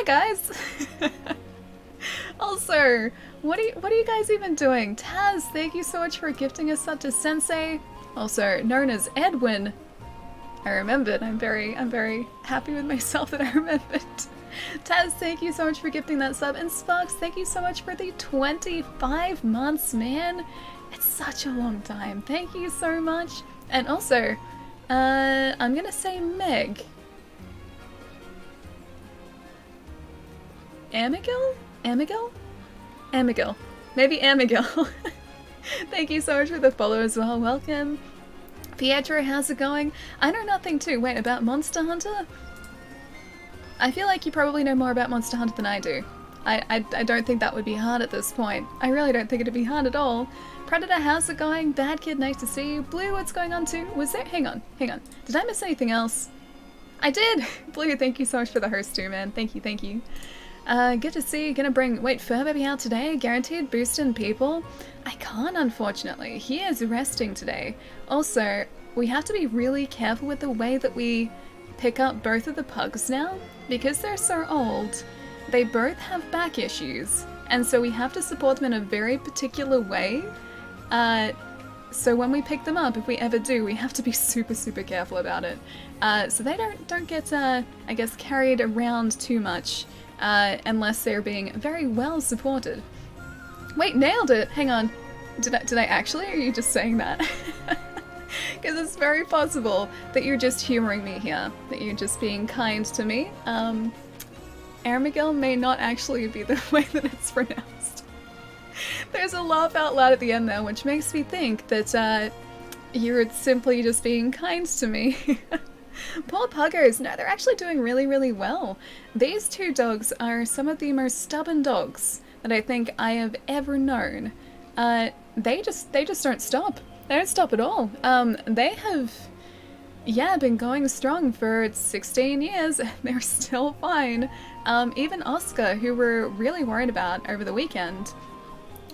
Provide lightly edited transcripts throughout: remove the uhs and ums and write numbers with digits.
Hi guys! Also, what are you guys even doing? Taz, thank you so much for gifting us sub to Sensei, also known as Edwin. I remembered. I'm very happy with myself that I remembered. Taz, thank you so much for gifting that sub, and Sparks, thank you so much for the 25 months, man. It's such a long time. Thank you so much. And also, I'm gonna say Meg. Amigil? Amigil. Maybe Amigil. Thank you so much for the follow as well. Welcome. Pietro, how's it going? I know nothing too. Wait, about Monster Hunter? I feel like you probably know more about Monster Hunter than I do. I don't think that would be hard at this point. I really don't think it'd be hard at all. Predator, how's it going? Bad Kid, nice to see you. Blue, what's going on too? Was there? Hang on. Did I miss anything else? I did! Blue, thank you so much for the host too, man. Thank you. Good to see you. Gonna bring, Fur Baby out today? Guaranteed boost in people? I can't, unfortunately. He is resting today. Also, we have to be really careful with the way that we pick up both of the pugs now. Because they're so old, they both have back issues. And so we have to support them in a very particular way. So when we pick them up, if we ever do, we have to be super careful about it. So they don't get, I guess, carried around too much. Unless they're being very well supported. Wait, nailed it! Hang on. Did I actually, or are you just saying that? Because it's very possible that you're just humoring me here. That you're just being kind to me. Armigil may not actually be the way that it's pronounced. There's a laugh out loud at the end there, which makes me think that you're simply just being kind to me. Poor puggers! No, they're actually doing really well. These two dogs are some of the most stubborn dogs that I think I have ever known. They just don't stop. They don't stop at all. They have, been going strong for 16 years. They're still fine. Even Oscar, who we're really worried about over the weekend,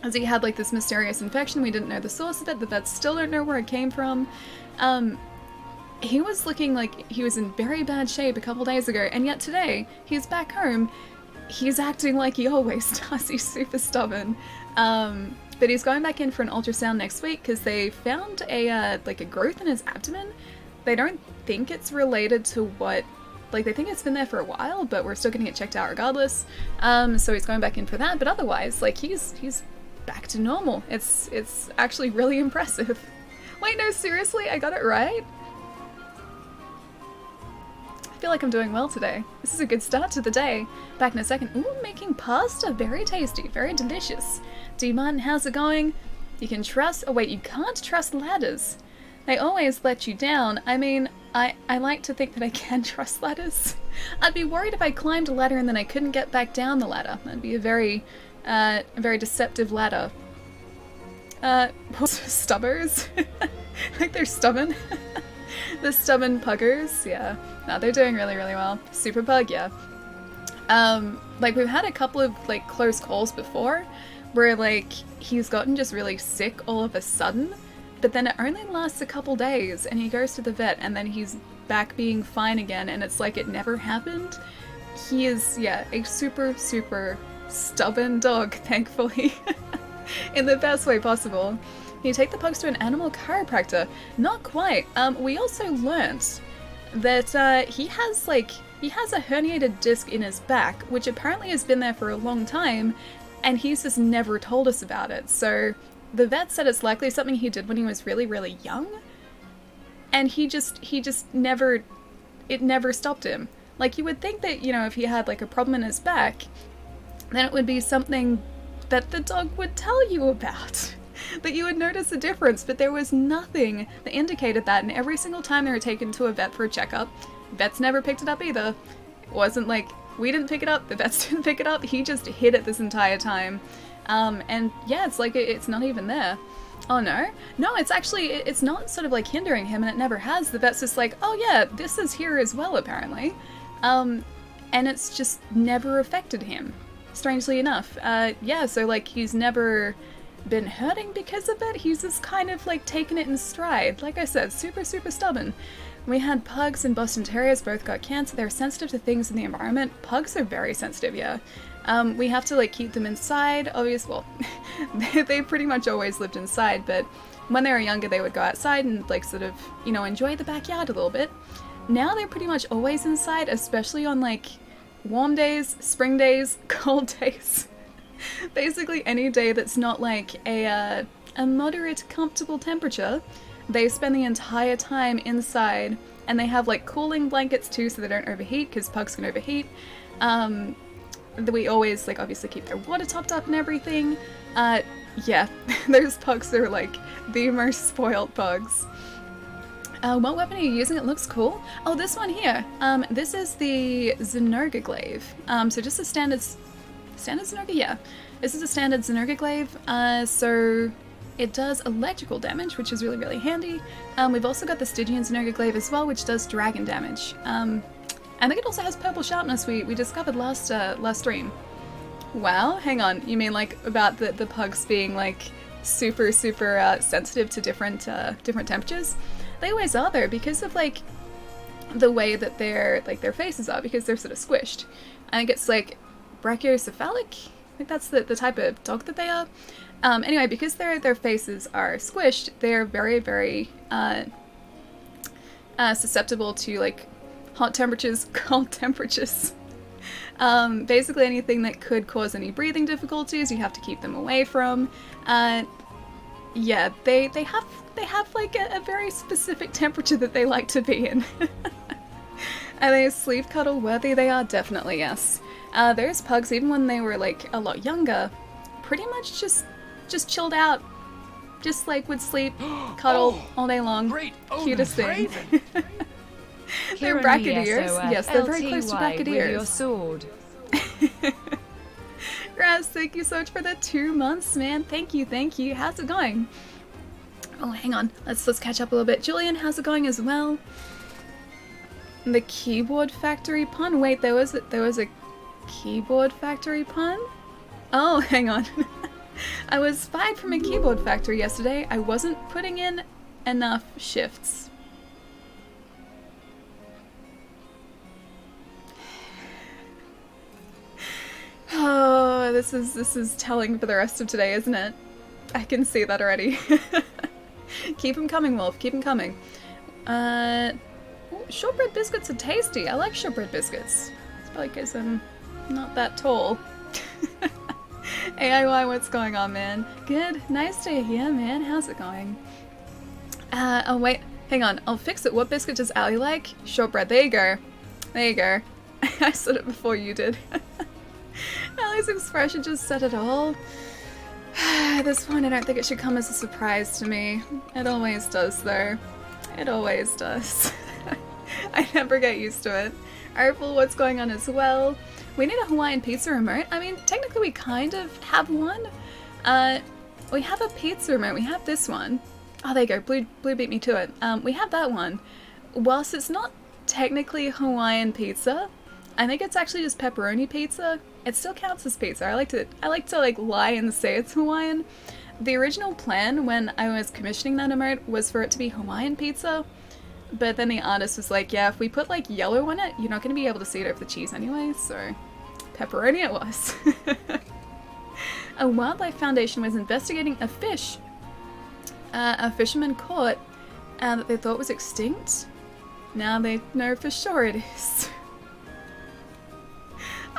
as he had like this mysterious infection, we didn't know the source of it, the vets still don't know where it came from. He was looking like he was in very bad shape a couple days ago, and yet today, he's back home. He's acting like he always does. He's super stubborn. But he's going back in for an ultrasound next week because they found a growth in his abdomen. They don't think it's related to what, they think it's been there for a while, but we're still getting it checked out regardless. So he's going back in for that, but otherwise, he's back to normal. It's actually really impressive. Wait, no, seriously? I got it right? I feel like I'm doing well today. This is a good start to the day. Back in a second. Ooh, making pasta. Very tasty. Very delicious. D. Martin, how's it going? You can trust... Oh wait, you can't trust ladders. They always let you down. I mean, I like to think that I can trust ladders. I'd be worried if I climbed a ladder and then I couldn't get back down the ladder. That'd be a very deceptive ladder. Stubbers? Like they're stubborn? The stubborn puggers, yeah. No, they're doing really well. Super pug, yeah. We've had a couple of, close calls before, where, he's gotten just really sick all of a sudden, but then it only lasts a couple days, and he goes to the vet, and then he's back being fine again, and it's like it never happened. He is, a super stubborn dog, thankfully. In the best way possible. You take the pugs to an animal chiropractor? Not quite. We also learnt that he has a herniated disc in his back, which apparently has been there for a long time, and he's just never told us about it. So the vet said it's likely something he did when he was really young, and he just never, it never stopped him. You would think that, if he had a problem in his back, then it would be something that the dog would tell you about. That you would notice a difference, but there was nothing that indicated that, and every single time they were taken to a vet for a checkup, vets never picked it up either. It wasn't we didn't pick it up, the vets didn't pick it up, he just hid it this entire time. And yeah, it's it's not even there. Oh no? No, it's actually, it's not sort of hindering him, and it never has. The vet's just oh yeah, this is here as well apparently. And it's just never affected him, strangely enough. Yeah, so he's never been hurting because of it. He's just kind of taken it in stride. Like I said, super stubborn. We had pugs and Boston Terriers both got cancer. They're sensitive to things in the environment. Pugs are very sensitive, yeah. We have to like keep them inside, obviously. Well, they pretty much always lived inside, but when they were younger they would go outside and like sort of, you know, enjoy the backyard a little bit. Now they're pretty much always inside, especially on like warm days, spring days, cold days. Basically any day that's not like a moderate comfortable temperature, they spend the entire time inside, and they have like cooling blankets too so they don't overheat, because pugs can overheat. We always like obviously keep their water topped up and everything. Yeah, those pugs are like the most spoiled pugs. What weapon are you using? It looks cool. Oh, this one here. This is the Zynerga Glaive. So just a standard Zynerga? Yeah. This is a standard Zynerga Glaive. So it does electrical damage, which is really, really handy. We've also got the Stygian Zynerga Glaive as well, which does dragon damage. I think it also has purple sharpness we discovered last stream. Wow, hang on. You mean like about the pugs being like super sensitive to different temperatures? They always are though, because of like the way that their faces are, because they're sort of squished. I think it's like brachiocephalic. I think that's the type of dog that they are. Anyway, because their faces are squished, they're very susceptible to like hot temperatures, cold temperatures. Basically anything that could cause any breathing difficulties, you have to keep them away from. Yeah, they have like a very specific temperature that they like to be in. Are they sleep cuddle worthy? They are definitely, yes. Those pugs, even when they were like a lot younger, pretty much just chilled out. Just like would sleep, cuddle all day long. Great. Cutest thing. They're bracketeers. Yes, they're very close to bracketeers. Your sword. Raz, thank you so much for the 2 months, man. Thank you. How's it going? Oh, hang on. Let's catch up a little bit. Julian, how's it going as well? The keyboard factory pun? Wait, there was a keyboard factory pun? Oh, hang on. I was fired from a keyboard factory yesterday. I wasn't putting in enough shifts. Oh, this is telling for the rest of today, isn't it? I can see that already. Keep them coming, Wolf. Keep them coming. Shortbread biscuits are tasty. I like shortbread biscuits. It's probably because I'm not that tall. AIY, what's going on, man? Good. Nice to hear, man. How's it going? Oh, wait. Hang on. I'll fix it. What biscuit does Allie like? Shortbread. There you go. There you go. I said it before you did. Allie's expression just said it all. At this point, I don't think it should come as a surprise to me. It always does, though. It always does. I never get used to it. Artful, what's going on as well? We need a Hawaiian pizza remote. I mean, technically we kind of have one. We have a pizza remote. We have this one. Oh, there you go. Blue beat me to it. We have that one. Whilst it's not technically Hawaiian pizza, I think it's actually just pepperoni pizza. It still counts as pizza. I like to like lie and say it's Hawaiian. The original plan when I was commissioning that emote was for it to be Hawaiian pizza, but then the artist was like, yeah, if we put like yellow on it, you're not going to be able to see it over the cheese anyway, so pepperoni it was. A wildlife foundation was investigating a fish a fisherman caught that they thought was extinct. Now they know for sure it is.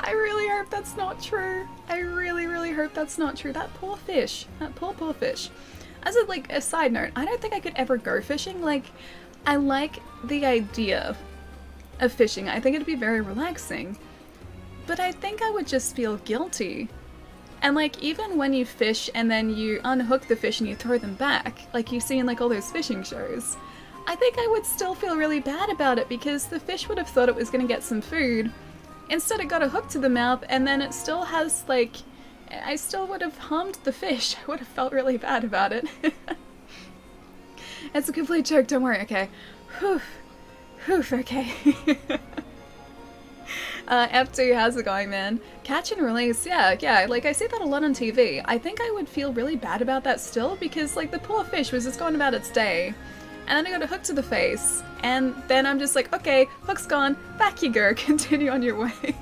I really hope that's not true. I really hope that's not true. That poor fish. That poor fish. As a side note, I don't think I could ever go fishing. Like, I like the idea of fishing. I think it'd be very relaxing. But I think I would just feel guilty. And like, even when you fish and then you unhook the fish and you throw them back, like you see in like all those fishing shows, I think I would still feel really bad about it because the fish would have thought it was gonna get some food. Instead it got a hook to the mouth and then it still has like, I still would have harmed the fish. I would have felt really bad about it. It's a complete joke, don't worry, okay. Whew, okay. F2, how's it going, man? Catch and release, yeah, like I see that a lot on TV. I think I would feel really bad about that still because like the poor fish was just going about its day and then I got a hook to the face, and then I'm just like, okay, hook's gone, back you go, continue on your way.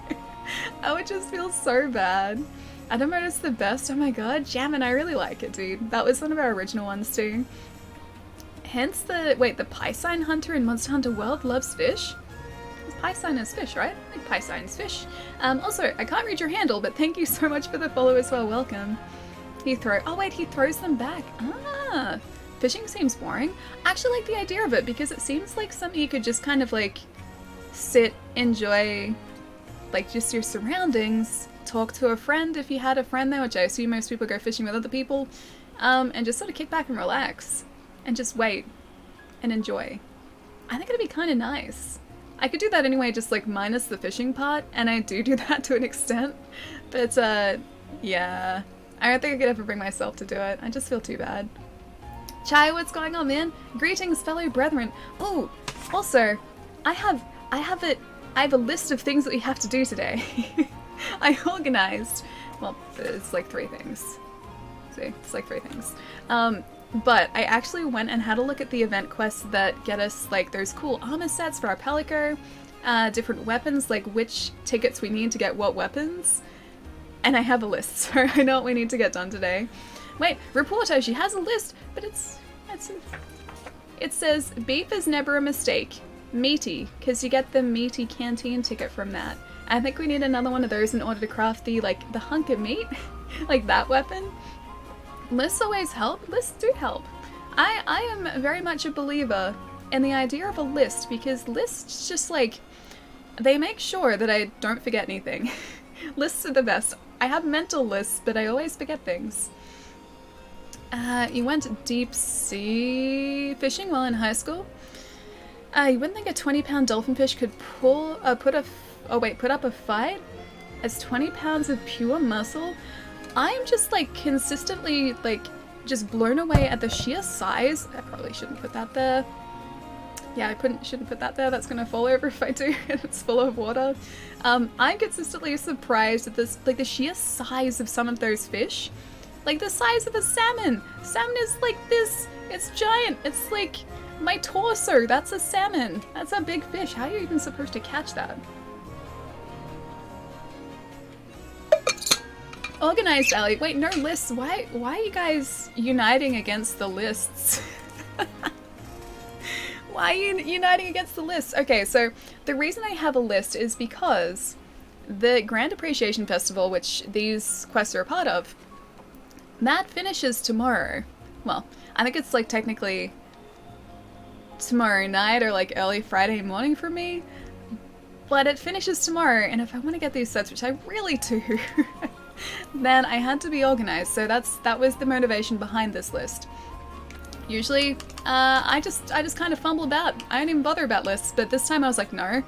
I would just feel so bad. Adam mode is the best, oh my god, Jammin', I really like it, dude. That was one of our original ones too. Hence the Piscine Hunter in Monster Hunter World loves fish? Piscine is fish, right? I think Piscine's fish. Also, I can't read your handle, but thank you so much for the follow as well, welcome. He throws them back. Ah, fishing seems boring. I actually like the idea of it because it seems like something you could just kind of like sit, enjoy, like just your surroundings, talk to a friend if you had a friend there, which I assume most people go fishing with other people, and just sort of kick back and relax and just wait and enjoy. I think it'd be kind of nice. I could do that anyway, just like minus the fishing part, and I do that to an extent, but yeah. I don't think I could ever bring myself to do it. I just feel too bad. Chai, what's going on, man? Greetings, fellow brethren. Oh, also, I have a list of things that we have to do today. I organized, well, it's like 3 things. See, it's like 3 things. But I actually went and had a look at the event quests that get us like those cool armor sets for our Pelico, different weapons, like which tickets we need to get what weapons. And I have a list, so I know what we need to get done today. Wait, reporter, she has a list, but it says beef is never a mistake. Meaty, because you get the meaty canteen ticket from that. I think we need another one of those in order to craft the hunk of meat, like that weapon. Lists always help. Lists do help. I am very much a believer in the idea of a list because lists just like, they make sure that I don't forget anything. Lists are the best. I have mental lists, but I always forget things. You went deep sea fishing while in high school? You wouldn't think a 20-pound dolphin fish could put up a fight? As 20 pounds of pure muscle? I'm just like consistently like just blown away at the sheer size. I probably shouldn't put that there. Yeah, I shouldn't put that there. That's gonna fall over if I do, and it's full of water. I'm consistently surprised at this, like the sheer size of some of those fish. Like the size of a salmon. Salmon is like this. It's giant. It's like my torso. That's a salmon. That's a big fish. How are you even supposed to catch that? Organized alley. Wait, no lists. Why are you guys uniting against the lists? Why are you uniting against the lists? Okay, so the reason I have a list is because the Grand Appreciation Festival, which these quests are a part of, that finishes tomorrow. Well, I think it's like technically tomorrow night or like early Friday morning for me, but it finishes tomorrow, and if I want to get these sets, which I really do, then I had to be organized, so that was the motivation behind this list. Usually, I just kind of fumble about. I don't even bother about lists, but this time I was like, no.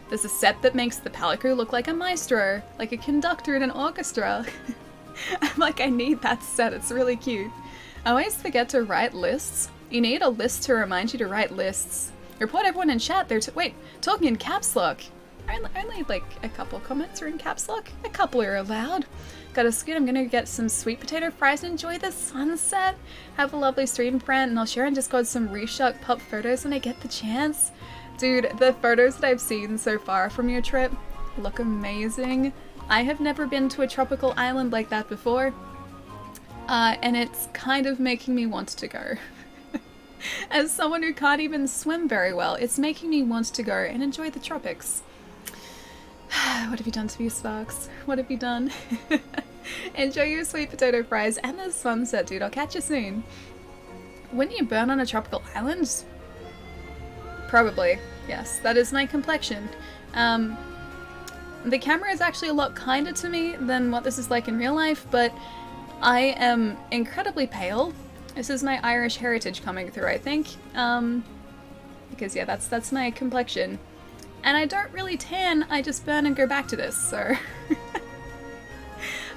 There's a set that makes the Palico look like a maestro, like a conductor in an orchestra. I'm like, I need that set, it's really cute. I always forget to write lists. You need a list to remind you to write lists. Report everyone in chat, wait, talking in caps lock. Only like a couple comments are in caps lock. A couple are allowed. Got a scoot, I'm gonna get some sweet potato fries and enjoy the sunset. Have a lovely stream, friend, and I'll share in Discord some Reshark pop photos when I get the chance. Dude, the photos that I've seen so far from your trip look amazing. I have never been to a tropical island like that before, and it's kind of making me want to go. As someone who can't even swim very well, it's making me want to go and enjoy the tropics. What have you done to me, Sparks? What have you done? Enjoy your sweet potato fries and the sunset, dude. I'll catch you soon. Wouldn't you burn on a tropical island? Probably. Yes, that is my complexion. The camera is actually a lot kinder to me than what this is like in real life, but I am incredibly pale. This is my Irish heritage coming through, I think. Because yeah, that's my complexion. And I don't really tan, I just burn and go back to this, so...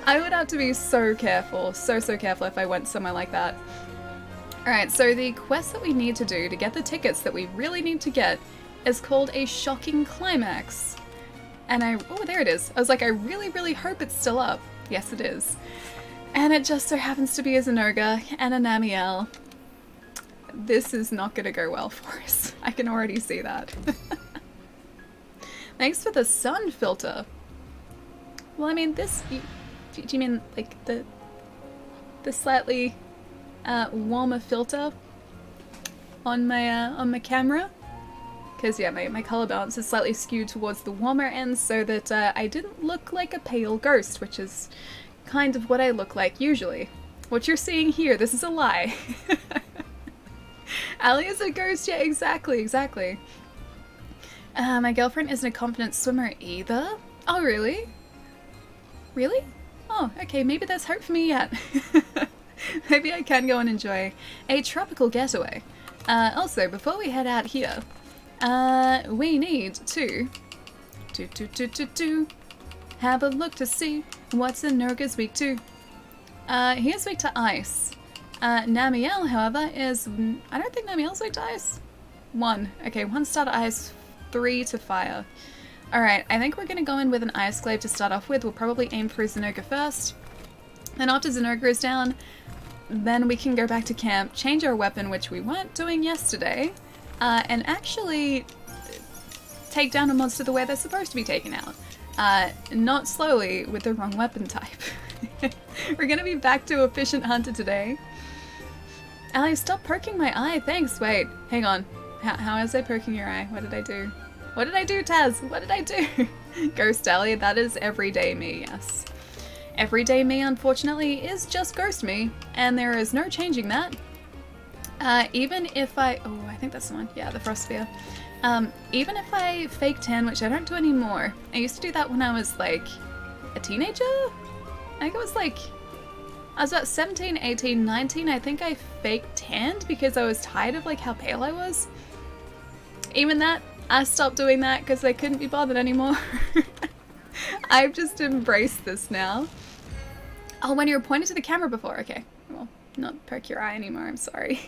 I would have to be so careful, so careful if I went somewhere like that. Alright, so the quest that we need to do to get the tickets that we really need to get is called a shocking climax. And oh, there it is. I was like, I really hope it's still up. Yes, it is. And it just so happens to be a Zenoga and a Namiel. this is not going to go well for us. I can already see that. Thanks for the sun filter. Well, I mean, this... Do you mean, like, the slightly warmer filter on my camera? Because, yeah, my color balance is slightly skewed towards the warmer end so that I didn't look like a pale ghost, which is kind of what I look like usually. What you're seeing here, this is a lie. Ali is a ghost, yeah, exactly. My girlfriend isn't a confident swimmer either. Oh, really? Really? Oh, okay, maybe there's hope for me yet. Maybe I can go and enjoy a tropical getaway. Also, before we head out here, we need to have a look to see what's in Nurga's weak to. He is weak to ice. Namiel, however, is... I don't think Namiel's weak to ice. 1. Okay, 1 star to ice, 3 to fire. Alright, I think we're going to go in with an Ice Glaive to start off with. We'll probably aim for Zinurga first. Then after Zinurga is down, then we can go back to camp, change our weapon, which we weren't doing yesterday, and actually take down a monster the way they're supposed to be taken out. Not slowly with the wrong weapon type. We're going to be back to Efficient Hunter today. Ali, stop poking my eye, thanks. Wait, hang on. How is I poking your eye? What did I do? What did I do, Taz? What did I do? Ghost Ali, that is everyday me, yes. Everyday me, unfortunately, is just ghost me, and there is no changing that. Even if I... Oh, I think that's the one. Yeah, the Frost Sphere. Even if I fake tan, which I don't do anymore. I used to do that when I was, like, a teenager? I think it was, like... I was about 17, 18, 19. I think I fake tanned because I was tired of, like, how pale I was. Even that, I stopped doing that because I couldn't be bothered anymore. I've just embraced this now. Oh, when you were pointing to the camera before. Okay. Well, not poke your eye anymore. I'm sorry.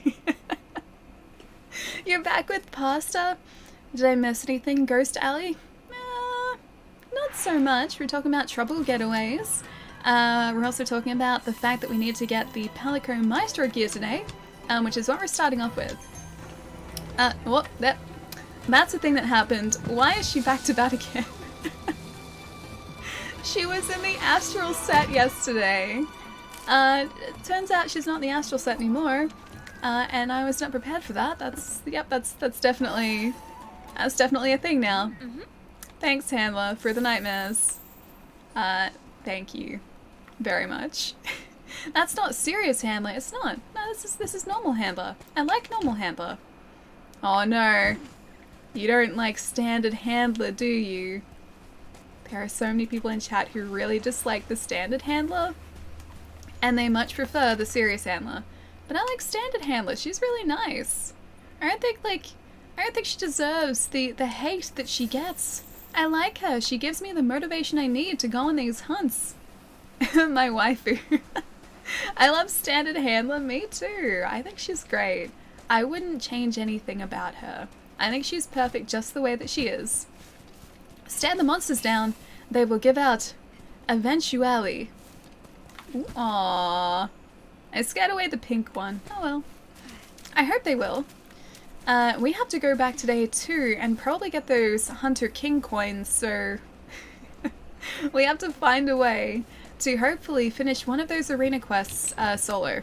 You're back with pasta? Did I miss anything, Ghost Alley? Not so much. We're talking about trouble getaways. We're also talking about the fact that we need to get the Palico Maestro gear today, which is what we're starting off with. Well, that's the thing that happened. Why is she back to that again? She was in the Astral set yesterday. Turns out she's not in the Astral set anymore, and I was not prepared for that. That's definitely a thing now. Mm-hmm. Thanks, Handler, for the nightmares. Thank you very much. That's not serious, Handler. It's not. No, this is normal, Handler. I like normal, Handler. Oh no, you don't like standard Handler, do you? There are so many people in chat who really dislike the standard Handler, and they much prefer the serious Handler. But I like standard Handler. She's really nice. I don't think she deserves the hate that she gets. I like her. She gives me the motivation I need to go on these hunts. My waifu. I love standard Handler. Me too. I think she's great. I wouldn't change anything about her. I think she's perfect just the way that she is. Stand the monsters down. They will give out eventually. Aww. I scared away the pink one. Oh well. I hope they will. We have to go back today too and probably get those Hunter King coins, so we have to find a way to hopefully finish one of those arena quests solo,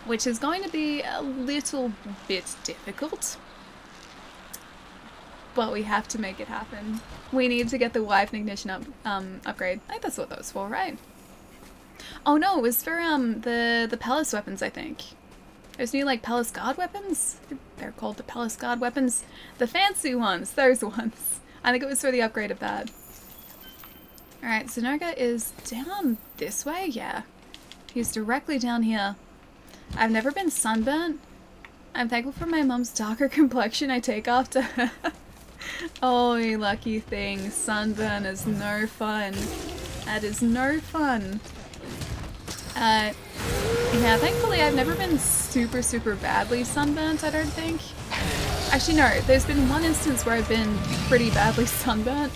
which is going to be a little bit difficult. But we have to make it happen. We need to get the Wife Ignition upgrade. I think that's what that was for, right? Oh no, it was for the Palace weapons, I think. There's new, like, Palace Guard weapons? They're called the Palace Guard weapons. The fancy ones, those ones. I think it was for the upgrade of that. Alright, Zinurga is down this way? Yeah. He's directly down here. I've never been sunburnt. I'm thankful for my mom's darker complexion I take after her. Oh, you lucky thing. Sunburn is no fun. That is no fun. Yeah, thankfully I've never been super badly sunburnt, I don't think. Actually, no, there's been one instance where I've been pretty badly sunburnt.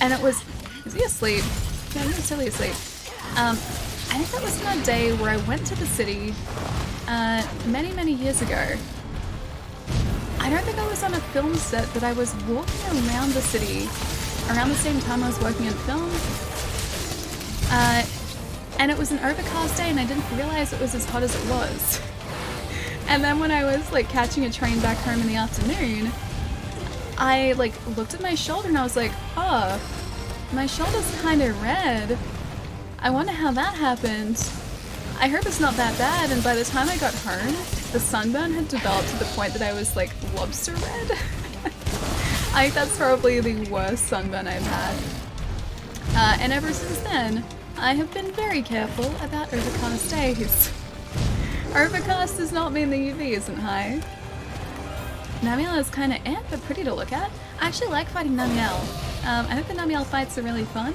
And it was... Is he asleep? Yeah, he was totally asleep. I think that was on a day where I went to the city many, many years ago. I don't think I was on a film set, but I was walking around the city around the same time I was working in film. And it was an overcast day and I didn't realize it was as hot as it was. And then when I was like catching a train back home in the afternoon, I like looked at my shoulder and I was like, oh, my shoulder's kind of red. I wonder how that happened. I hope it's not that bad. And by the time I got home, the sunburn had developed to the point that I was like lobster red. I think that's probably the worst sunburn I've had. And ever since then, I have been very careful about overcast days. Overcast does not mean the UV isn't high. Namielle is kind of but pretty to look at. I actually like fighting Namielle. I think the Namielle fights are really fun,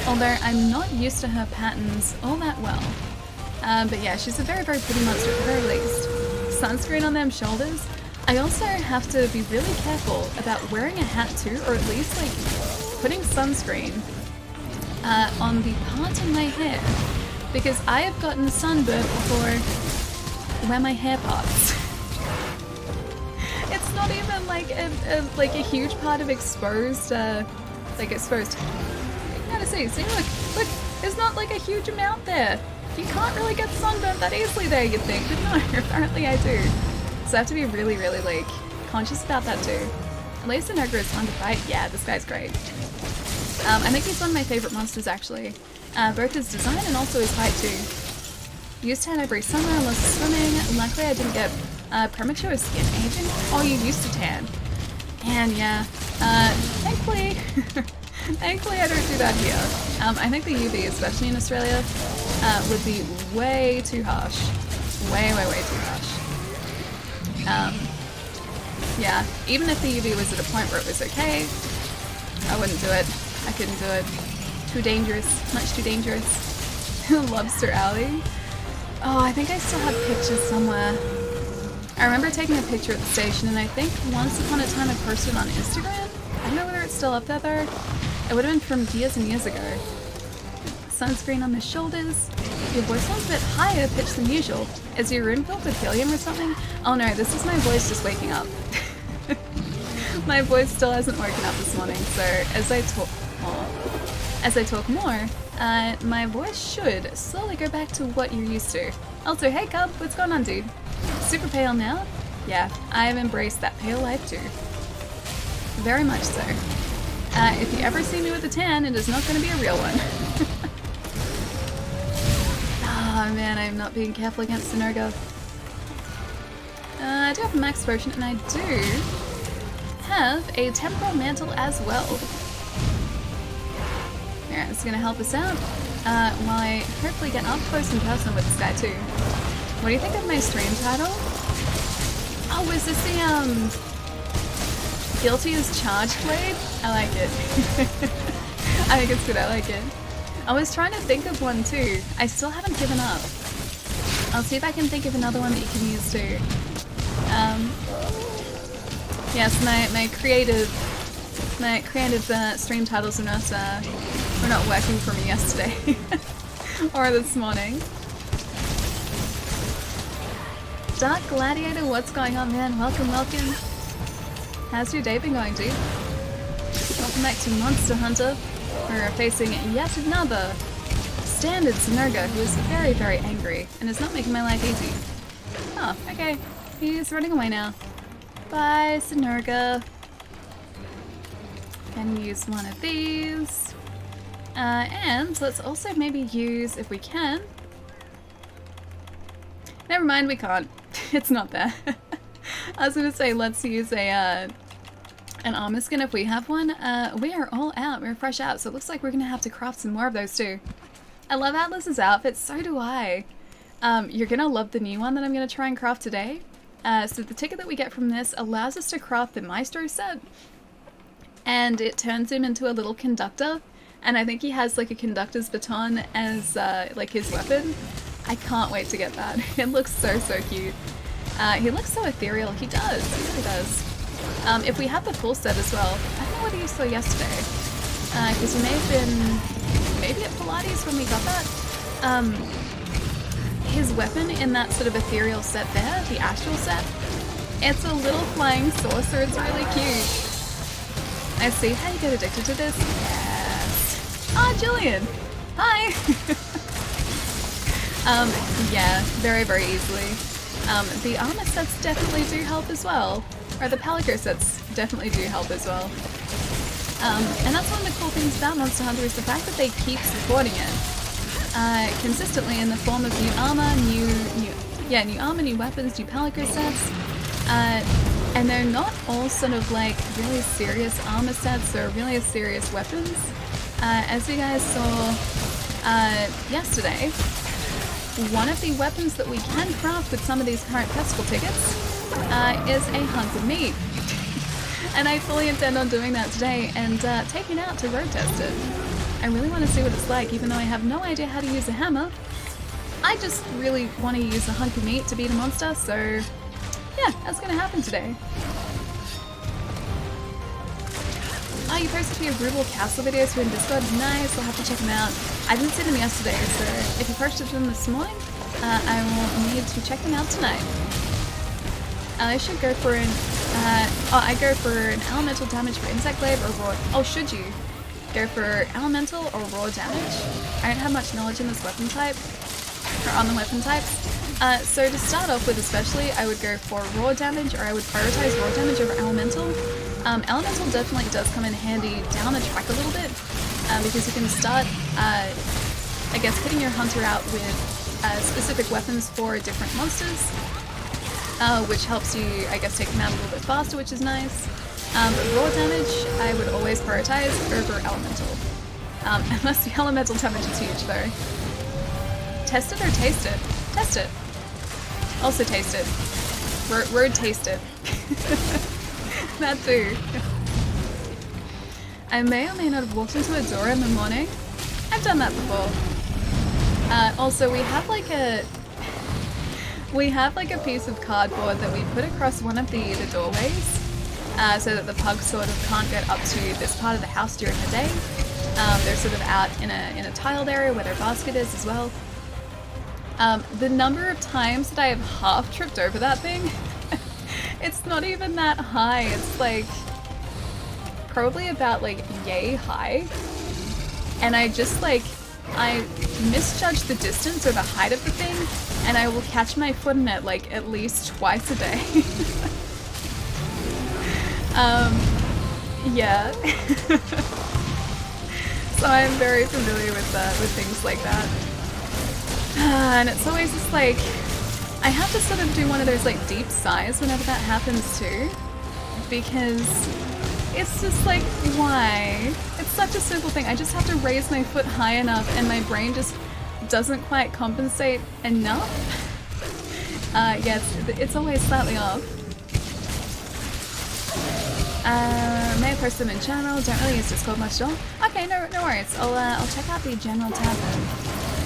although I'm not used to her patterns all that well. But yeah, she's a very, very pretty monster at the very least. Sunscreen on them shoulders. I also have to be really careful about wearing a hat too, or at least like putting sunscreen on the part of my hair, because I have gotten sunburned before where my hair parts. It's not even like a huge part of exposed, exposed. You gotta see, look, there's not like a huge amount there. You can't really get sunburned that easily there, you'd think, but no, apparently I do. So I have to be really, really like conscious about that too. At least Inogra is fun to fight. Yeah, this guy's great. I think he's one of my favorite monsters actually. Both his design and also his fight too. Used tan every summer, lots of swimming. Luckily I didn't get premature skin aging. Oh, you used to tan. And yeah, thankfully, thankfully I don't do that here. I think the UV, especially in Australia, would be way too harsh. Way, way, way too harsh. Yeah, even if the UV was at a point where it was okay, I wouldn't do it. I couldn't do it. Too dangerous. Much too dangerous. Lobster Alley. Oh, I think I still have pictures somewhere. I remember taking a picture at the station, and I think once upon a time I posted it on Instagram. I don't know whether it's still up there though. It would have been from years and years ago. Sunscreen on the shoulders. Your voice sounds a bit higher pitched than usual. Is your room filled with helium or something? Oh no, this is my voice just waking up. My voice still hasn't woken up this morning, so as I talk more, my voice should slowly go back to what you're used to. Also, hey Cub, what's going on, dude? Super pale now? Yeah, I have embraced that pale life too. Very much so. If you ever see me with a tan, it is not going to be a real one. Oh man, I'm not being careful against Synerga. I do have a max potion, and I do have a temporal mantle as well. Yeah, it's going to help us out while I hopefully get up close and personal with this guy too. What do you think of my stream title? Oh, is this the Guilty as Charged blade? I like it. I think it's good, I like it. I was trying to think of one too. I still haven't given up. I'll see if I can think of another one that you can use too. Yes, my creative stream titles were not working for me yesterday or this morning. Dark Gladiator, what's going on, man? Welcome, welcome. How's your day been going, dude? Welcome back to Monster Hunter. We're facing yet another standard Synerga who is very, very angry and is not making my life easy. Oh, okay. He's running away now. Bye, Synerga. Can use one of these. And let's also maybe use, if we can... Never mind, we can't. It's not there. I was gonna say, let's use a an armor skin if we have one. We are all out. We're fresh out, so it looks like we're gonna have to craft some more of those too. I love Atlas's outfit, so do I. You're gonna love the new one that I'm gonna try and craft today. So the ticket that we get from this allows us to craft the Maestro set, and it turns him into a little conductor, and I think he has like a conductor's baton as like his weapon. I can't wait to get that. It looks so, so cute. He looks so ethereal. He does. He really does. If we have the full set as well, I don't know whether you saw yesterday, because you may have been maybe at Pilates when we got that. his weapon in that sort of ethereal set there, the astral set, it's a little flying saucer. It's really cute. I see how you get addicted to this. Yes. Ah, Jillian. Hi. Yeah, very, very easily. The armor sets definitely do help as well. Or the Palico sets definitely do help as well. And that's one of the cool things about Monster Hunter is the fact that they keep supporting it consistently in the form of new armor, new armor, new weapons, new Palico sets. And they're not all sort of like really serious armor sets or really serious weapons. As you guys saw yesterday, one of the weapons that we can craft with some of these current festival tickets is a hunk of meat. And I fully intend on doing that today and taking it out to road test it. I really want to see what it's like, even though I have no idea how to use a hammer. I just really want to use a hunk of meat to beat a monster, so yeah, that's going to happen today. Oh, you posted your Brutal Castle videos in Discord? Nice, I'll have to check them out. I didn't see them yesterday, so if you posted them this morning, I will need to check them out tonight. I should go for an, I go for an elemental damage for insect glaive or raw. Oh, should you go for elemental or raw damage? I don't have much knowledge in this weapon type, or on the weapon types. So to start off with especially, I would go for raw damage, or I would prioritize raw damage over elemental. Elemental definitely does come in handy down the track a little bit, because you can start, I guess, kitting your hunter out with specific weapons for different monsters. Which helps you, I guess, take them out a little bit faster, which is nice. But raw damage, I would always prioritize over elemental. Unless the elemental damage is huge, though. Test it or taste it? Test it. Also taste it. Word taste it. That too. I may or may not have walked into a door in the morning. I've done that before. Also, we have like a piece of cardboard that we put across one of the doorways so that the pugs sort of can't get up to this part of the house during the day. They're sort of out in a tiled area where their basket is as well. The number of times that I have half tripped over that thing, it's not even that high. It's like probably about like yay high. And I just like, I misjudge the distance or the height of the thing, and I will catch my foot in it like at least twice a day. Yeah. So I'm very familiar with things like that. And it's always just like, I have to sort of do one of those like deep sighs whenever that happens too, because it's just like, why? It's such a simple thing. I just have to raise my foot high enough and my brain just doesn't quite compensate enough. Yeah, it's always slightly off. May I post them in general? Don't really use Discord much at all. Okay, no worries. I'll check out the general tab then.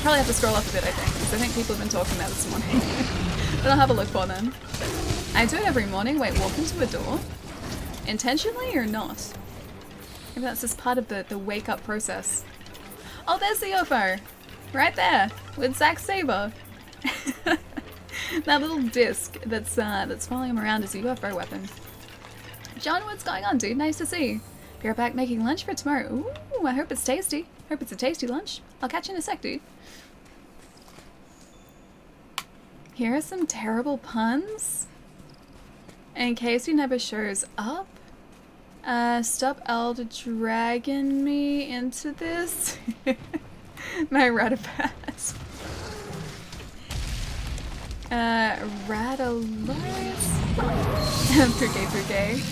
Probably have to scroll up a bit, I think, because I think people have been talking about this morning. But I'll have a look for them. I do it every morning. Wait, walk into a door? Intentionally or not? Maybe that's just part of the wake up process. Oh, there's the UFO! Right there! With Zack Saber! That little disc that's following him around as a UFO weapon. John, what's going on, dude? Nice to see you. Be right back making lunch for tomorrow. Ooh, I hope it's tasty. Hope it's a tasty lunch. I'll catch you in a sec, dude. Here are some terrible puns. In case he never shows up. Stop Elder dragging me into this. My Ratapass. Rataloris. Purgay.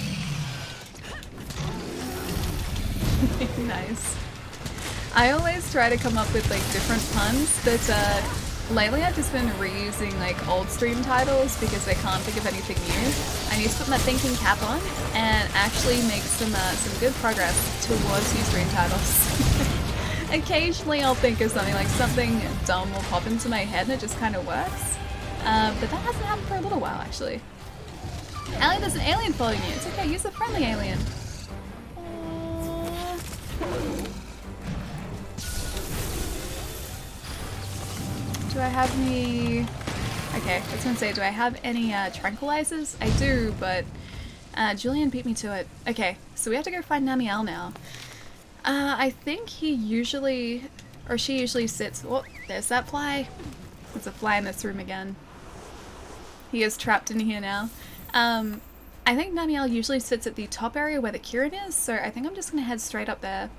Nice. I always try to come up with like different puns, but lately I've just been reusing like old stream titles because I can't think of anything new. I need to put my thinking cap on and actually make some good progress towards new stream titles. Occasionally I'll think of something, like something dumb will pop into my head and it just kind of works. But that hasn't happened for a little while actually. Allie, there's an alien following you. It's okay, use a friendly alien. Do I have any... Okay, I was gonna say, do I have any tranquilizers? I do, but Julian beat me to it. Okay, so we have to go find Namiel now. I think he usually, or she usually sits... Oh, there's that fly. There's a fly in this room again. He is trapped in here now. I think Namiel usually sits at the top area where the Kieran is, so I think I'm just gonna head straight up there.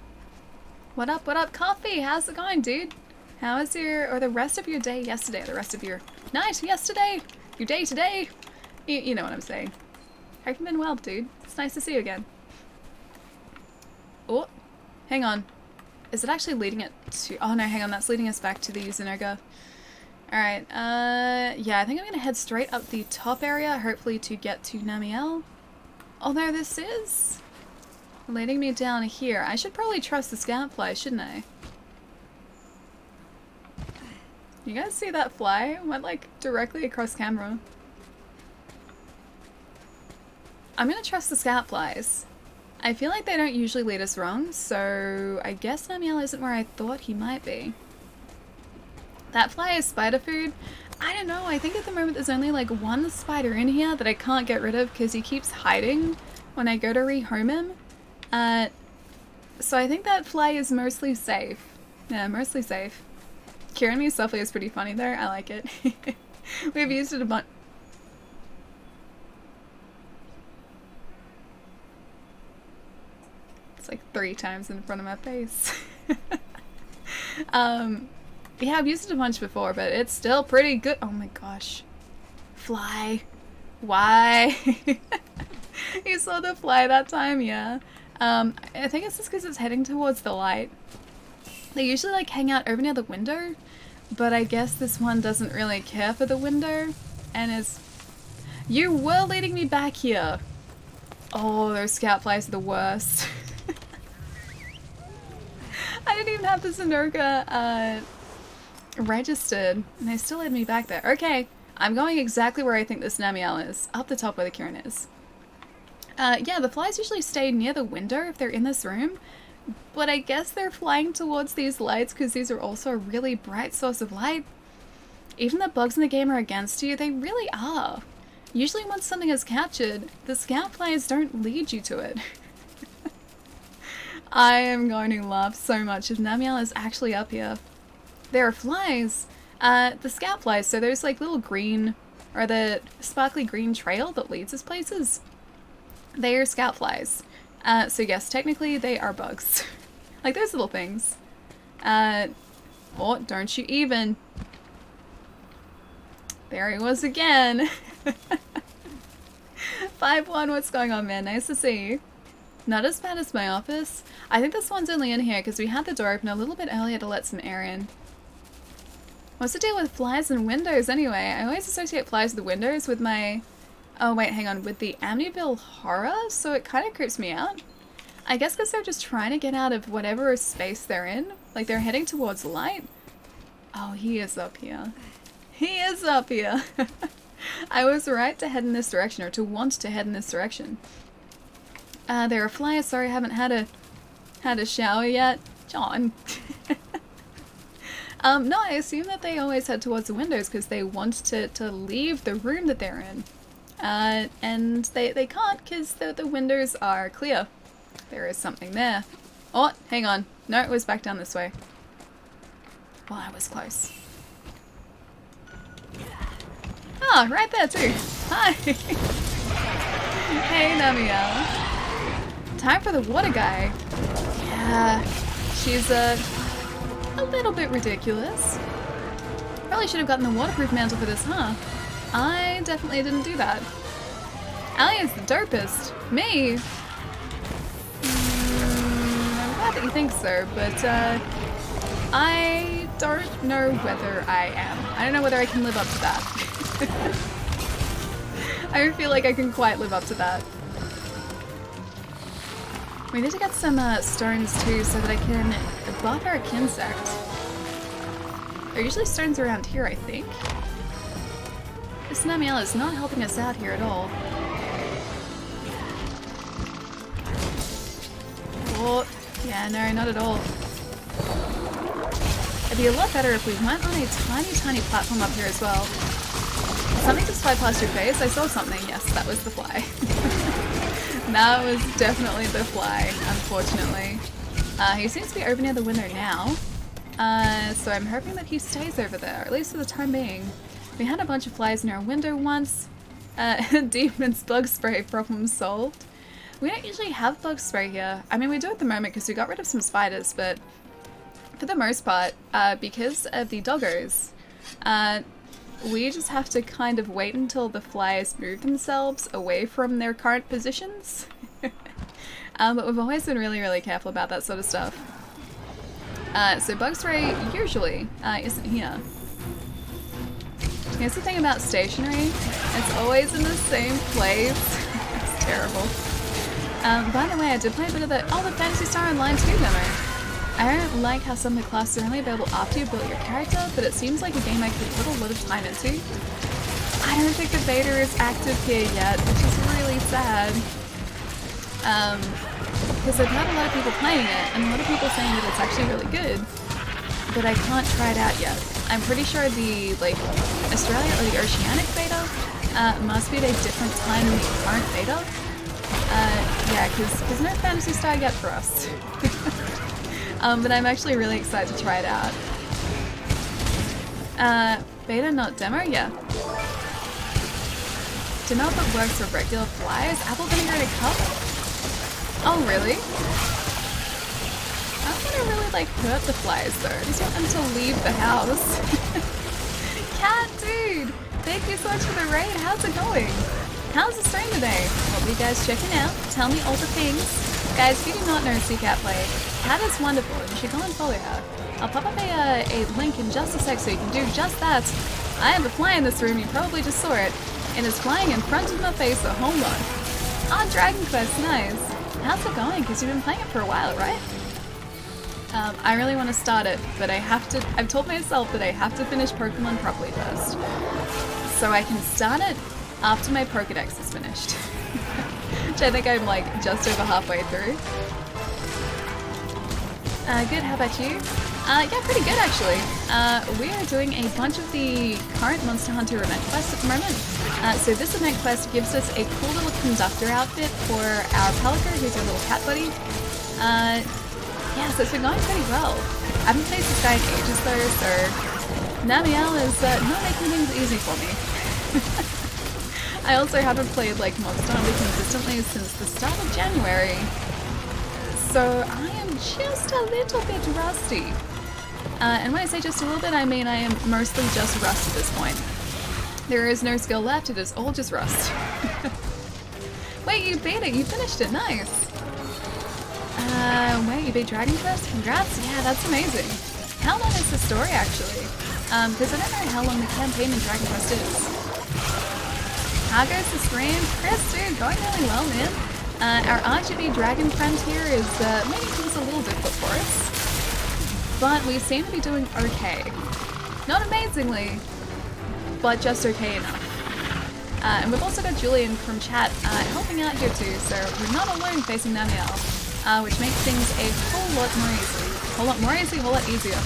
What up, Coffee? How's it going, dude? How was your, or the rest of your day yesterday, or the rest of your night yesterday? Your day today? You know what I'm saying. Hope you've been well, dude. It's nice to see you again. Oh, hang on. Is it actually leading it to... Oh no, hang on, that's leading us back to the Zenoga. Alright, yeah, I think I'm gonna head straight up the top area, hopefully to get to Namiel. Although this is leading me down here. I should probably trust the scout fly, shouldn't I? You guys see that fly? It went like directly across camera. I'm gonna trust the scout flies. I feel like they don't usually lead us wrong, so I guess Namiel isn't where I thought he might be. That fly is spider food. I don't know, I think at the moment there's only like one spider in here that I can't get rid of because he keeps hiding when I go to rehome him. So I think that fly is mostly safe. Yeah, mostly safe. Kieran Me Softly is pretty funny there, I like it. We've used it a bunch. It's like 3 times in front of my face. Yeah, I've used it a bunch before, but it's still pretty good. Oh my gosh. Fly. Why? You saw the fly that time? Yeah. I think it's just because it's heading towards the light. They usually like hang out over near the window, but I guess this one doesn't really care for the window and is... You were leading me back here! Oh, those scout flies are the worst. I didn't even have the Zenoga, registered, and they still led me back there. Okay, I'm going exactly where I think this Namiel is, up the top where the Kieran is. Yeah, the flies usually stay near the window if they're in this room, but I guess they're flying towards these lights because these are also a really bright source of light. Even the bugs in the game are against you, they really are. Usually once something is captured, the scout flies don't lead you to it. I am going to laugh so much if Namiel is actually up here. There are flies, the scout flies, so there's like little green, or the sparkly green trail that leads us places. They are scout flies. So yes, technically they are bugs. Like those little things. Oh, don't you even. There he was again. 5-1, what's going on, man? Nice to see you. Not as bad as my office. I think this one's only in here because we had the door open a little bit earlier to let some air in. What's the deal with flies and windows anyway? I always associate flies with the windows with my... Oh wait, hang on, with the Amityville horror, so it kind of creeps me out. I guess because they're just trying to get out of whatever space they're in. Like they're heading towards light. Oh, he is up here. He is up here. I was right to head in this direction, or to want to head in this direction. There are flies. Sorry, I haven't had a shower yet. John. No, I assume that they always head towards the windows because they want to leave the room that they're in. And they can't because the windows are clear. There is something there. Oh, hang on. No, it was back down this way. Well, I was close. Oh, right there too. Hi. Hey, Namiel. Time for the water guy. Yeah, she's a little bit ridiculous. Probably should have gotten the waterproof mantle for this, huh? I definitely didn't do that. Allie is the dopest. Me? I'm glad that you think so, but I don't know whether I am. I don't know whether I can live up to that. I don't feel like I can quite live up to that. We need to get some stones too so that I can buff our Kinsect. There are usually stones around here, I think. This Namiel is not helping us out here at all. Oh, yeah, no, not at all. It'd be a lot better if we went on a tiny, tiny platform up here as well. Something just fly past your face. I saw something. Yes, that was the fly. That was definitely the fly, unfortunately. He seems to be over near the window now. So I'm hoping that he stays over there, at least for the time being. We had a bunch of flies near our window once. Demon's bug spray problem solved. We don't usually have bug spray here. I mean, we do at the moment because we got rid of some spiders, but for the most part, because of the doggos, we just have to kind of wait until the flies move themselves away from their current positions. But we've always been really, really careful about that sort of stuff. So bug spray usually isn't here. Here's the thing about stationery, it's always in the same place. It's terrible. By the way, I did play a bit of the Phantasy Star Online 2 demo. I don't like how some of the classes are only available after you've built your character, but it seems like a game I could put a lot of time into. I don't think the beta is active here yet, which is really sad. Because I've had a lot of people playing it, and a lot of people saying that it's actually really good, but I can't try it out yet. I'm pretty sure the, like, Australia or the Oceanic beta must be at a different time than the current beta. Yeah, because no Phantasy Star yet for us. But I'm actually really excited to try it out. Beta, not demo? Yeah. To know if it works for regular flies? Apple vinegar in a cup? Oh, really? I don't want to really, like, hurt the flies, though. I just want them to leave the house. Cat, dude! Thank you so much for the raid. How's it going? How's the stream today? What were you guys checking out? Tell me all the things. Guys, if you do not know Cat Play, Cat is wonderful, and you should go and follow her. I'll pop up a link in just a sec so you can do just that. I have a fly in this room, you probably just saw it. It is flying in front of my face, so hold on. Ah, Dragon Quest, nice. How's it going? Because you've been playing it for a while, right? I really want to start it, but I have to, I've told myself that I have to finish Pokemon properly first. So I can start it after my Pokedex is finished. Which I think I'm like just over halfway through. Good, how about you? Yeah, pretty good actually. We are doing a bunch of the current Monster Hunter event quests at the moment. So this event quest gives us a cool little conductor outfit for our Pelican, who's our little cat buddy. Yeah, so it's been going pretty well. I haven't faced this guy in ages though, so Namiel is not making things easy for me. I also haven't played like Monster Hunter consistently since the start of January. So I am just a little bit rusty. And when I say just a little bit, I mean I am mostly just rust at this point. There is no skill left, it is all just rust. Wait, you beat it, you finished it, nice. Wait, you beat Dragon Quest? Congrats, yeah, that's amazing. How long is the story actually? Because I don't know how long the campaign in Dragon Quest is. How goes the stream? Chris, dude, going really well, man. Our RGB Dragon Frontier is making things a little difficult for us. But we seem to be doing okay. Not amazingly, but just okay enough. And we've also got Julian from chat helping out here too, so we're not alone facing Namiel, which makes things a whole lot more easy. Whole lot more easy, whole lot easier.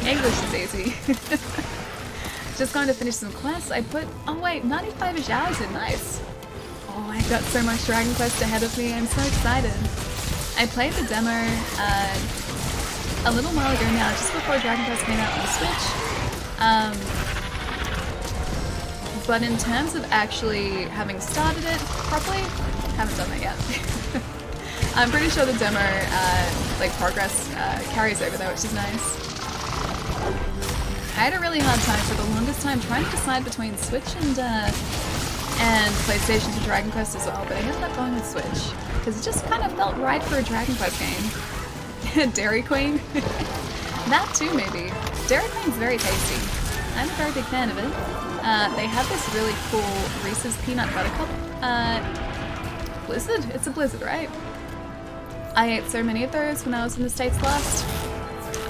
English is easy. Just going to finish some quests. I put, oh wait, 95-ish hours in, nice. Oh, I've got so much Dragon Quest ahead of me, I'm so excited. I played the demo a little while ago now, just before Dragon Quest came out on the Switch. But in terms of actually having started it properly, haven't done that yet. I'm pretty sure the demo, like progress, carries over though, which is nice. I had a really hard time for the longest time trying to decide between Switch and PlayStation for Dragon Quest as well, but I ended up going with Switch, because it just kind of felt right for a Dragon Quest game. Dairy Queen? That too, maybe. Dairy Queen's very tasty. I'm a very big fan of it. They have this really cool Reese's Peanut Butter Cup. Blizzard? It's a Blizzard, right? I ate so many of those when I was in the States last.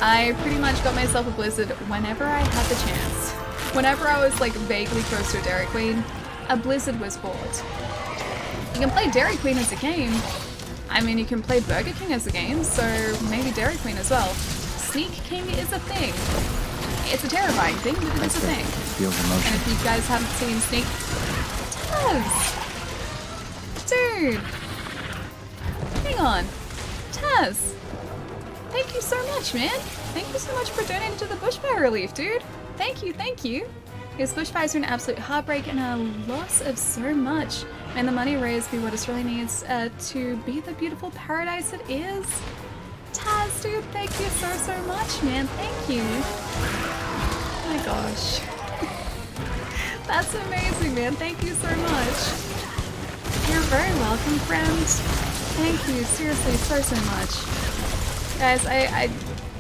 I pretty much got myself a Blizzard whenever I had the chance. Whenever I was like vaguely close to a Dairy Queen, a Blizzard was bought. You can play Dairy Queen as a game. I mean, you can play Burger King as a game, so maybe Dairy Queen as well. Sneak King is a thing. It's a terrifying thing, but it's a thing. Feels emotion. And if you guys haven't seen Sneak... Taz! Dude! Hang on. Taz! Thank you so much, man! Thank you so much for donating to the bushfire relief, dude! Thank you, thank you! His bushfires are an absolute heartbreak and a loss of so much. And the money raised be what Australia needs to be the beautiful paradise it is. Taz, dude, thank you so much, man. Thank you. Oh my gosh. That's amazing, man. Thank you so much. You're very welcome, friend. Thank you, seriously, so much. Guys, I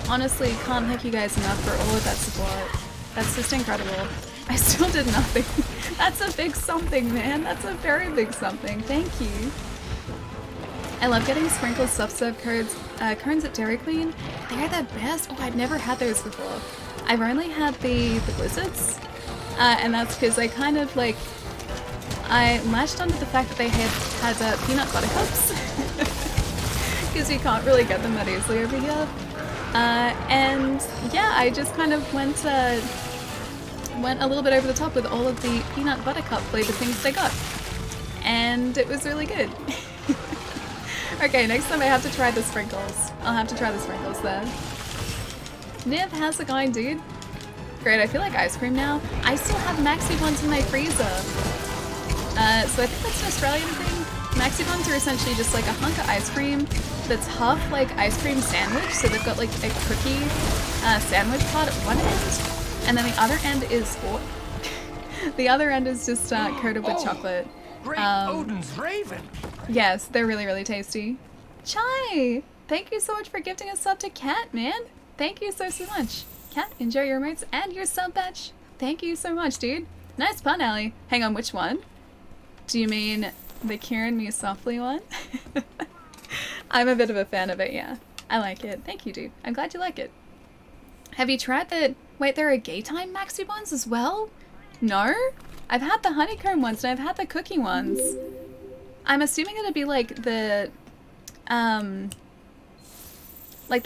honestly can't thank you guys enough for all of that support. That's just incredible. I still did nothing. That's a big something, man. That's a very big something. Thank you. I love getting Sprinkles soft serve cones at Dairy Queen. They're the best. Oh, I'd never had those before. I've only had the blizzards, and that's because I kind of like I latched onto the fact that they had peanut butter cups because you can't really get them that easily over here. And yeah, I just kind of went a little bit over the top with all of the peanut butter cup flavored things they got, and it was really good. Okay, next time I have to try the sprinkles. I'll have to try the sprinkles then. Niv, how's it going, dude? Great, I feel like ice cream now. I still have Maxi Buns in my freezer. So I think that's an Australian thing. Maxi Buns are essentially just like a hunk of ice cream that's half like ice cream sandwich. So they've got like a cookie sandwich part at one end, and then the other end is the other end is just coated with chocolate. Great Odin's Raven! Yes, they're really, really tasty. Chai! Thank you so much for gifting a sub to Cat, man! Thank you so much. Cat, enjoy your emotes and your sub badge. Thank you so much, dude. Nice pun, Allie. Hang on, which one? Do you mean the Kieran Me Softly one? I'm a bit of a fan of it, yeah. I like it. Thank you, dude. I'm glad you like it. Have you tried the... Wait, there are gay time maxi buns as well? No? I've had the honeycomb ones and I've had the cookie ones. I'm assuming it'd be like the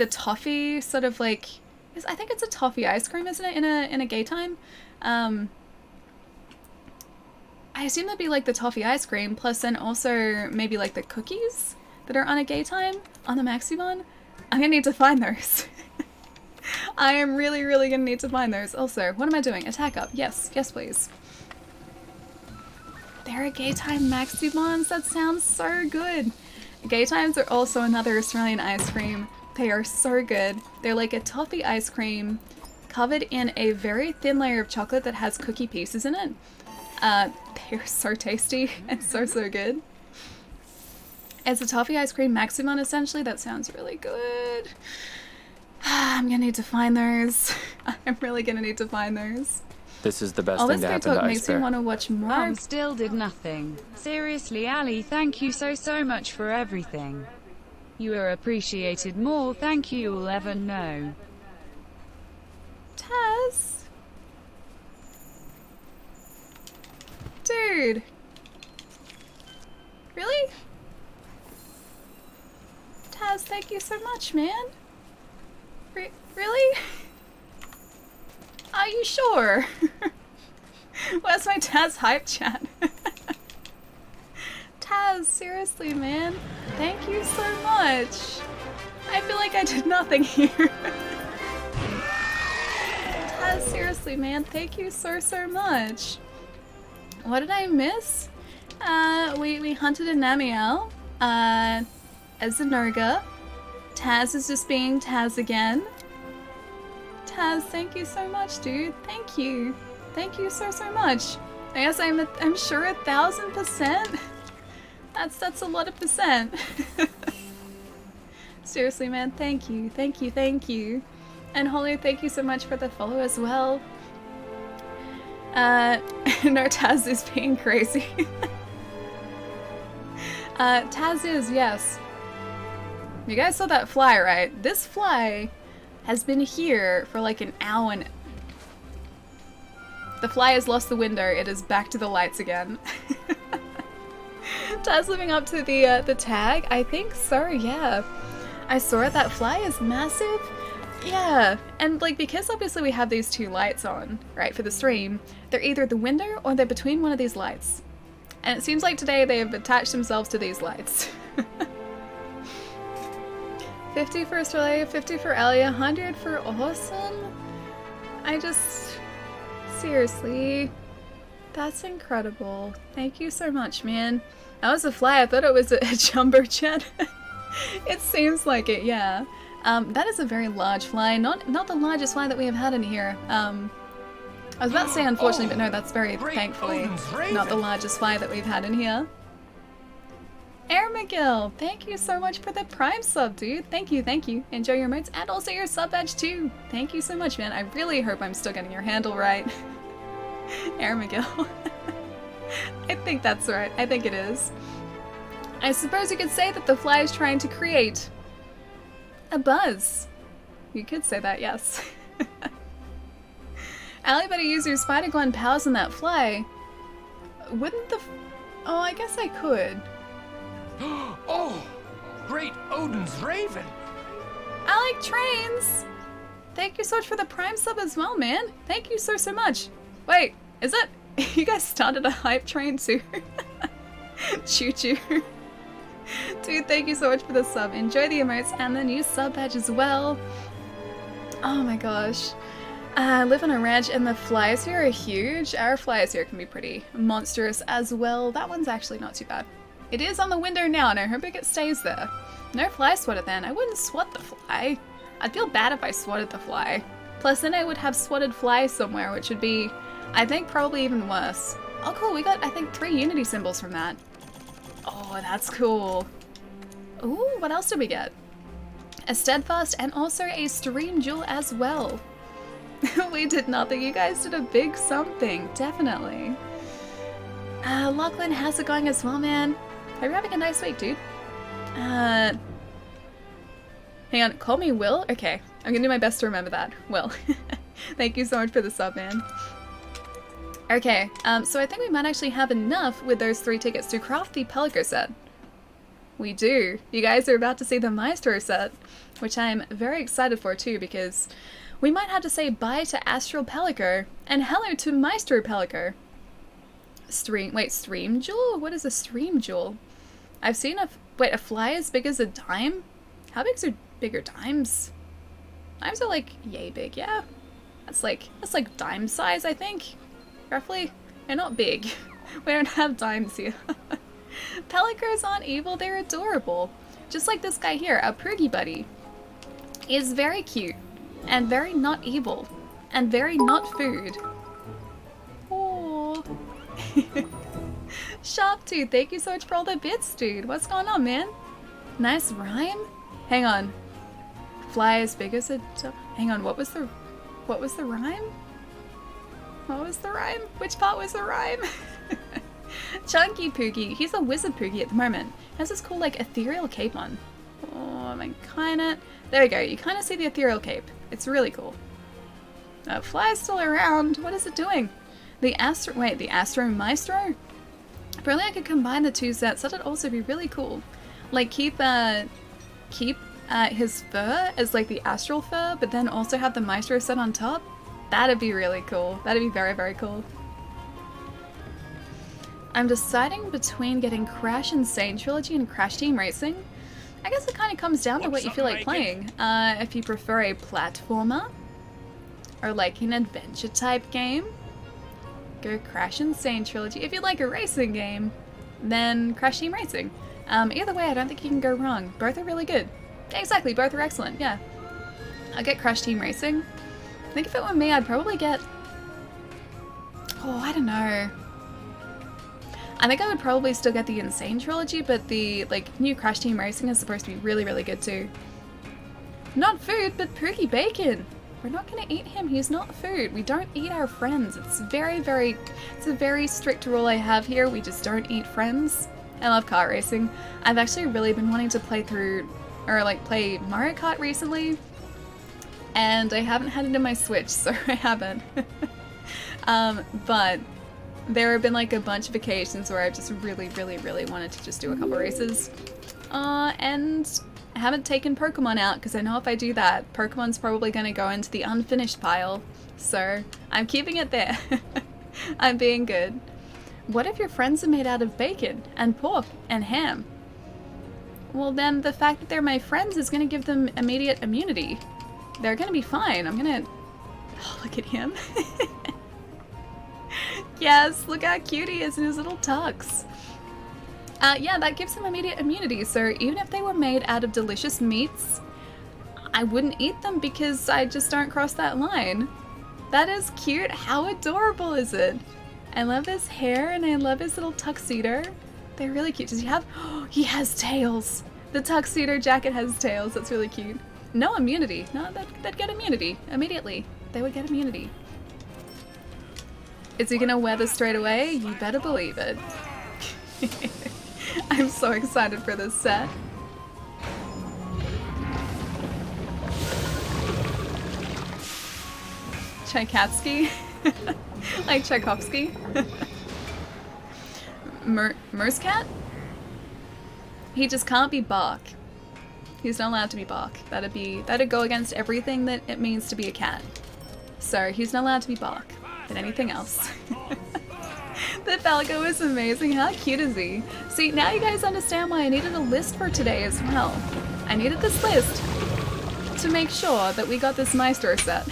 toffee sort of like, I think it's a toffee ice cream, isn't it, in a gay time? I assume that'd be like the toffee ice cream plus then also maybe like the cookies that are on a gay time on the maxi bun. I'm gonna need to find those. I am really, really gonna need to find those. Also, what am I doing? Attack up. Yes, yes please. There are gay time maxi buns. That sounds so good. Gay times are also another Australian ice cream. They are so good. They're like a toffee ice cream covered in a very thin layer of chocolate that has cookie pieces in it. They're so tasty and so good. It's a toffee ice cream maxi bun essentially. That sounds really good. I'm gonna need to find those. I'm really gonna need to find those. This is the best All thing this to great happen to talk makes me Icebear. want to watch more. Still did nothing. Seriously, Ali, thank you so much for everything. You are appreciated more thank you you'll ever know. Taz? Dude. Really? Taz, thank you so much, man. Really? Are you sure? Where's my Taz hype chat? Taz, seriously, man. Thank you so much. I feel like I did nothing here. Taz, seriously, man. Thank you so much. What did I miss? We hunted a Namiel, as a Nurga. Taz is just being Taz again. Taz, thank you so much, dude. Thank you. Thank you so much. I guess I'm sure 1,000%. That's a lot of percent. Seriously, man, thank you. Thank you. And Holly, thank you so much for the follow as well. No, Taz is being crazy. Taz is, yes. You guys saw that fly, right? This fly has been here for like an hour and... The fly has lost the window. It is back to the lights again. Taz living up to the tag? I think so, yeah. I saw it. That fly is massive. Yeah, and like because obviously we have these two lights on, right, for the stream, they're either the window or they're between one of these lights. And it seems like today they have attached themselves to these lights. 50 for Australia, 50 for Ellie, 100 for Awesome? Seriously. That's incredible. Thank you so much, man. That was a fly. I thought it was a jumbo jet. It seems like it, yeah. That is a very large fly. Not the largest fly that we have had in here. I was about to say unfortunately, but no, that's very thankfully not the largest fly that we've had in here. Air McGill, thank you so much for the Prime sub, dude. Thank you, thank you. Enjoy your emotes and also your sub badge too. Thank you so much, man. I really hope I'm still getting your handle right. Air McGill. I think that's right. I think it is. I suppose you could say that the fly is trying to create a buzz. You could say that, yes. Allie better use your spider gland powers on that fly. Wouldn't the... Oh, I guess I could. Oh, great Odin's raven. I like trains. Thank you so much for the Prime sub as well, man. Thank you so much. Wait, is it? You guys started a hype train too? Choo choo. Dude, thank you so much for the sub. Enjoy the emotes and the new sub badge as well. Oh my gosh. I live on a ranch and the flies here are huge. Our flies here can be pretty monstrous as well. That one's actually not too bad. It is on the window now and I hope it stays there. No fly swatter then. I wouldn't swat the fly. I'd feel bad if I swatted the fly. Plus then I would have swatted flies somewhere, which would be, I think, probably even worse. Oh cool, we got, I think, 3 Unity symbols from that. Oh, that's cool. Ooh, what else did we get? A steadfast and also a stream jewel as well. We did nothing. You guys did a big something, definitely. Lachlan, how's it going as well, man? Hope you're having a nice week, dude. Hang on, call me Will? Okay, I'm gonna do my best to remember that. Will. Thank you so much for the sub, man. Okay, so I think we might actually have enough with those 3 tickets to craft the Pelico set. We do. You guys are about to see the Maestro set, which I'm very excited for too, because we might have to say bye to Astral Pelico and hello to Maestro Pelico. Stream jewel? What is a stream jewel? I've seen a fly as big as a dime? How big are bigger dimes? Dimes are like yay big, yeah? That's like dime size, I think. Roughly. They're not big. We don't have dimes here. Pelicos aren't evil, they're adorable. Just like this guy here, our Poogie Buddy. Is very cute. And very not evil. And very not food. Oh. Sharptooth, thank you so much for all the bits, dude. What's going on, man? Nice rhyme? Hang on. Fly as big as a... Hang on, what was the rhyme? What was the rhyme? Which part was the rhyme? Chunky Poogie. He's a wizard Poogie at the moment. He has this cool, like, ethereal cape on. Oh, am I kinda... There you go. You kind of see the ethereal cape. It's really cool. Fly's still around. What is it doing? The Astro Maestro? Apparently I could combine the 2 sets. That'd also be really cool. Like, keep his fur as, like, the Astral fur, but then also have the Maestro set on top. That'd be really cool. That'd be very, very cool. I'm deciding between getting Crash Insane Trilogy and Crash Team Racing. I guess it kind of comes down to what you feel like playing. If you prefer a platformer, or like an adventure type game, go Crash Insane Trilogy. If you like a racing game, then Crash Team Racing. Either way, I don't think you can go wrong. Both are really good. Exactly, both are excellent, yeah. I'll get Crash Team Racing. I think if it were me, I'd probably get... Oh, I don't know. I think I would probably still get the Insane Trilogy, but the, like, new Crash Team Racing is supposed to be really, really good too. Not food, but Pookie Bacon! We're not gonna eat him, he's not food. We don't eat our friends. It's a very strict rule I have here. We just don't eat friends. I love kart racing. I've actually really been wanting to play Mario Kart recently, and I haven't had it in my Switch, so I haven't. But there have been like a bunch of occasions where I've just really, really, really wanted to just do a couple races. And I haven't taken Pokemon out because I know if I do that, Pokemon's probably going to go into the unfinished pile. So I'm keeping it there. I'm being good. What if your friends are made out of bacon and pork and ham? Well, then the fact that they're my friends is going to give them immediate immunity. They're going to be fine. I'm going to... Oh, look at him. Yes, look how cute he is in his little tux. Yeah, that gives him immediate immunity, so even if they were made out of delicious meats, I wouldn't eat them because I just don't cross that line. That is cute. How adorable is it? I love his hair and I love his little tuxedo. They're really cute. Does he have... Oh, he has tails! The tuxedo jacket has tails. That's really cute. No immunity. No, they'd get immunity immediately. They would get immunity. Is he gonna wear this straight away? You better believe it. I'm so excited for this set. Tchaikovsky? Like Tchaikovsky? Merscat? He just can't be Bark. He's not allowed to be Bark. That'd go against everything that it means to be a cat. So he's not allowed to be Bark. But anything else. The Falco is amazing. How cute is he? See, now you guys understand why I needed a list for today as well. I needed this list to make sure that we got this Maestro set.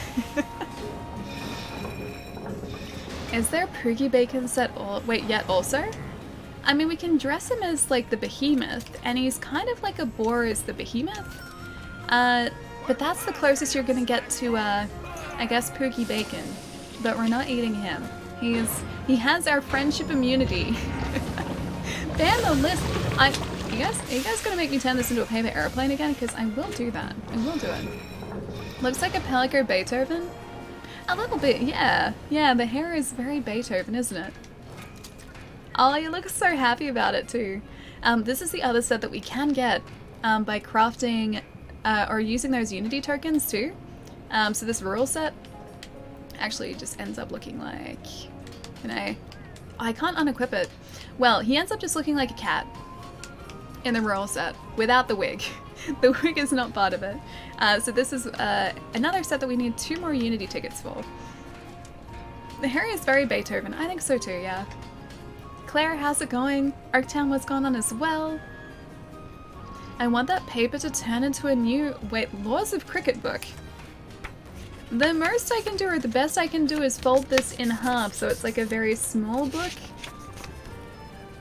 Is there a Poogie Bacon set yet also? I mean, we can dress him as like the behemoth, and he's kind of like a boar as the behemoth. But that's the closest you're gonna get to, I guess, Poogie Bacon. But we're not eating him. He has our friendship immunity. Ban the list. Are you guys gonna make me turn this into a paper airplane again? Because I will do that. I will do it. Looks like a Pelico Beethoven. A little bit, yeah. Yeah, the hair is very Beethoven, isn't it? Oh, you look so happy about it too. This is the other set that we can get by crafting or using those Unity tokens too. So this rural set actually just ends up looking like... I can't unequip it. Well, he ends up just looking like a cat in the rural set without the wig. The wig is not part of it. So this is another set that we need 2 more Unity tickets for. The hair is very Beethoven. I think so too, yeah. Claire, how's it going? Oaktown, what's going on as well? I want that paper to turn into a new... Wait, Laws of Cricket book. The most I can do, or the best I can do, is fold this in half, so it's like a very small book.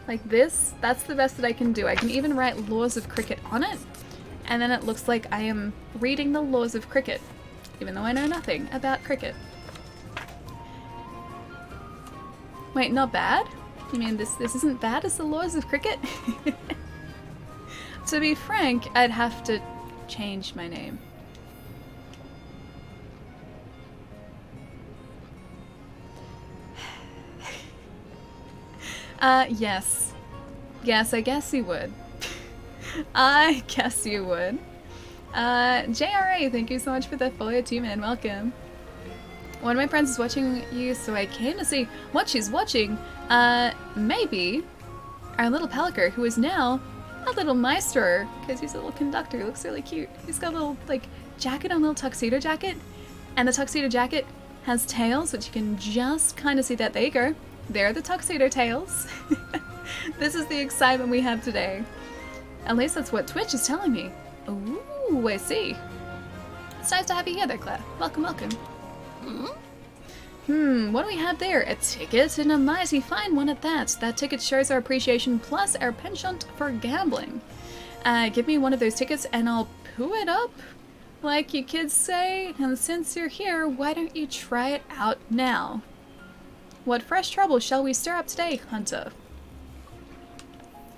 Like this. That's the best that I can do. I can even write Laws of Cricket on it, and then it looks like I am reading the Laws of Cricket, even though I know nothing about cricket. Wait, not bad? You mean this isn't bad as the Laws of Cricket? To be frank, I'd have to change my name. Yes. Yes, I guess you would. I guess you would. JRA, thank you so much for the follow too, man. Welcome. One of my friends is watching you, so I came to see what she's watching. Maybe our little Pelican, who is now a little maestro, because he's a little conductor. He looks really cute. He's got a little, like, jacket on, a little tuxedo jacket, and the tuxedo jacket has tails, which you can just kind of see that. There you go. There are the tuxedo tails. This is the excitement we have today. At least that's what Twitch is telling me. Ooh, I see. It's nice to have you here there, Claire. Welcome, welcome. What do we have there? A ticket, and a mighty fine one at that. That ticket shows our appreciation plus our penchant for gambling. Give me one of those tickets and I'll poo it up, like you kids say. And since you're here, why don't you try it out now? What fresh trouble shall we stir up today, Hunter?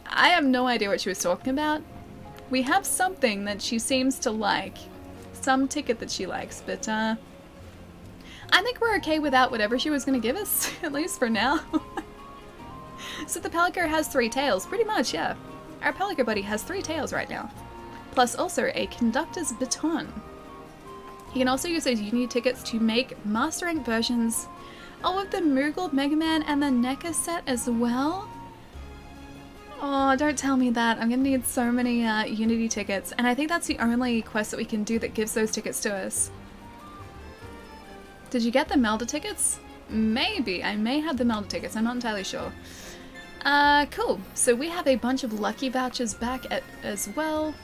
I have no idea what she was talking about. We have something that she seems to like. Some ticket that she likes, but I think we're okay without whatever she was going to give us, at least for now. So the Pelican has 3 tails, pretty much, yeah. Our Pelican buddy has 3 tails right now. Plus also a conductor's baton. He can also use those Unity tickets to make Master Rank versions of the Moogle, Mega Man, and the NECA set as well. Oh, don't tell me that. I'm gonna need so many Unity tickets, and I think that's the only quest that we can do that gives those tickets to us. Did you get the Melda tickets? Maybe. I may have the Melda tickets. I'm not entirely sure. Cool. So we have a bunch of lucky vouchers back as well.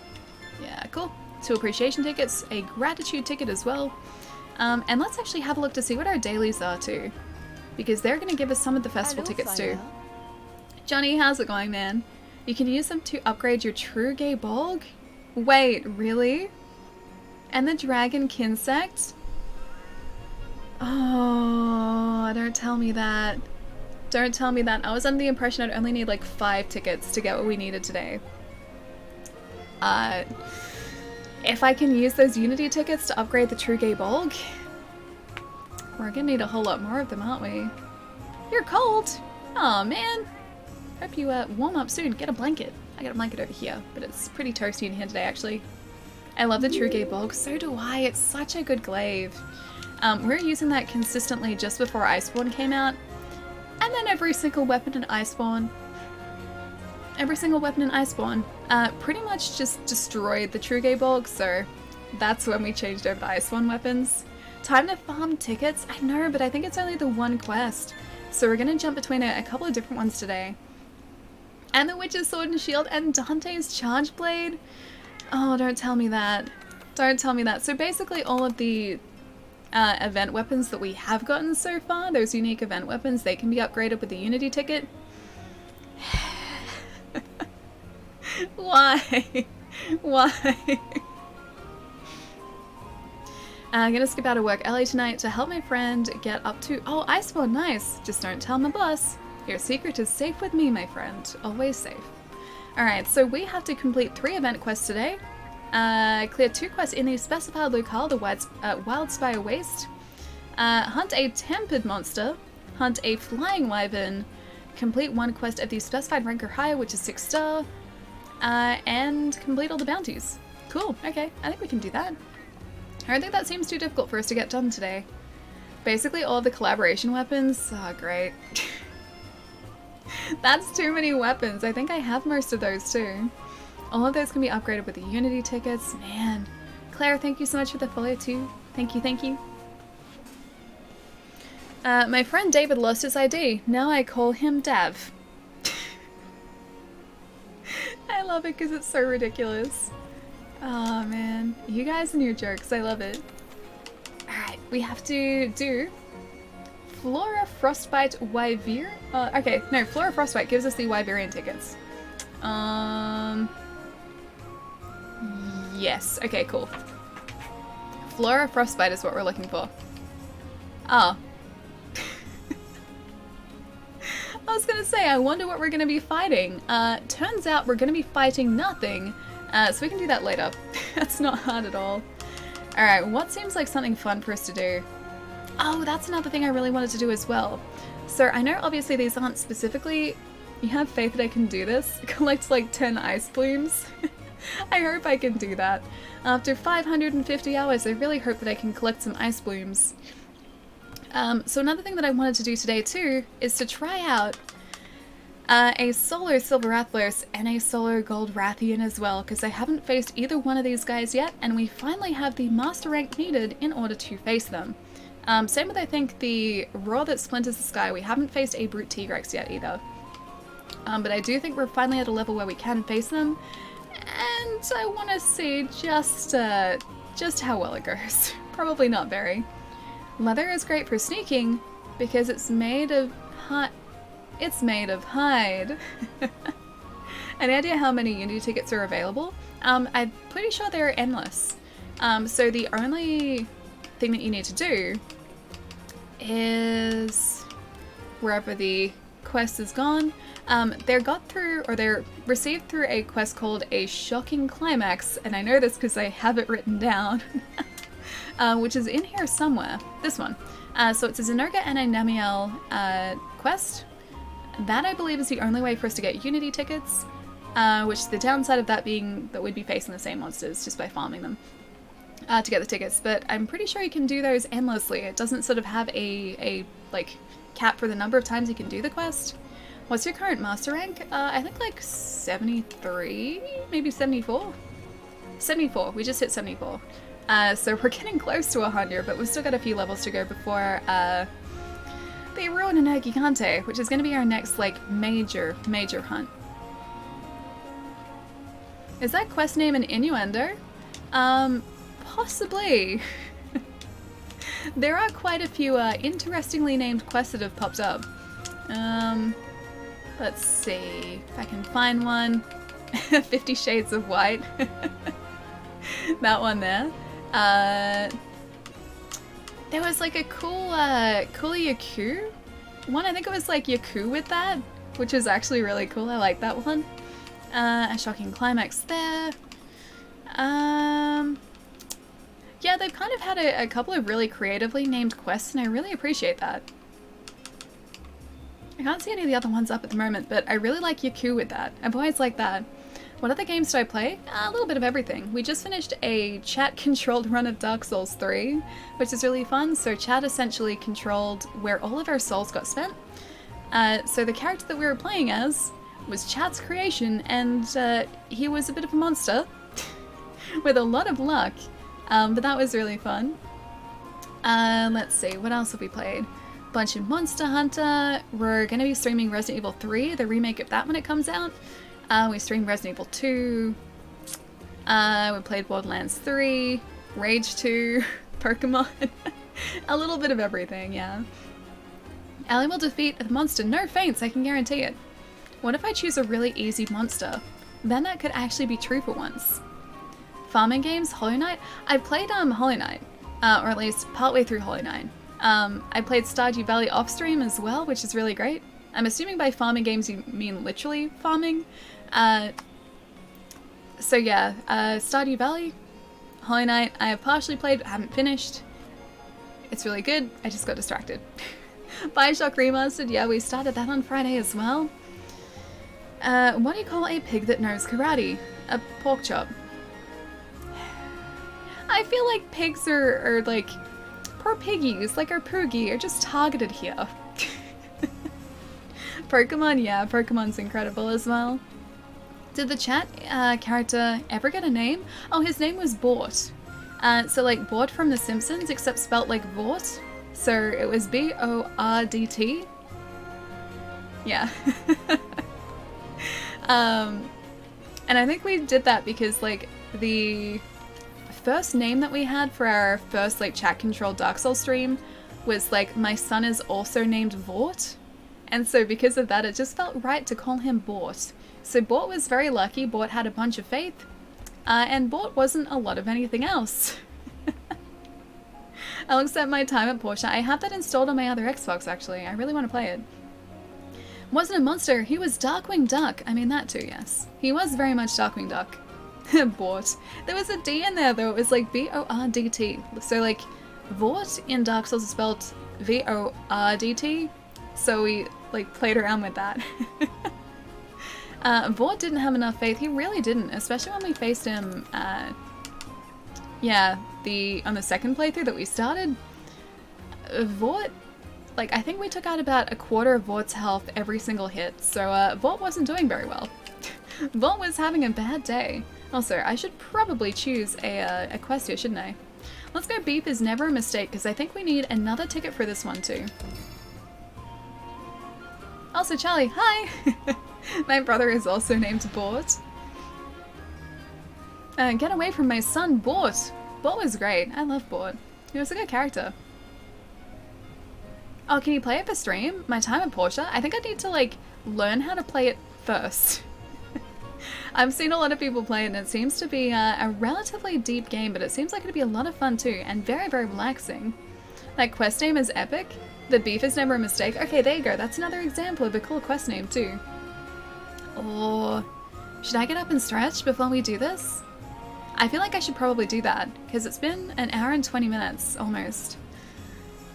Yeah, cool. 2 appreciation tickets, a gratitude ticket as well. And let's actually have a look to see what our dailies are too, because they're going to give us some of the festival tickets too. Johnny, how's it going, man? You can use them to upgrade your True Gay Bolg? Wait, really? And the Dragon Kinsect? Oh, don't tell me that. Don't tell me that. I was under the impression I'd only need like 5 tickets to get what we needed today. If I can use those Unity tickets to upgrade the True Gay Bolg, we're gonna need a whole lot more of them, aren't we? You're cold! Aw, man. Hope you warm up soon. Get a blanket. I got a blanket over here, but it's pretty toasty in here today, actually. I love the True Gay Bolg. So do I. It's such a good glaive. We're using that consistently just before Iceborne came out. And then every single weapon in Iceborne. Pretty much just destroyed the True Gay Bolg, so that's when we changed over to Iceborne weapons. Time to farm tickets? I know, but I think it's only the one quest. So we're gonna jump between a couple of different ones today. And the Witch's Sword and Shield and Dante's Charge Blade? Oh, don't tell me that. Don't tell me that. So basically all of the event weapons that we have gotten so far, those unique event weapons, they can be upgraded with the Unity ticket. Why? Why? I'm gonna skip out of work early tonight to help my friend get up to... Oh, Iceborne, nice! Just don't tell my boss. Your secret is safe with me, my friend. Always safe. Alright, so we have to complete 3 event quests today. Clear 2 quests in the specified locale, the Wildspire Waste. Hunt a tempered monster. Hunt a flying wyvern. Complete 1 quest of the specified rank or higher, which is 6 star. And complete all the bounties. Cool, okay, I think we can do that. I don't think that seems too difficult for us to get done today. Basically all the collaboration weapons. Oh, great. That's too many weapons. I think I have most of those too. All of those can be upgraded with the Unity tickets. Man. Claire, thank you so much for the follow too. Thank you, thank you. My friend David lost his ID. Now I call him Dav. I love it because it's so ridiculous. Oh man. You guys and your jokes. I love it. Alright, we have to do Flora Frostbite Wyverian. Okay, no, Flora Frostbite gives us the Wyverian tickets. Yes, okay, cool. Flora Frostbite is what we're looking for. Oh. I was gonna say, I wonder what we're gonna be fighting. Turns out we're gonna be fighting nothing, so we can do that later. That's not hard at all. Alright, what seems like something fun for us to do? Oh, that's another thing I really wanted to do as well. So I know obviously these aren't specifically... You have faith that I can do this? Collect like 10 ice blooms? I hope I can do that. After 550 hours, I really hope that I can collect some ice blooms. So another thing that I wanted to do today too is to try out a solo Silver Athlos and a solo Gold Rathian as well, because I haven't faced either one of these guys yet, and we finally have the master rank needed in order to face them. Same with I think the Roar that splinters the sky. We haven't faced a Brute Tigrex yet either. But I do think we're finally at a level where we can face them, and I want to see just how well it goes. Probably not very. Leather is great for sneaking because it's made of hide. Any idea how many Unity tickets are available? I'm pretty sure they're endless. So the only thing that you need to do is wherever the quest is gone, they're received through a quest called A Shocking Climax, and I know this because I have it written down, which is in here somewhere. This one. So it's a Zenoga and a Namiel quest. That I believe is the only way for us to get Unity tickets, which the downside of that being that we'd be facing the same monsters just by farming them to get the tickets, but I'm pretty sure you can do those endlessly. It doesn't sort of have a like cap for the number of times you can do the quest. What's your current master rank? I think like 73, maybe 74? 74, we just hit 74. So we're getting close to 100, but we've still got a few levels to go before they ruin an Gigante, which is going to be our next like major hunt. Is that quest name an innuendo? Possibly. There are quite a few interestingly named quests that have popped up. Let's see if I can find one. 50 Shades of White. That one there. There was like a cool Yaku one. I think it was like Yaku with that, which is actually really cool. I like that one. A shocking climax there. Yeah, they've kind of had a couple of really creatively named quests, and I really appreciate that. I can't see any of the other ones up at the moment, but I really like Yaku with that. I've always liked that. What other games did I play? A little bit of everything. We just finished a chat-controlled run of Dark Souls 3, which is really fun. So chat essentially controlled where all of our souls got spent. So the character that we were playing as was chat's creation, and he was a bit of a monster with a lot of luck. But that was really fun. Let's see, what else have we played? Bunch of Monster Hunter. We're going to be streaming Resident Evil 3, the remake of that when it comes out. We streamed Resident Evil 2. We played Borderlands 3, Rage 2, Pokemon. A little bit of everything, yeah. Ellie will defeat the monster, no feints, I can guarantee it. What if I choose a really easy monster? Then that could actually be true for once. Farming games, Hollow Knight. I played Hollow Knight, or at least partway through Hollow Knight. I played Stardew Valley off stream as well, which is really great. I'm assuming by farming games you mean literally farming. So yeah, Stardew Valley, Hollow Knight, I have partially played but haven't finished. It's really good, I just got distracted. Bioshock Remastered, yeah, we started that on Friday as well. What do you call a pig that knows karate? A pork chop. I feel like pigs are like, poor piggies, like our Poogie, are just targeted here. Pokemon, yeah, Pokemon's incredible as well. Did the chat character ever get a name? Oh, his name was Bort. So like Bort from The Simpsons, except spelt like Vort. So it was B-O-R-D-T. Yeah. And I think we did that because like the first name that we had for our first like chat controlled Dark Souls stream was like, my son is also named Vort. And so because of that, it just felt right to call him Bort. So Bort was very lucky. Bort had a bunch of faith. And Bort wasn't a lot of anything else. I'll accept my time at Porsche. I have that installed on my other Xbox, actually. I really want to play it. Wasn't a monster. He was Darkwing Duck. I mean, that too, yes. He was very much Darkwing Duck. Bort. There was a D in there, though. It was like V-O-R-D-T. So, like, Vort in Dark Souls is spelled V-O-R-D-T. So we, like, played around with that. Vort didn't have enough faith. He really didn't, especially when we faced him, yeah, on the second playthrough that we started. Vort, like, I think we took out about a quarter of Vort's health every single hit, so Vort wasn't doing very well. Vort was having a bad day. Also, I should probably choose a quest here, shouldn't I? Let's go beef is never a mistake, because I think we need another ticket for this one too. Also, Charlie, hi! My brother is also named Bort. Get away from my son, Bort! Bort was great. I love Bort. He was a good character. Oh, can you play it for stream? My time at Porsche? I think I need to, like, learn how to play it first. I've seen a lot of people play it, and it seems to be a relatively deep game, but it seems like it'd be a lot of fun too, and very, very relaxing. That quest name is epic. The beef is never a mistake. Okay, there you go. That's another example of a cool quest name too. Or should I get up and stretch before we do this? I feel like I should probably do that, because it's been an hour and 20 minutes, almost.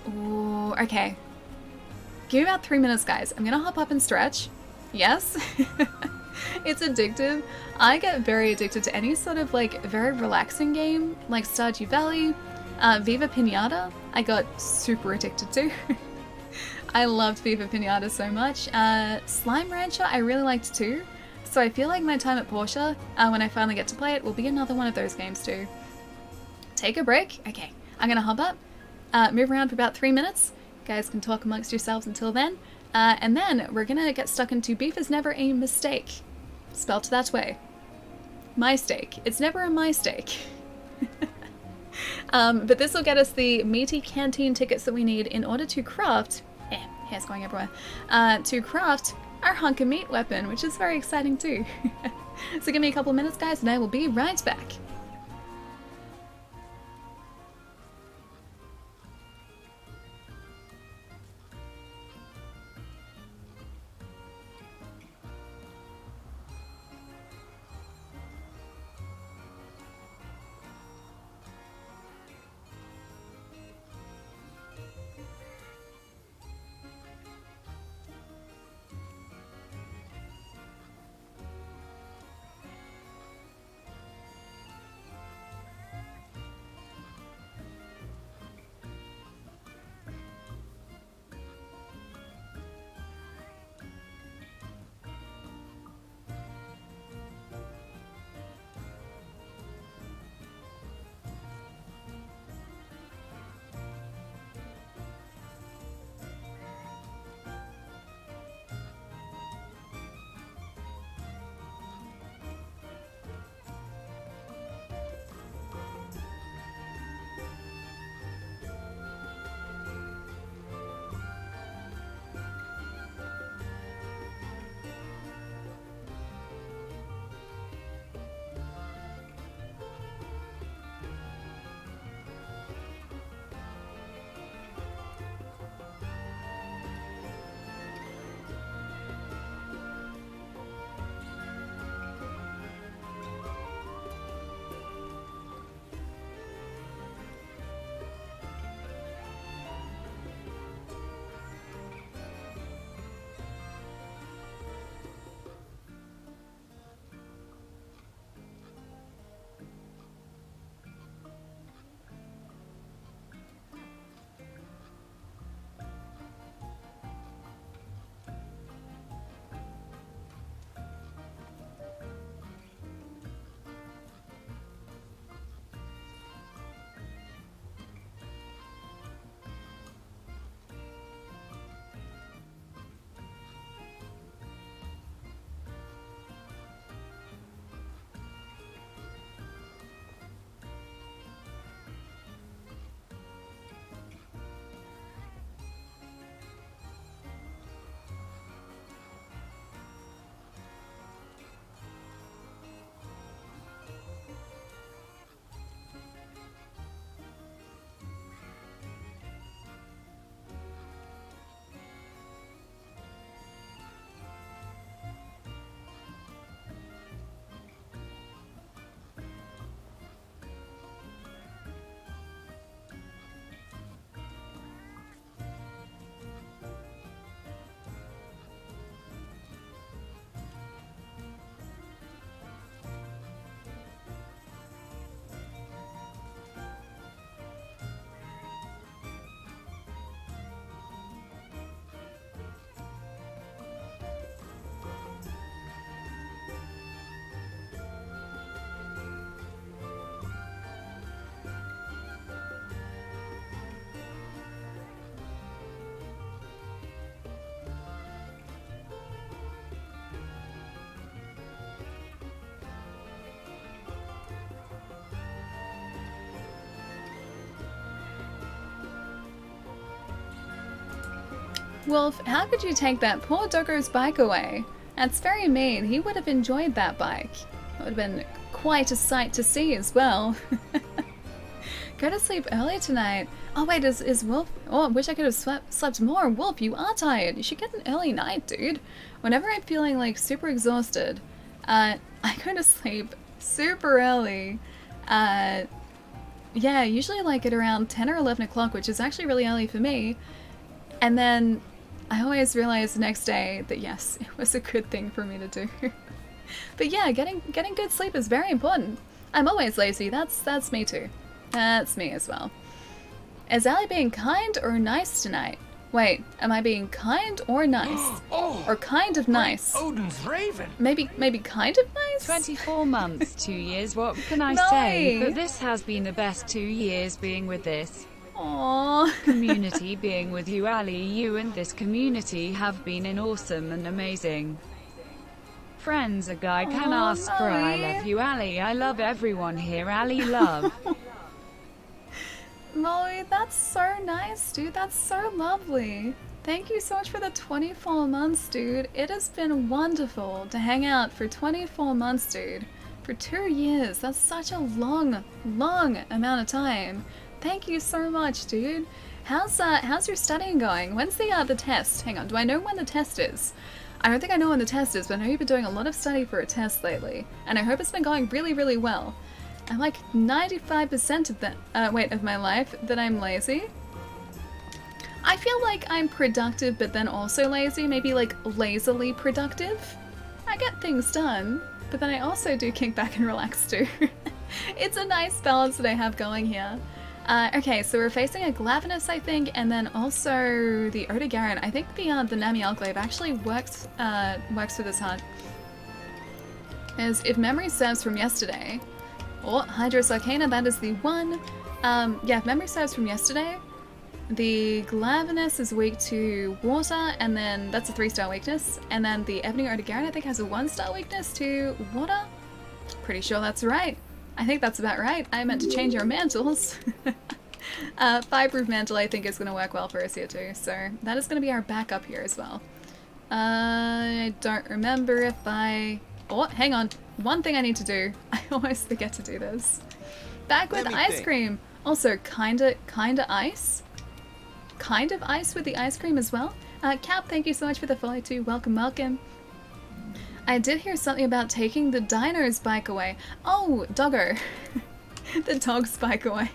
Ooh, okay. Give me about 3 minutes, guys. I'm gonna hop up and stretch. Yes? It's addictive. I get very addicted to any sort of, like, very relaxing game, like Stardew Valley, Viva Pinata, I got super addicted to. I loved Viva Pinata so much. Slime Rancher I really liked too. So I feel like my time at Porsche, when I finally get to play it, will be another one of those games too. Take a break. Okay, I'm gonna hop up, move around for about 3 minutes. You guys can talk amongst yourselves until then. And then we're gonna get stuck into Beef is Never a Mistake. Spelt that way. My steak. It's never a my steak. But this will get us the meaty canteen tickets that we need in order to craft... hair's going everywhere. To craft our hunk of meat weapon, which is very exciting too. So give me a couple minutes, guys, and I will be right back. Wolf, how could you take that poor doggo's bike away? That's very mean. He would have enjoyed that bike. It would have been quite a sight to see as well. Go to sleep early tonight. Oh wait, is Wolf... Oh, I wish I could have slept more. Wolf, you are tired. You should get an early night, dude. Whenever I'm feeling like super exhausted, I go to sleep super early. Yeah, usually like at around 10 or 11 o'clock, which is actually really early for me. And then I always realize the next day that yes, it was a good thing for me to do. But yeah, getting good sleep is very important. I'm always lazy. That's me too. That's me as well. Is Allie being kind or nice tonight? Wait, am I being kind or nice? Oh, Or kind of nice? Odin's raven. Maybe kind of nice? 24 months, 2 years, what can I say? But this has been the best 2 years being with this Aww. community, being with you, Ali. You and this community have been an awesome and amazing friends. A guy can Aw, ask for I Molly. love you, Ali. I love everyone here, Ali. Love. Molly, that's so nice, dude. That's so lovely. Thank you so much for the 24 months, dude. It has been wonderful to hang out for 24 months, dude. For 2 years. That's such a long, long amount of time. Thank you so much, dude. How's your studying going? When's the test? Hang on, do I know when the test is? I don't think I know when the test is, but I know you've been doing a lot of study for a test lately, and I hope it's been going really, really well. I'm like 95% of my life that I'm lazy. I feel like I'm productive, but then also lazy, maybe like lazily productive. I get things done, but then I also do kick back and relax too. It's a nice balance that I have going here. Okay, so we're facing a Glavenus, I think, and then also the Odogaron. I think the Namiel Glaive actually works for this hunt. As if memory serves from yesterday, or Hydros Arcana, that is the one. Yeah, if memory serves from yesterday, the Glavenus is weak to water, and then that's a 3-star weakness, and then the Ebony Odogaron I think has a 1-star weakness to water. Pretty sure that's right. I think that's about right. I meant to change our mantles. Fireproof mantle I think is going to work well for us here too, so that is going to be our backup here as well. I don't remember if I... Oh, hang on. One thing I need to do. I always forget to do this. Back with ice cream. Also, kinda ice. Kind of ice with the ice cream as well. Cap, thank you so much for the follow too. Welcome, welcome. I did hear something about taking the dino's bike away. Oh, doggo. The dog's bike away.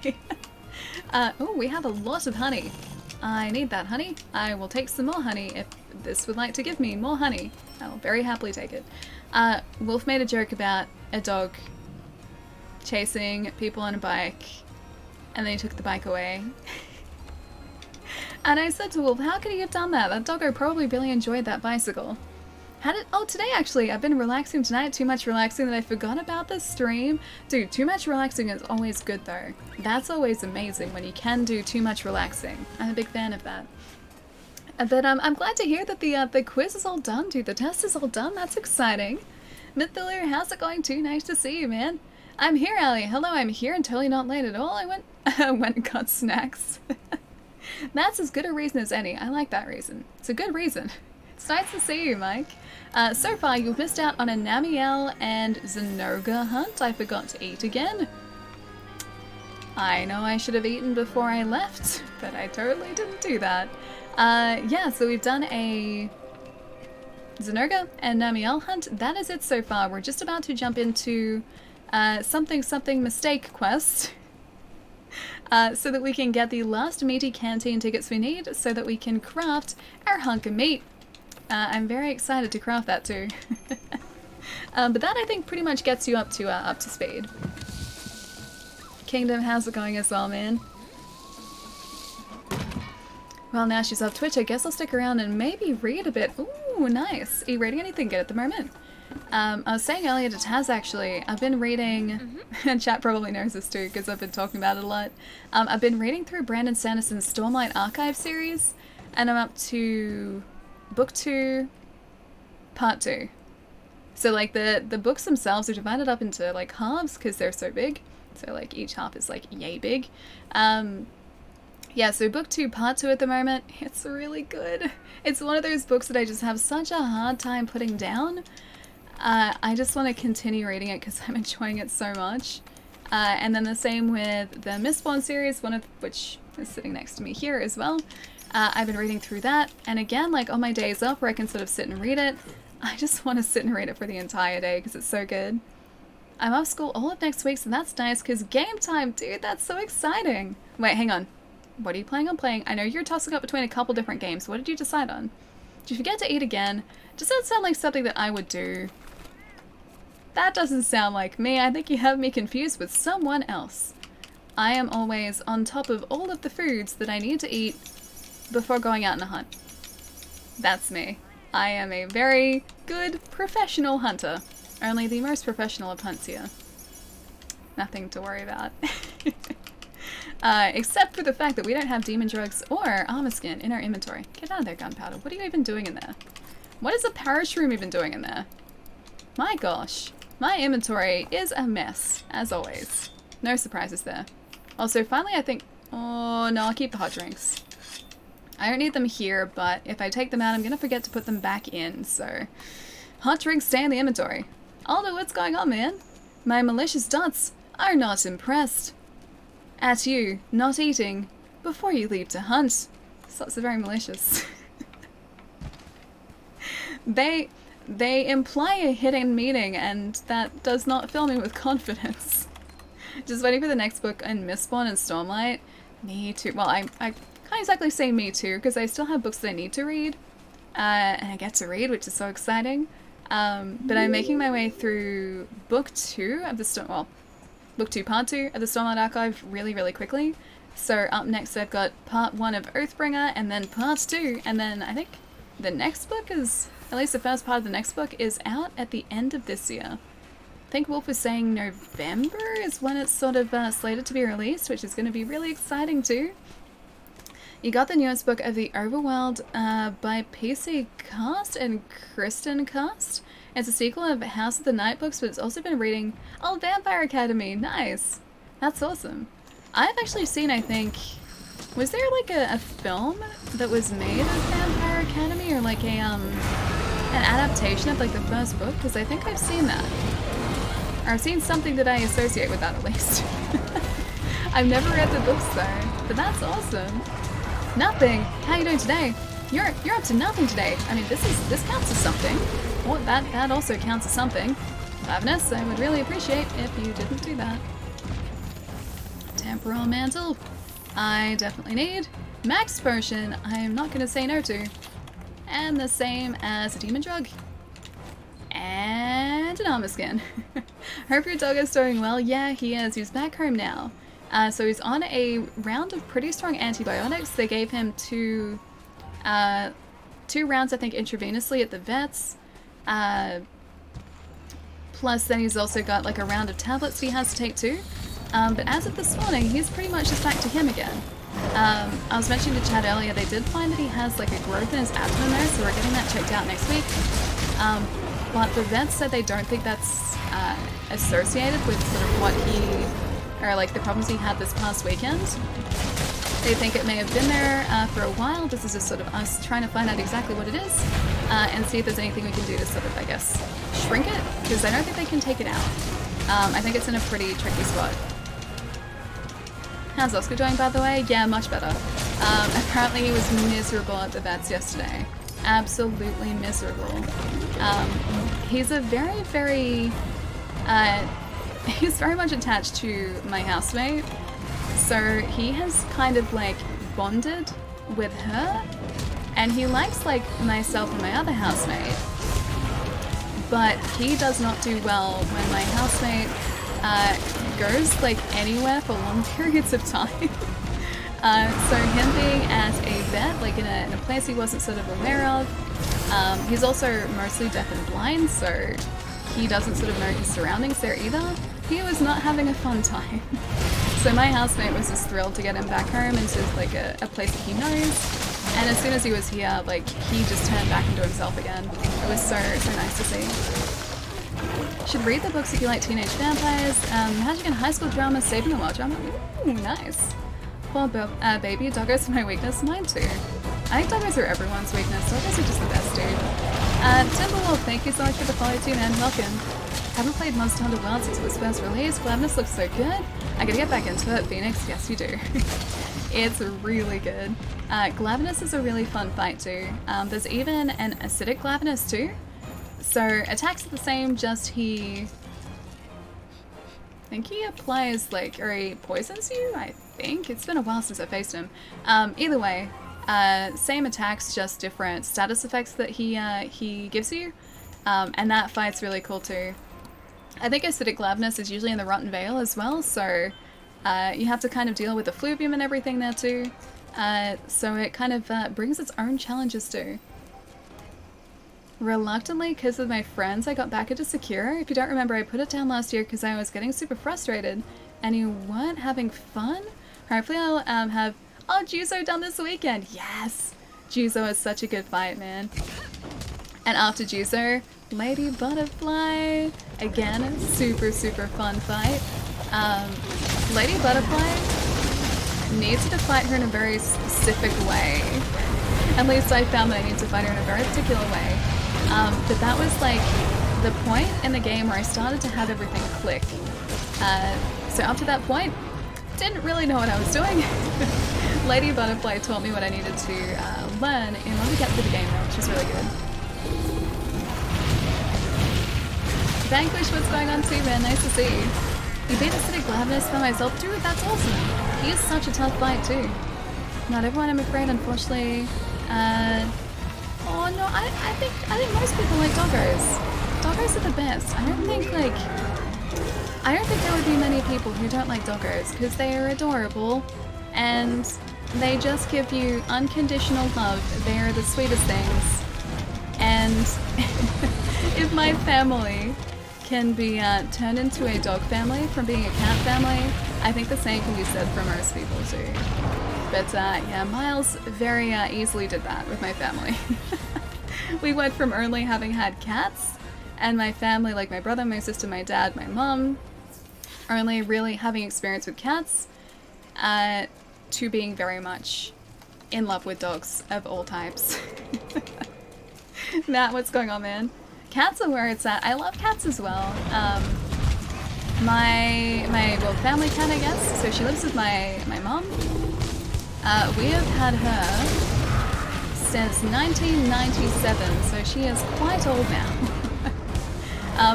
Oh, we have a lot of honey. I need that honey. I will take some more honey if this would like to give me more honey. I'll very happily take it. Wolf made a joke about a dog chasing people on a bike, and then he took the bike away. And I said to Wolf, how could he have done that? That doggo probably really enjoyed that bicycle. Oh, today actually, I've been relaxing tonight, too much relaxing that I forgot about the stream. Dude, too much relaxing is always good though. That's always amazing when you can do too much relaxing. I'm a big fan of that. But I'm glad to hear that the quiz is all done, dude. The test is all done. That's exciting. Mythiller, how's it going too? Nice to see you, man. I'm here, Ali. Hello, I'm here and totally not late at all. I went and got snacks. That's as good a reason as any. I like that reason. It's a good reason. It's nice to see you, Mike. So far, you've missed out on a Namiel and Zinurga hunt. I forgot to eat again. I know I should have eaten before I left, but I totally didn't do that. Yeah, so we've done a Zinurga and Namiel hunt. That is it so far. We're just about to jump into something mistake quest. So that we can get the last meaty canteen tickets we need so that we can craft our hunk of meat. I'm very excited to craft that too. But that I think pretty much gets you up to speed. Kingdom, how's it going as well, man? Well, now she's off Twitch. I guess I'll stick around and maybe read a bit. Ooh, nice. Are you reading anything good at the moment? I was saying earlier to Taz actually, I've been reading, and chat probably knows this too because I've been talking about it a lot. I've been reading through Brandon Sanderson's Stormlight Archive series, and I'm up to book 2, part 2. So like the books themselves are divided up into like halves because they're so big. So like each half is like yay big. Yeah, so book 2, part 2 at the moment. It's really good. It's one of those books that I just have such a hard time putting down. I just want to continue reading it because I'm enjoying it so much. And then the same with the Mistborn series, one of which is sitting next to me here as well. I've been reading through that, and again, like on my days off where I can sort of sit and read it, I just want to sit and read it for the entire day because it's so good. I'm off school all of next week, so that's nice because game time, dude, that's so exciting. Wait, hang on. What are you planning on playing? I know you're tossing up between a couple different games. What did you decide on? Did you forget to eat again? Does that sound like something that I would do? That doesn't sound like me. I think you have me confused with someone else. I am always on top of all of the foods that I need to eat before going out on a hunt. That's me. I am a very good professional hunter. Only the most professional of hunts here. Nothing to worry about. Except for the fact that we don't have demon drugs or armor skin in our inventory. Get out of there, gunpowder. What are you even doing in there? What is a parashroom even doing in there? My gosh. My inventory is a mess, as always. No surprises there. Also, finally I think... Oh, no, I'll keep the hot drinks. I don't need them here, but if I take them out, I'm going to forget to put them back in, so... Hot drinks stay in the inventory. Aldo, what's going on, man? My malicious dots are not impressed. At you, not eating, before you leave to hunt. Sots are very malicious. They imply a hidden meaning, and that does not fill me with confidence. Just waiting for the next book in Mistborn and Stormlight. Me too. Well, I can't exactly say me too, because I still have books that I need to read. And I get to read, which is so exciting. But I'm making my way through book 2 of the book 2, part 2 of the Stormlight Archive really, really quickly. So up next I've got part 1 of Oathbringer, and then part 2, and then I think the next book is, at least the first part of the next book, is out at the end of this year. I think Wolf was saying November is when it's sort of slated to be released, which is going to be really exciting too. You got the newest book of the Overworld by PC Cast and Kristen Cast. It's a sequel of House of the Night books, but it's also been reading... Oh, Vampire Academy! Nice! That's awesome. I've actually seen, I think... Was there like a film that was made of Vampire Academy, or like an adaptation of like the first book? Because I think I've seen that. Or I've seen something that I associate with that at least. I've never read the books though, but that's awesome. Nothing. How you doing today? You're up to nothing today. I mean, this counts as something. Well, that also counts as something. Lavinus, I would really appreciate if you didn't do that. Temporal mantle. I definitely need. Max potion. I am not going to say no to. And the same as a demon drug. And an armor skin. Hope your dog is doing well. Yeah, he is. He's back home now. So he's on a round of pretty strong antibiotics. They gave him two rounds, I think, intravenously at the vets. Plus then he's also got like a round of tablets he has to take too. But as of this morning, he's pretty much just back to him again. I was mentioning to Chad earlier, they did find that he has like a growth in his abdomen there, so we're getting that checked out next week. But the vets said they don't think that's associated with sort of what he... or like the problems he had this past weekend. They think it may have been there for a while. This is just sort of us trying to find out exactly what it is and see if there's anything we can do to sort of, I guess, shrink it, because I don't think they can take it out. I think it's in a pretty tricky spot. How's Oscar doing, by the way? Yeah, much better. Apparently he was miserable at the vets yesterday. Absolutely miserable. He's a very, very... he's very much attached to my housemate, so he has kind of like bonded with her, and he likes like myself and my other housemate, but he does not do well when my housemate goes like anywhere for long periods of time. So him being at a vet, like in a place he wasn't sort of aware of, he's also mostly deaf and blind, so he doesn't sort of know his surroundings there either. He was not having a fun time. So my housemate was just thrilled to get him back home into like a place that he knows. And as soon as he was here, like he just turned back into himself again. It was so nice to see. Should read the books if you like teenage vampires. Magic and high school drama, saving the world drama. Ooh, nice. Poor baby, doggos are my weakness, mine too. I think doggos are everyone's weakness. Doggos are just the best, dude. Timberwolf, thank you so much for the follow too, man. Welcome. Haven't played Monster Hunter World since it was first released. Gladness looks so good. I gotta get back into it. Phoenix, yes you do. It's really good. Glavenus is a really fun fight too. There's even an acidic Glavenus too. So attacks are the same, just I think he applies like, or he poisons you, I think. It's been a while since I faced him. Either way, same attacks, just different status effects that he gives you. And that fight's really cool too. I think acidic Glavenus is usually in the Rotten Vale as well, so you have to kind of deal with the fluvium and everything there too. So it kind of brings its own challenges too. Reluctantly, because of my friends, I got back into Secure. If you don't remember, I put it down last year because I was getting super frustrated and you weren't having fun. Hopefully I'll have... Oh, Juzo done this weekend! Yes! Juzo is such a good fight, man. And after Juzo, Lady Butterfly. Again, super, super fun fight. Lady Butterfly needs to fight her in a very specific way. At least I found that I need to fight her in a very particular way. But that was like the point in the game where I started to have everything click. So up to that point, didn't really know what I was doing. Lady Butterfly taught me what I needed to learn in order to get through the game though, which is really good. Vanquish, what's going on too, man? Nice to see you. You beat Acidic Gladness by myself, dude, that's awesome. He is such a tough fight too. Not everyone, I'm afraid, unfortunately. Oh no, I think most people like doggos. Doggos are the best. I don't think there would be many people who don't like doggos because they are adorable and they just give you unconditional love. They are the sweetest things. And if my family can be turned into a dog family from being a cat family, I think the same can be said for most people too. But yeah, Miles very easily did that with my family. We went from only having had cats, and my family, like my brother, my sister, my dad, my mom, only really having experience with cats, to being very much in love with dogs of all types. Matt, what's going on, man? Cats are where it's at. I love cats as well. My family cat, I guess. So she lives with my mom. We have had her since 1997, so she is quite old now.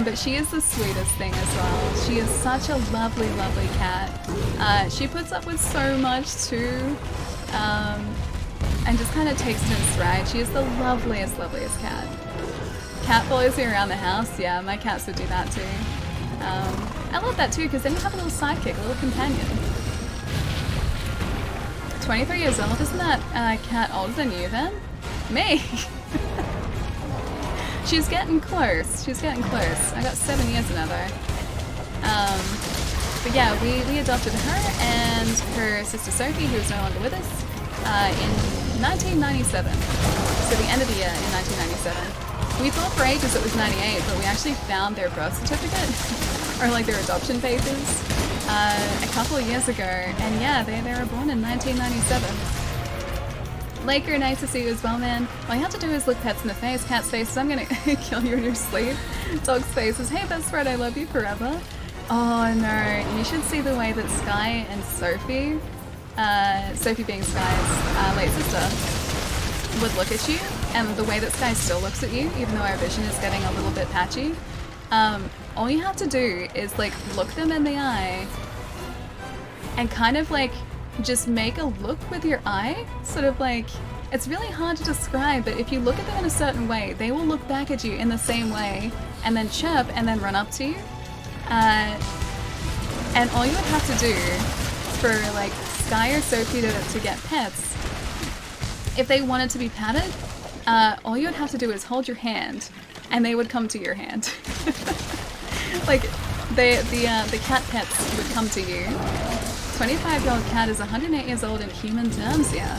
But she is the sweetest thing as well. She is such a lovely, lovely cat. She puts up with so much too, and just kind of takes it in stride. She is the loveliest, loveliest cat. Cat follows me around the house. Yeah, my cats would do that too. I love that too, because then you have a little sidekick, a little companion. 23 years old, isn't that cat older than you then? Me! She's getting close, she's getting close. I got 7 years in her though. But yeah, we adopted her and her sister Sophie, who is no longer with us, in 1997. So the end of the year in 1997. We thought for ages it was 98, but we actually found their birth certificate, or like their adoption papers, a couple of years ago, and yeah, they were born in 1997. Laker, nice to see you as well, man. All you have to do is look pets in the face. Cat's face, I'm gonna kill you in your sleep. Dog's face is, hey best friend, I love you forever. Oh no, you should see the way that Sky and Sophie, Sophie being Sky's late sister, would look at you, and the way that Sky still looks at you, even though our vision is getting a little bit patchy. All you have to do is like look them in the eye and kind of like just make a look with your eye, sort of like, it's really hard to describe, but if you look at them in a certain way, they will look back at you in the same way and then chirp and then run up to you. And all you would have to do for like Sky or Sophie to get pets, if they wanted to be patted, all you would have to do is hold your hand and they would come to your hand. Like the cat pets would come to you. 25-year-old cat is 108 years old in human terms, yeah.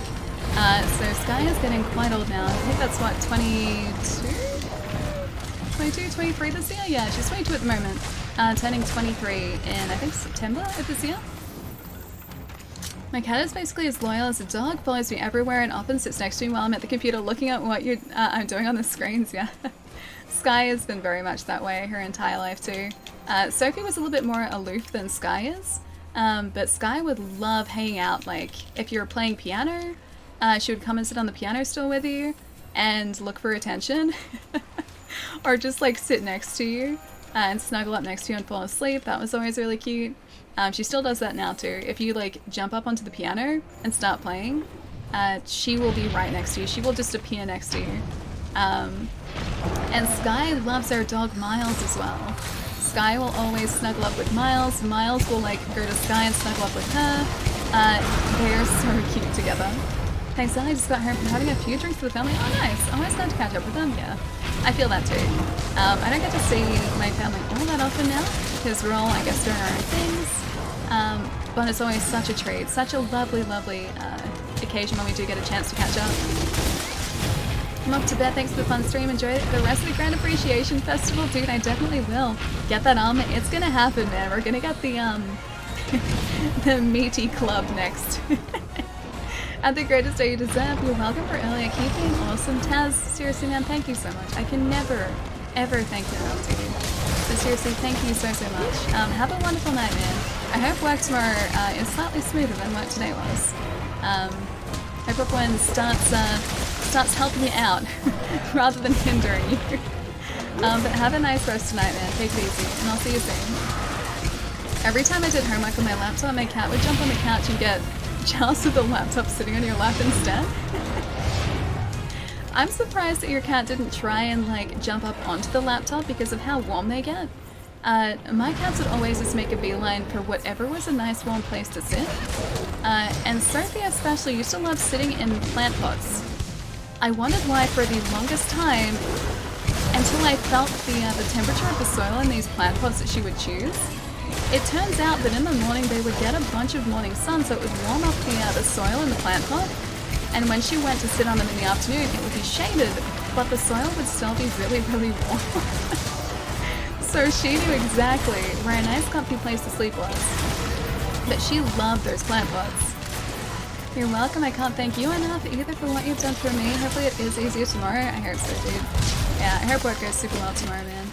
So Sky is getting quite old now. I think that's what, 22, 23 this year? Yeah, she's 22 at the moment. Turning 23 in, I think, September of this year. My cat is basically as loyal as a dog, follows me everywhere and often sits next to me while I'm at the computer looking at what I'm doing on the screens, yeah. Sky has been very much that way her entire life too. Sophie was a little bit more aloof than Sky is, but Sky would love hanging out. Like, if you were playing piano, she would come and sit on the piano stool with you and look for attention. Or just like sit next to you and snuggle up next to you and fall asleep. That was always really cute. She still does that now too. If you like jump up onto the piano and start playing, she will be right next to you. She will just appear next to you. And Sky loves our dog Miles as well. Sky will always snuggle up with Miles. Miles will like go to Sky and snuggle up with her. They are so cute together. Thanks, Sally. Just got home from having a few drinks with the family. Oh, nice. Always glad to catch up with them. Yeah, I feel that too. I don't get to see my family all that often now because we're all, I guess, doing our own things. But it's always such a treat, such a lovely, lovely occasion when we do get a chance to catch up. I'm off to bed. Thanks for the fun stream. Enjoy the rest of the Grand Appreciation Festival, dude. I definitely will. Get that armor. It's gonna happen, man. We're gonna get the the meaty club next. At the greatest day you deserve. You're welcome for earlier. Keep being awesome, Taz. Seriously, man, thank you so much. I can never, ever thank you enough to you. So seriously, thank you so much. Have a wonderful night, man. I hope work tomorrow is slightly smoother than work today was. Hope everyone starts helping you out rather than hindering you. But have a nice rest tonight, man. Take it easy, and I'll see you soon. Every time I did homework on my laptop, my cat would jump on the couch and get jealous of the laptop sitting on your lap instead. I'm surprised that your cat didn't try and like jump up onto the laptop because of how warm they get. My cats would always just make a beeline for whatever was a nice warm place to sit. And Sophie especially used to love sitting in plant pots. I wondered why for the longest time until I felt the temperature of the soil in these plant pots that she would choose. It turns out that in the morning they would get a bunch of morning sun, so it would warm up the soil in the plant pot, and when she went to sit on them in the afternoon, it would be shaded, but the soil would still be really, really warm. So she knew exactly where a nice comfy place to sleep was. But she loved those plant pots. You're welcome. I can't thank you enough either for what you've done for me. Hopefully it is easier tomorrow. I hope so, dude. Yeah, I hope work goes super well tomorrow, man.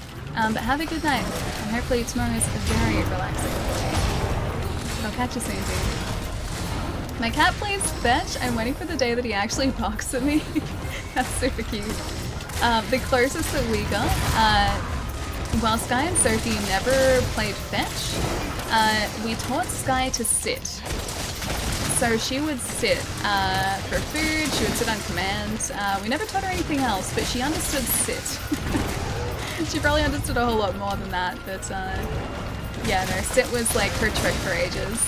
But have a good night, and hopefully tomorrow is very relaxing for you. I'll catch you soon, dude. My cat plays fetch. I'm waiting for the day that he actually barks at me. That's super cute. The closest that we got, while Sky and Sophie never played fetch, we taught Sky to sit. So she would sit for food, she would sit on command. We never taught her anything else, but she understood sit. She probably understood a whole lot more than that, but yeah, no, sit was like her trick for ages.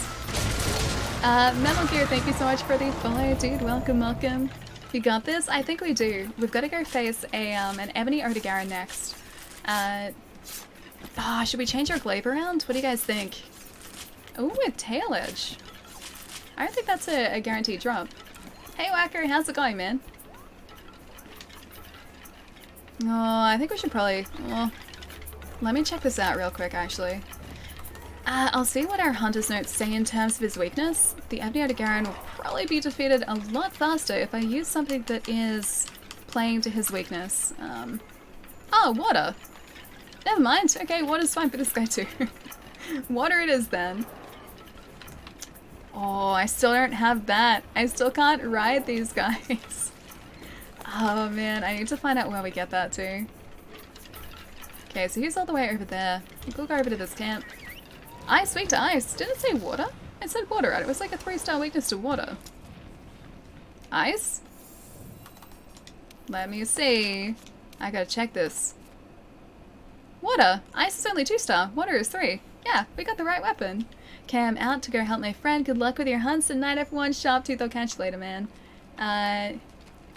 Metal Gear, thank you so much for the follow, dude. Welcome, welcome. You got this? I think we do. We've got to go face an Ebony Odegaard next. Should we change our glaive around? What do you guys think? Ooh, a tail edge. I don't think that's a guaranteed drop. Hey, Whacker, how's it going, man? Oh, I think we should probably... Well, let me check this out real quick, actually. I'll see what our hunter's notes say in terms of his weakness. The Ebony Odegaard will probably be defeated a lot faster if I use something that is playing to his weakness. Oh, water! Never mind. Okay, water's fine for this guy too. Water it is then. Oh, I still don't have that. I still can't ride these guys. Oh man, I need to find out where we get that to. Okay, so he's all the way over there. We'll go over to this camp. Ice, weak to ice. Did it say water? It said water, right? It was like a 3-star weakness to water. Ice? Let me see. I gotta check this. Water. Ice is only 2-star. Water is 3. Yeah, we got the right weapon. Okay, I'm out to go help my friend. Good luck with your hunts. And night, everyone. Sharptooth, I'll catch you later, man. I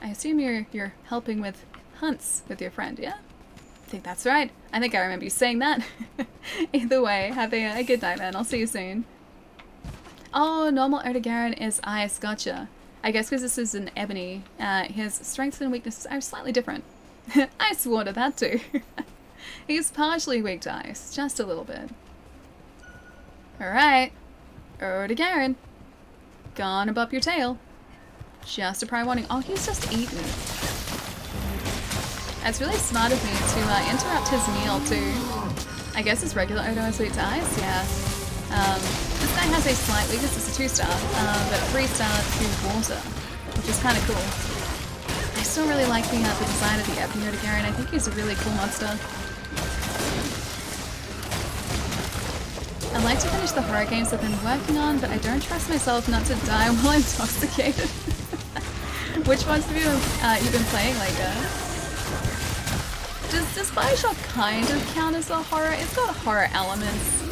assume you're helping with hunts with your friend, yeah? I think that's right. I think I remember you saying that. Either way, have a good night, man. I'll see you soon. Oh, normal Odegaard is ice. Gotcha. I guess because this is an ebony, his strengths and weaknesses are slightly different. Ice water, that too. He's partially weak to ice, just a little bit. Alright. Odegaard. Gonna bop your tail. Just a prior warning. Oh, he's just eaten. It's really smart of me to interrupt his meal too. I guess his regular Odo is weak to ice, yeah. This guy has a slight weakness, it's a 2-star, but 3-star to water, which is kind of cool. I still really like the design of the Ebony Odegaard. I think he's a really cool monster. I'd like to finish the horror games I've been working on, but I don't trust myself not to die while intoxicated. Which ones have you been playing, like, Does Bioshock kind of count as a horror? It's got horror elements.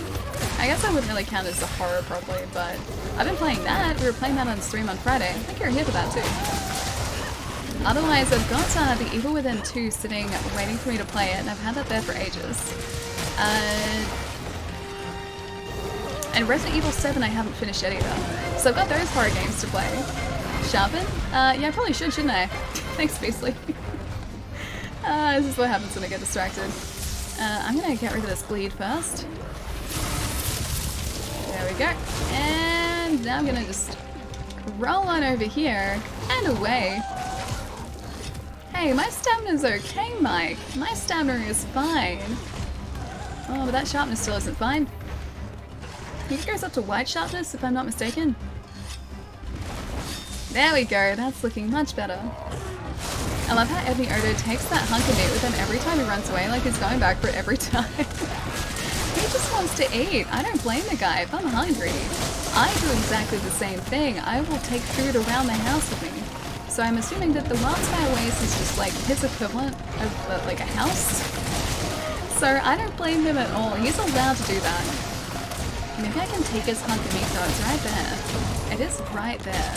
I guess I wouldn't really count as a horror probably, but I've been playing that. We were playing that on stream on Friday. I think you're here for that too. Otherwise, I've got The Evil Within 2 sitting waiting for me to play it, and I've had that there for ages. And Resident Evil 7 I haven't finished yet either. So I've got those horror games to play. Sharpen? Yeah, I probably should, shouldn't I? Thanks, Beastly. This is what happens when I get distracted. I'm gonna get rid of this bleed first. There we go. And now I'm gonna just roll on over here and away. Hey, my stamina's okay, Mike. My stamina is fine. Oh, but that sharpness still isn't fine. I think it goes up to white sharpness, if I'm not mistaken. There we go, that's looking much better. I love how Ebony Odo takes that hunk of meat with him every time he runs away, like he's going back for it every time. He just wants to eat. I don't blame the guy. If I'm hungry, I do exactly the same thing. I will take food around the house with me. So I'm assuming that the Wildfire Waste is just like his equivalent of like a house. So I don't blame him at all. He's allowed to do that. Maybe I can take his hunk of meat though. It's right there. It is right there.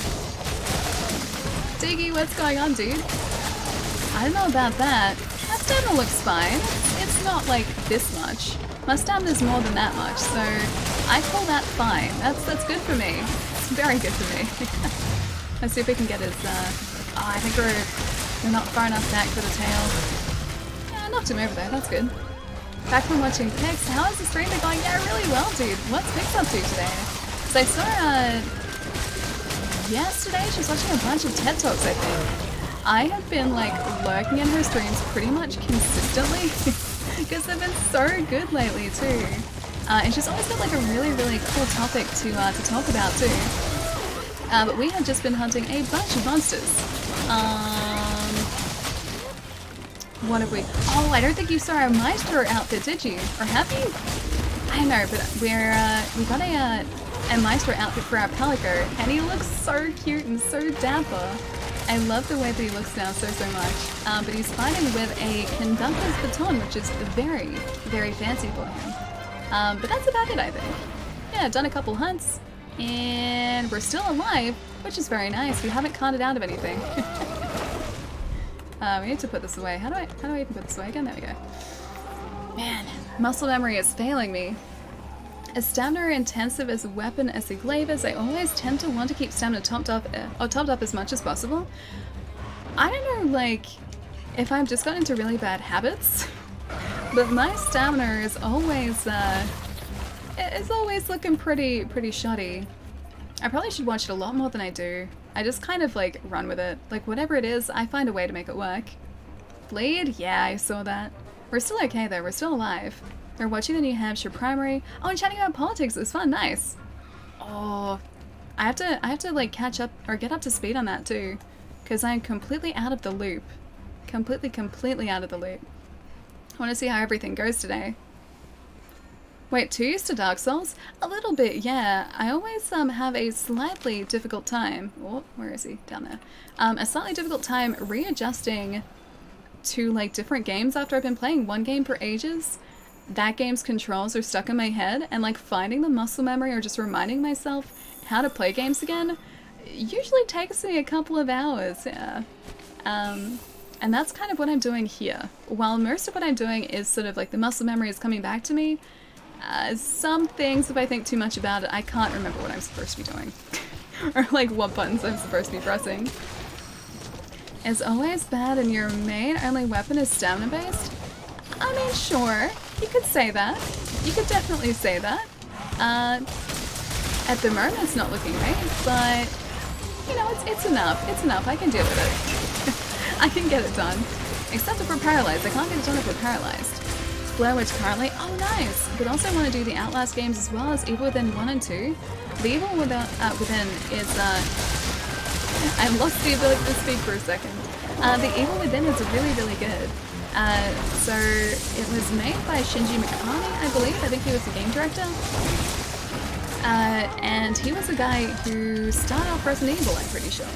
Diggy, what's going on, dude? I don't know about that. My stamina looks fine. It's not like this much. My stamina's more than that much, so I call that fine. That's good for me. It's very good for me. Let's see if we can get his, oh, I think we're not far enough back for the tail. Yeah, I knocked him over there, that's good. Back from watching Pix, how is the stream been going? Yeah, really well, dude. What's Pix up to today? So I saw yesterday she was watching a bunch of TED Talks, I think. I have been like lurking in her streams pretty much consistently because they've been so good lately too. And she's always got like a really, really cool topic to talk about too. But we have just been hunting a bunch of monsters. What have we? Oh, I don't think you saw our Maestro outfit, did you? Or have you? I know, but we got a Maestro outfit for our Palico, and he looks so cute and so dapper. I love the way that he looks now so much. But he's fighting with a Conductor's Baton, which is very, very fancy for him. But that's about it, I think. Yeah, done a couple hunts, and we're still alive, which is very nice. We haven't conned out of anything. We need to put this away. How do I even put this away again? There we go. Man, muscle memory is failing me. As stamina intensive as a weapon as a glaive is, I always tend to want to keep stamina topped up as much as possible. I don't know, like, if I've just got into really bad habits, but my stamina is always, it's always looking pretty shoddy. I probably should watch it a lot more than I do. I just kind of, like, run with it. Like, whatever it is, I find a way to make it work. Bleed? Yeah, I saw that. We're still okay, though. We're still alive. We're watching the New Hampshire primary. Oh, and chatting about politics. It was fun. Nice. Oh, I have to like catch up or get up to speed on that too, because I'm completely out of the loop. Completely out of the loop. I want to see how everything goes today. Wait, 2 used to Dark Souls? A little bit, yeah. I always have a slightly difficult time. Oh, where is he? Down there. A slightly difficult time readjusting to like different games after I've been playing one game for ages. That game's controls are stuck in my head, and like finding the muscle memory or just reminding myself how to play games again usually takes me a couple of hours, yeah. And that's kind of what I'm doing here. While most of what I'm doing is sort of like the muscle memory is coming back to me, some things, if I think too much about it, I can't remember what I'm supposed to be doing. Or like what buttons I'm supposed to be pressing. Is always bad and your main only weapon is stamina based? I mean, sure. You could say that. You could definitely say that. At the moment, it's not looking great, but you know, it's enough. It's enough. I can deal with it. I can get it done. Except if we're paralyzed. I can't get it done if we're paralyzed. Blair Witch currently. Oh, nice. But also want to do the Outlast games as well as Evil Within 1 and 2. The Evil Within is. I lost the ability to speak for a second. The Evil Within is really good. So it was made by Shinji Mikami, I believe. I think he was the game director. And he was a guy who started off Resident Evil, I'm pretty sure.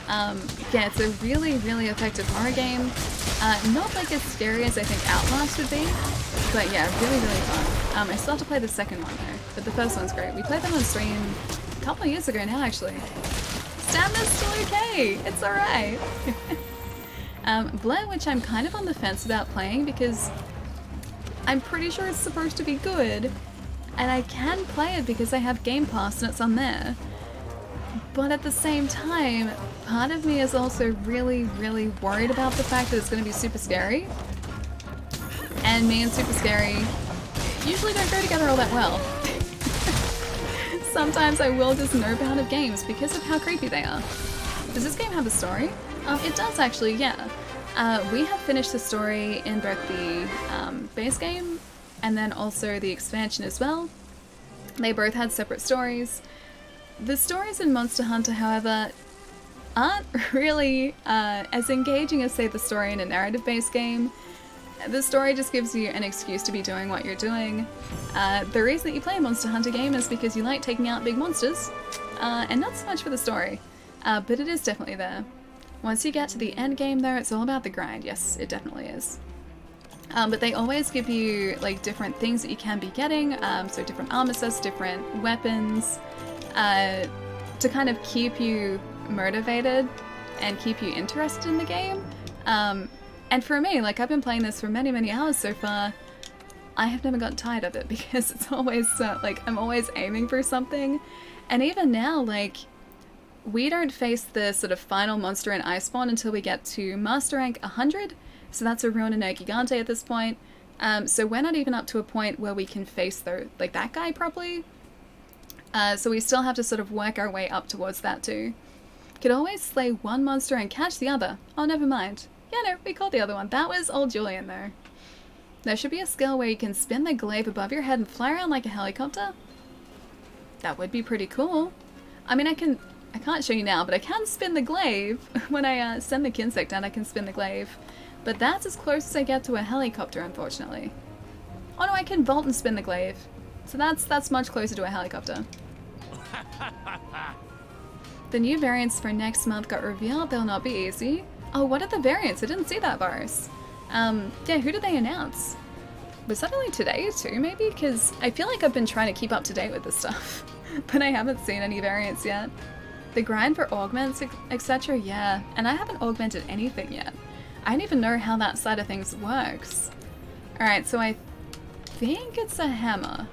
Yeah, it's a really effective horror game. Not like as scary as I think Outlast would be, but yeah, really, really fun. I still have to play the second one though, but the first one's great. We played them on stream a couple of years ago now, actually. Stamina's still okay. It's alright. Blair Witch I'm kind of on the fence about playing because I'm pretty sure it's supposed to be good, and I can play it because I have Game Pass and it's on there. But at the same time, part of me is also really, really worried about the fact that it's going to be super scary. And me and super scary usually don't go together all that well. Sometimes I will just nope out of games because of how creepy they are. Does this game have a story? It does actually, yeah. We have finished the story in both the base game and then also the expansion as well. They both had separate stories. The stories in Monster Hunter, however, aren't really as engaging as, say, the story in a narrative-based game. The story just gives you an excuse to be doing what you're doing. The reason that you play a Monster Hunter game is because you like taking out big monsters, and not so much for the story, but it is definitely there. Once you get to the end game though, it's all about the grind. Yes, it definitely is. But they always give you like different things that you can be getting, so different armor sets, different weapons, to kind of keep you motivated and keep you interested in the game. And for me, like I've been playing this for many, many hours so far, I have never gotten tired of it because it's always like I'm always aiming for something. And even now, like we don't face the sort of final monster in Iceborne until we get to Master Rank 100. So that's a Ruin and Gigante at this point. So we're not even up to a point where we can face that guy properly. So we still have to sort of work our way up towards that too. Could always slay one monster and catch the other. Oh, never mind. Yeah, no, we caught the other one. That was old Julian though. There should be a skill where you can spin the glaive above your head and fly around like a helicopter. That would be pretty cool. I mean, I can't show you now, but I can spin the glaive. When I send the Kinsect down, I can spin the glaive. But that's as close as I get to a helicopter, unfortunately. Oh no, I can vault and spin the glaive. So that's much closer to a helicopter. The new variants for next month got revealed. They'll not be easy. Oh, what are the variants? I didn't see that, Boris. Yeah, who did they announce? Was that only today too, maybe? Because I feel like I've been trying to keep up to date with this stuff, but I haven't seen any variants yet. The grind for augments, etc. Yeah, and I haven't augmented anything yet. I don't even know how that side of things works. Alright, so I think it's a hammer.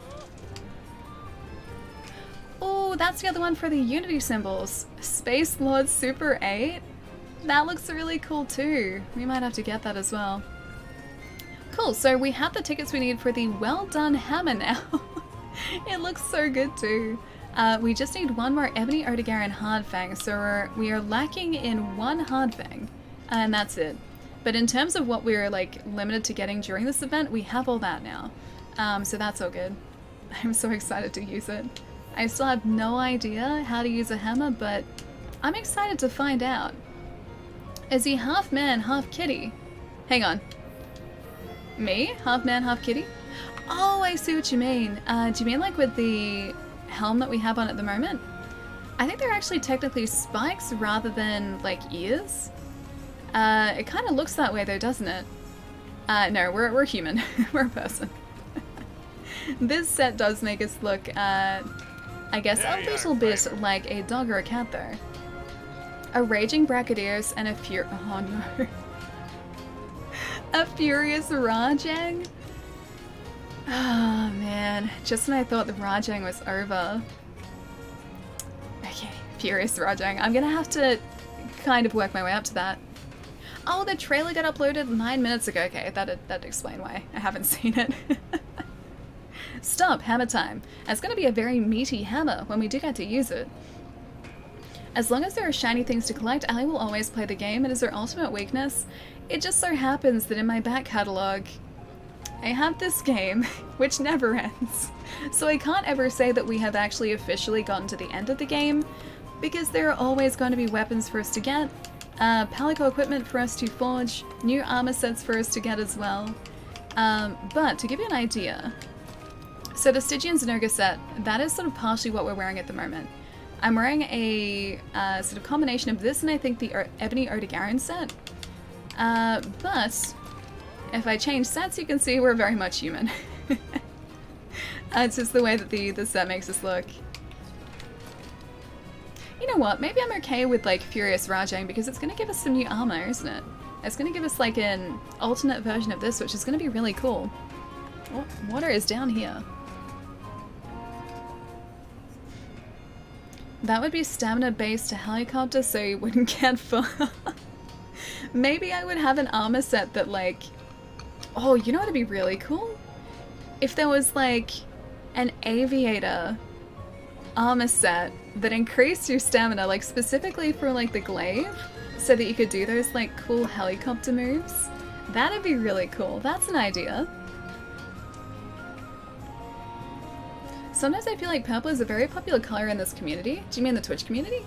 Oh, that's the other one for the Unity symbols. Space Lord Super 8? That looks really cool too. We might have to get that as well. Cool, so we have the tickets we need for the Well Done Hammer now. It looks so good too. We just need one more Ebony Odogaron Hardfang, so we are lacking in one Hardfang, and that's it. But in terms of what we're like limited to getting during this event, we have all that now. So that's all good. I'm so excited to use it. I still have no idea how to use a hammer, but I'm excited to find out. Is he half man, half kitty? Hang on. Me? Half man, half kitty? Oh, I see what you mean. Do you mean like with the helm that we have on at the moment? I think they're actually technically spikes rather than like ears. It kind of looks that way though, doesn't it? No, we're human. We're a person. This set does make us look, I guess, a little bit like a dog or a cat though. A raging Brachydios and oh no. A furious Rajang? Oh man, just when I thought the Rajang was over. Okay, furious Rajang. I'm gonna have to kind of work my way up to that. Oh, the trailer got uploaded 9 minutes ago. Okay, that'd explain why I haven't seen it. Stop, hammer time. It's gonna be a very meaty hammer when we do get to use it. As long as there are shiny things to collect, Ali will always play the game. It is her ultimate weakness. It just so happens that in my back catalog, I have this game, which never ends. So I can't ever say that we have actually officially gotten to the end of the game, because there are always going to be weapons for us to get, Palico equipment for us to forge, new armor sets for us to get as well. But to give you an idea, so the Stygian Zenogre set, that is sort of partially what we're wearing at the moment. I'm wearing a sort of combination of this and I think the Ebony Odogaron set. But if I change sets, you can see we're very much human. It's just the way that the set makes us look. You know what? Maybe I'm okay with like Furious Rajang because it's going to give us some new armor, isn't it? It's going to give us like an alternate version of this, which is going to be really cool. Oh, water is down here. That would be stamina based to helicopter, so you wouldn't get far. Maybe I would have an armor set that like... Oh, you know what would be really cool? If there was like an aviator armor set that increased your stamina, like specifically for like the glaive, so that you could do those like cool helicopter moves. That'd be really cool. That's an idea. Sometimes I feel like purple is a very popular color in this community. Do you mean the Twitch community?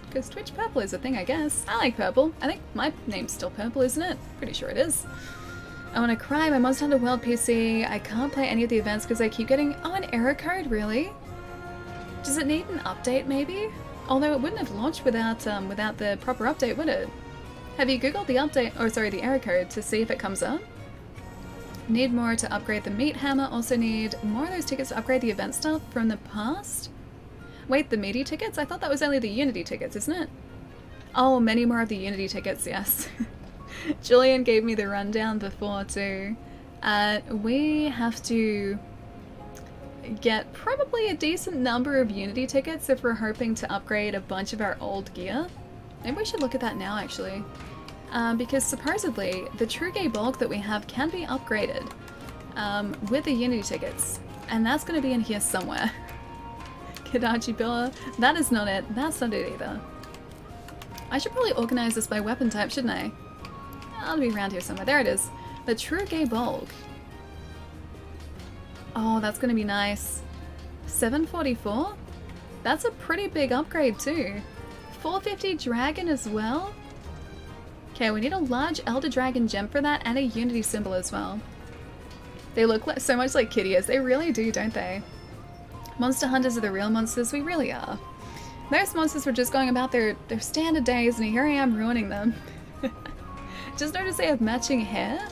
Because Twitch purple is a thing, I guess. I like purple. I think my name's still purple, isn't it? Pretty sure it is. I want to cry. My Monster Hunter World PC. I can't play any of the events because I keep getting... Oh, an error code? Really? Does it need an update, maybe? Although it wouldn't have launched without the proper update, would it? Have you googled the update, or sorry, the error code to see if it comes up? Need more to upgrade the meat hammer. Also need more of those tickets to upgrade the event stuff from the past. Wait, the meaty tickets? I thought that was only the Unity tickets, isn't it? Oh, many more of the Unity tickets, yes. Julian gave me the rundown before too. We have to get probably a decent number of Unity tickets if we're hoping to upgrade a bunch of our old gear. Maybe we should look at that now, actually. Because supposedly, the True Gay bulk that we have can be upgraded with the Unity tickets. And that's going to be in here somewhere. Kadachi Billa. That is not it. That's not it either. I should probably organize this by weapon type, shouldn't I? I'll be around here somewhere. There it is. The True Gay bulk. Oh, that's going to be nice. 744? That's a pretty big upgrade too. 450 dragon as well? Okay, we need a large Elder Dragon gem for that and a Unity symbol as well. They look like, so much like kitty ears. They really do, don't they? Monster hunters are the real monsters. We really are. Most monsters were just going about their standard days, and here I am ruining them. Just notice they have matching hair?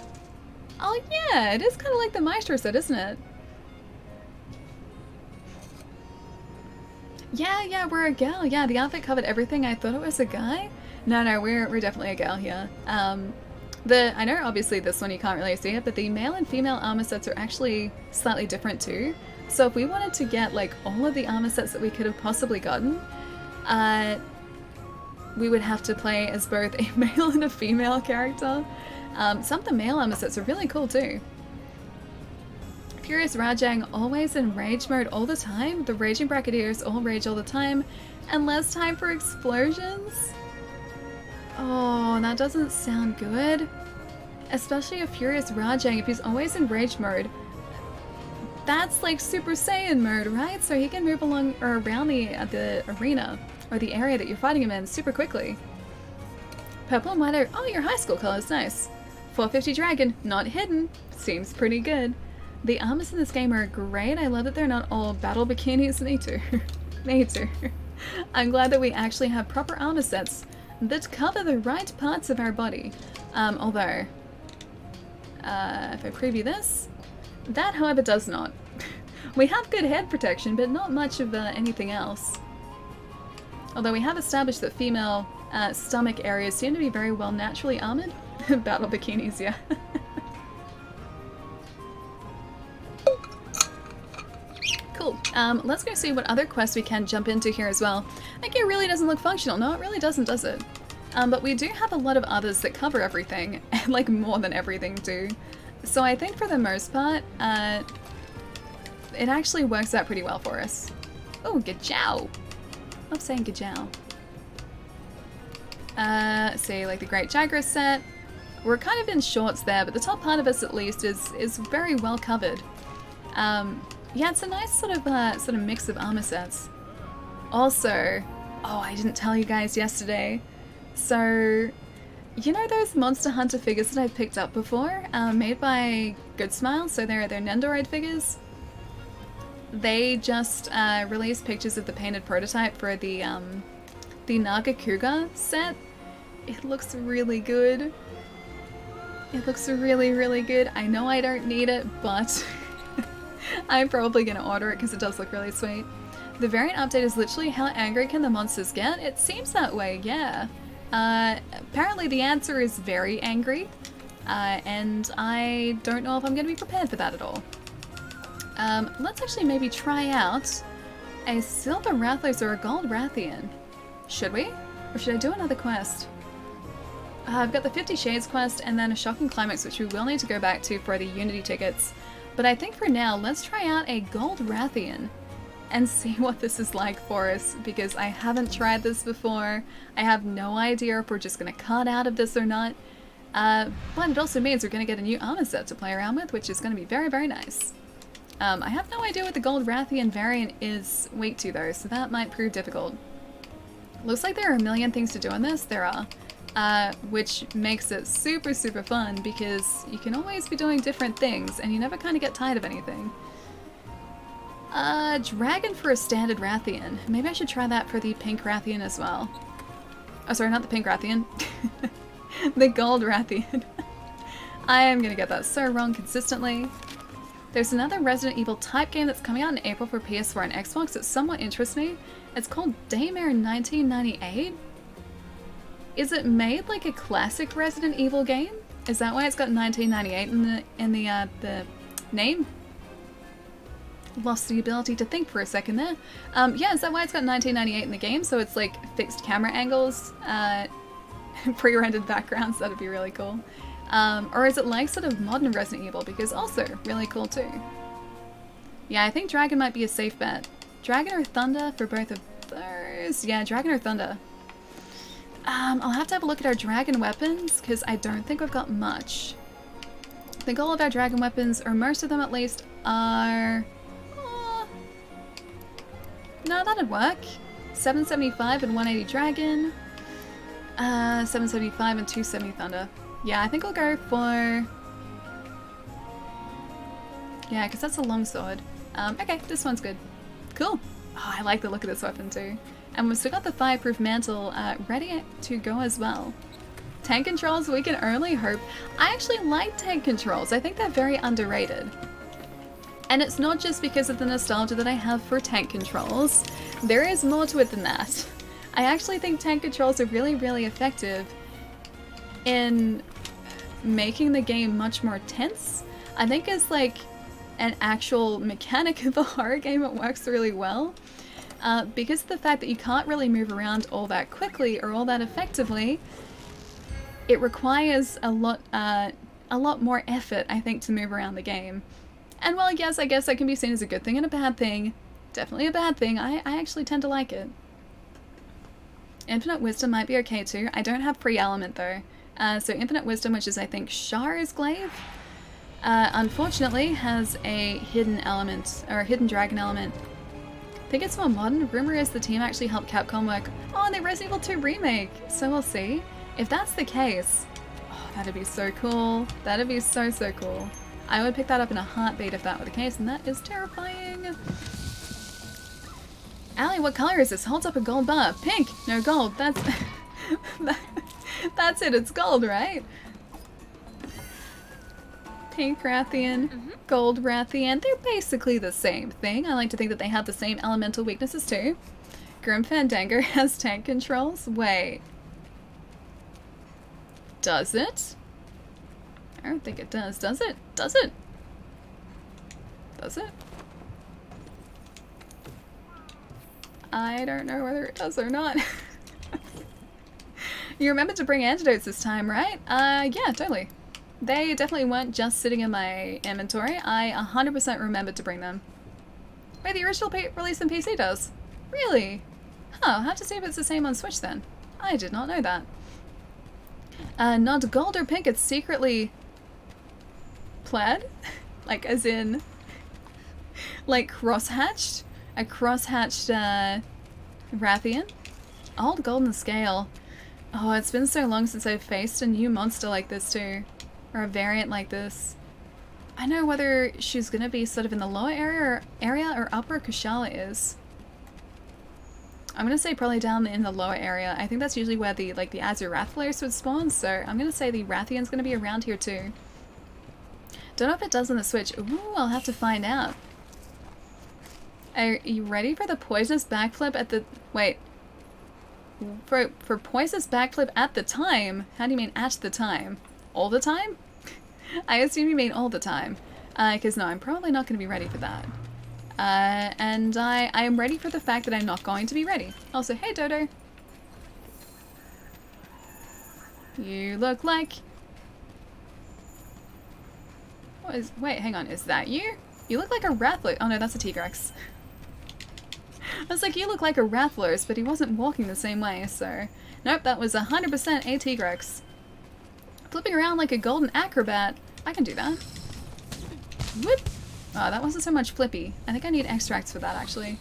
Oh yeah, it is kind of like the Maestro set, isn't it? Yeah, we're a gal. Yeah, the outfit covered everything. I thought it was a guy. No, we're definitely a gal here. I know obviously this one you can't really see it, but the male and female armor sets are actually slightly different too. So if we wanted to get like all of the armor sets that we could have possibly gotten, we would have to play as both a male and a female character. Some of the male armor sets are really cool too. Furious Rajang always in rage mode all the time. The Raging Bracketeers all rage all the time. And less time for explosions? Oh, that doesn't sound good. Especially a Furious Rajang, if he's always in rage mode. That's like Super Saiyan mode, right? So he can move along or around the arena or the area that you're fighting him in super quickly. Purple and white. Oh, your high school colors, nice. 450 dragon, not hidden. Seems pretty good. The armors in this game are great. I love that they're not all battle bikinis. Me too. Me too. I'm glad that we actually have proper armor sets that cover the right parts of our body. Although, if I preview this, that however does not. We have good head protection, but not much of anything else. Although we have established that female stomach areas seem to be very well naturally armored. Battle bikinis, yeah. Cool. Let's go see what other quests we can jump into here as well. That gear really doesn't look functional. No, it really doesn't, does it? But we do have a lot of others that cover everything, and like more than everything too. So I think for the most part, it actually works out pretty well for us. Oh, Gajow! I'm saying Gajow. Say like the Great Jagras set. We're kind of in shorts there, but the top part of us at least is very well covered. Yeah, it's a nice sort of mix of armor sets. Also, oh, I didn't tell you guys yesterday. So, you know those Monster Hunter figures that I've picked up before, made by Good Smile? So they're Nendoroid figures. They just released pictures of the painted prototype for the Naga Kuga set. It looks really good. It looks really, really good. I know I don't need it, but I'm probably going to order it because it does look really sweet. The variant update is literally how angry can the monsters get? It seems that way, yeah. Apparently the answer is very angry, and I don't know if I'm going to be prepared for that at all. Let's actually maybe try out a Silver Rathos or a Gold Rathian. Should we? Or should I do another quest? I've got the 50 Shades quest and then a Shocking Climax, which we will need to go back to for the Unity tickets. But I think for now, let's try out a Gold Rathian and see what this is like for us, because I haven't tried this before. I have no idea if we're just going to cut out of this or not. But it also means we're going to get a new armor set to play around with, which is going to be very, very nice. I have no idea what the Gold Rathian variant is weak to though, so that might prove difficult. Looks like there are a million things to do in this. There are. Which makes it super, super fun because you can always be doing different things and you never kind of get tired of anything. Dragon for a standard Rathian. Maybe I should try that for the pink Rathian as well. Oh, sorry, not the pink Rathian. The gold Rathian. I am gonna get that so wrong consistently. There's another Resident Evil type game that's coming out in April for PS4 and Xbox that somewhat interests me. It's called Daymare 1998. Is it made like a classic Resident Evil game? Is that why it's got 1998 in the name? Lost the ability to think for a second there. Yeah, is that why it's got 1998 in the game? So it's like fixed camera angles, pre-rendered backgrounds. That'd be really cool. Or is it like sort of modern Resident Evil? Because also really cool too. Yeah, I think Dragon might be a safe bet. Dragon or Thunder for both of those? Yeah, Dragon or Thunder. I'll have to have a look at our dragon weapons, because I don't think we've got much. I think all of our dragon weapons, or most of them at least, are... no, that'd work. 775 and 180 dragon. 775 and 270 thunder. Yeah, I think I'll go for... yeah, because that's a longsword. Okay, this one's good. Cool. Oh, I like the look of this weapon too. And we've still got the fireproof mantle ready to go as well. Tank controls, we can only hope. I actually like tank controls. I think they're very underrated. And it's not just because of the nostalgia that I have for tank controls. There is more to it than that. I actually think tank controls are really, really effective in making the game much more tense. I think as like an actual mechanic of a horror game, it works really well. Because of the fact that you can't really move around all that quickly or all that effectively, it requires a lot more effort, I think, to move around the game. And while yes, I guess that can be seen as a good thing and a bad thing, definitely a bad thing, I actually tend to like it. Infinite Wisdom might be okay too. I don't have Free Element though. So Infinite Wisdom, which is I think Shara's Glaive, unfortunately has a hidden element, or a hidden dragon element. I think it's more modern. Rumor is the team actually helped Capcom work on the Resident Evil 2 remake, so we'll see. If that's the case, oh, that'd be so cool. That'd be so, so cool. I would pick that up in a heartbeat if that were the case, and that is terrifying. Allie, what color is this? Holds up a gold bar. Pink! No, gold. That's... that's it. It's gold, right? Pink Rathian, Gold Rathian, they're basically the same thing. I like to think that they have the same elemental weaknesses too. Grim Fandango has tank controls. Wait. Does it? I don't think it does. Does it? Does it? Does it? I don't know whether it does or not. You remembered to bring antidotes this time, right? Yeah, totally. They definitely weren't just sitting in my inventory. I 100% remembered to bring them. Wait, the original release on PC does? Really? Huh, I'll have to see if it's the same on Switch then. I did not know that. Not gold or pink, it's secretly... plaid? Like, as in... like, cross-hatched? A cross-hatched, Rathian? Old golden scale. Oh, it's been so long since I've faced a new monster like this too. Or a variant like this. I know whether she's gonna be sort of in the lower area or upper Kushala is. I'm gonna say probably down in the lower area. I think that's usually where the Azurathflares would spawn, so I'm gonna say the Rathian's gonna be around here too. Don't know if it does on the Switch. Ooh, I'll have to find out. Are you ready for the poisonous backflip at the... Wait. For poisonous backflip at the time? How do you mean at the time? All the time? I assume you mean all the time. Because no, I'm probably not going to be ready for that. And I am ready for the fact that I'm not going to be ready. Also, hey Dodo. You look like... Wait, hang on, is that you? You look like a Rathler. Oh no, that's a Tigrex. I was like, you look like a Rathlers, but he wasn't walking the same way, so... Nope, that was 100% a Tigrex. Flipping around like a golden acrobat. I can do that. Whoop! Oh, that wasn't so much flippy. I think I need extracts for that, actually.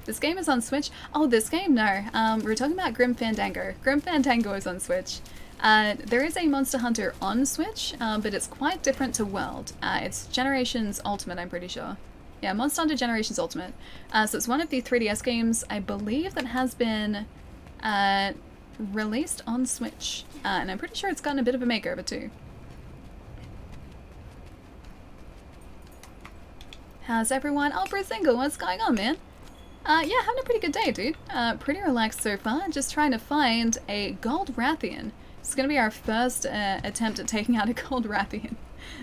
This game is on Switch. Oh, this game? No. We were talking about Grim Fandango. Grim Fandango is on Switch. There is a Monster Hunter on Switch, but it's quite different to World. It's Generations Ultimate, I'm pretty sure. Yeah, Monster Hunter Generations Ultimate. So it's one of the 3DS games, I believe, that has been released on Switch. And I'm pretty sure it's gotten a bit of a makeover too. How's everyone? Oh, Brizingle, what's going on, man? Yeah, having a pretty good day, dude. Pretty relaxed so far. Just trying to find a Gold Rathian. It's going to be our first attempt at taking out a Gold Rathian.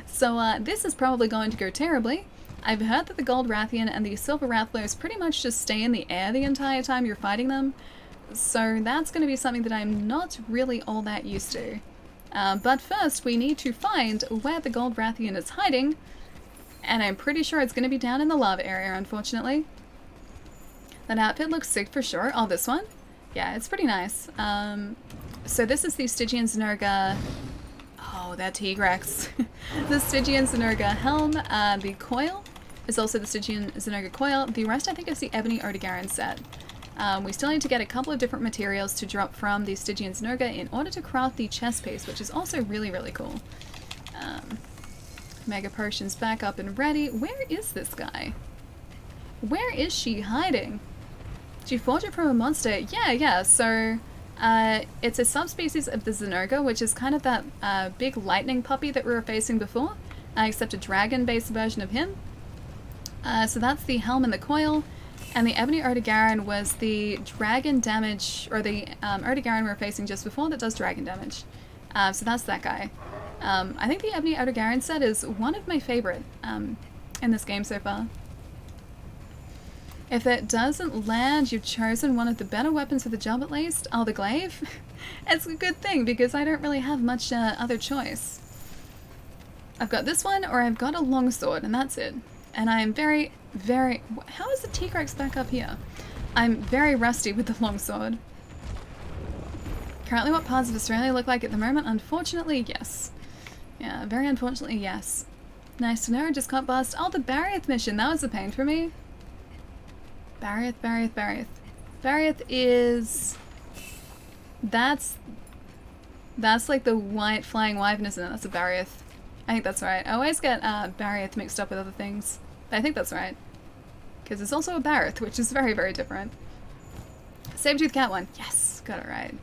So this is probably going to go terribly. I've heard that the Gold Rathian and the Silver Rathlers pretty much just stay in the air the entire time you're fighting them. So that's going to be something that I'm not really all that used to. But first, we need to find where the Gold Rathian is hiding. And I'm pretty sure it's going to be down in the lava area, unfortunately. That outfit looks sick for sure. Oh, this one? Yeah, it's pretty nice. So this is the Stygian Zynerga... Oh, that Tigrex. The Stygian Zynerga helm. The coil is also the Stygian Zynerga coil. The rest, I think, is the Ebony Odogaron set. We still need to get a couple of different materials to drop from the Stygian Zynerga in order to craft the chest piece, which is also really, really cool. Mega Potion's back up and ready. Where is this guy? Where is she hiding? Did you forge it from a monster? Yeah, so... it's a subspecies of the Zynerga, which is kind of that big lightning puppy that we were facing before, except a dragon-based version of him. So that's the helm and the coil, and the Ebony Odogaron was the dragon damage, or the Odogaron we were facing just before that does dragon damage. So that's that guy. I think the Ebony Odogaron set is one of my favorite in this game so far. If it doesn't land, you've chosen one of the better weapons for the job at least. Oh, the glaive? It's a good thing because I don't really have much other choice. I've got this one or I've got a longsword and that's it. And I am very... How is the Tigrex back up here? I'm very rusty with the longsword. Currently what parts of Australia look like at the moment? Unfortunately, yes. Yeah, very unfortunately, yes. Nice to know, just got bust. Oh, the Barrieth mission, that was a pain for me. Barrieth. Barrieth is... That's like the white flying wyvern, isn't it? That's a Barrieth. I think that's right. I always get Barrieth mixed up with other things. But I think that's right. Because it's also a Barrieth, which is very, very different. Saber-tooth cat one. Yes, got it right.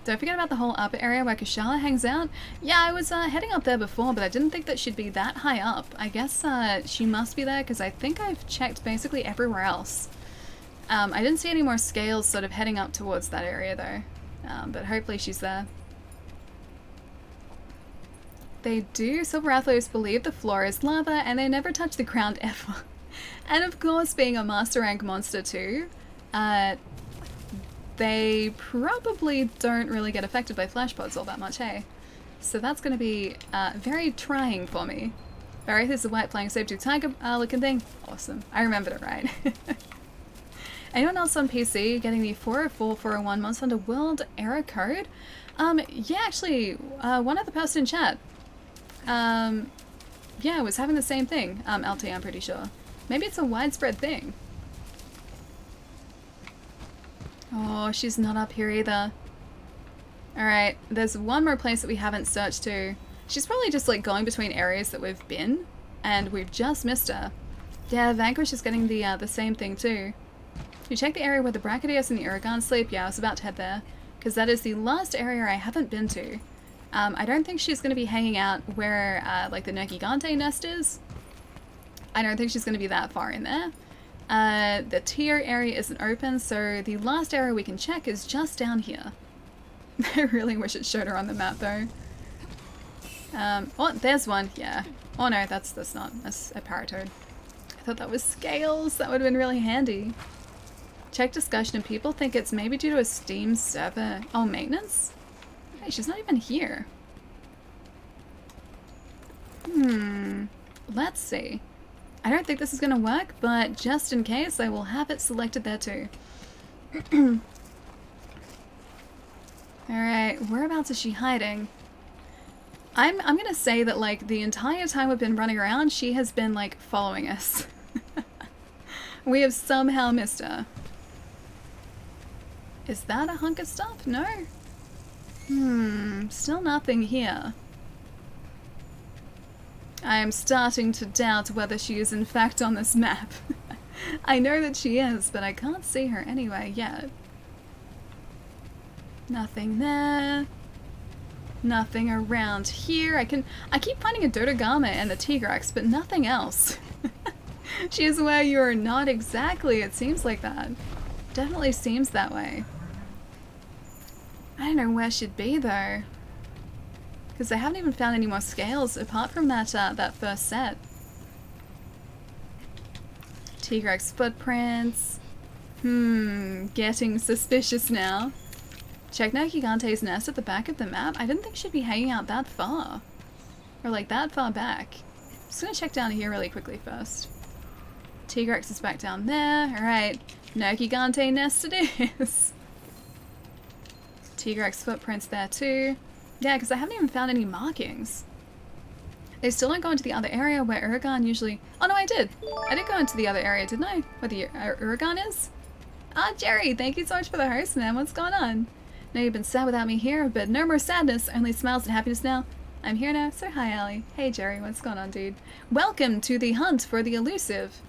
Don't forget about the whole upper area where Kushala hangs out. Yeah, I was heading up there before, but I didn't think that she'd be that high up. I guess she must be there, because I think I've checked basically everywhere else. I didn't see any more scales sort of heading up towards that area, though. But hopefully she's there. They do. Silver Rathlers believe the floor is lava, and they never touch the ground ever. And of course, being a Master Rank monster too, they probably don't really get affected by flash pods all that much, hey? So that's going to be very trying for me. Barrieth is the white flying saber-tooth tiger looking thing. Awesome. I remembered it right. Anyone else on PC getting the 404-401 Monster Hunter World error code? Yeah, actually, one other person in chat. Yeah, was having the same thing. LT, I'm pretty sure. Maybe it's a widespread thing. Oh, she's not up here either. Alright, there's one more place that we haven't searched to. She's probably just like going between areas that we've been, and we've just missed her. Yeah, Vanquish is getting the same thing too. You check the area where the Brachydios and the Uragan sleep? Yeah, I was about to head there. Because that is the last area I haven't been to. I don't think she's going to be hanging out where, like, the Nergigante nest is. I don't think she's going to be that far in there. The tier area isn't open, so the last area we can check is just down here. I really wish it showed her on the map, though. Oh, there's one, yeah. Oh no, that's not. That's a Paratoad. I thought that was Scales. That would have been really handy. Check discussion and people think it's maybe due to a Steam server. Oh, maintenance? Hey, she's not even here. Let's see. I don't think this is going to work, but just in case, I will have it selected there too. Alright, whereabouts is she hiding? I'm gonna say that, like, the entire time we've been running around, she has been, like, following us. We have somehow missed her. Is that a hunk of stuff? No? Still nothing here. I am starting to doubt whether she is in fact on this map. I know that she is, but I can't see her anywhere yet. Nothing there. Nothing around here. I keep finding a Dodogama and the Tigrex, but nothing else. She is where you're not exactly. It seems like that. Definitely seems that way. I don't know where she'd be though. Because I haven't even found any more scales apart from that that first set. Tigrex footprints. Getting suspicious now. Check Nergigante's nest at the back of the map. I didn't think she'd be hanging out that far. Or like that far back. Just gonna check down here really quickly first. Tigrex is back down there. Alright. Nergigante nest it is. Tigrex footprints there too. Yeah, because I haven't even found any markings. They still don't go into the other area where Uragan usually... Oh no, I did! I did go into the other area, didn't I? Where the Uragan is? Ah, Jerry, thank you so much for the host, man. What's going on? Know you've been sad without me here, but no more sadness, only smiles and happiness now. I'm here now, so hi, Allie. Hey, Jerry, what's going on, dude? Welcome to the hunt for the elusive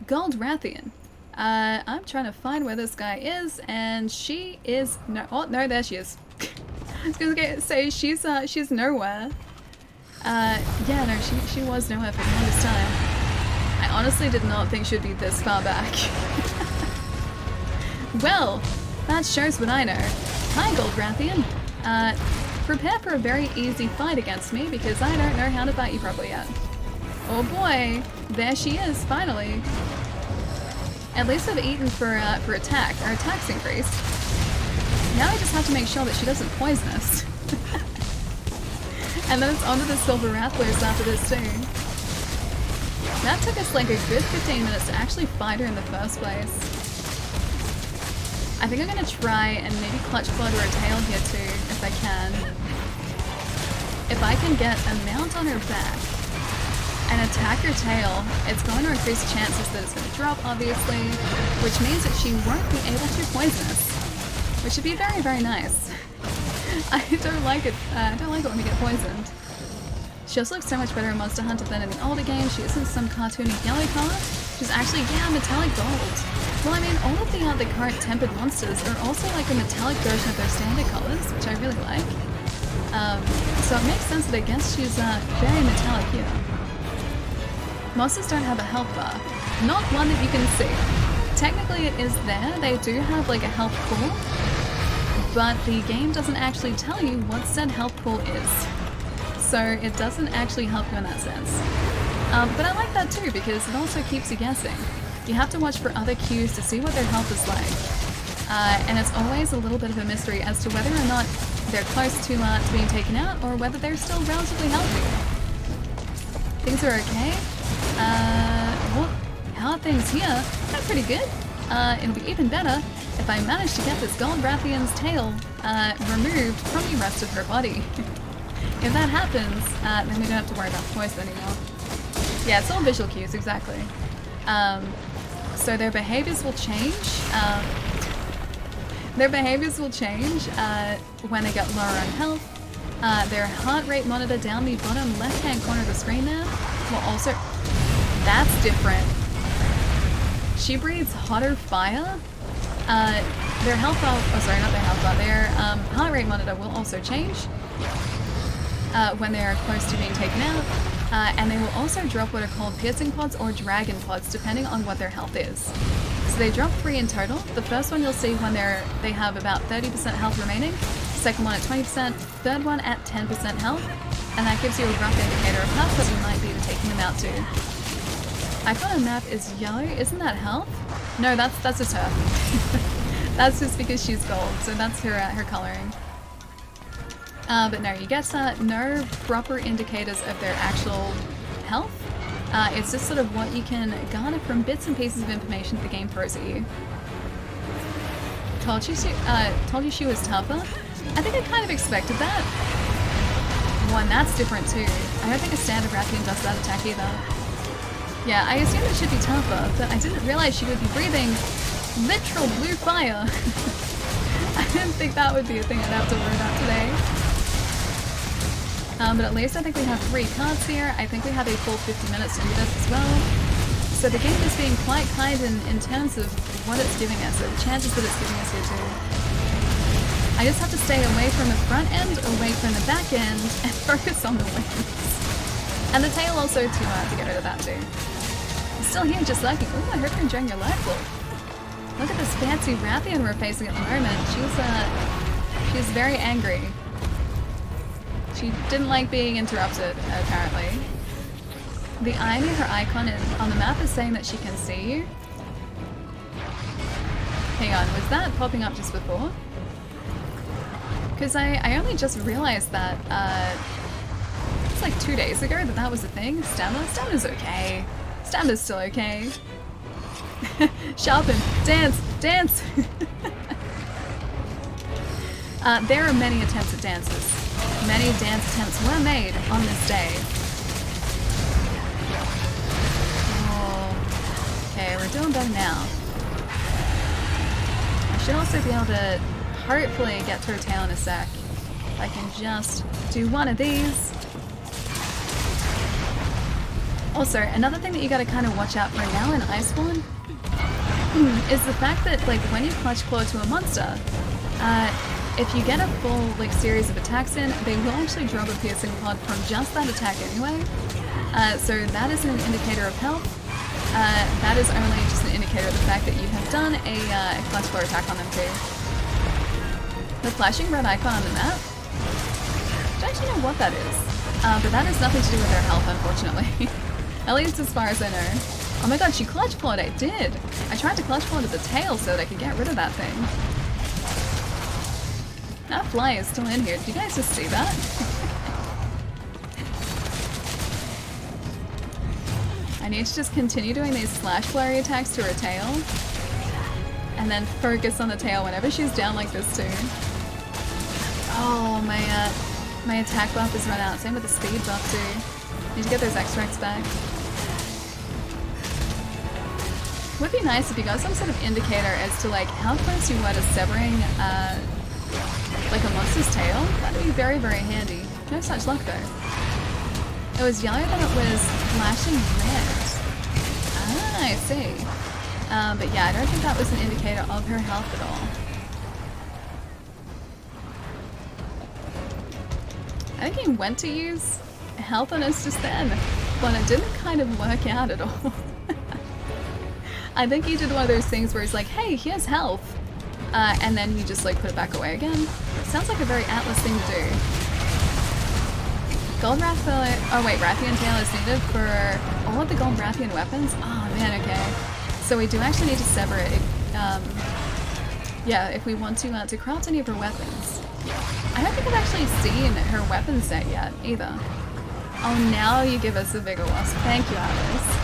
Gold Rathian. I'm trying to find where this guy is, and she is no. Oh no, there she is. I was gonna say she's nowhere. Yeah, no, she was nowhere for the longest time. I honestly did not think she'd be this far back. Well, that shows what I know. Hi, Gold Rathian. Prepare for a very easy fight against me because I don't know how to fight you properly yet. Oh boy, there she is, finally. At least I've eaten for attack. Our attack's increased. Now I just have to make sure that she doesn't poison us. And then it's on to the Silver Rattlers after this too. That took us like a good 15 minutes to actually fight her in the first place. I think I'm gonna try and maybe clutch blood or a tail here too, if I can. If I can get a mount on her back and attack her tail, it's going to increase chances that it's going to drop, obviously, which means that she won't be able to poison us, which would be very, very nice. I don't like it. I don't like it when we get poisoned. She also looks so much better in Monster Hunter than in the older games. She isn't some cartoony yellow color. She's actually, yeah, metallic gold. Well, I mean, all of the current tempered monsters are also like a metallic version of their standard colors, which I really like. So it makes sense that I guess she's very metallic here. Monsters don't have a health bar. Not one that you can see. Technically it is there. They do have like a health pool, but the game doesn't actually tell you what said health pool is. So it doesn't actually help you in that sense. But I like that too because it also keeps you guessing. You have to watch for other cues to see what their health is like. And it's always a little bit of a mystery as to whether or not they're close to being taken out or whether they're still relatively healthy. Things are okay. Well, how are things here? They're pretty good. It'll be even better if I manage to get this Gold Rathian's tail removed from the rest of her body. If that happens, then we don't have to worry about poison anymore. Yeah, it's all visual cues, exactly. So their behaviors will change. Their behaviors will change when they get lower on health. Their heart rate monitor down the bottom left-hand corner of the screen there will also... That's different. She breathes hotter fire? Their health bar, oh sorry, not their health bar, their heart rate monitor will also change when they're close to being taken out, and they will also drop what are called piercing pods or dragon pods, depending on what their health is. So they drop 3 in total. The first one you'll see when they have about 30% health remaining, second one at 20%, third one at 10% health, and that gives you a rough indicator of health that we might be taking them out to. Icon on map is yellow, isn't that health? No, that's just her. That's just because she's gold, so that's her coloring. But no, you get no proper indicators of their actual health. It's just sort of what you can garner from bits and pieces of information that the game throws at you. Told you she was tougher? I think I kind of expected that. One, that's different too. I don't think a standard Rathian does that attack either. Yeah, I assumed it should be tougher, but I didn't realize she would be breathing literal blue fire. I didn't think that would be a thing I'd have to worry about today. But at least I think we have 3 cards here. I think we have a full 50 minutes to do this as well. So the game is being quite kind in terms of what it's giving us, or the chances that it's giving us here too. I just have to stay away from the front end, away from the back end, and focus on the wings. And the tail also to get rid of that too. It's still here just lurking. Ooh, I hope you're enjoying your life look. Look at this fancy Rathian we're facing at the moment. She's very angry. She didn't like being interrupted, apparently. The eye near her icon on the map is saying that she can see you. Hang on, was that popping up just before? Because I only just realized that, it's like 2 days ago that was a thing. Stamina? Stamina's okay. Stamina's still okay. Sharpen! Dance! Dance! There are many attempts at dances. Many dance attempts were made on this day. Oh. Okay, we're doing better now. I should also be able to hopefully get to her tail in a sec. If I can just do one of these. Also, another thing that you gotta kind of watch out for now in Iceborne is the fact that, like, when you clutch claw to a monster, if you get a full, like, series of attacks in, they will actually drop a piercing pod from just that attack anyway. So that isn't an indicator of health. That is only just an indicator of the fact that you have done a clutch claw attack on them too. The flashing red icon on the map? I don't actually know what that is. But that has nothing to do with their health, unfortunately. At least as far as I know. Oh my god, she clutch clawed, I did! I tried to clutch claw to the tail so that I could get rid of that thing. That fly is still in here. Did you guys just see that? I need to just continue doing these slash flurry attacks to her tail. And then focus on the tail whenever she's down like this too. Oh, my attack buff has run out. Same with the speed buff too. Need to get those extracts back. Would be nice if you got some sort of indicator as to like how close you were to severing like a monster's tail. That would be very, very handy. No such luck though. It was yellow, then it was flashing red. Ah, I see. But yeah, I don't think that was an indicator of her health at all. I think he went to use health on us just then, but it didn't kind of work out at all. I think he did one of those things where he's like, hey, here's health. And then you just like put it back away again. Sounds like a very Atlas thing to do. Gold Rathian, oh wait, Rathian tail is needed for all of the gold Rathian weapons? Oh man, okay. So we do actually need to sever it. Yeah, if we want to craft any of her weapons. I don't think I've actually seen her weapon set yet, either. Oh, now you give us a bigger wasp. Thank you, Atlas.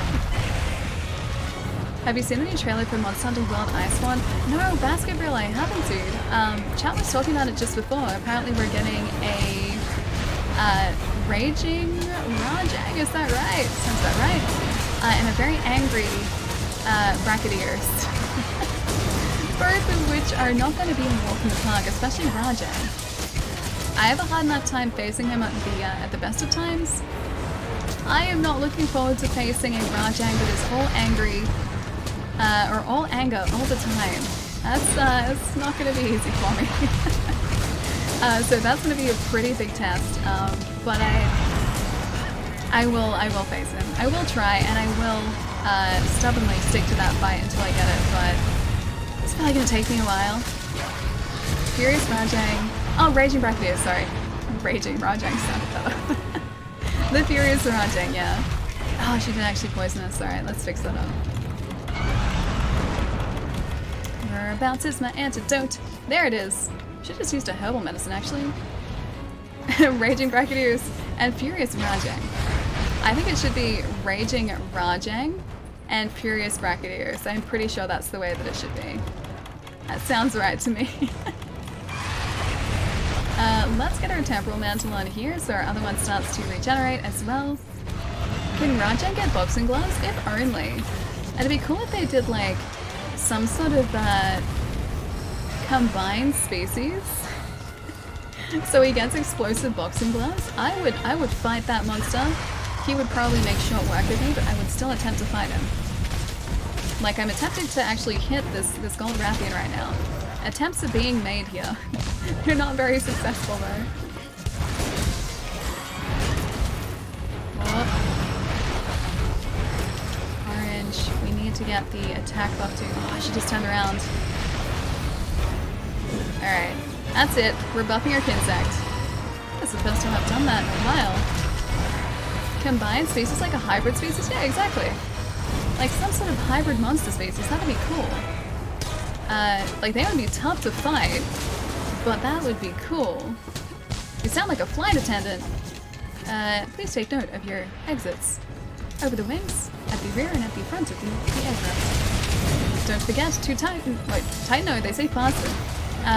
Have you seen the new trailer for Monster Hunter World Iceborne? No, Basketball, I haven't, dude. Chat was talking about it just before. Apparently we're getting a raging Rajang, is that right? Sounds about right. And a very angry Bracketeers. Both of which are not going to be in walk in the park, especially Rajang. I have a hard enough time facing him at the best of times. I am not looking forward to facing a Rajang that is all angry, or all anger all the time. It's not going to be easy for me. So that's going to be a pretty big test, but I will face him. I will try, and I will stubbornly stick to that fight until I get it, but it's probably going to take me a while. Furious Rajang. Oh, Raging Bracketeer, sorry. Raging Rajang sounded better. The Furious Rajang, yeah. Oh, she did actually poison us. Alright, let's fix that up. Whereabouts is my antidote? There it is. Should just used a herbal medicine, actually. Raging Bracketeers and Furious Rajang. I think it should be Raging Rajang and Furious Bracketeers. I'm pretty sure that's the way that it should be. That sounds right to me. Let's get our Temporal Mantle on here so our other one starts to regenerate as well. Can Rajang get boxing gloves? If only. It'd be cool if they did like some sort of combined species. So he gets explosive boxing gloves. I would fight that monster. He would probably make short work of me, but I would still attempt to fight him. Like, I'm attempting to actually hit this gold Rathian right now. Attempts are being made here. They're not very successful though. Oh. Orange, we need to get the attack buff too. Oh, she just turned around. Alright, that's it. We're buffing our Kinsect. That's the first time I've done that in a while. Combined species, like a hybrid species? Yeah, exactly. Like some sort of hybrid monster species, that'd be cool. Like they would be tough to fight, but that would be cool. You sound like a flight attendant. Please take note of your exits. Over the wings, at the rear and at the front of the aircraft. Don't forget to tighten, no, they say fasten.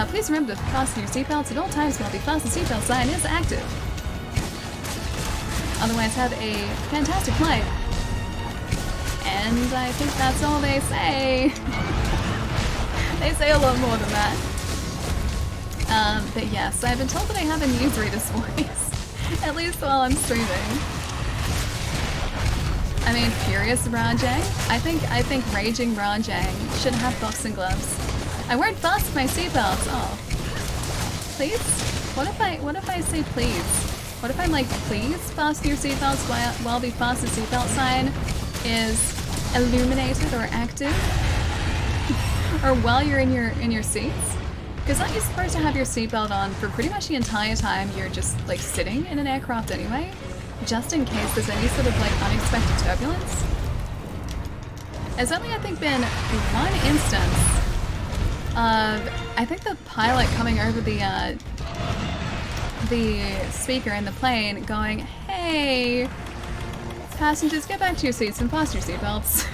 Please remember to fasten your seatbelts at all times while the fasten seatbelt sign is active. Otherwise have a fantastic flight. And I think that's all they say. They say a lot more than that. But yes, I've been told that I have a newsreader's voice. At least while I'm streaming. I mean, Furious Rajang? I think Raging Rajang should have boxing gloves. I weren't fast with my seatbelts. Oh. Please? What if I say please? What if I'm like, please fasten your seatbelts while the fasten seatbelt sign is illuminated or active? Or while you're in your seats? Because aren't you supposed to have your seatbelt on for pretty much the entire time you're just like sitting in an aircraft anyway? Just in case there's any sort of like unexpected turbulence? There's only I think been one instance of I think the pilot coming over the speaker in the plane going, "Hey, passengers, get back to your seats and fasten your seatbelts."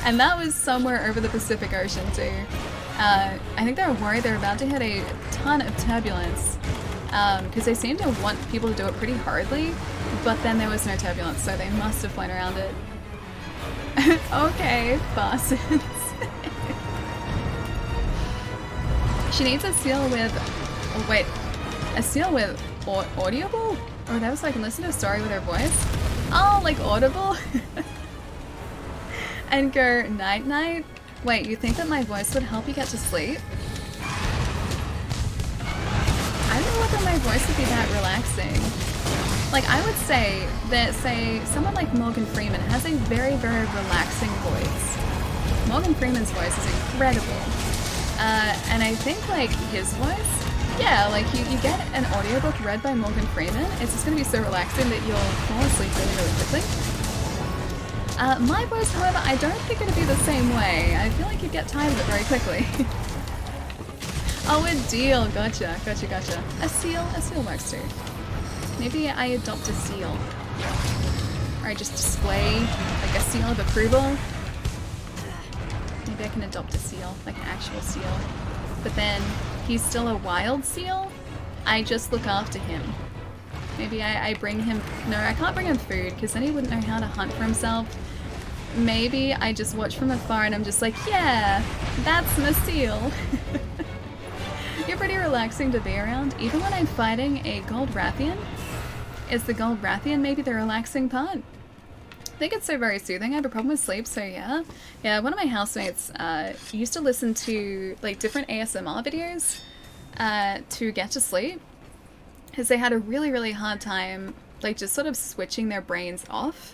And that was somewhere over the Pacific Ocean too. I think they were worried they were about to hit a ton of turbulence because they seemed to want people to do it pretty hurriedly, but then there was no turbulence, so they must have flown around it. Okay, fastens. She needs a seal with... Oh, wait. A seal with audible? Or that was so I can listen to a story with her voice? Oh, like audible? And go night-night? Wait, you think that my voice would help you get to sleep? I don't know whether my voice would be that relaxing. Like, I would say that, say, someone like Morgan Freeman has a very, very relaxing voice. Morgan Freeman's voice is incredible. And I think, like, his voice, yeah, like, you get an audiobook read by Morgan Freeman, it's just gonna be so relaxing that you'll fall asleep really, really quickly. My voice, however, I don't think it'd be the same way. I feel like you'd get tired of it very quickly. Oh, a deal. Gotcha. A seal works too. Maybe I adopt a seal. Or I just display like a seal of approval. Maybe I can adopt a seal, like an actual seal. But then he's still a wild seal. I just look after him. Maybe I bring him... No, I can't bring him food because then he wouldn't know how to hunt for himself. Maybe I just watch from afar and I'm just like, yeah, that's my seal. You're pretty relaxing to be around. Even when I'm fighting a gold Rathian, is the gold Rathian maybe the relaxing part? think it's so very soothing. I have a problem with sleep, so yeah. Yeah, one of my housemates used to listen to like different ASMR videos to get to sleep, because they had a really, really hard time like just sort of switching their brains off.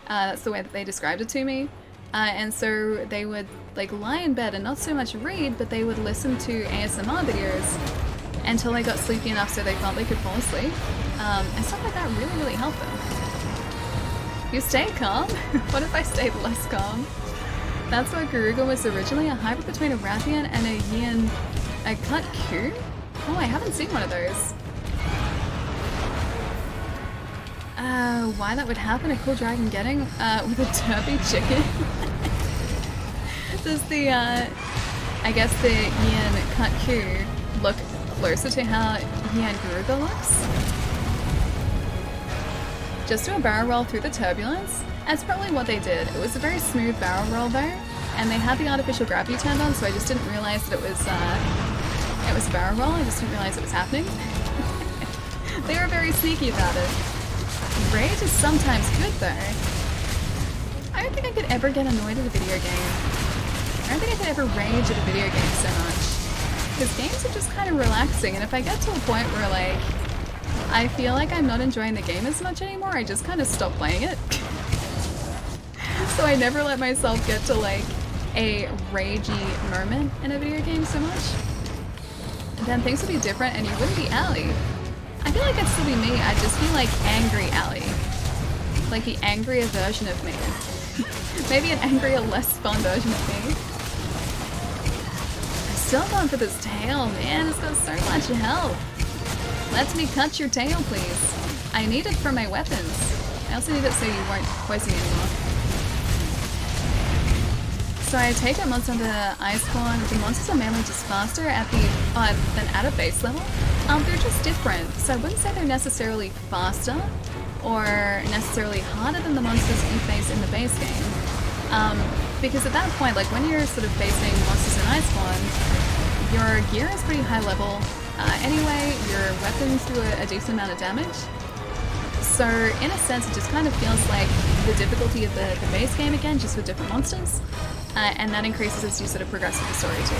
That's the way that they described it to me. And so they would like lie in bed and not so much read, but they would listen to ASMR videos until they got sleepy enough so they felt they could fall asleep. And stuff like that really, really helped them. You stay calm? What if I stayed less calm? That's what Garuga was originally, a hybrid between a Rathian and a Yin... a cut Q? Oh, I haven't seen one of those. Why that would happen? A cool dragon getting with a derby chicken? Does the, I guess the Yin cut Q look closer to how Yin Garuga looks? Just do a barrel roll through the turbulence? That's probably what they did. It was a very smooth barrel roll though, and they had the artificial gravity turned on, so I just didn't realize that it was a barrel roll. I just didn't realize it was happening. They were very sneaky about it. Rage is sometimes good though. I don't think I could ever get annoyed at a video game. I don't think I could ever rage at a video game so much. Because games are just kind of relaxing, and if I get to a point where like I feel like I'm not enjoying the game as much anymore, I just kind of stop playing it. So I never let myself get to like a ragey moment in a video game so much. And then things would be different and you wouldn't be Allie. I feel like I'd still be me, I'd just be like angry Allie. Like the angrier version of me. Maybe an angrier, less fun version of me. I'm still going for this tail, man, it's got so much health. Let me cut your tail, please. I need it for my weapons. I also need it so you won't poison me anymore. So I take it monster under Iceborne. The monsters are mainly just faster at the than at a base level. They're just different. So I wouldn't say they're necessarily faster or necessarily harder than the monsters you face in the base game. Because at that point, like when you're sort of facing monsters in Iceborne, your gear is pretty high level. Anyway, your weapons do a decent amount of damage. So in a sense, it just kind of feels like the difficulty of the base game again, just with different monsters. And that increases as you sort of progress with the story too.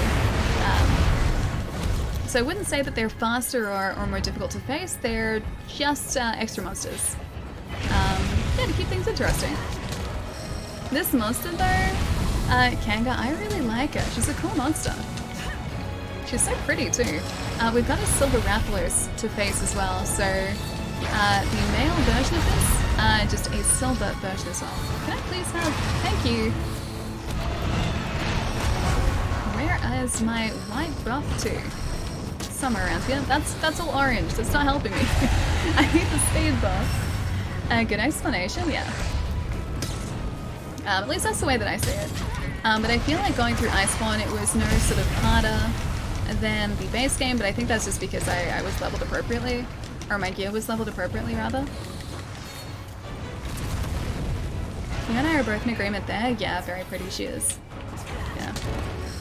So I wouldn't say that they're faster or more difficult to face, they're just extra monsters. Yeah, to keep things interesting. This monster though, Kanga, I really like her. She's a cool monster. She's so pretty too. We've got a silver Rathalos to face as well, so the male version of this, just a silver version as well. Can I please have? Thank you. Where is my white buff to? Somewhere around here. That's all orange. That's not helping me. I need the speed buff. Good explanation, yeah. At least that's the way that I see it. But I feel like going through Iceborne, it was no sort of harder than the base game, but I think that's just because I was leveled appropriately, or my gear was leveled appropriately rather. You and I are both in agreement there. Yeah, very pretty she is. Yeah.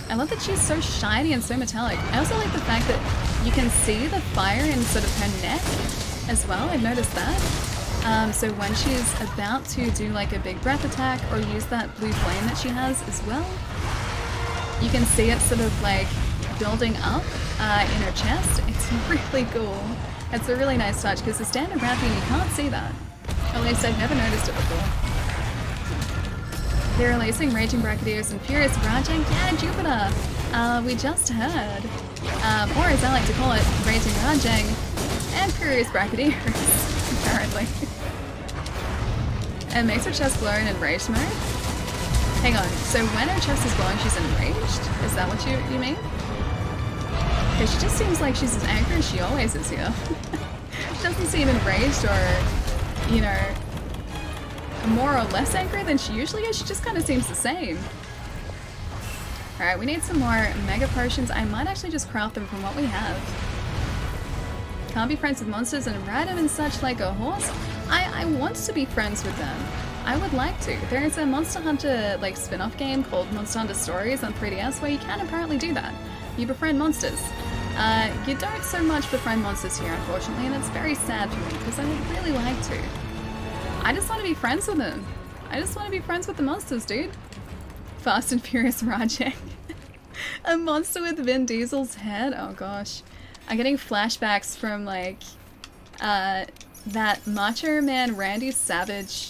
I love that she's so shiny and so metallic. I also like the fact that you can see the fire in sort of her neck as well. I've noticed that. So when she's about to do like a big breath attack or use that blue flame that she has as well, you can see it sort of like building up in her chest. It's really cool. It's a really nice touch because the standard Rathian, you can't see that. At least I've never noticed it before. They're releasing Raging Brachydios and Furious Rajang? Yeah, Jupiter! We just heard. Or as I like to call it, Raging Rajang and Furious Brachydios, apparently. It makes her chest glow in enraged mode? Hang on, so when her chest is glowing, she's enraged? Is that what you mean? Because she just seems like she's as angry as she always is here. She doesn't seem enraged or, you know, more or less angry than she usually is. She just kind of seems the same. Alright, we need some more mega potions. I might actually just craft them from what we have. Can't be friends with monsters and ride them and such like a horse? I want to be friends with them. I would like to. There is a Monster Hunter like spin-off game called Monster Hunter Stories on 3DS where you can apparently do that. You befriend monsters. You don't so much befriend monsters here, unfortunately, and it's very sad for me because I would really like to. I just want to be friends with them. I just want to be friends with the monsters, dude. Fast and Furious Rajang. A monster with Vin Diesel's head? Oh gosh. I'm getting flashbacks from like that Macho Man Randy Savage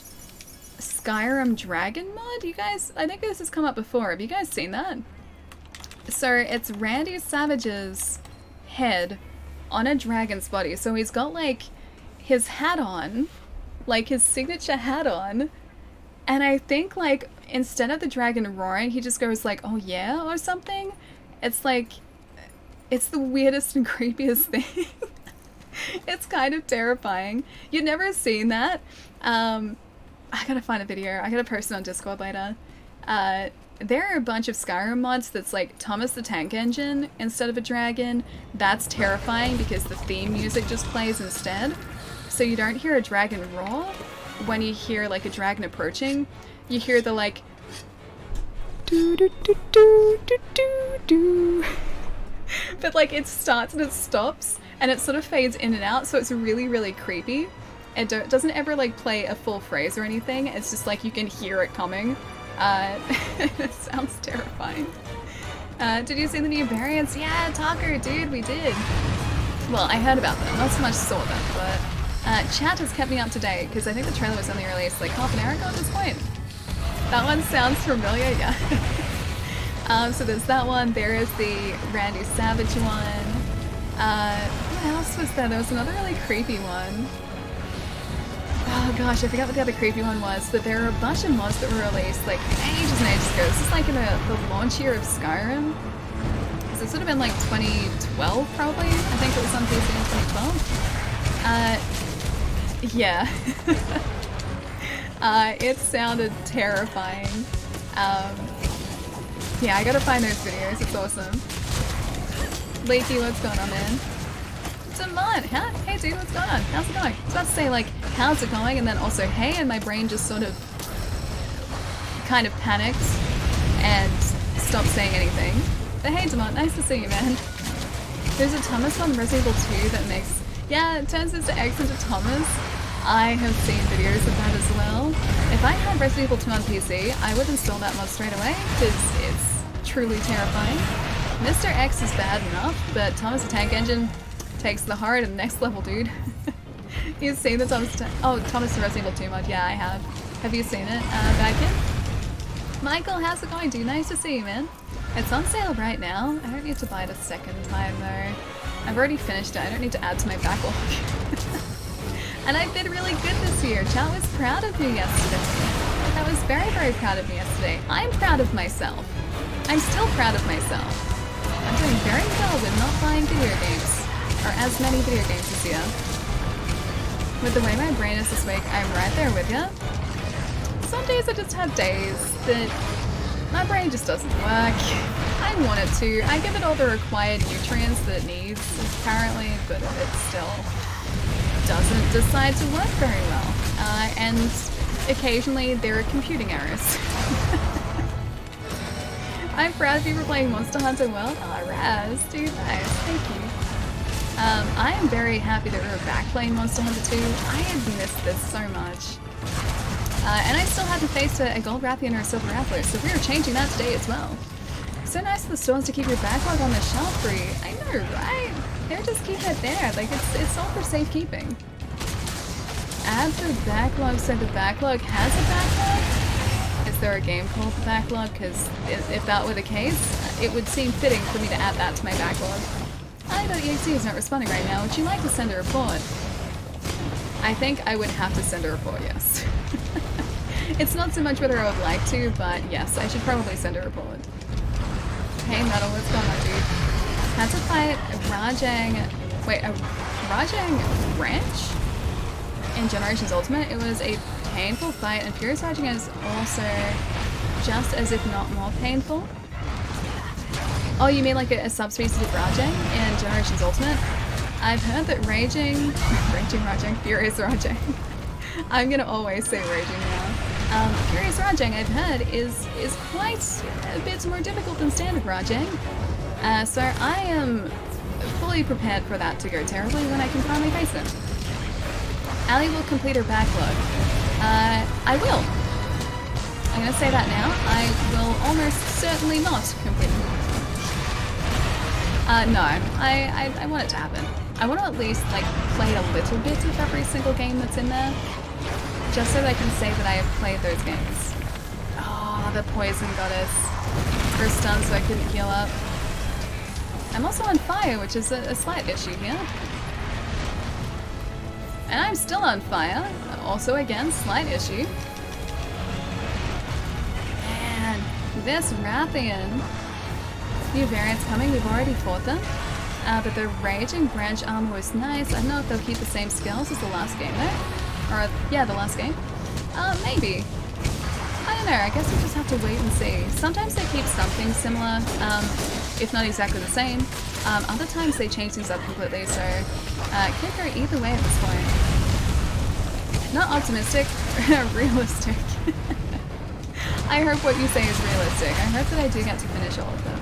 Skyrim Dragon mod. You guys, I think this has come up before. Have you guys seen that? So it's Randy Savage's head on a dragon's body. So he's got like his hat on, like his signature hat on, and I think like instead of the dragon roaring, he just goes like, "Oh yeah," or something. It's like, it's the weirdest and creepiest thing. It's kind of terrifying. You've never seen that? I gotta find a video. I gotta post it on Discord later. There are a bunch of Skyrim mods that's like Thomas the Tank Engine instead of a dragon. That's terrifying because the theme music just plays instead. So you don't hear a dragon roar. When you hear like a dragon approaching, you hear the like do do do do do do do. But like it starts and it stops and it sort of fades in and out, so it's really, really creepy. It doesn't ever like play a full phrase or anything. It's just like you can hear it coming. It sounds terrifying. Did you see the new variants? Yeah, Talker, dude, we did. Well, I heard about them, not so much saw them, but chat has kept me up to date because I think the trailer was only released like half an hour ago at this point. That one sounds familiar, yeah. So there's that one. There is the Randy Savage one. What else was there? There was another really creepy one. Oh gosh, I forgot what the other creepy one was, but there are a bunch of mods that were released like ages and ages ago. This is like in the launch year of Skyrim. So this would have been like 2012 probably. I think it was on PC in 2012. Yeah. It sounded terrifying. Yeah, I gotta find those videos, it's awesome. Leaky, what's going on, man? Damon, huh? Hey dude, what's going on? How's it going? I was about to say like, how's it going? And then also, hey, and my brain just sort of kind of panicked and stopped saying anything. But hey Damon, nice to see you, man. There's a Thomas on Resident Evil 2 that makes, yeah, it turns Mr. X into Thomas. I have seen videos of that as well. If I had Resident Evil 2 on PC, I would install that mod straight away because it's truly terrifying. Mr. X is bad enough, but Thomas the Tank Engine takes the horror to the next level, dude. You've seen the Thomas the Resident Evil 2 mod? Yeah, I have. Have you seen it, Bad Kid? Michael, how's it going, dude? Nice to see you, man. It's on sale right now. I don't need to buy it a second time, though. I've already finished it. I don't need to add to my backlog. And I did really good this year. Chat was proud of me yesterday. I was very, very proud of me yesterday. I'm proud of myself. I'm still proud of myself. I'm doing very well with not buying video games. Or as many video games this year. With the way my brain is this week, I'm right there with you. Some days I just have days that my brain just doesn't work. I want it to. I give it all the required nutrients that it needs, apparently, but it still doesn't decide to work very well. And occasionally there are computing errors. I'm proud of you for playing Monster Hunter well. Oh, Raz, dude, nice. Thank you. I am very happy that we're back playing Monster Hunter 2. I had missed this so much. And I still hadn't faced a Gold Rathian or a Silver Rattler, so we are changing that today as well. So nice of the stores to keep your backlog on the shelf free. I know, right? They're just keeping it there. Like, it's all for safekeeping. Add the backlog so the backlog has a backlog? Is there a game called the backlog? Because if that were the case, it would seem fitting for me to add that to my backlog. I.exe is not responding right now. Would you like to send a report? I think I would have to send a report, yes. It's not so much whether I would like to, but yes, I should probably send a report. Hey Metal, what's going on, dude? Had to fight a Rajang Ranch in Generations Ultimate. It was a painful fight, and Furious Raging is also just as if not more painful. Oh, you mean like a subspecies of Rajang in Generations Ultimate? I've heard that Furious Rajang. I'm gonna always say Raging now. Furious Rajang, I've heard, is quite a bit more difficult than standard Rajang. So I am fully prepared for that to go terribly when I can finally face it. Ali will complete her backlog. I will. I'm gonna say that now. I will almost certainly not complete it. No, I want it to happen. I want to at least like play a little bit of every single game that's in there, just so that I can say that I have played those games. Oh, the poison goddess. For a stun so I couldn't heal up. I'm also on fire, which is a slight issue here. And I'm still on fire. Also, again, slight issue. Man, this Rathian. New variants coming, we've already fought them. But the Raging Branch armor was nice. I don't know if they'll keep the same skills as the last game though. Or, yeah, the last game. Maybe. I don't know, I guess we'll just have to wait and see. Sometimes they keep something similar, if not exactly the same. Other times they change things up completely, so could go either way at this point. Not optimistic, realistic. I hope what you say is realistic. I hope that I do get to finish all of them.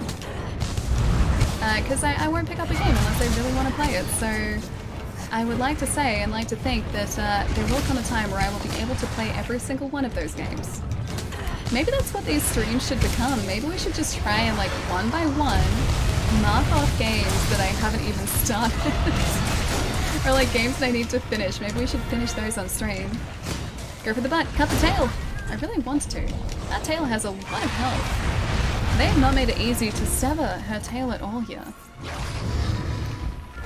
Because I won't pick up a game unless I really want to play it, so I would like to say and like to think that there will come a time where I will be able to play every single one of those games. Maybe that's what these streams should become. Maybe we should just try and like one by one mark off games that I haven't even started. Or like games that I need to finish. Maybe we should finish those on stream. Go for the butt, cut the tail! I really want to. That tail has a lot of health. They have not made it easy to sever her tail at all here.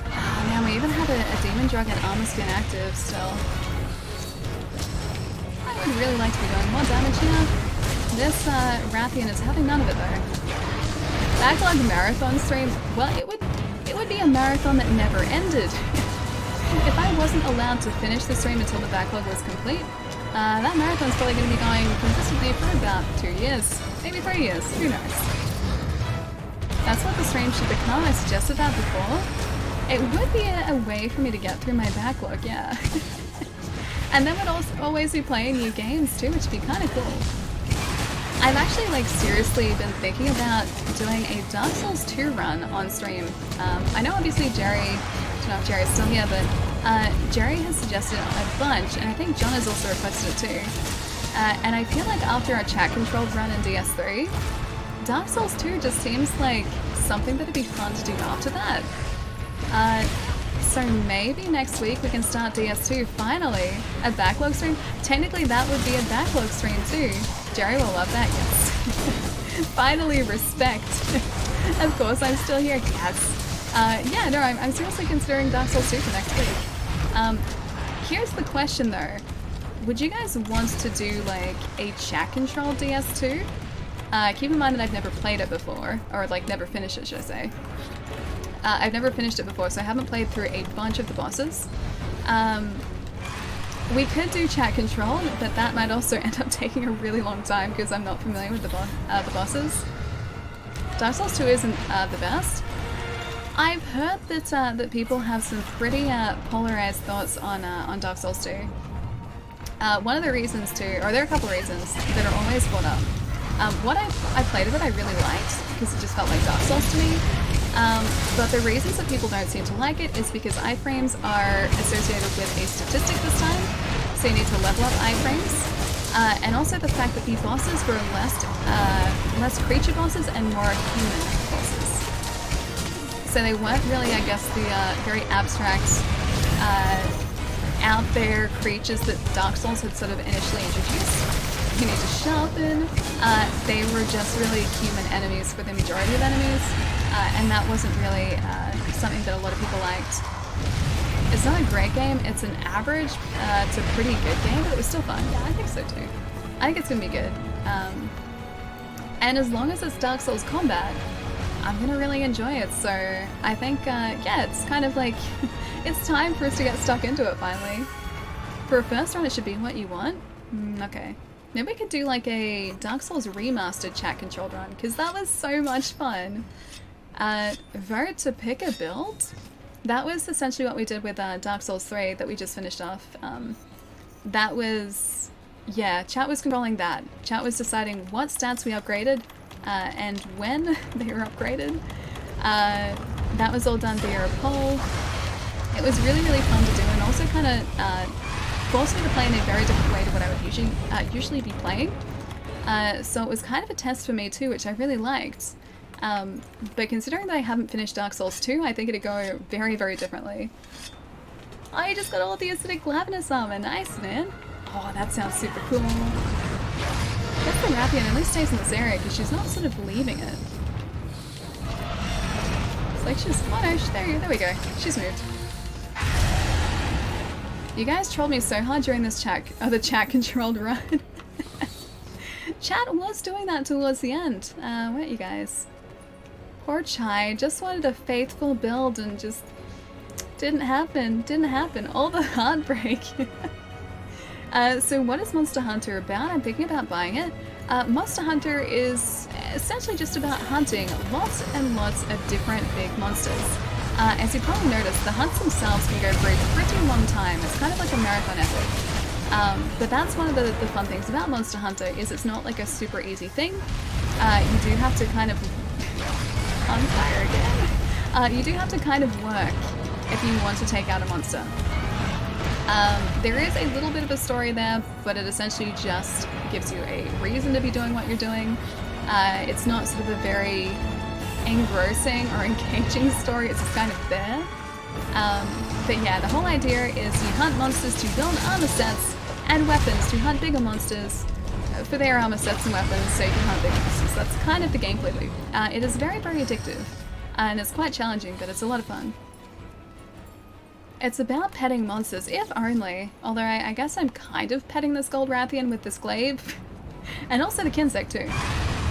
Oh man, we even have a demon drug and armor skin active still. I would really like to be doing more damage here. This Rathian is having none of it though. Backlog marathon stream, well it would be a marathon that never ended. If I wasn't allowed to finish the stream until the backlog was complete, that marathon's probably going to be going consistently for about 2 years, maybe 3 years, who knows. That's what the stream should become, I suggested that before. It would be a way for me to get through my backlog, yeah. And then we'd also always be playing new games too, which would be kind of cool. I've actually like seriously been thinking about doing a Dark Souls 2 run on stream. I know obviously Jerry, I don't know if Jerry's still here, but Jerry has suggested a bunch, and I think John has also requested it too. And I feel like after our chat controlled run in DS3, Dark Souls 2 just seems like something that'd be fun to do after that. So maybe next week we can start DS2, finally! A backlog stream? Technically that would be a backlog stream too. Jerry will love that, yes. Finally, respect. Of course, I'm still here, yes. Yeah, no, I'm seriously considering Dark Souls 2 for next week. Here's the question though. Would you guys want to do like a chat control DS2? Keep in mind that I've never played it before, or like never finished it, should I say. I've never finished it before, so I haven't played through a bunch of the bosses. We could do chat control, but that might also end up taking a really long time because I'm not familiar with the bosses. Dark Souls 2 isn't the best. I've heard that that people have some pretty polarized thoughts on Dark Souls 2. One of the reasons too, or there are a couple reasons that are always brought up. What I played of it I really liked because it just felt like Dark Souls to me. But the reasons that people don't seem to like it is because iframes are associated with a statistic this time, so you need to level up iframes. And also the fact that the bosses were less creature bosses and more human bosses. So they weren't really, I guess, the very abstract, out there creatures that Dark Souls had sort of initially introduced. You need to sharpen. They were just really human enemies for the majority of enemies. And that wasn't really something that a lot of people liked. It's not a great game, it's an average to pretty good game, but it was still fun. Yeah, I think so too. I think it's gonna be good. And as long as it's Dark Souls combat, I'm gonna really enjoy it, so I think, yeah, it's kind of like, it's time for us to get stuck into it finally. For a first run, it should be what you want? Okay. Maybe we could do like a Dark Souls remastered chat controlled run, because that was so much fun. Vote to pick a build? That was essentially what we did with Dark Souls 3 that we just finished off. That was, yeah, chat was controlling that. Chat was deciding what stats we upgraded and when they were upgraded. That was all done via a poll. It was really, really fun to do and also kind of forced me to play in a very different way to what I would usually be playing. So it was kind of a test for me too, which I really liked. But considering that I haven't finished Dark Souls 2, I think it'd go very, very differently. I just got all the acidic lavinus armor. Nice, man. Oh, that sounds super cool. Guess the Rathian at least stays in this area because she's not sort of leaving it. It's like she's... Oh no, there we go. She's moved. You guys trolled me so hard during this the chat-controlled run. Chat was doing that towards the end, weren't you guys? Poor Chai just wanted a faithful build and just didn't happen. All the heartbreak. So what is Monster Hunter about? I'm thinking about buying it. Monster Hunter is essentially just about hunting lots and lots of different big monsters. As you probably noticed, the hunts themselves can go for a pretty long time. It's kind of like a marathon epic. But that's one of the fun things about Monster Hunter is it's not like a super easy thing. You do have to kind of... on fire again. You do have to kind of work if you want to take out a monster. There is a little bit of a story there, but it essentially just gives you a reason to be doing what you're doing. It's not sort of a very engrossing or engaging story, it's just kind of there. But yeah, the whole idea is you hunt monsters to build armor sets and weapons to hunt bigger monsters for their armor sets and weapons so you can hunt bigger monsters. That's kind of the gameplay loop. It is very, very addictive, and it's quite challenging, but it's a lot of fun. It's about petting monsters, if only. Although I guess I'm kind of petting this Gold Rathian with this glaive. And also the Kinsect too.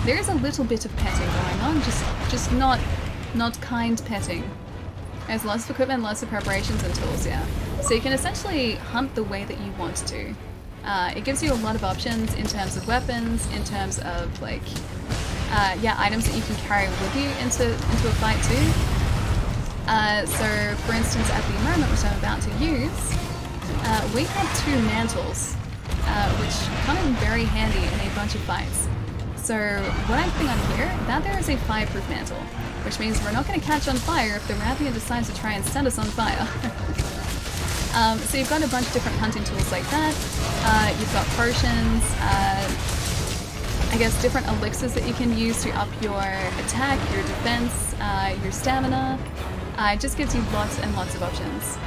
There is a little bit of petting going on, just not kind petting. There's lots of equipment, lots of preparations and tools, yeah. So you can essentially hunt the way that you want to. It gives you a lot of options in terms of weapons, in terms of like, yeah, items that you can carry with you into a fight too. So, for instance, at the moment, which I'm about to use, we have 2 mantles, which come in very handy in a bunch of fights. So, what I'm putting on here, that there is a fireproof mantle, which means we're not going to catch on fire if the Rathian decides to try and set us on fire. So you've got a bunch of different hunting tools like that. You've got potions, I guess different elixirs that you can use to up your attack, your defense, your stamina. It just gives you lots and lots of options.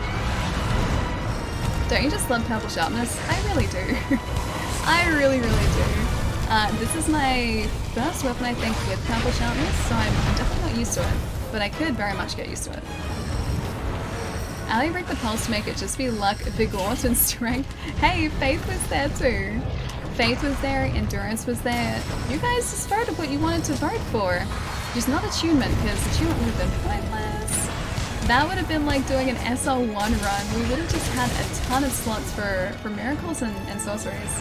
Don't you just love purple sharpness? I really do. I really, really do. This is my first weapon, I think, with purple sharpness, so I'm definitely not used to it, but I could very much get used to it. Ali rigged the pulse to make it just be luck, vigor, and strength. Hey, Faith was there too. Faith was there, Endurance was there. You guys just voted what you wanted to vote for. Just not attunement, because attunement would have been pointless. That would have been like doing an SL1 run. We would have just had a ton of slots for miracles and sorceries.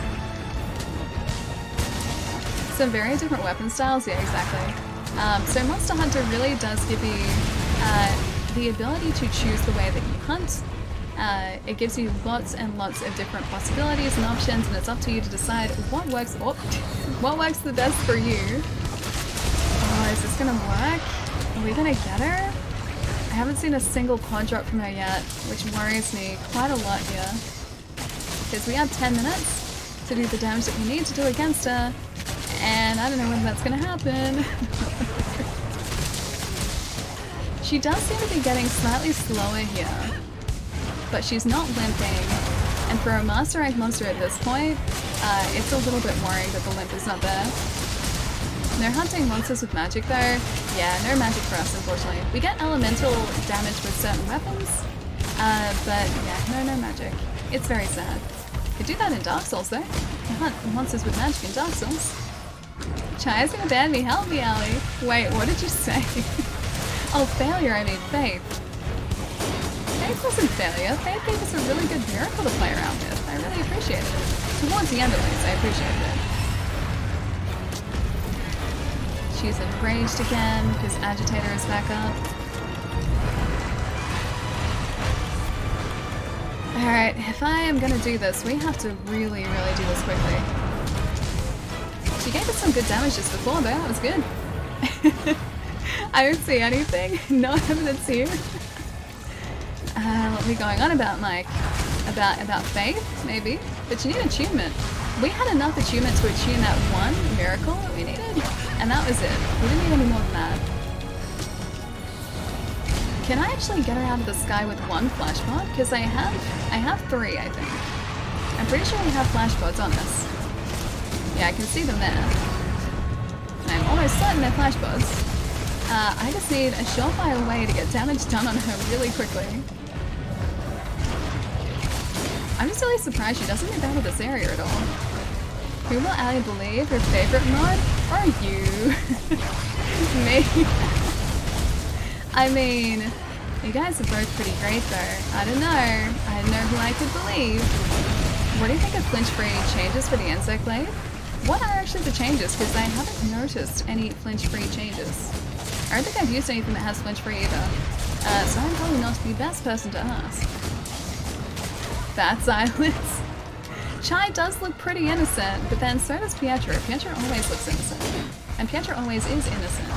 Some very different weapon styles, yeah, exactly. So Monster Hunter really does give you the ability to choose the way that you hunt. It gives you lots and lots of different possibilities and options, and it's up to you to decide what works the best for you. Oh, is this gonna work? Are we gonna get her? I haven't seen a single quad drop from her yet, which worries me quite a lot here. Because we have 10 minutes to do the damage that we need to do against her, and I don't know when that's gonna happen. She does seem to be getting slightly slower here, but she's not limping, and for a Master Rank monster at this point, it's a little bit worrying that the limp is not there. They're hunting monsters with magic though. Yeah, no magic for us, unfortunately. We get elemental damage with certain weapons, but yeah, no magic. It's very sad. You do that in Dark Souls though. You hunt monsters with magic in Dark Souls. Chaya's gonna ban me, help me, Ali. Wait, what did you say? Oh, failure, I mean Faith. Faith wasn't failure. Faith gave us a really good miracle to play around with. I really appreciated it. Towards the end at least, I appreciated it. She's enraged again because Agitator is back up. Alright, if I am gonna do this, we have to really, really do this quickly. She gave us some good damage just before though, that was good. I don't see anything. No evidence here. What are we going on about, Mike? About Faith, maybe? But you need attunement. We had enough achievement to achieve that one miracle that we needed, and that was it. We didn't need any more than that. Can I actually get her out of the sky with one flash pod? Because I have 3, I think. I'm pretty sure we have flash pods on us. Yeah, I can see them there. And I'm almost certain they're flash pods. I just need a surefire way to get damage done on her really quickly. I'm just really surprised she doesn't move out of this area at all. Who will Ali believe her favorite mod? Or you? Me? I mean, you guys are both pretty great though. I don't know. I don't know who I could believe. What do you think of flinch-free changes for the insect blade? What are actually the changes? Because I haven't noticed any flinch-free changes. I don't think I've used anything that has flinch-free either. So I'm probably not the best person to ask. Bad silence. Chai does look pretty innocent, but then so does Pietro. Pietro always looks innocent. And Pietro always is innocent.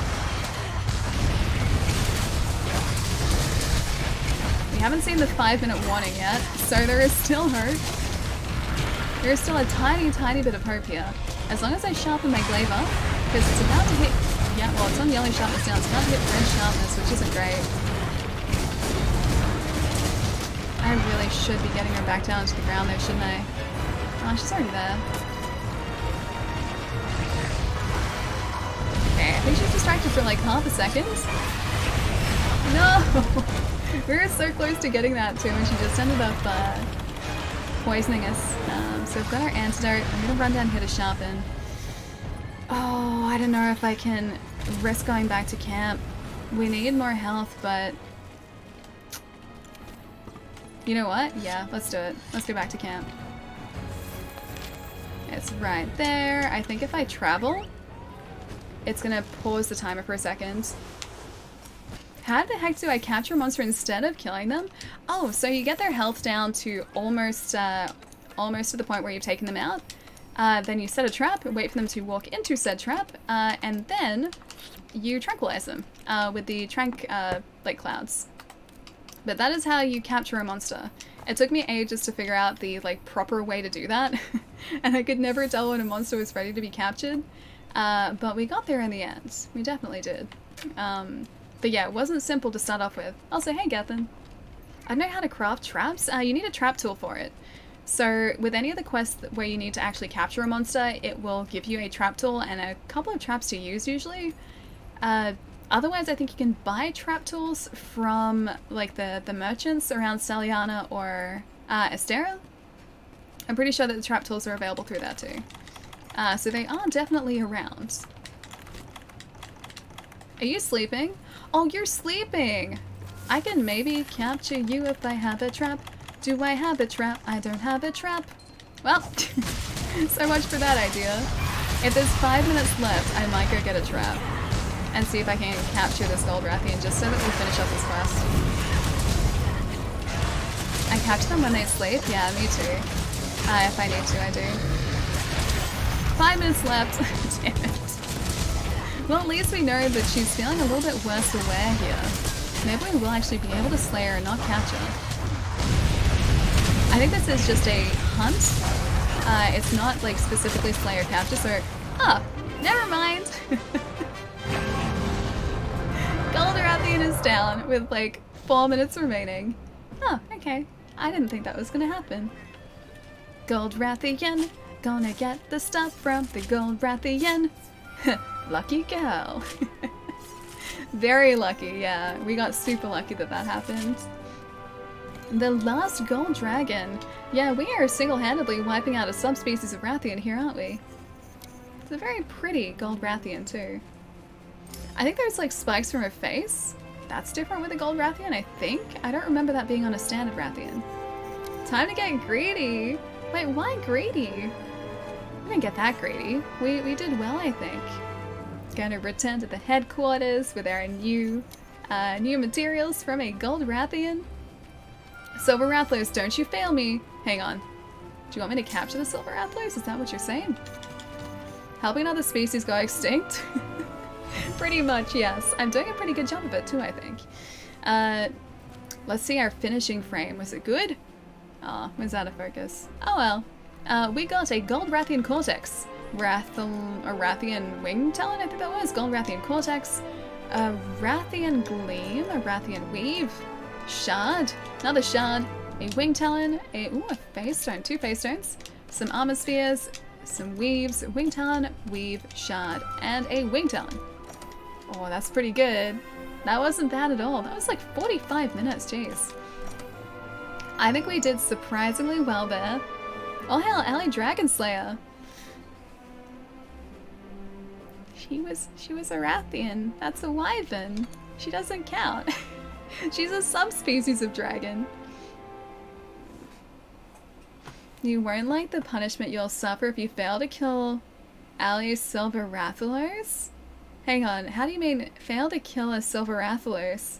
We haven't seen the 5-minute warning yet, so there is still hope. There is still a tiny, tiny bit of hope here. As long as I sharpen my glaive up, because it's about to hit... Yeah, well, it's on yellow sharpness now. It's about to hit red sharpness, which isn't great. I really should be getting her back down to the ground though, shouldn't I? Oh, she's already there. Okay, I think she's distracted for like half a second. No! We were so close to getting that too, and she just ended up poisoning us. So we've got our antidote. I'm gonna run down here to sharpen. Oh, I don't know if I can risk going back to camp. We need more health, but... You know what? Yeah, let's do it. Let's go back to camp. It's right there. I think if I travel, it's gonna pause the timer for a second. How the heck do I capture a monster instead of killing them? Oh, so you get their health down to almost to the point where you've taken them out. Then you set a trap, wait for them to walk into said trap, and then you tranquilize them with the trank like clouds. But that is how you capture a monster. It took me ages to figure out the like proper way to do that, and I could never tell when a monster was ready to be captured. But we got there in the end. We definitely did. But yeah, it wasn't simple to start off with. Also, hey Gethin. I don't know how to craft traps. You need a trap tool for it. So with any of the quests where you need to actually capture a monster, it will give you a trap tool and a couple of traps to use usually. Otherwise, I think you can buy trap tools from like the merchants around Saliana or Estera. I'm pretty sure that the trap tools are available through that too. So they are definitely around. Are you sleeping? Oh, you're sleeping! I can maybe capture you if I have a trap. Do I have a trap? I don't have a trap. Well, so much for that idea. If there's 5 minutes left, I might go get a trap. And see if I can capture this gold Rathian just so that we finish up this quest. I capture them when they sleep? Yeah, me too. If I need to, I do. 5 minutes left. Damn it. Well, at least we know that she's feeling a little bit worse aware here. Maybe we will actually be able to slay her and not capture her. I think this is just a hunt. It's not like specifically slay or capture, so... Oh, never mind. Gold Rathian is down with like 4 minutes remaining. Oh, okay. I didn't think that was gonna happen. Gold Rathian, gonna get the stuff from the Gold Rathian. Lucky girl. Very lucky, yeah. We got super lucky that that happened. The last gold dragon. Yeah, we are single-handedly wiping out a subspecies of Rathian here, aren't we? It's a very pretty gold Rathian too. I think there's like spikes from her face. That's different with a gold Rathian, I think. I don't remember that being on a standard Rathian. Time to get greedy. Wait, why greedy? We didn't get that greedy. We did well, I think. Going to return to the headquarters with our new materials from a gold Rathian. Silver Rathlos, don't you fail me. Hang on. Do you want me to capture the Silver Rathlos? Is that what you're saying? Helping other species go extinct? Pretty much, yes. I'm doing a pretty good job of it too, I think. Let's see our finishing frame. Was it good? Oh, was out of focus. Oh well. We got a Gold Rathian Cortex, Rathian Wing Talon, I think that was, Gold Rathian Cortex, a Rathian Gleam, a Rathian Weave, Shard, another Shard, a Wing Talon, a Phase Stone, 2 Phase Stones, some Armor Spheres, some Weaves, Wing Talon, Weave, Shard, and a Wing Talon. Oh, that's pretty good. That wasn't bad at all. That was like 45 minutes, jeez. I think we did surprisingly well there. Oh hell, Allie Dragonslayer. She was a Rathian. That's a Wyvern. She doesn't count. She's a subspecies of dragon. You won't like the punishment you'll suffer if you fail to kill Allie's Silver Rathalos? Hang on, how do you mean fail to kill a Silver Rathalos?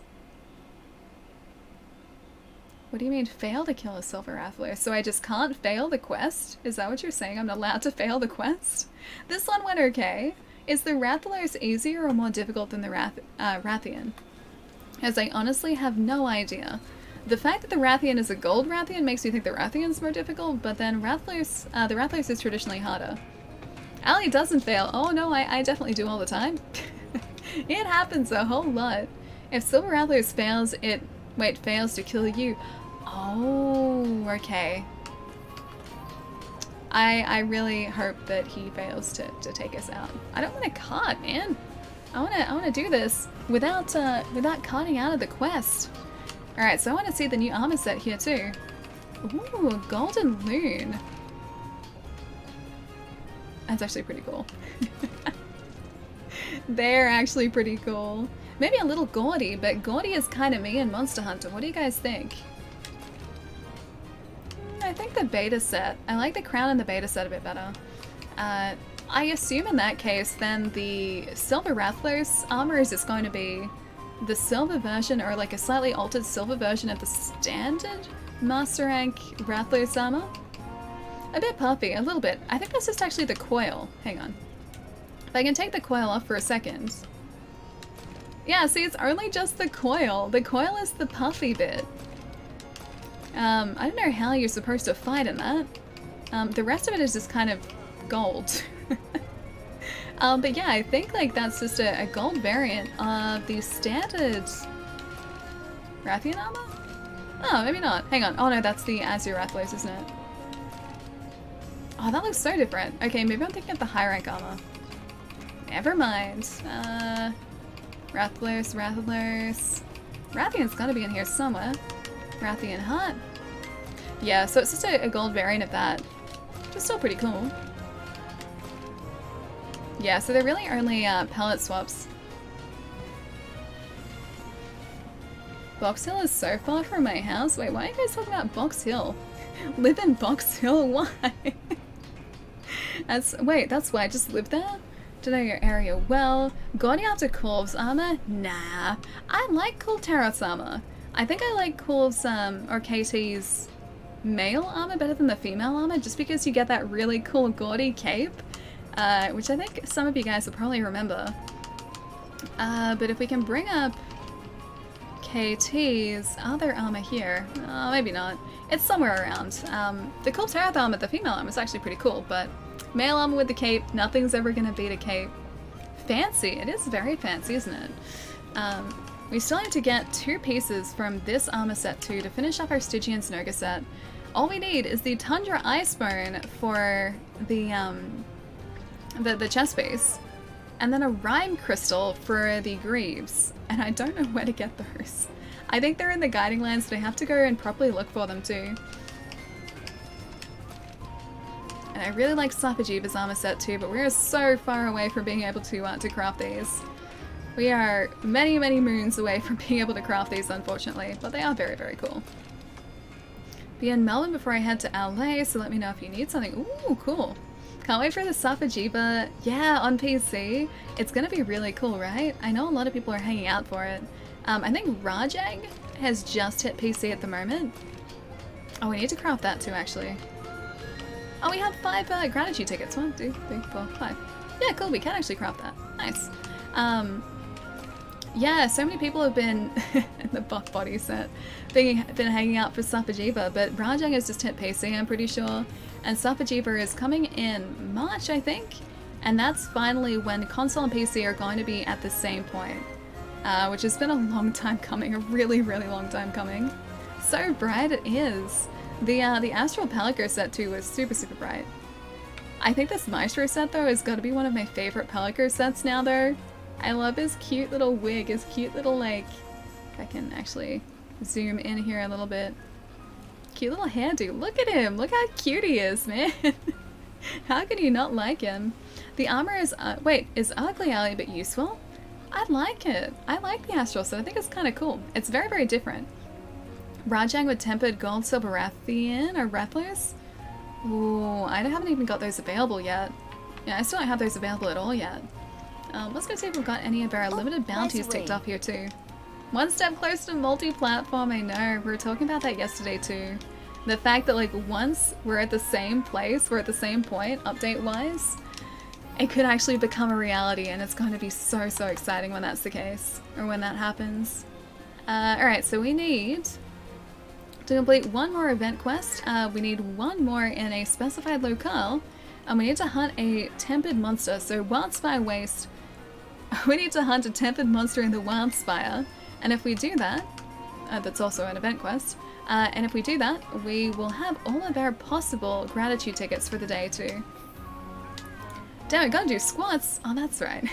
What do you mean fail to kill a Silver Rathalos? So I just can't fail the quest? Is that what you're saying? I'm not allowed to fail the quest? This one went okay. Is the Rathalos easier or more difficult than the Rathian? As I honestly have no idea. The fact that the Rathian is a gold Rathian makes me think the Rathian's more difficult, but then Rathalos, the Rathalos is traditionally harder. Allie doesn't fail. Oh no, I definitely do all the time. It happens a whole lot. If Silver Rathalos fails, fails to kill you. Oh, okay. I really hope that he fails to take us out. I don't want to cart, man. I want to do this without carting out of the quest. All right, so I want to see the new armor set here too. Ooh, Golden Loon. That's actually pretty cool. They're actually pretty cool. Maybe a little gaudy, but gaudy is kind of me in Monster Hunter. What do you guys think? I think the beta set. I like the crown in the beta set a bit better. I assume in that case, then the Silver Rathalos armor is just going to be the silver version, or like a slightly altered silver version of the standard Master Rank Rathalos armor. A bit puffy, a little bit. I think that's just actually the coil. Hang on. If I can take the coil off for a second. Yeah, see, it's only just the coil. The coil is the puffy bit. I don't know how you're supposed to fight in that. The rest of it is just kind of gold. But yeah, I think like that's just a gold variant of the standard Rathian armor? Oh, maybe not. Hang on. Oh no, that's the Azure Rathalos, isn't it? Oh, that looks so different. Okay, maybe I'm thinking of the high rank armor. Never mind. Rathalos. Rathian's gotta be in here somewhere. Rathian Hut. Yeah, so it's just a gold variant of that. Which is still pretty cool. Yeah, so they're really only pellet swaps. Box Hill is so far from my house. Wait, why are you guys talking about Box Hill? Live in Box Hill? Why? That's why I just live there? To know your area well. Going after Corv's armor? Nah. I like Kultaros armor. I think I like Corv's, or KT's male armor better than the female armor, just because you get that really cool gaudy cape, which I think some of you guys will probably remember. But if we can bring up KT's other armor here, maybe not. It's somewhere around. The Kultaros armor, the female armor, is actually pretty cool, but male armor with the cape, nothing's ever gonna beat a cape. Fancy, it is very fancy, isn't it? We still need to get 2 pieces from this armor set too to finish off our Stygian Snoga set. All we need is the Tundra Iceborne for the chest base, and then a Rime Crystal for the Greaves, and I don't know where to get those. I think they're in the Guiding Lands, but I have to go and properly look for them too. And I really like Safajiva's armor set too, but we're so far away from being able to craft these. We are many, many moons away from being able to craft these, unfortunately, but they are very, very cool. Be in Melbourne before I head to LA, so let me know if you need something. Ooh, cool. Can't wait for the Safajiva. Yeah, on PC. It's gonna be really cool, right? I know a lot of people are hanging out for it. I think Rajang has just hit PC at the moment. Oh, we need to craft that too, actually. Oh, we have 5 gratitude tickets. 1, 2, 3, 4, 5. Yeah, cool, we can actually craft that. Nice. Yeah, so many people have been in the buff body set, been hanging out for Safajiva, but Rajang has just hit PC, I'm pretty sure. And Safajiba is coming in March, I think, and that's finally when console and PC are going to be at the same point, which has been a long time coming, a really, really long time coming. So bright it is. The Astral Palico set too was super, super bright. I think this Maestro set though has got to be one of my favorite Palico sets now though. I love his cute little wig, his cute little like, if I can actually zoom in here a little bit. Cute little hairdo. Look at him! Look how cute he is, man! How can you not like him? The armor is, is ugly alley but useful? I like it. I like the Astral set. I think it's kind of cool. It's very, very different. Rajang with tempered gold, silver Rathian or Rathlers? Ooh, I haven't even got those available yet. Yeah, I still don't have those available at all yet. Let's go see if we've got any of our limited bounties ticked off here too. One step closer to multi-platform, I know. We were talking about that yesterday too. The fact that like once we're at the same place, we're at the same point, update-wise, it could actually become a reality and it's going to be so, so exciting when that's the case. Or when that happens. Alright, so we need to complete one more event quest. We need one more in a specified locale. And we need to hunt a tempered monster. So Wildspire Waste. We need to hunt a tempered monster in the Wildspire. And if we do that, that's also an event quest, and if we do that, we will have all of our possible gratitude tickets for the day too. Damn, we gotta do squats! Oh, that's right.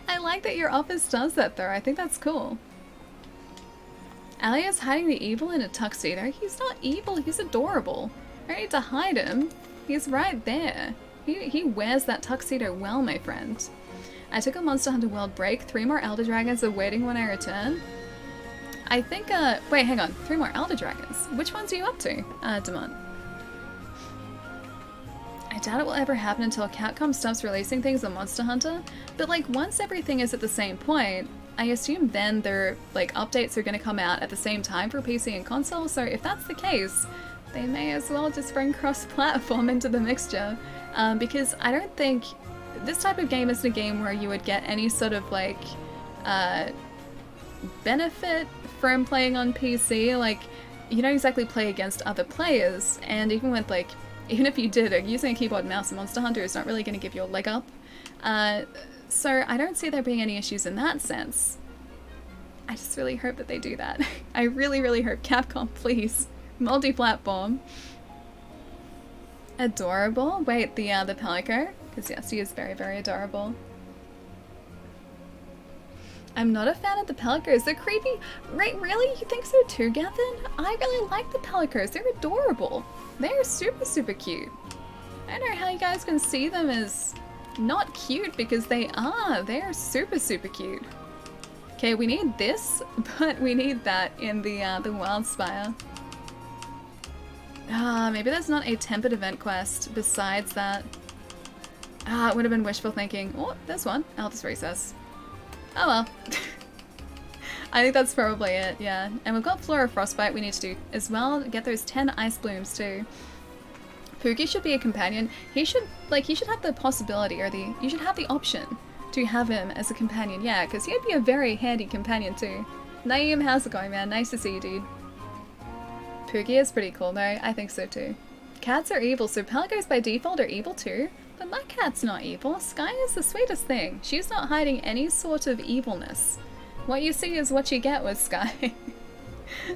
I like that your office does that though, I think that's cool. Ali is hiding the evil in a tuxedo. He's not evil, he's adorable. I don't need to hide him. He's right there. He wears that tuxedo well, my friend. I took a Monster Hunter World break. 3 more Elder Dragons are waiting when I return. I think, wait, hang on. 3 more Elder Dragons. Which ones are you up to, Demont? I doubt it will ever happen until Capcom stops releasing things on Monster Hunter, but like once everything is at the same point, I assume then their like updates are going to come out at the same time for PC and console, so if that's the case, they may as well just bring cross-platform into the mixture, because I don't think this type of game isn't a game where you would get any sort of like benefit from playing on PC. Like, you don't exactly play against other players, and even with like, even if you did, using a keyboard and mouse in Monster Hunter is not really going to give you a leg up. So I don't see there being any issues in that sense. I just really hope that they do that. I really, really hope. Capcom, please. Multi-platform. Adorable. Wait, the Palico? Because yes, he is very, very adorable. I'm not a fan of the Pelicos. They're creepy. Right, really? You think so too, Gavin? I really like the Pelicos. They're adorable. They're super, super cute. I don't know how you guys can see them as not cute, because they are. They are super, super cute. Okay, we need this, but we need that in the Wildspire. Maybe there's not a tempered event quest besides that. It would have been wishful thinking. Oh, there's one. Eldest Recess. Oh well. I think that's probably it, yeah. And we've got Flora Frostbite we need to do as well. Get those 10 Ice Blooms too. Pookie should be a companion. He should have the possibility, or you should have the option to have him as a companion, yeah, because he'd be a very handy companion too. Naeem, how's it going, man? Nice to see you, dude. Pookie is pretty cool though, I think so too. Cats are evil, so Pelicos by default are evil too. But my cat's not evil. Sky is the sweetest thing. She's not hiding any sort of evilness. What you see is what you get with Sky.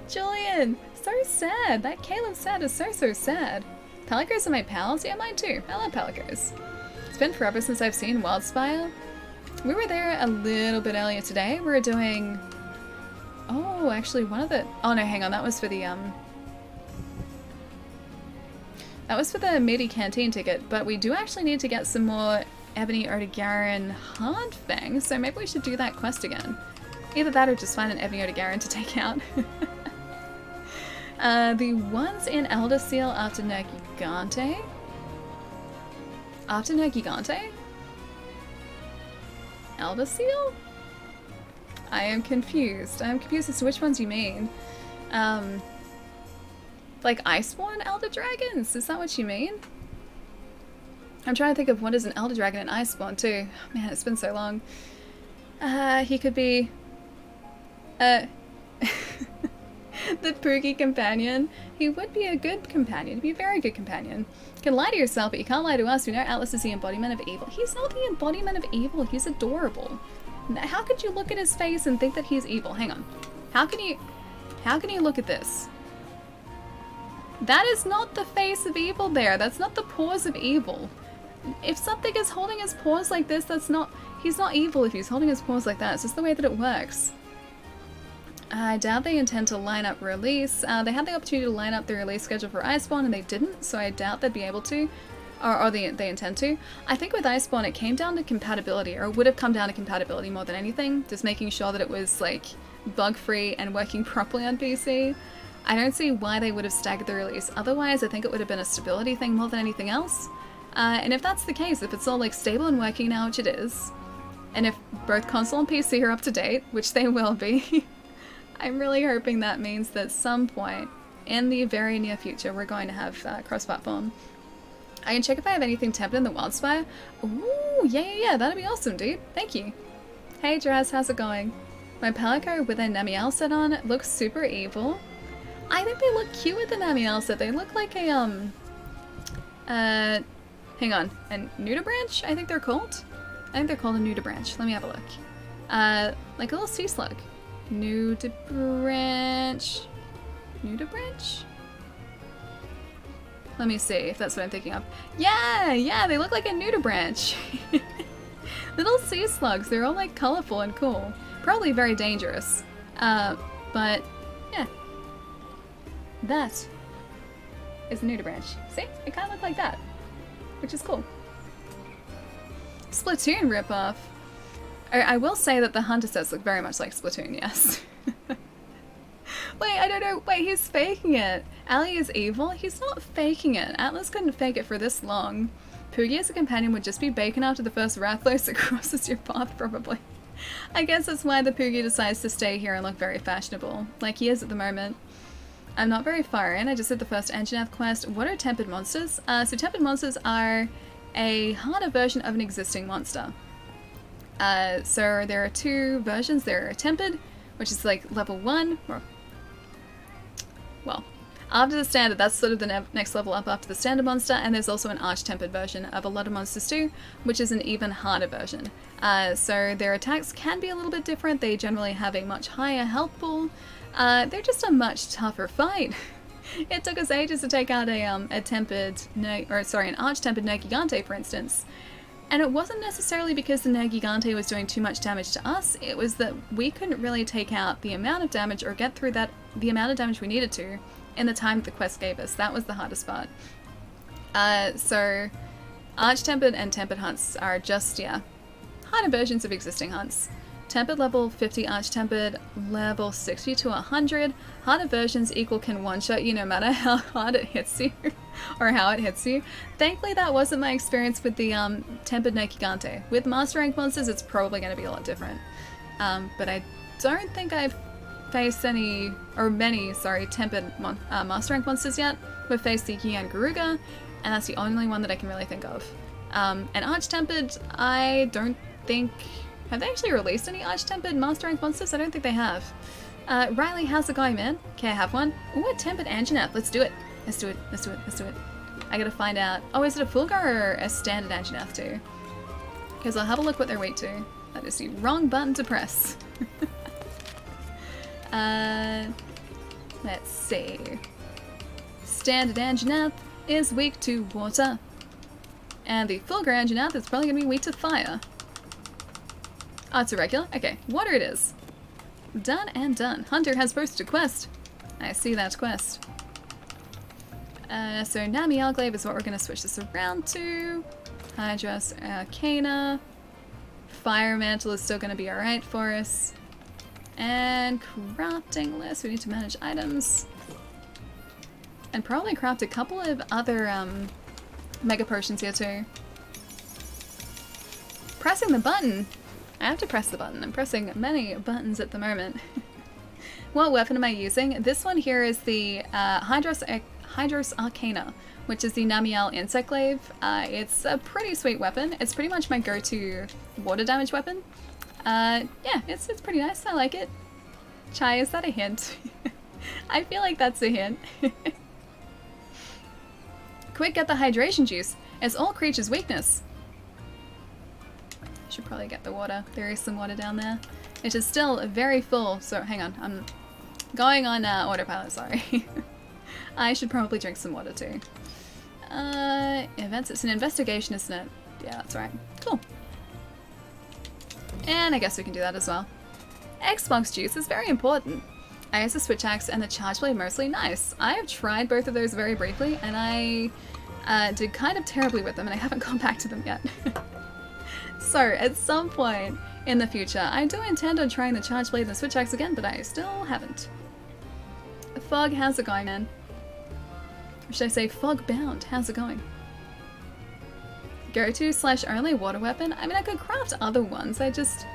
Julian! So sad! That Caleb sad is so, so sad. Pelicos are my pals? Yeah, mine too. I love Pelicos. It's been forever since I've seen Wildspire. We were there a little bit earlier today. We were doing... Oh, actually one of the... Oh no, hang on. That was for the, That was for the Meaty Canteen ticket, but we do actually need to get some more Ebony Odegaran Hardfang, so maybe we should do that quest again. Either that or just find an Ebony Odegaran to take out. The ones in Elder Seal after Nergigante? After Nergigante? Elder Seal? I am confused. I'm confused as to which ones you mean. Like Iceborne Elder Dragons? Is that what you mean? I'm trying to think of what is an Elder Dragon in Iceborne too. Man, it's been so long. He could be... The Poogie companion. He would be a good companion. He'd be a very good companion. You can lie to yourself, but you can't lie to us. We know Atlas is the embodiment of evil. He's not the embodiment of evil. He's adorable. How could you look at his face and think that he's evil? Hang on. How can you look at this? That is not the face of evil there. That's not the paws of evil. If something is holding his paws like this, he's not evil if he's holding his paws like that. It's just the way that it works. I doubt they intend to line up release. They had the opportunity to line up the release schedule for Iceborne and they didn't, so I doubt they'd be able to. Or they intend to. I think with Iceborne it came down to compatibility, or it would have come down to compatibility more than anything. Just making sure that it was like bug-free and working properly on PC. I don't see why they would have staggered the release. Otherwise, I think it would have been a stability thing more than anything else. And if that's the case, if it's all like stable and working now, which it is, and if both console and PC are up to date, which they will be, I'm really hoping that means that at some point in the very near future we're going to have cross-platform. I can check if I have anything tempered in the Wildspire. Ooh, yeah, that'd be awesome, dude. Thank you. Hey, Draz, how's it going? My Palico with a Namiel set on looks super evil. I think they look cute with the Namiel set. They look like a, hang on, a nudibranch, I think they're called? I think they're called a nudibranch. Let me have a look. Like a little sea slug. Nudibranch. Nudibranch? Let me see if that's what I'm thinking of. Yeah, they look like a nudibranch. Little sea slugs. They're all like colorful and cool. Probably very dangerous. But yeah. That is a nudibranch. See? It kind of looked like that. Which is cool. Splatoon ripoff. I will say that the hunter sets look very much like Splatoon, yes. Wait, I don't know. Wait, he's faking it. Ali is evil? He's not faking it. Atlas couldn't fake it for this long. Poogie as a companion would just be bacon after the first Rathalos that crosses your path, probably. I guess that's why the Poogie decides to stay here and look very fashionable, like he is at the moment. I'm not very far in. I just did the first Engineer quest. What are tempered monsters? So tempered monsters are a harder version of an existing monster. So there are two versions. There are tempered, which is like level 1, or well, after the standard, that's sort of the next level up after the standard monster, and there's also an arch-tempered version of a lot of monsters too, which is an even harder version. So their attacks can be a little bit different. They generally have a much higher health pool. They're just a much tougher fight. It took us ages to take out an arch-tempered Nergigante, for instance. And it wasn't necessarily because the Nergigante was doing too much damage to us, it was that we couldn't really take out the amount of damage or get through the amount of damage we needed to in the time the quest gave us. That was the hardest part. So arch-tempered and tempered hunts are just, yeah, harder versions of existing hunts. Tempered level 50 arch-tempered, level 60 to 100. Harder versions equal can one-shot you no matter how hard it hits you, or how it hits you. Thankfully that wasn't my experience with the tempered Nergigante. With Master Rank monsters it's probably going to be a lot different. But I don't think I've faced any, or many, sorry, tempered Master Rank monsters yet. We've faced the Yan Garuga, and that's the only one that I can really think of. And arch-tempered, I don't think... Have they actually released any arch-tempered Master Rank monsters? I don't think they have. Riley, how's it going, man? Okay, I have one. Ooh, a tempered Anjanath. Let's do it. Let's do it. I gotta find out. Oh, is it a Fulgur or a standard Anjanath too? Because I'll have a look what they're weak to. That is the wrong button to press. Let's see. Standard Anjanath is weak to water. And the Fulgur Anjanath is probably gonna be weak to fire. Oh, it's a regular? Okay, water it is. Done and done. Hunter has posted a quest. I see that quest. So Nami Alglaive is what we're going to switch this around to. Hydros Arcana. Fire Mantle is still going to be alright for us. And crafting list. We need to manage items. And probably craft a couple of other mega potions here too. Pressing the button! I have to press the button. I'm pressing many buttons at the moment. What weapon am I using? This one here is the Hydros Arcana, which is the Namiel Insect Glaive. It's a pretty sweet weapon. It's pretty much my go-to water damage weapon. Yeah, it's pretty nice. I like it. Chai, is that a hint? I feel like that's a hint. Quick, get the hydration juice. It's all creatures' weakness. Should probably get the water. There is some water down there. It is still very full, so hang on. I'm going on autopilot, sorry. I should probably drink some water too. Events, it's an investigation, isn't it? Yeah, that's right. Cool. And I guess we can do that as well. Xbox juice is very important. I use the Switch Axe and the Charge Blade mostly. Nice. I have tried both of those very briefly, and I did kind of terribly with them, and I haven't gone back to them yet. So, at some point in the future, I do intend on trying the Charge Blade and the Switch Axe again, but I still haven't. Fog, how's it going, man? Or should I say Fog Bound? How's it going? Go-to/only water weapon? I mean, I could craft other ones. I just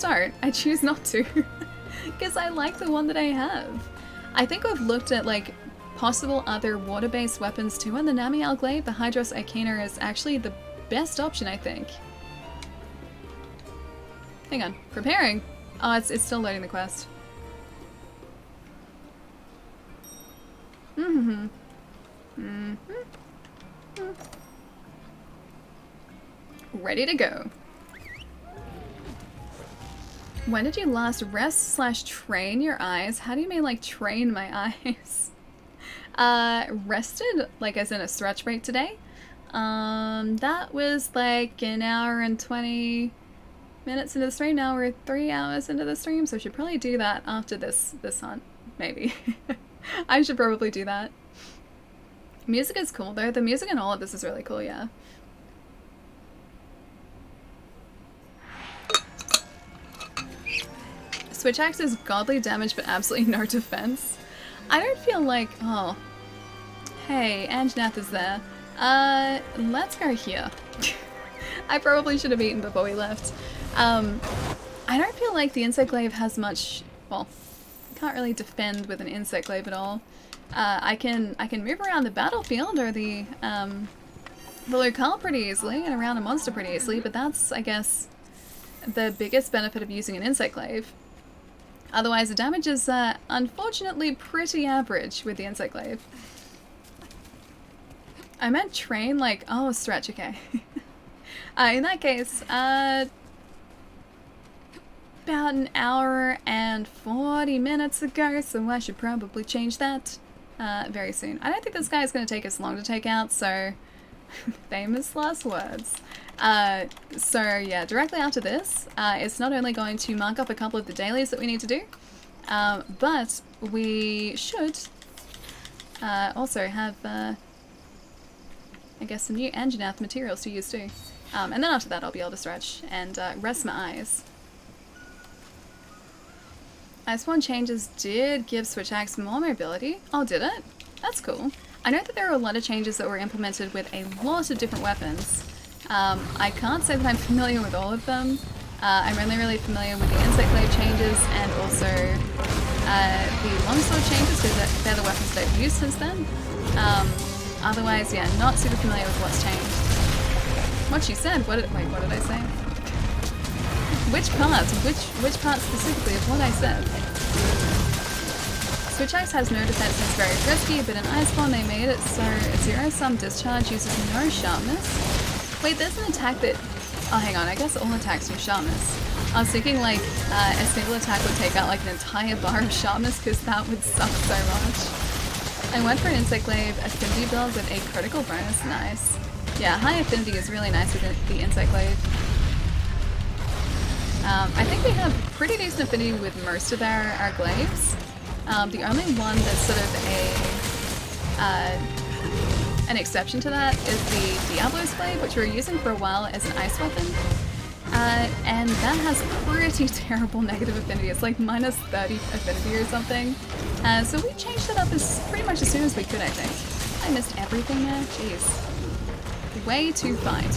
don't. I choose not to. Because I like the one that I have. I think I've looked at, like, possible other water-based weapons too, and the Namiel Glaive, the Hydros Arcana, is actually the best option, I think. Hang on. Preparing? Oh, it's still loading the quest. Mm-hmm. Mm-hmm. Ready to go. When did you last rest/train your eyes? How do you mean, like, train my eyes? Rested, like as in a stretch break today. That was like an hour and 20 minutes into the stream. Now we're 3 hours into the stream, so I should probably do that after this hunt, maybe. I should probably do that. Music is cool though. The music in all of this is really cool, yeah. Switch Axe is godly damage but absolutely no defense. I don't feel like... Oh. Hey, Anjanath is there. Let's go here. I probably should have eaten before we left. I don't feel like the Insect Glaive has much... Well, can't really defend with an Insect Glaive at all. I can move around the battlefield or the locale pretty easily and around a monster pretty easily, but that's, I guess, the biggest benefit of using an Insect Glaive. Otherwise, the damage is, unfortunately, pretty average with the Insect Glaive. I meant train, like, oh, stretch, okay. In that case, about an hour and 40 minutes ago, so I should probably change that very soon. I don't think this guy is going to take us long to take out, so famous last words. So yeah, directly after this, it's not only going to mark up a couple of the dailies that we need to do, but we should also have, I guess, some new Anjanath materials to use too. And then after that I'll be able to stretch and rest my eyes. Iceborne changes did give Switch Axe more mobility. Oh, did it? That's cool. I know that there are a lot of changes that were implemented with a lot of different weapons. I can't say that I'm familiar with all of them. I'm only really familiar with the Insect Glaive changes and also the Longsword changes, because they're the weapons that I've used since then. Otherwise, yeah, not super familiar with what's changed. What she said? Wait, what did I say? Which parts? Which part specifically of what I said? Switch Axe has no defense and is very risky, but in Iceborne they made it so a zero-sum discharge uses no sharpness. Wait, there's an attack that... Oh, hang on, I guess all attacks use sharpness. I was thinking like a single attack would take out like an entire bar of sharpness, because that would suck so much. I went for an Insect Glaive affinity build with a critical bonus. Nice. Yeah, high affinity is really nice with the Insect Glaive. I think we have pretty decent affinity with most of our glaives. The only one that's sort of an exception to that is the Diablo's Glaive, which we were using for a while as an ice weapon. And that has pretty terrible negative affinity. It's like minus 30 affinity or something. So we changed it up pretty much as soon as we could, I think. I missed everything there? Jeez. Way too fine.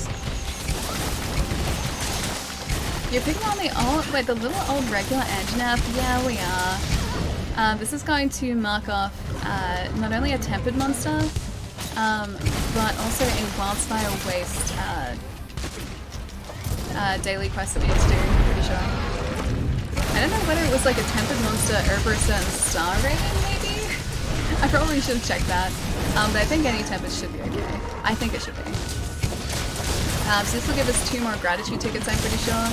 You're picking on the old, wait, the little old regular Anjanath? Yeah, we are. This is going to mark off not only a tempered monster, but also a Wildspire Waste daily quest that we need to do, I'm pretty sure. I don't know whether it was like a tempered monster over a certain star rating, maybe? I probably should have checked that. But I think any tempered should be okay. I think it should be. So this will give us 2 more gratitude tickets, I'm pretty sure.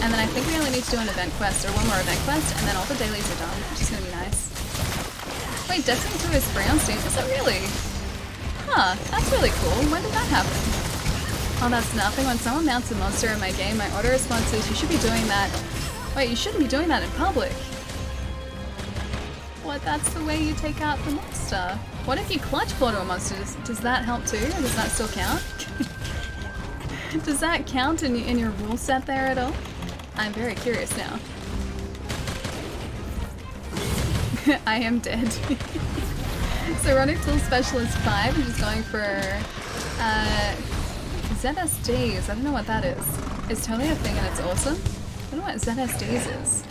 And then I think we only need to do an event quest, or 1 more event quest, and then all the dailies are done, which is going to be nice. Wait, Destiny 2 is free on Steam? Is that really? Huh, that's really cool. When did that happen? Oh, that's nothing. When someone mounts a monster in my game, my auto response is, you should be doing that. Wait, you shouldn't be doing that in public. What, that's the way you take out the monster? What if you clutch claw to a monster? Does that help too? Or does that still count? Does that count in your rule set there at all? I'm very curious now. I am dead. So Runic Tool Specialist 5, I'm just going for ZSDs. I don't know what that is. It's totally a thing and it's awesome. I don't know what ZSDs is.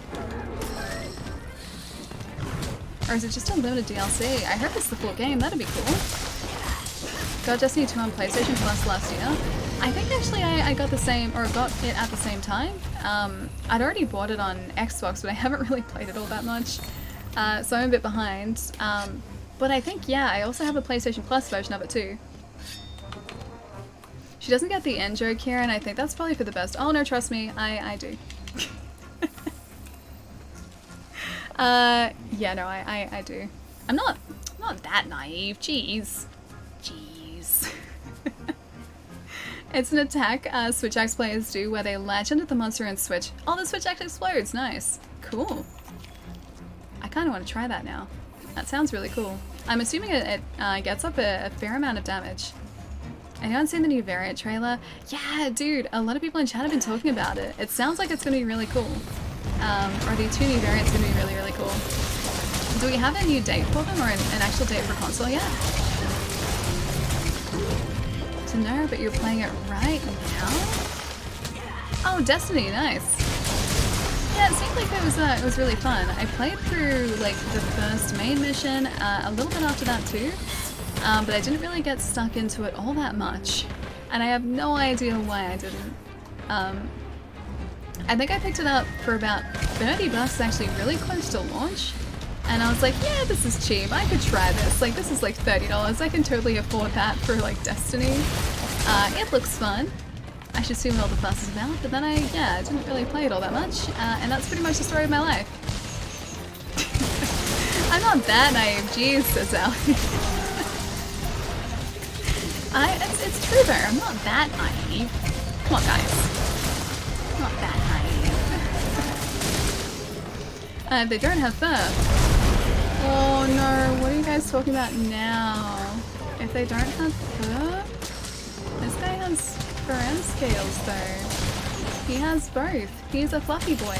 Or is it just a limited DLC? I hope it's the full game, that'd be cool. Got Destiny 2 on PlayStation Plus last year. I think actually I got the same, or got it at the same time. I'd already bought it on Xbox, but I haven't really played it all that much. So I'm a bit behind. But I think, yeah, I also have a PlayStation Plus version of it too. She doesn't get the end joke here, and I think that's probably for the best. Oh no, trust me, I do. Yeah, no, I do. I'm not that naive. Jeez. It's an attack Switch Axe players do where they latch into the monster and switch. Oh, the Switch Axe explodes. Nice. Cool. I kind of want to try that now. That sounds really cool. I'm assuming it gets up a fair amount of damage. Anyone seen the new variant trailer? Yeah, dude, a lot of people in chat have been talking about it. It sounds like it's going to be really cool. Or the 2 new variants are going to be really, really cool. Do we have a new date for them, or an actual date for console yet? To know, but you're playing it right now? Oh, Destiny, nice. Yeah, it seemed like it was really fun. I played through like the first main mission, a little bit after that too, but I didn't really get stuck into it all that much, and I have no idea why I didn't. I think I picked it up for about $30 actually really close to launch, and I was like, yeah, this is cheap, I could try this, like this is like $30, I can totally afford that for like Destiny. It looks fun. I should see what all the fuss is about, but then I didn't really play it all that much, and that's pretty much the story of my life. I'm not that naive, jeez, says Allie. It's true though, I'm not that naive. Come on guys. I'm not that naive. They don't have fur. Oh no, what are you guys talking about now? If they don't have fur? This guy has fur and scales though. He has both. He's a fluffy boy.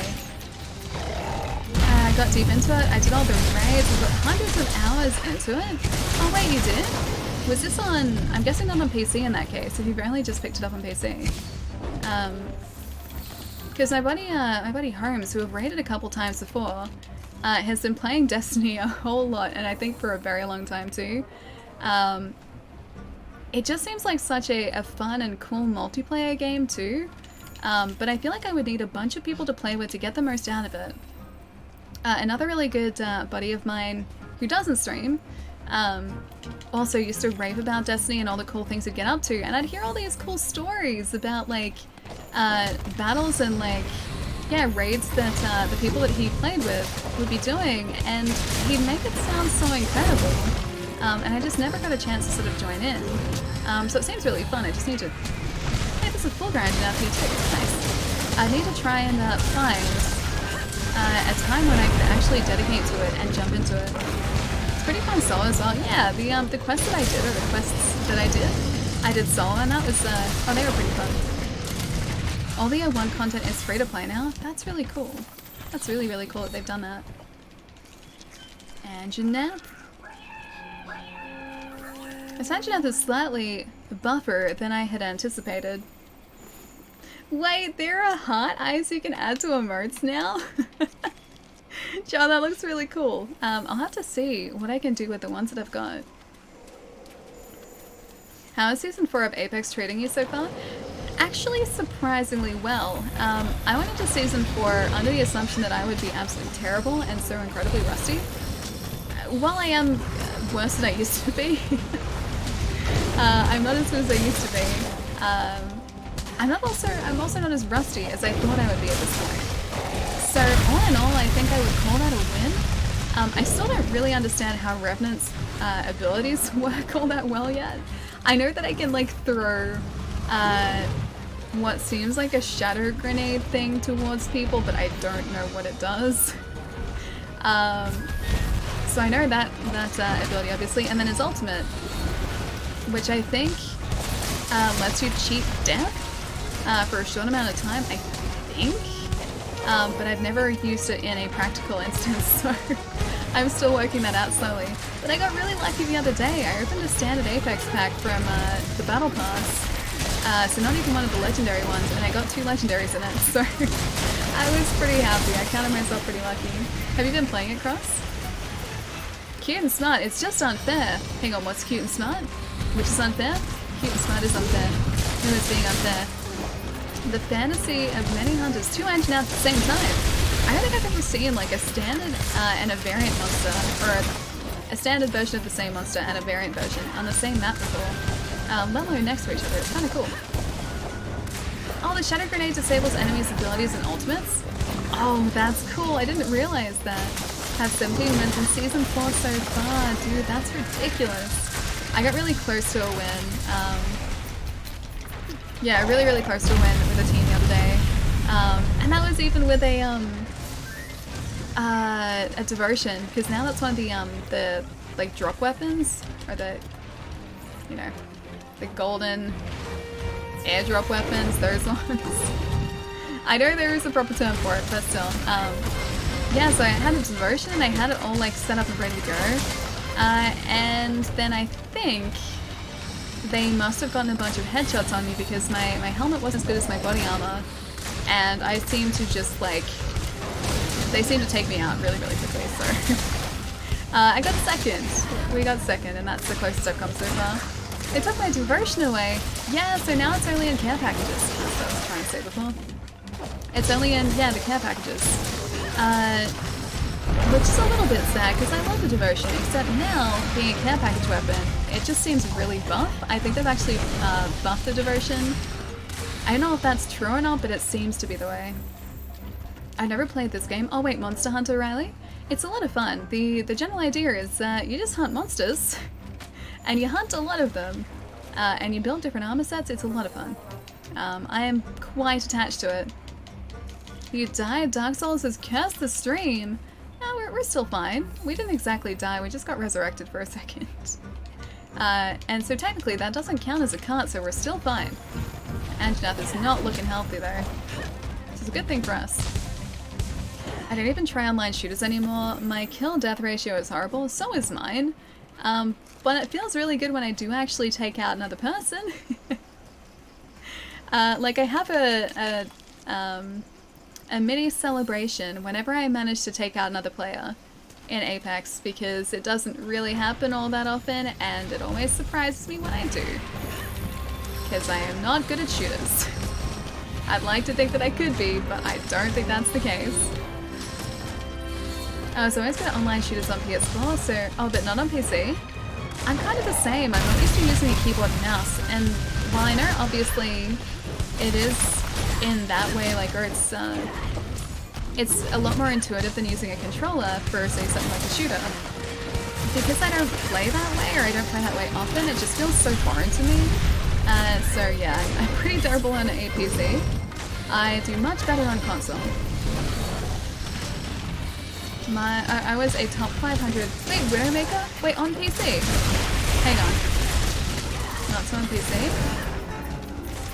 I got deep into it. I did all the raids. I got hundreds of hours into it. Oh wait, you did? Was this on... I'm guessing not on PC in that case, if you've only just picked it up on PC. Because my buddy Holmes, who I've raided a couple times before, has been playing Destiny a whole lot, and I think for a very long time too. It just seems like such a fun and cool multiplayer game too, but I feel like I would need a bunch of people to play with to get the most out of it. Another really good buddy of mine who doesn't stream also used to rave about Destiny and all the cool things he'd get up to, and I'd hear all these cool stories about like battles and like raids that the people that he played with would be doing, and he'd make it sound so incredible. And I just never got a chance to sort of join in. So it seems really fun. I just need to... Hey, there's a full grind now for you too. Nice. I need to try and find a time when I can actually dedicate to it and jump into it. It's pretty fun solo as well. Yeah, the quests that I did, or the quests that I did solo, and that was... oh, they were pretty fun. All the O1 content is free to play now. That's really cool. That's really, really cool that they've done that. And Jeanette. Jeanette is slightly buffer than I had anticipated. Wait, there are heart eyes you can add to emotes now? John, that looks really cool. I'll have to see what I can do with the ones that I've got. How is Season 4 of Apex treating you so far? Actually, surprisingly well. I went into Season 4 under the assumption that I would be absolutely terrible and so incredibly rusty. While I am worse than I used to be, I'm not as good as I used to be. I'm also not as rusty as I thought I would be at this point. So all in all, I think I would call that a win. I still don't really understand how Revenant's abilities work all that well yet. I know that I can like throw what seems like a shatter grenade thing towards people, but I don't know what it does. So I know that ability obviously, and then his ultimate, which I think lets you cheat death for a short amount of time, I think. But I've never used it in a practical instance, so I'm still working that out slowly. But I got really lucky the other day. I opened a standard Apex pack from the Battle Pass. So not even one of the legendary ones, and I got 2 legendaries in it, so I was pretty happy. I counted myself pretty lucky. Have you been playing it, Cross? Cute and smart, it's just unfair. Hang on, what's cute and smart? Which is unfair? Cute and smart is unfair. Who is being unfair? The fantasy of many hunters, 2 engine out at the same time. I don't think I've ever seen like a standard and a variant monster, or a standard version of the same monster and a variant version on the same map before. Let alone next to each other. It's kind of cool. Oh, the shatter grenade disables enemies' abilities and ultimates? Oh, that's cool. I didn't realize that. Have 17 wins in Season 4 so far. Dude, that's ridiculous. I got really close to a win. Yeah, really, really close to a win with a team the other day. And that was even with a devotion, because now that's one of the like drop weapons, or the, you know, the golden airdrop weapons, those ones. I know there is a proper term for it, but still. Yeah, so I had a devotion and I had it all like set up and ready to go. And then I think they must have gotten a bunch of headshots on me because my helmet wasn't as good as my body armor. And I seemed to just like, they seemed to take me out really, really quickly, so. I got second. We got second, and that's the closest I've come so far. They took my devotion away. Yeah, so now it's only in care packages. That's what I was trying to say before. It's only in, yeah, the care packages. Which is a little bit sad, because I love the devotion, except now, being a care package weapon, it just seems really buff. I think they've actually buffed the devotion. I don't know if that's true or not, but it seems to be the way. I never played this game. Oh wait, Monster Hunter Riley? It's a lot of fun. The general idea is that you just hunt monsters, and you hunt a lot of them, and you build different armor sets. It's a lot of fun. I am quite attached to it. You died? Dark Souls has cursed the stream. No, we're still fine. We didn't exactly die, we just got resurrected for a second. And so technically that doesn't count as a cut, so we're still fine. Anjanath is not looking healthy though. This is a good thing for us. I don't even try online shooters anymore. My kill-death ratio is horrible, so is mine. But it feels really good when I do actually take out another person. Like I have a mini celebration whenever I manage to take out another player in Apex, because it doesn't really happen all that often, and it always surprises me when I do. Because I am not good at shooters. I'd like to think that I could be, but I don't think that's the case. So I was good at online shooters on PS4, so... Oh, but not on PC. I'm kind of the same. I'm not used to using a keyboard and mouse, and while I know obviously it is in that way, like, or it's a lot more intuitive than using a controller for, say, something like a shooter. Because I don't play that way, or I don't play that way often, it just feels so foreign to me. So yeah, I'm pretty terrible on a PC. I do much better on console. I was a top 500... Wait, Widowmaker? Wait, on PC? Hang on. Not so on PC?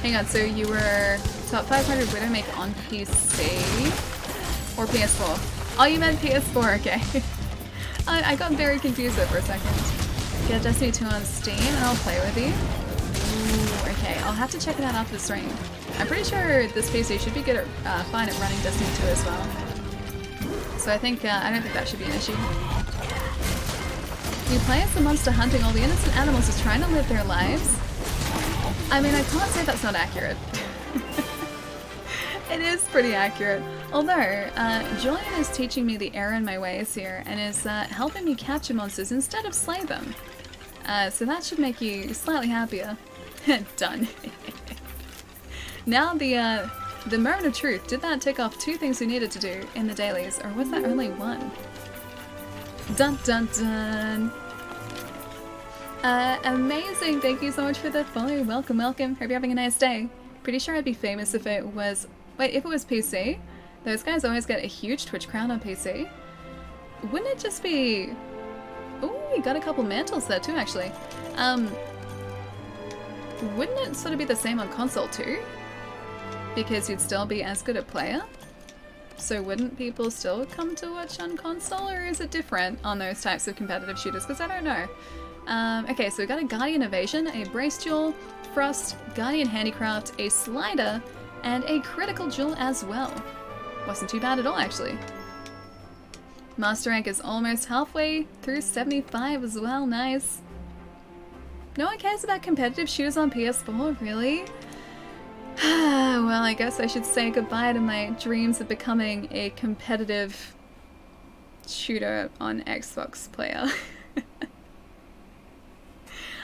Hang on, so you were top 500 Widowmaker on PC? Or PS4? Oh, you meant PS4, okay. I got very confused there for a second. Get Destiny 2 on Steam and I'll play with you. Ooh, okay, I'll have to check it out after the stream. I'm pretty sure this PC should be good at, fine at running Destiny 2 as well. So I think, I don't think that should be an issue. You play as the monster hunting all the innocent animals just trying to live their lives? I mean, I can't say that's not accurate. It is pretty accurate. Although, Julian is teaching me the error in my ways here and is helping me capture monsters instead of slay them. So that should make you slightly happier. Done. Now the moment of truth. Did that tick off 2 things we needed to do in the dailies, or was that only 1? Dun dun dun! Amazing! Thank you so much for the follow. Welcome, welcome. Hope you're having a nice day. Pretty sure I'd be famous if it was... Wait, if it was PC? Those guys always get a huge Twitch crown on PC. Wouldn't it just be... Ooh, we got a couple mantles there too, actually. Wouldn't it sort of be the same on console too? Because you'd still be as good a player? So wouldn't people still come to watch on console, or is it different on those types of competitive shooters? Because I don't know. Okay, so we got a Guardian Evasion, a Brace Duel, Frost, Guardian Handicraft, a Slider, and a Critical Duel as well. Wasn't too bad at all, actually. Master rank is almost halfway through 75 as well, nice. No one cares about competitive shooters on PS4, really? Well, I guess I should say goodbye to my dreams of becoming a competitive shooter on Xbox player.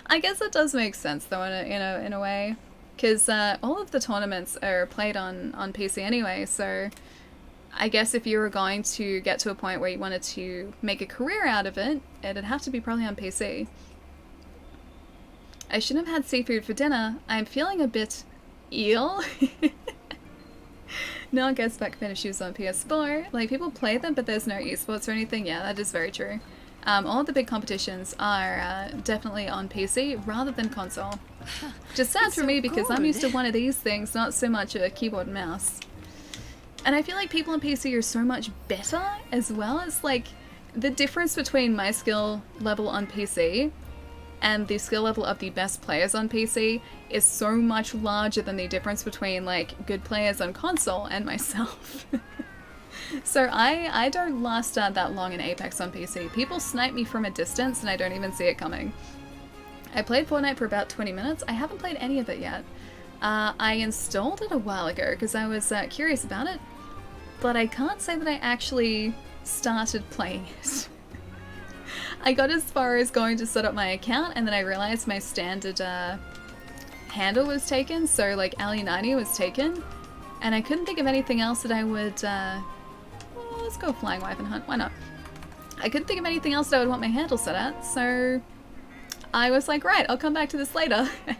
I guess it does make sense though in a way, because all of the tournaments are played on PC anyway, so I guess if you were going to get to a point where you wanted to make a career out of it, it'd have to be probably on PC. I shouldn't have had seafood for dinner. I'm feeling a bit ill. No one gets back finish shoes on PS4. Like, people play them, but there's no esports or anything. Yeah, that is very true. All of the big competitions are definitely on PC rather than console. Just sad for me because I'm used to one of these things, not so much a keyboard and mouse. And I feel like people on PC are so much better as well. As like, the difference between my skill level on PC and the skill level of the best players on PC is so much larger than the difference between like good players on console and myself. So I don't last that long in Apex on PC. People snipe me from a distance and I don't even see it coming. I played Fortnite for about 20 minutes. I haven't played any of it yet. I installed it a while ago because I was curious about it, but I can't say that I actually started playing it. I got as far as going to set up my account, and then I realized my standard handle was taken, so like Ali90 was taken, and I couldn't think of anything else that I would, well, let's go Flying Wife and Hunt, why not? I couldn't think of anything else that I would want my handle set at, so I was like, right, I'll come back to this later. And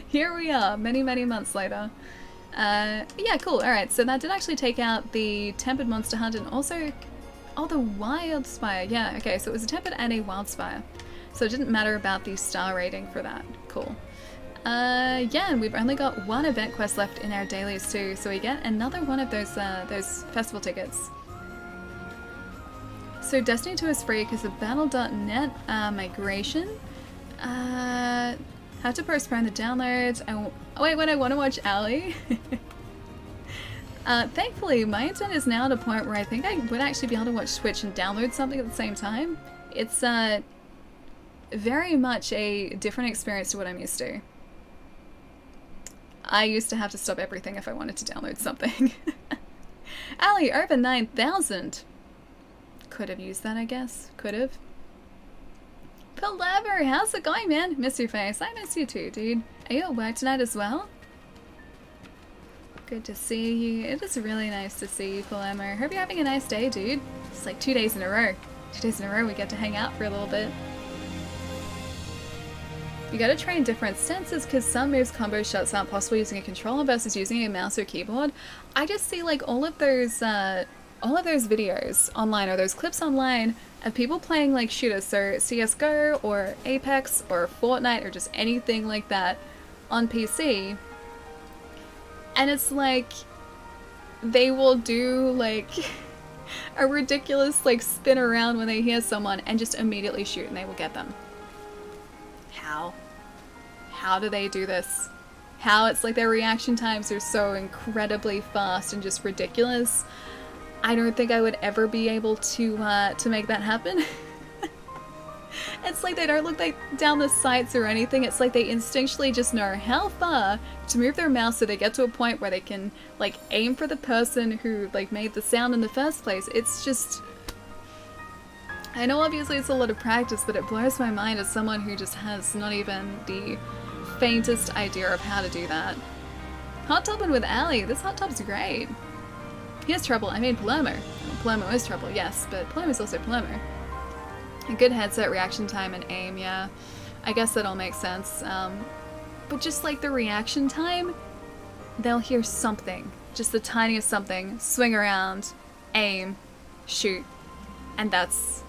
here we are, many, many months later. Yeah, cool, alright, so that did actually take out the Tempered Monster Hunt and also... Oh, the Wildspire. Yeah, okay, so it was a Tempered and a Wildspire. So it didn't matter about the star rating for that. Cool. Yeah, and we've only got 1 event quest left in our dailies too, so we get another one of those festival tickets. So Destiny 2 is free because of Battle.net migration. Have to postpone the downloads. Oh wait, when I want to watch Ali. Thankfully, my internet is now at a point where I think I would actually be able to watch Twitch and download something at the same time. It's very much a different experience to what I'm used to. I used to have to stop everything if I wanted to download something. Ali, over 9,000! Could have used that, I guess. Could have. Palaver, how's it going, man? Miss your face. I miss you too, dude. Are you at work tonight as well? Good to see you. It is really nice to see you, Palermo. Hope you're having a nice day, dude. It's like 2 days in a row. 2 days in a row we get to hang out for a little bit. You gotta train different stances because some moves combo shots aren't possible using a controller versus using a mouse or keyboard. I just see like all of those videos online or those clips online of people playing like shooters, so CSGO or Apex or Fortnite or just anything like that on PC. And it's like, they will do like a ridiculous like spin around when they hear someone and just immediately shoot and they will get them. How? How do they do this? How it's like their reaction times are so incredibly fast and just ridiculous. I don't think I would ever be able to make that happen. It's like they don't look like down the sights or anything. It's like they instinctually just know how far to move their mouse so they get to a point where they can like aim for the person who like made the sound in the first place. It's just, I know obviously it's a lot of practice, but it blows my mind as someone who just has not even the faintest idea of how to do that. Hot tubbing with Ali. This hot tub's great. Here's trouble. I mean Palermo. Palermo is trouble, yes, but Palermo's also Palermo. A good headset, reaction time, and aim, yeah. I guess that all makes sense. But just like the reaction time, they'll hear something. Just the tiniest something. Swing around, aim, shoot. And that's...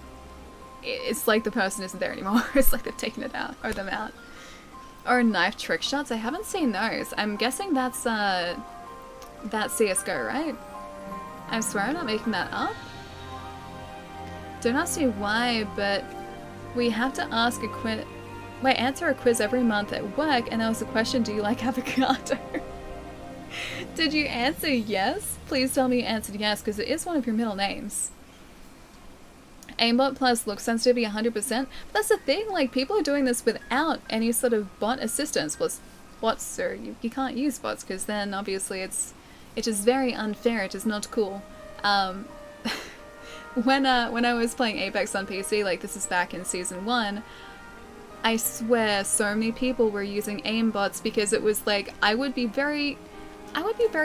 It's like the person isn't there anymore. It's like they've taken it out, or them out. Or knife trick shots. I haven't seen those. I'm guessing that's CSGO, right? I swear I'm not making that up. Don't ask me why, but we have to ask answer a quiz every month at work, and there was a question, do you like avocado? Did you answer yes? Please tell me you answered yes, because it is one of your middle names. Aimbot plus look sensitivity 100%. But that's the thing, like, people are doing this without any sort of bot assistance. Plus, bots are, you can't use bots, because then obviously it is very unfair, it is not cool. When I was playing Apex on PC, like this is back in Season 1, I swear so many people were using aim bots because it was like, I would be very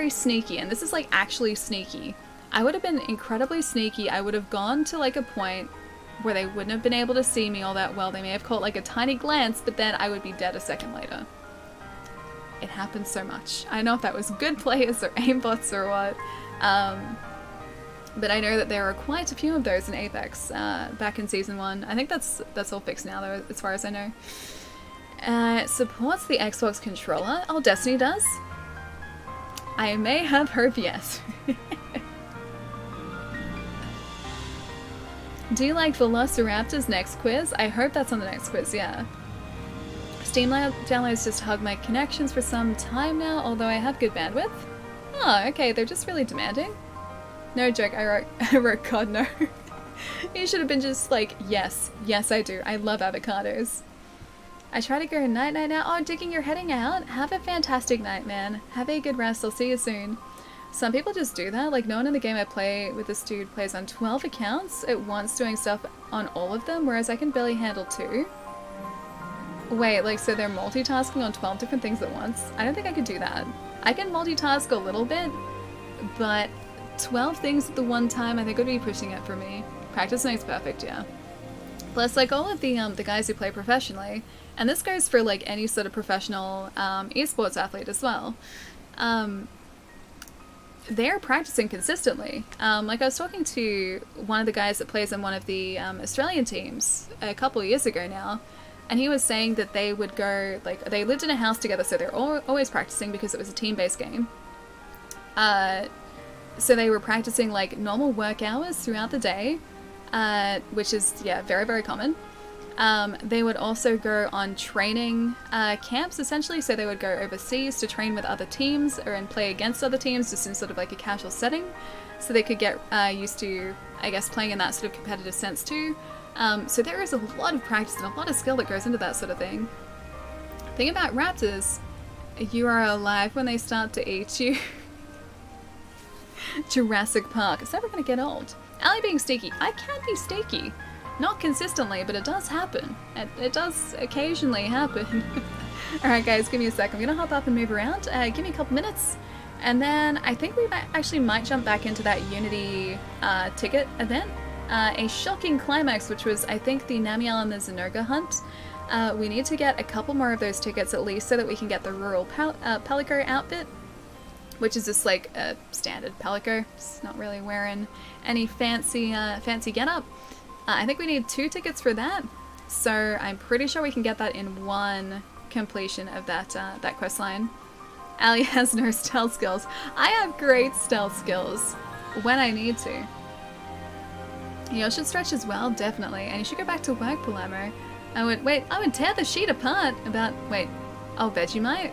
sneaky, and this is like actually sneaky. I would have been incredibly sneaky. I would have gone to like a point where they wouldn't have been able to see me all that well. They may have caught like a tiny glance, but then I would be dead a second later. It happens so much. I don't know if that was good players or aimbots or what. But I know that there are quite a few of those in Apex back in Season 1. I think that's all fixed now, though, as far as I know. Supports the Xbox controller. Oh, Destiny does? I may have heard yes. Do you like Velociraptor's next quiz? I hope that's on the next quiz, yeah. Steam downloads just hug my connections for some time now, although I have good bandwidth. Oh, okay, they're just really demanding. No joke, I wrote God no. You should have been just like, yes, yes I do. I love avocados. I try to go night now. Oh, Digging, you're heading out? Have a fantastic night, man. Have a good rest. I'll see you soon. Some people just do that. Like, no one in the game I play with this dude plays on 12 accounts at once, doing stuff on all of them, whereas I can barely handle 2. Wait, like, so they're multitasking on 12 different things at once? I don't think I could do that. I can multitask a little bit, but 12 things at the one time, I think would be pushing it for me. Practice makes perfect, yeah. Plus, like, all of the guys who play professionally, and this goes for, like, any sort of professional esports athlete as well, they're practicing consistently. Like, I was talking to one of the guys that plays in one of the Australian teams a couple of years ago now, and he was saying that they would go, like, they lived in a house together, so they're always practicing because it was a team-based game. So they were practicing, like, normal work hours throughout the day, which is, yeah, very, very common. They would also go on training camps, essentially, so they would go overseas to train with other teams or and play against other teams, just in sort of like a casual setting, so they could get used to, I guess, playing in that sort of competitive sense too. So there is a lot of practice and a lot of skill that goes into that sort of thing. The thing about raptors, you are alive when they start to eat you. Jurassic Park. It's never going to get old. Ali being sneaky. I can be sneaky. Not consistently, but it does happen. It does occasionally happen. Alright guys, give me a sec. I'm going to hop up and move around. Give me a couple minutes. And then I think we might jump back into that Unity ticket event. A shocking climax, which was, I think, the Namiel and the Zenoga hunt. We need to get a couple more of those tickets at least so that we can get the rural Palico outfit, which is just like a standard Palico. It's not really wearing any fancy get-up. I think we need 2 tickets for that, so I'm pretty sure we can get that in one completion of that quest line. Ali has no stealth skills. I have great stealth skills when I need to. You should stretch as well, definitely, and you should go back to work, Palermo. I would tear the sheet apart about, Vegemite?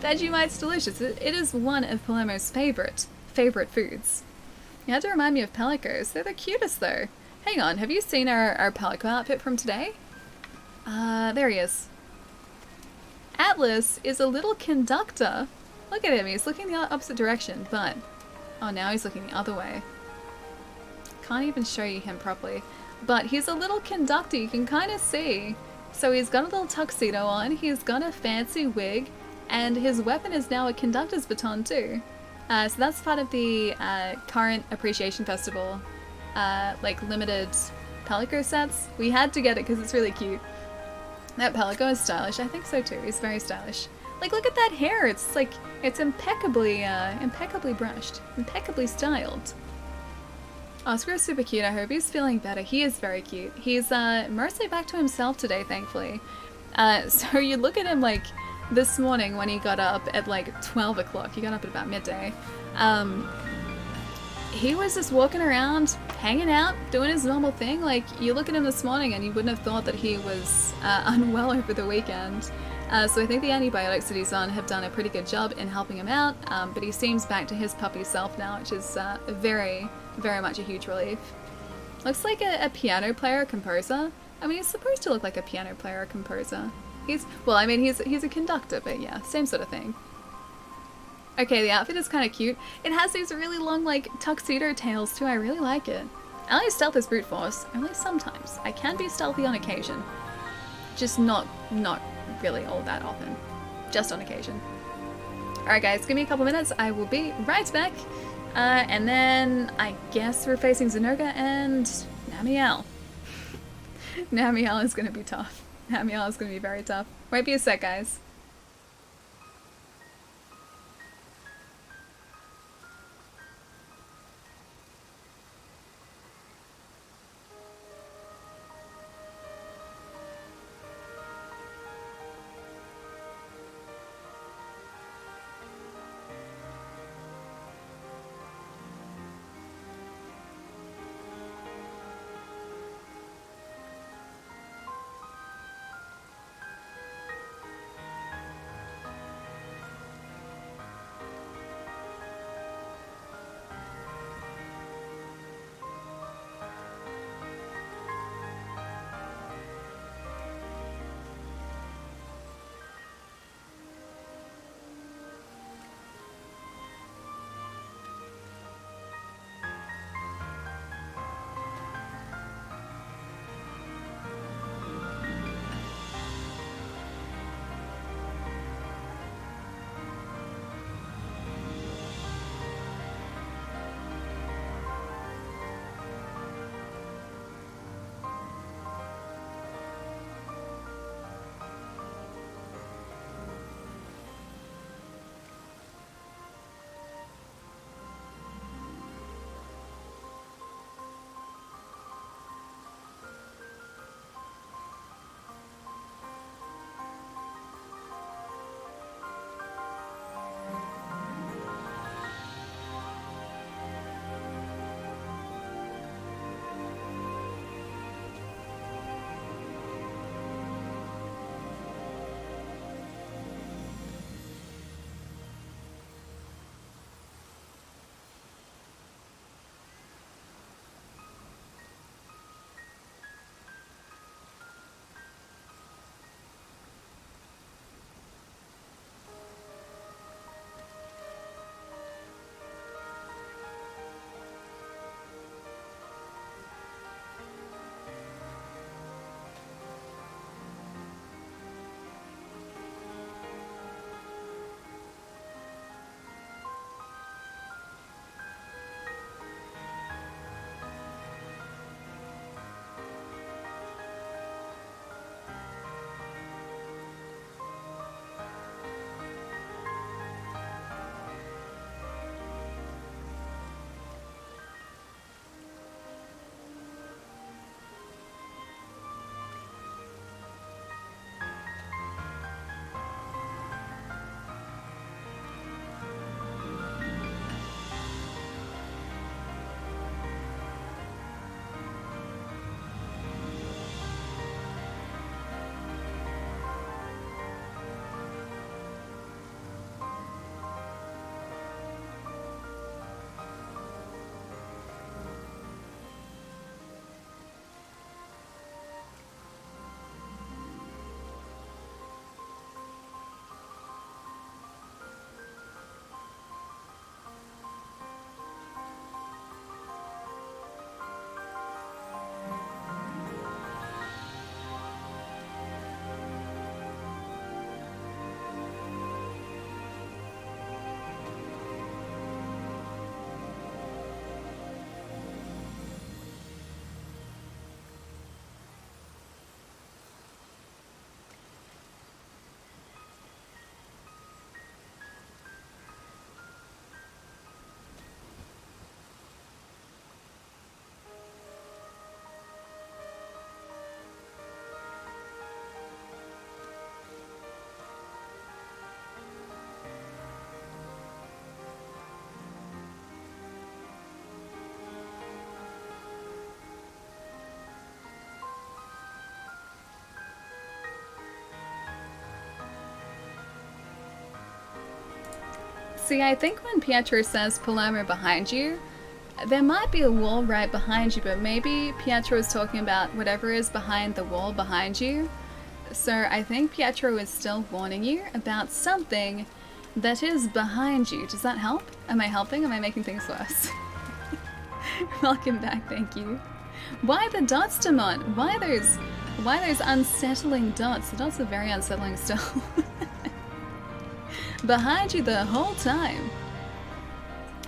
Vegemite's delicious. It is one of Palermo's favorite foods. You had to remind me of pelicos. They're the cutest though. Hang on, have you seen our Palico outfit from today? There he is. Atlas is a little conductor. Look at him, he's looking the opposite direction, but... Oh, now he's looking the other way. Can't even show you him properly. But he's a little conductor, you can kind of see. So he's got a little tuxedo on, he's got a fancy wig, and his weapon is now a conductor's baton too. So that's part of the current Appreciation Festival, like limited Palico sets. We had to get it because it's really cute. That Palico is stylish. I think so too. He's very stylish. Like, look at that hair. It's like, it's impeccably brushed, impeccably styled. Oscar's super cute. I hope he's feeling better. He is very cute. He's mostly back to himself today, thankfully. So you look at him like this morning when he got up at like 12 o'clock. He got up at about midday. He was just walking around, hanging out, doing his normal thing. Like, you look at him this morning and you wouldn't have thought that he was unwell over the weekend. So I think the antibiotics that he's on have done a pretty good job in helping him out, but he seems back to his puppy self now, which is very, very much a huge relief. Looks like a piano player, a composer. I mean, he's supposed to look like a piano player, a composer. He's a conductor, but yeah, same sort of thing. Okay, the outfit is kind of cute. It has these really long, like, tuxedo tails too. I really like it. I like stealth as brute force, only sometimes. I can be stealthy on occasion. Just not really all that often. Just on occasion. Alright guys, give me a couple minutes. I will be right back. And then I guess we're facing Zenoga and Namiel. Namiel is going to be tough. Namiel is going to be very tough. Won't be a sec, guys. See, I think when Pietro says Palermo behind you, there might be a wall right behind you, but maybe Pietro is talking about whatever is behind the wall behind you. So I think Pietro is still warning you about something that is behind you. Does that help? Am I helping? Am I making things worse? Welcome back, thank you. Why the dots, Demont? Why those unsettling dots? The dots are very unsettling still. Behind you the whole time.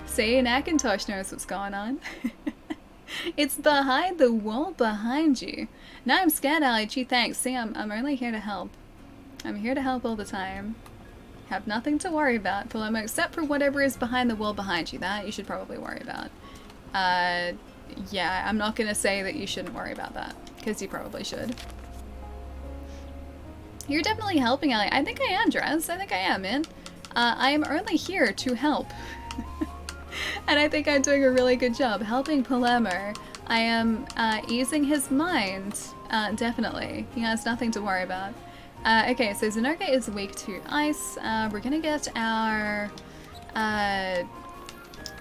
See, Macintosh knows what's going on. It's behind the wall behind you. Now I'm scared, Ali. Gee, thanks. See, I'm only here to help. I'm here to help all the time. Have nothing to worry about, Paloma, except for whatever is behind the wall behind you. That you should probably worry about. Yeah, I'm not gonna say that you shouldn't worry about that, because you probably should. You're definitely helping, Ali. I think I am, Drez. I think I am, man. I am only here to help. And I think I'm doing a really good job helping Palermo. I am easing his mind, definitely. He has nothing to worry about. Okay, so Zenoga is weak to ice. We're gonna get our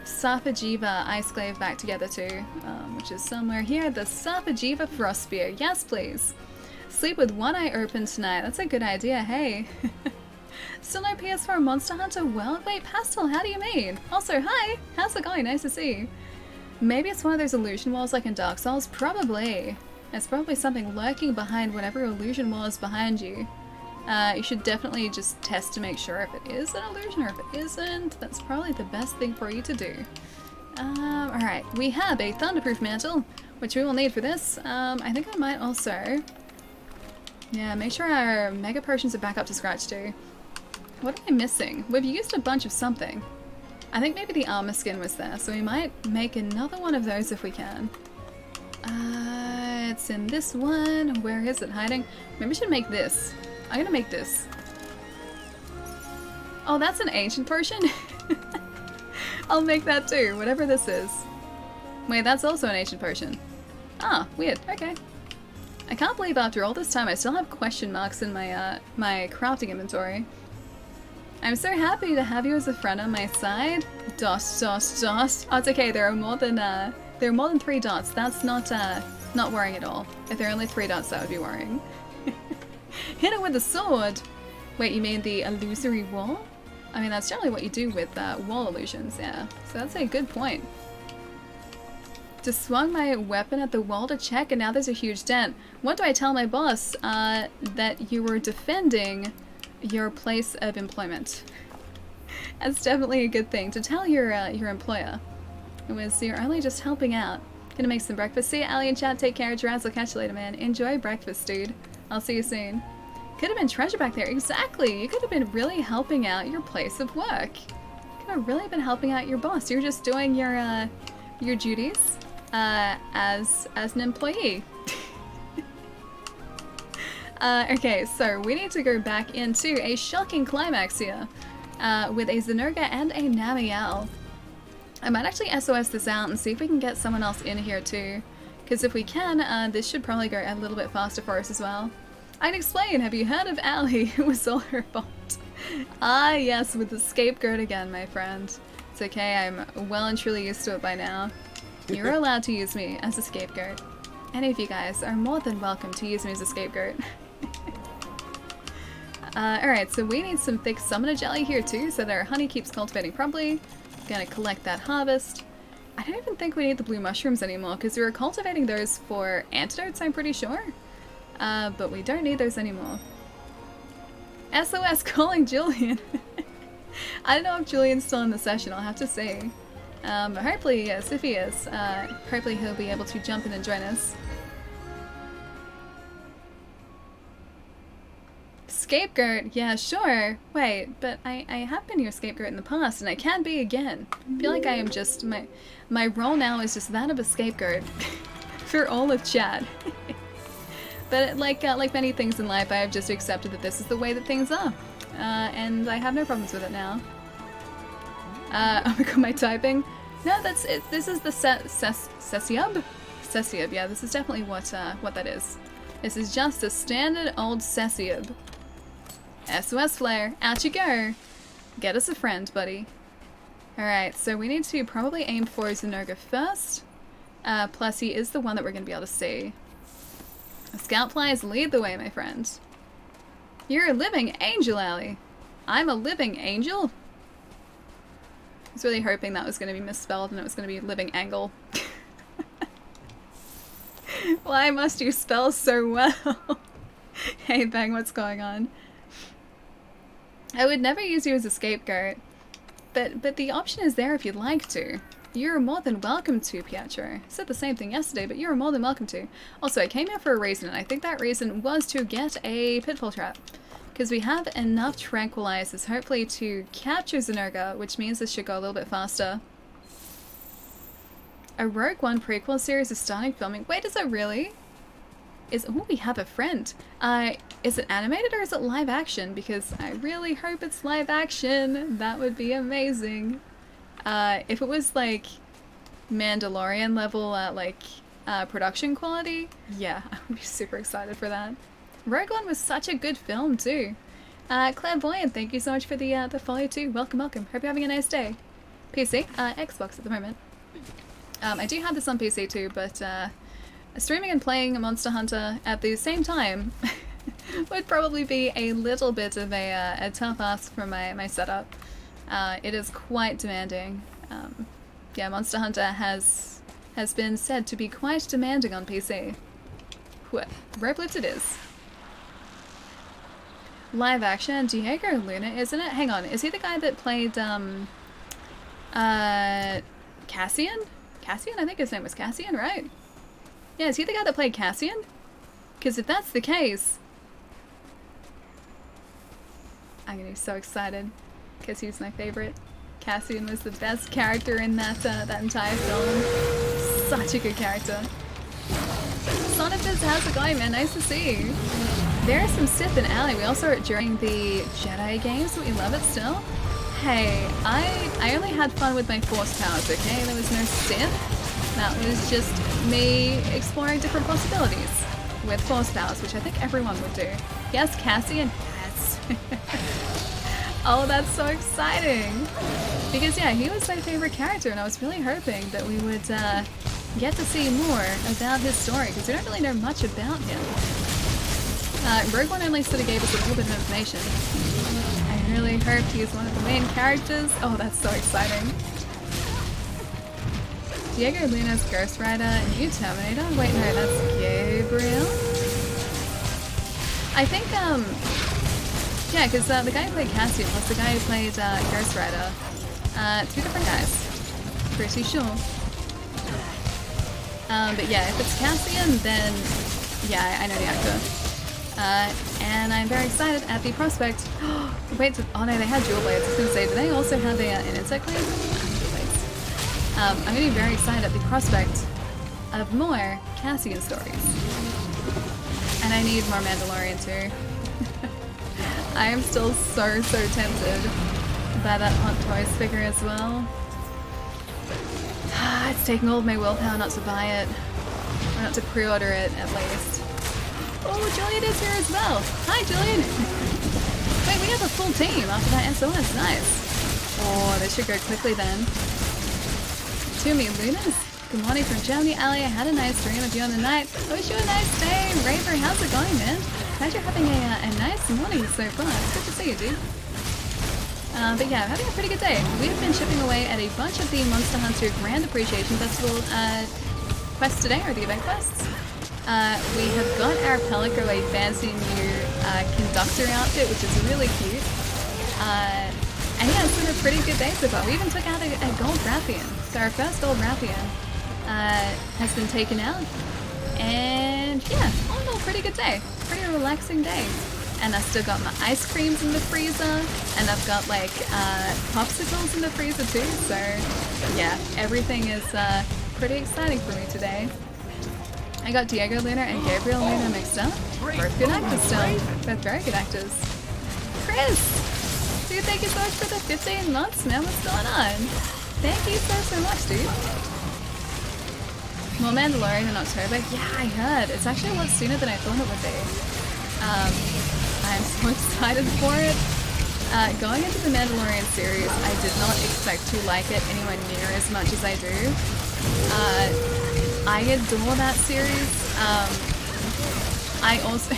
Safajiva Ice Glaive back together too, which is somewhere here. The Safajiva Frost Spear. Yes, please. Sleep with one eye open tonight. That's a good idea, hey. Still no PS4 Monster Hunter World? Wait, Pastel, how do you mean? Also, hi! How's it going? Nice to see you. Maybe it's one of those illusion walls like in Dark Souls? Probably. There's probably something lurking behind whatever illusion wall is behind you. You should definitely just test to make sure if it is an illusion or if it isn't. That's probably the best thing for you to do. Alright, we have a Thunderproof Mantle, which we will need for this. I think I might also... Yeah, make sure our Mega Potions are back up to scratch too. What am I missing? We've used a bunch of something. I think maybe the armor skin was there, so we might make another one of those if we can. It's in this one. Where is it hiding? Maybe we should make this. I'm gonna make this. Oh, that's an ancient potion? I'll make that too, whatever this is. Wait, that's also an ancient potion. Ah, weird. Okay. I can't believe after all this time I still have question marks in my my crafting inventory. I'm so happy to have you as a friend on my side. Dot, dot, dot. Oh, it's okay. There are more than 3 dots. That's not worrying at all. If there are only 3 dots, that would be worrying. Hit it with a sword. Wait, you mean the illusory wall? I mean, that's generally what you do with wall illusions. Yeah. So that's a good point. Just swung my weapon at the wall to check, and now there's a huge dent. What do I tell my boss? That you were defending your place of employment. That's definitely a good thing to tell your employer. It was you're only just helping out. Gonna make some breakfast. See you, Ali and chat. Take care, Draz. I'll catch you later, man. Enjoy breakfast, dude. I'll see you soon. Could have been treasure back there. Exactly. You could have been really helping out your place of work. Could have really been helping out your boss. You're just doing your duties as an employee. Okay, so we need to go back into a shocking climax here with a Zenoga and a Namiel. I might actually SOS this out and see if we can get someone else in here too. Because if we can, this should probably go a little bit faster for us as well. I can explain. Have you heard of Ali? It was all her fault. Ah, yes, with the scapegoat again, my friend. It's okay, I'm well and truly used to it by now. You're allowed to use me as a scapegoat. Any of you guys are more than welcome to use me as a scapegoat. Alright, so we need some thick summoner jelly here too, so that our honey keeps cultivating properly. Gonna collect that harvest. I don't even think we need the blue mushrooms anymore, because we were cultivating those for antidotes, I'm pretty sure. But we don't need those anymore. SOS calling Julian! I don't know if Julian's still in the session, I'll have to see. But hopefully, yes, if he is, hopefully he'll be able to jump in and join us. Scapegoat, yeah, sure. Wait, but I have been your scapegoat in the past, and I can be again. I feel like I am just, my role now is just that of a scapegoat for all of chat. But like many things in life, I have just accepted that this is the way that things are. And I have no problems with it now. Oh my god, my typing? No, that's it. This is the Cesiub? Cesiub, yeah, this is definitely what that is. This is just a standard old Cesiub. SOS Flare, out you go! Get us a friend, buddy. Alright, so we need to probably aim for Zenurga first. Plus he is the one that we're going to be able to see. Scout flies, lead the way, my friend. You're a living angel, Allie. I'm a living angel? I was really hoping that was going to be misspelled and it was going to be living angle. Why must you spell so well? Hey Bang, what's going on? I would never use you as a scapegoat, but the option is there if you'd like to. You're more than welcome to, Pietro. I said the same thing yesterday, but you're more than welcome to. Also, I came here for a reason, and I think that reason was to get a pitfall trap. Because we have enough tranquilizers, hopefully, to capture Zenurga, which means this should go a little bit faster. A Rogue One prequel series is starting filming. Wait, is it really? Oh, we have a friend. Is it animated or is it live action? Because I really hope it's live action. That would be amazing. If it was like Mandalorian level production quality, yeah, I would be super excited for that. Rogue One was such a good film too. Clairvoyant, thank you so much for the follow too. Welcome, welcome. Hope you're having a nice day. PC, Xbox at the moment. I do have this on PC too, but streaming and playing Monster Hunter at the same time would probably be a little bit of a tough ask for my setup. It is quite demanding. Yeah, Monster Hunter has been said to be quite demanding on PC. Rope lift it is. Live action, Diego Luna, isn't it? Hang on, is he the guy that played Cassian? Cassian? I think his name was Cassian, right? Yeah, is he the guy that played Cassian? Because if that's the case, I'm gonna be so excited. Because he's my favorite. Cassian was the best character in that entire film. Such a good character. Sonophis, how's it going, man? Nice to see you. There are some Sith in Alley. We also are during the Jedi games, but we love it still. Hey, I only had fun with my Force powers, okay? There was no Sith. That was just me exploring different possibilities with Force powers, which I think everyone would do. Yes, Cassian? Yes. Oh, that's so exciting! Because yeah, he was my favorite character and I was really hoping that we would get to see more about his story, because we don't really know much about him. Rogue One only sort of gave us a little bit of information. I really hoped he was one of the main characters. Oh, that's so exciting. Diego Luna's Ghost Rider, new Terminator? Wait, no, that's Gabriel? I think, yeah, because the guy who played Cassian was the guy who played Ghost Rider. Two different guys. Pretty sure. But yeah, if it's Cassian, then yeah, I know the actor. And I'm very excited at the prospect. Wait, oh no, they had dual blades. I was going to say, do they also have an insect blade? Dual blades. I'm going to be very excited at the prospect of more Cassian stories. And I need more Mandalorian too. I am still so tempted by that Hot Toys figure as well. It's taking all of my willpower not to buy it. Or not to pre-order it, at least. Oh, Julian is here as well! Hi, Julian! Wait, we have a full team after that SOS, nice! Oh, this should go quickly then. To me, Lunas. Good morning from Germany, Ali. I had a nice dream of you on the night. I wish you a nice day. Raver, how's it going, man? Glad you're having a nice morning so far. It's good to see you, dude. But yeah, I'm having a pretty good day. We've been chipping away at a bunch of the Monster Hunter Grand Appreciation Festival quests today, or the event quests. We have got our Pelico a fancy new conductor outfit, which is really cute. And yeah, it's been a pretty good day so far. We even took out a gold Rathian. So our first gold Rathian has been taken out. And yeah, all in all, pretty good day. Pretty relaxing day. And I've still got my ice creams in the freezer, and I've got like popsicles in the freezer too, so yeah, everything is pretty exciting for me today. I got Diego Luna and Gabriel Luna mixed up. Both good actors still. Both very good actors. Chris! Dude, thank you so much for the 15 months, man. What's going on? Thank you so much, dude. More Mandalorian in October? Yeah, I heard. It's actually a lot sooner than I thought it would be. I'm so excited for it. Going into the Mandalorian series, I did not expect expect to like it anywhere near as much as I do. I adore that series.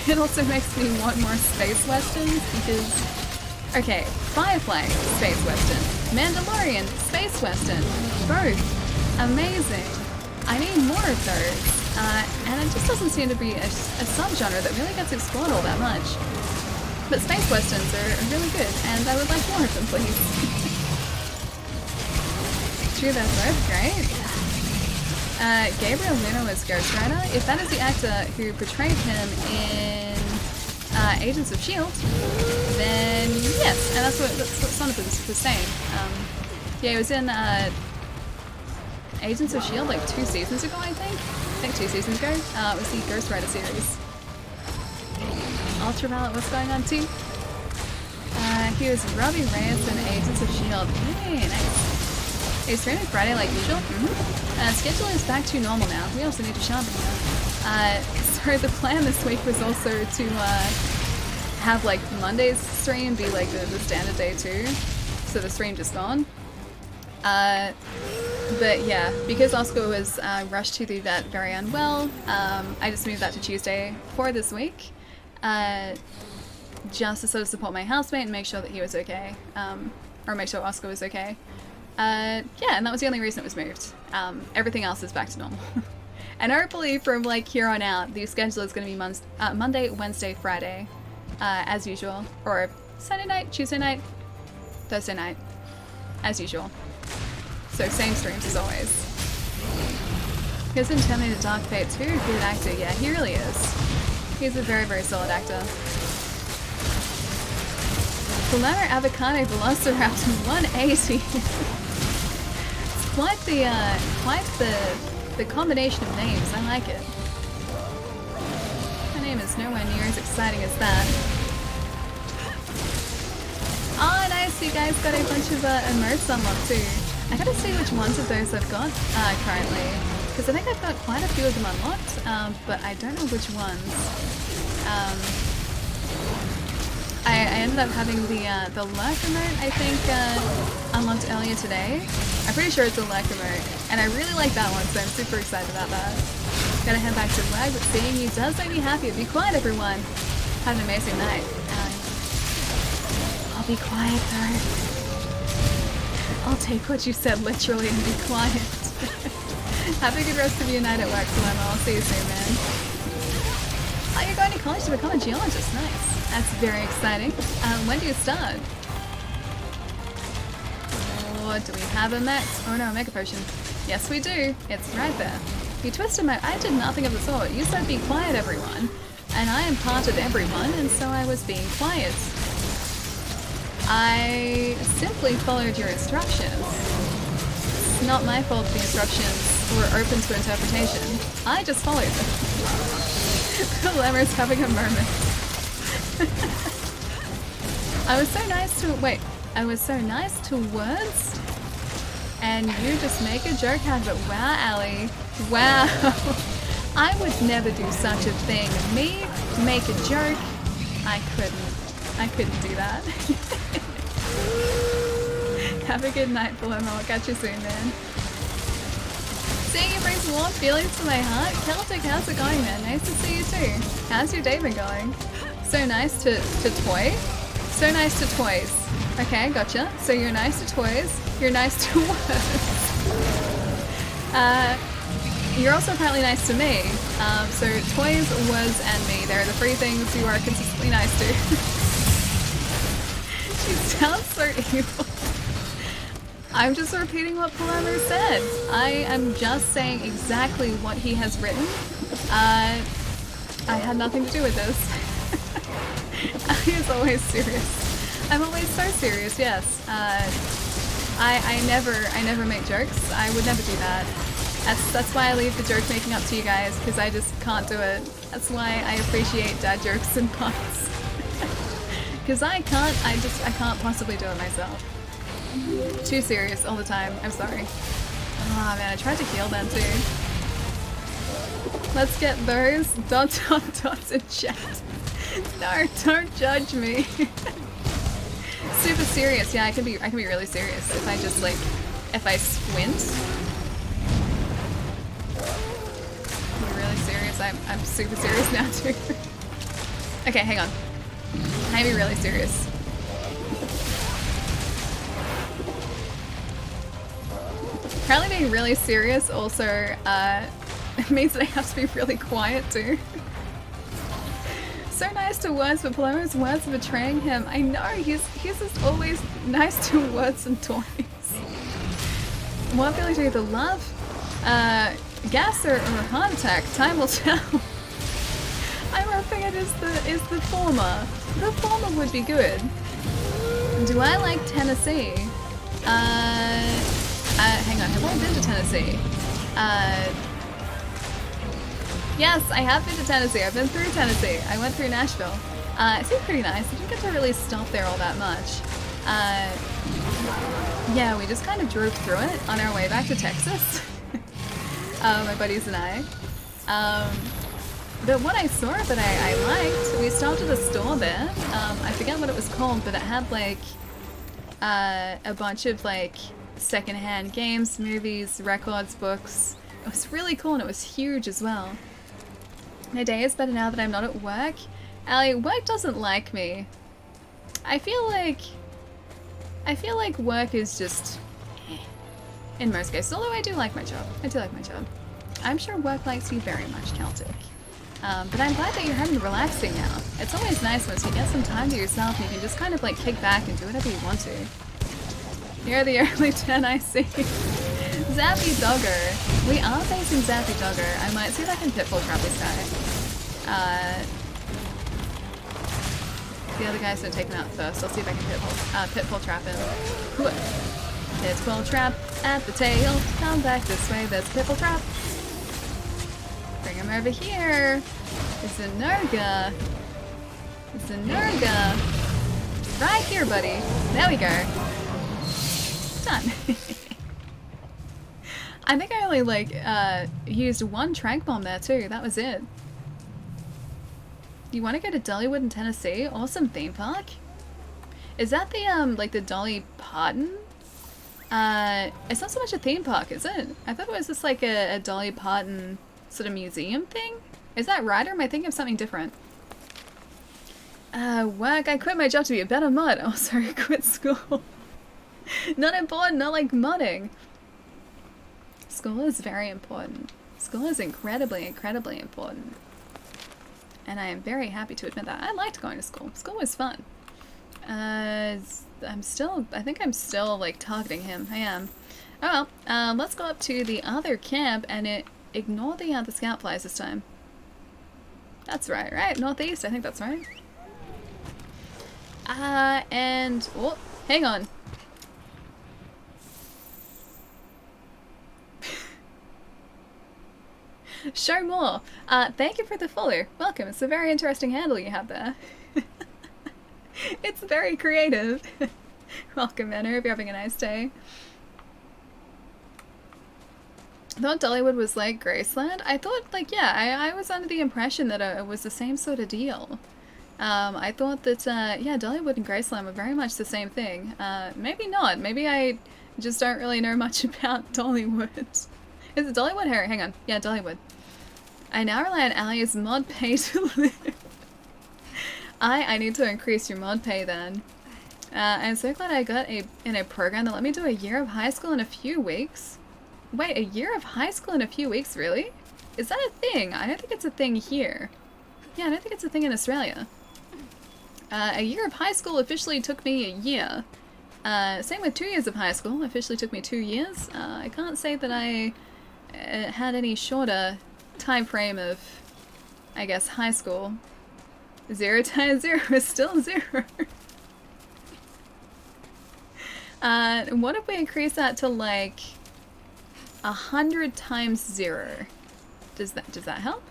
It also makes me want more space westerns because, okay, Firefly, space western, Mandalorian, space western, both amazing. I need more of those, and it just doesn't seem to be a subgenre that really gets explored all that much. But space westerns are really good, and I would like more of them, please. True, they're both great. Gabriel Luna was Ghost Rider. If that is the actor who portrayed him in Agents of S.H.I.E.L.D., then yes, and that's what Sonathan was saying. Yeah, he was in Agents of S.H.I.E.L.D. like 2 seasons ago, I think 2 seasons ago. It was the Ghost Rider series. Ultraviolet, what's going on too? He was Robbie Reyes in Agents of S.H.I.E.L.D. Hey, nice. It's streaming Friday like usual. Schedule is back to normal now. We also need to sharpen now. So the plan this week was also to have like Monday's stream be like the standard day too. So the stream just gone. But yeah, because Oscar was rushed to the vet very unwell, I just moved that to Tuesday for this week. Just to sort of support my housemate and make sure that he was okay. Or make sure Oscar was okay. Yeah, and that was the only reason it was moved. Everything else is back to normal. And hopefully from like here on out, the schedule is going to be Monday, Wednesday, Friday, as usual. Or Sunday night, Tuesday night, Thursday night, as usual. So same streams as always. He's in Terminator Dark Fate too, good actor. Yeah, he really is. He's a very, very solid actor. Polar Avocado Velociraptor 180. It's quite the combination of names. I like it. My name is nowhere near as exciting as that. Oh, nice! You guys got a bunch of emotes unlocked too. I gotta see which ones of those I've got currently, because I think I've got quite a few of them unlocked, but I don't know which ones. I ended up having the lurk remote, I think, unlocked earlier today. I'm pretty sure it's a lurk remote, and I really like that one, so I'm super excited about that. Gotta head back to work, but seeing you does make me happy. Be quiet, everyone. Have an amazing night. I'll be quiet, though. I'll take what you said literally and be quiet. Have a good rest of your night at work, Dilemma. I'll see you soon, man. Oh, you're going to college to become a geologist. Nice. That's very exciting. When do you start? Oh, do we have a max? Oh no, a mega potion. Yes, we do. It's right there. You twisted my... I did nothing of the sort. You said be quiet, everyone. And I am part of everyone, and so I was being quiet. I simply followed your instructions. It's not my fault the instructions were open to interpretation. I just followed them. The lemur's having a moment. I was so nice to... Wait. I was so nice to words? And you just make a joke out of it. Wow, Ali. Wow. I would never do such a thing. Me make a joke? I couldn't do that. Have a good night, Paloma. I'll catch you soon, man. Seeing you brings warm feelings to my heart. Celtic, how's it going, man? Nice to see you too. How's your day been going? So nice to toy? So nice to toys. Okay, gotcha. So you're nice to toys. You're nice to words. You're also apparently nice to me. So toys, was, and me. They're the 3 things you are consistently nice to. She sounds so evil. I'm just repeating what Palermo said. I am just saying exactly what he has written. I had nothing to do with this. He is always serious. I'm always so serious, yes. I never make jokes. I would never do that. That's why I leave the joke making up to you guys, because I just can't do it. That's why I appreciate dad jokes and puns. Because I can't possibly do it myself. Too serious all the time. I'm sorry. Oh man, I tried to heal them too. Let's get those dots in chat. No, don't judge me. super serious. Yeah, I can be really serious if I just like, if I squint. Be really serious. I'm super serious now too. Okay, hang on. Can I be really serious? Apparently being really serious also means that I have to be really quiet too. So nice to Words, but Palomo's words are betraying him. I know, he's just always nice to Words and toys. What ability to either love, gas or heart attack? Time will tell. I'm hoping it is the former. The former would be good. Do I like Tennessee? Hang on, have I been to Tennessee? Yes, I have been to Tennessee. I've been through Tennessee. I went through Nashville. It seemed pretty nice. I didn't get to really stop there all that much. Yeah, we just kind of drove through it on our way back to Texas. My buddies and I. But what I saw that I liked, we stopped at a store there. I forget what it was called, but it had like a bunch of like secondhand games, movies, records, books. It was really cool and it was huge as well. My day is better now that I'm not at work. Allie, work doesn't like me. I feel like work is just in most cases, although I do like my job. I do like my job. I'm sure work likes you very much, Celtic. But I'm glad that you're having relaxing now. It's always nice once you get some time to yourself and you can just kind of like kick back and do whatever you want to. You're the early 10, I see. Zappy Dogger. We are facing Zappy Dogger. I might see if I can pitfall trap this guy. The other guy's gonna take him out first. I'll see if I can pitfall trap him. Pitfall trap at the tail. Come back this way. There's pitfall trap. Bring him over here. It's a Nurga. It's a Nurga. Right here, buddy. There we go. Done. I think I only like used one trank bomb there too. That was it. You want to go to Dollywood in Tennessee? Awesome theme park. Is that the like the Dolly Parton? It's not so much a theme park, is it? I thought it was just like a Dolly Parton sort of museum thing. Is that right, or am I thinking of something different? Work. I quit my job to be a better mod. Oh, sorry, I quit school. Not important, not like modding. School is very important. School is incredibly, incredibly important. And I am very happy to admit that. I liked going to school. School was fun. I think I'm still like targeting him. I am. Oh well, let's go up to the other camp and ignore the scout flies this time. That's right, right? Northeast, I think that's right. And, oh, hang on. Show more. Thank you for the follow. Welcome. It's a very interesting handle you have there. It's very creative. Welcome, man. I hope you're having a nice day. I thought Dollywood was like Graceland. I thought, like, yeah, I was under the impression that it was the same sort of deal. I thought that, yeah, Dollywood and Graceland were very much the same thing. Maybe not. Maybe I just don't really know much about Dollywood. Is it Dollywood? Hang on. Yeah, Dollywood. I now rely on Ali's mod pay to live. I need to increase your mod pay then. I'm so glad I got in a program that let me do a year of high school in a few weeks. Wait, a year of high school in a few weeks, really? Is that a thing? I don't think it's a thing here. Yeah, I don't think it's a thing in Australia. A year of high school officially took me a year. Same with 2 years of high school, officially took me 2 years. I can't say that I had any shorter time frame of, I guess, high school. 0 times 0 is still 0. What if we increase that to like 100 times 0? Does that help?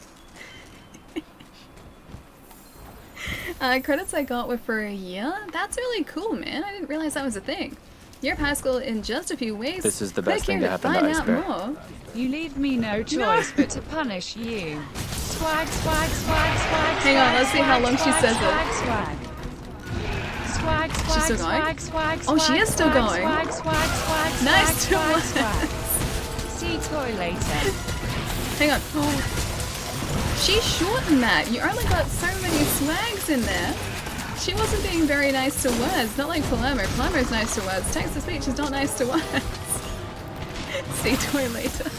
Credits I got were for a year? That's really cool, man. I didn't realize that was a thing. Year of high school in just a few weeks. This is the best thing to happen to find Iceborne. out more. You leave me no choice but to punish you. Swag, swag, swag, swag. Hang on, let's see how long she says it. Swag, swag. swag, She's still swag, going? swag, swag, Oh, she is still swag, going. swag, swag, swag, Nice swag, to swag, swag. See toy later. Hang on. She shortened that. You only got so many swags in there. She wasn't being very nice to words. Not like Palermo. Palermo's nice to words. Text-to-speech is not nice to words. See toy later.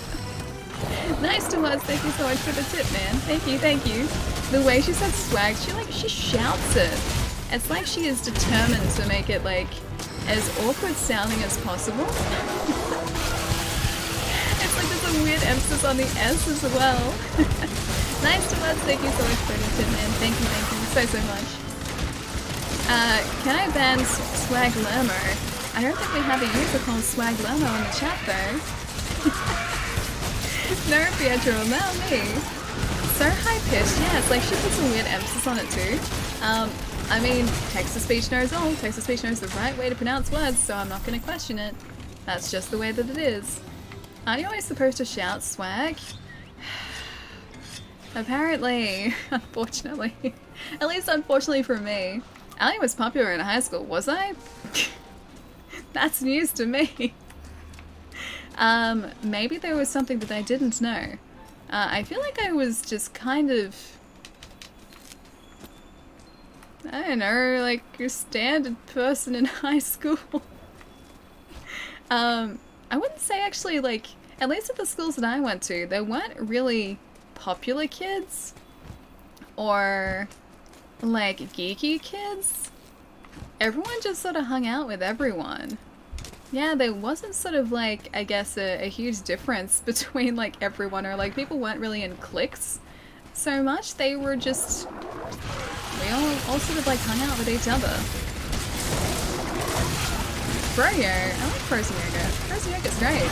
Nice to words. Thank you so much for the tip, man. Thank you, thank you. The way she said swag, she shouts it. It's like she is determined to make it like as awkward sounding as possible. It's like there's a weird emphasis on the S as well. Nice to words. Thank you so much for the tip, man. Thank you so much. Can I ban Swag Lermo? I don't think we have a user called Swag Lermo in the chat though. No, Pietro, allow me. So high pitched, yeah, it's like she puts a weird emphasis on it too. I mean, text-to-speech knows all. Text-to-speech knows the right way to pronounce words, so I'm not going to question it. That's just the way that it is. Aren't you always supposed to shout swag? Apparently, unfortunately. At least unfortunately for me. Ali was popular in high school, was I? That's news to me. Maybe there was something that I didn't know. I feel like I was just kind of... I don't know, like your standard person in high school. I wouldn't say actually, like, at least at the schools that I went to, there weren't really popular kids or like geeky kids. Everyone just sort of hung out with everyone. Yeah, there wasn't sort of like, I guess, a huge difference between like everyone, or like people weren't really in cliques so much. They were just, we all sort of like hung out with each other. Froyo, I like frozen yogurt. Frozen yogurt's great.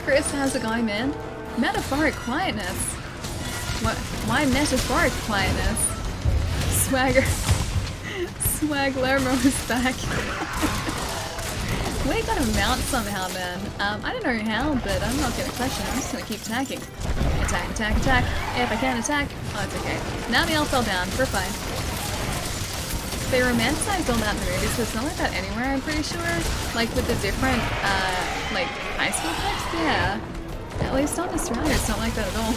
Chris, how's it going, man? Metaphoric quietness. What? Why metaphoric quietness? Swagger. Swag Lermo is back. We got a mount somehow, man. I don't know how, but I'm not gonna question it. I'm just gonna keep attacking. Attack, attack, attack. If I can't attack, oh, it's okay. Now the elf fell down. We're fine. They romanticized all that in the movies, so it's not like that anywhere, I'm pretty sure. Like with the different, like high school types, yeah. At least on Australia, it's not like that at all.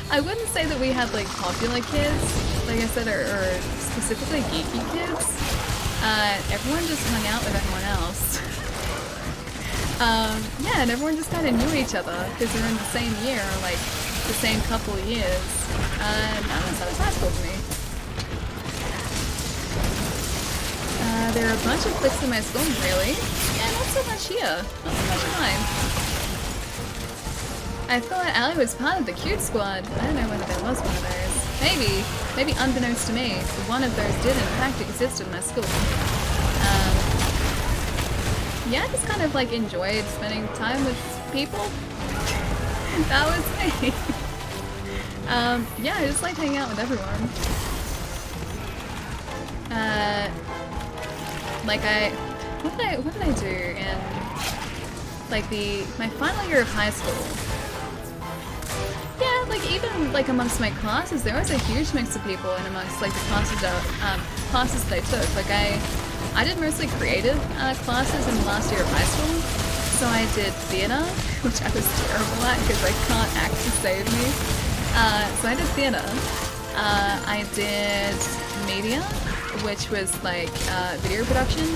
I wouldn't say that we had like popular kids, like I said, or specifically geeky kids. Everyone just hung out with everyone else. Yeah, and everyone just kind of knew each other because they're in the same year, or like the same couple of years. Now that's how it's high school to me. There are a bunch of cliques in my school, really? Yeah, not so much here. Not so much mine. I thought Ali was part of the cute squad. I don't know whether there was one of those. Maybe unbeknownst to me, one of those did in fact exist in my school. Yeah, I just kind of like enjoyed spending time with people. That was me. Yeah, I just like hanging out with everyone. Like what did I do in like my final year of high school? Yeah, like even like amongst my classes, there was a huge mix of people, and amongst like the classes that they took. Like I did mostly creative classes in the last year of high school, so I did theater, which I was terrible at because I can't act to save me. So I did theater. I did media, which was like video production.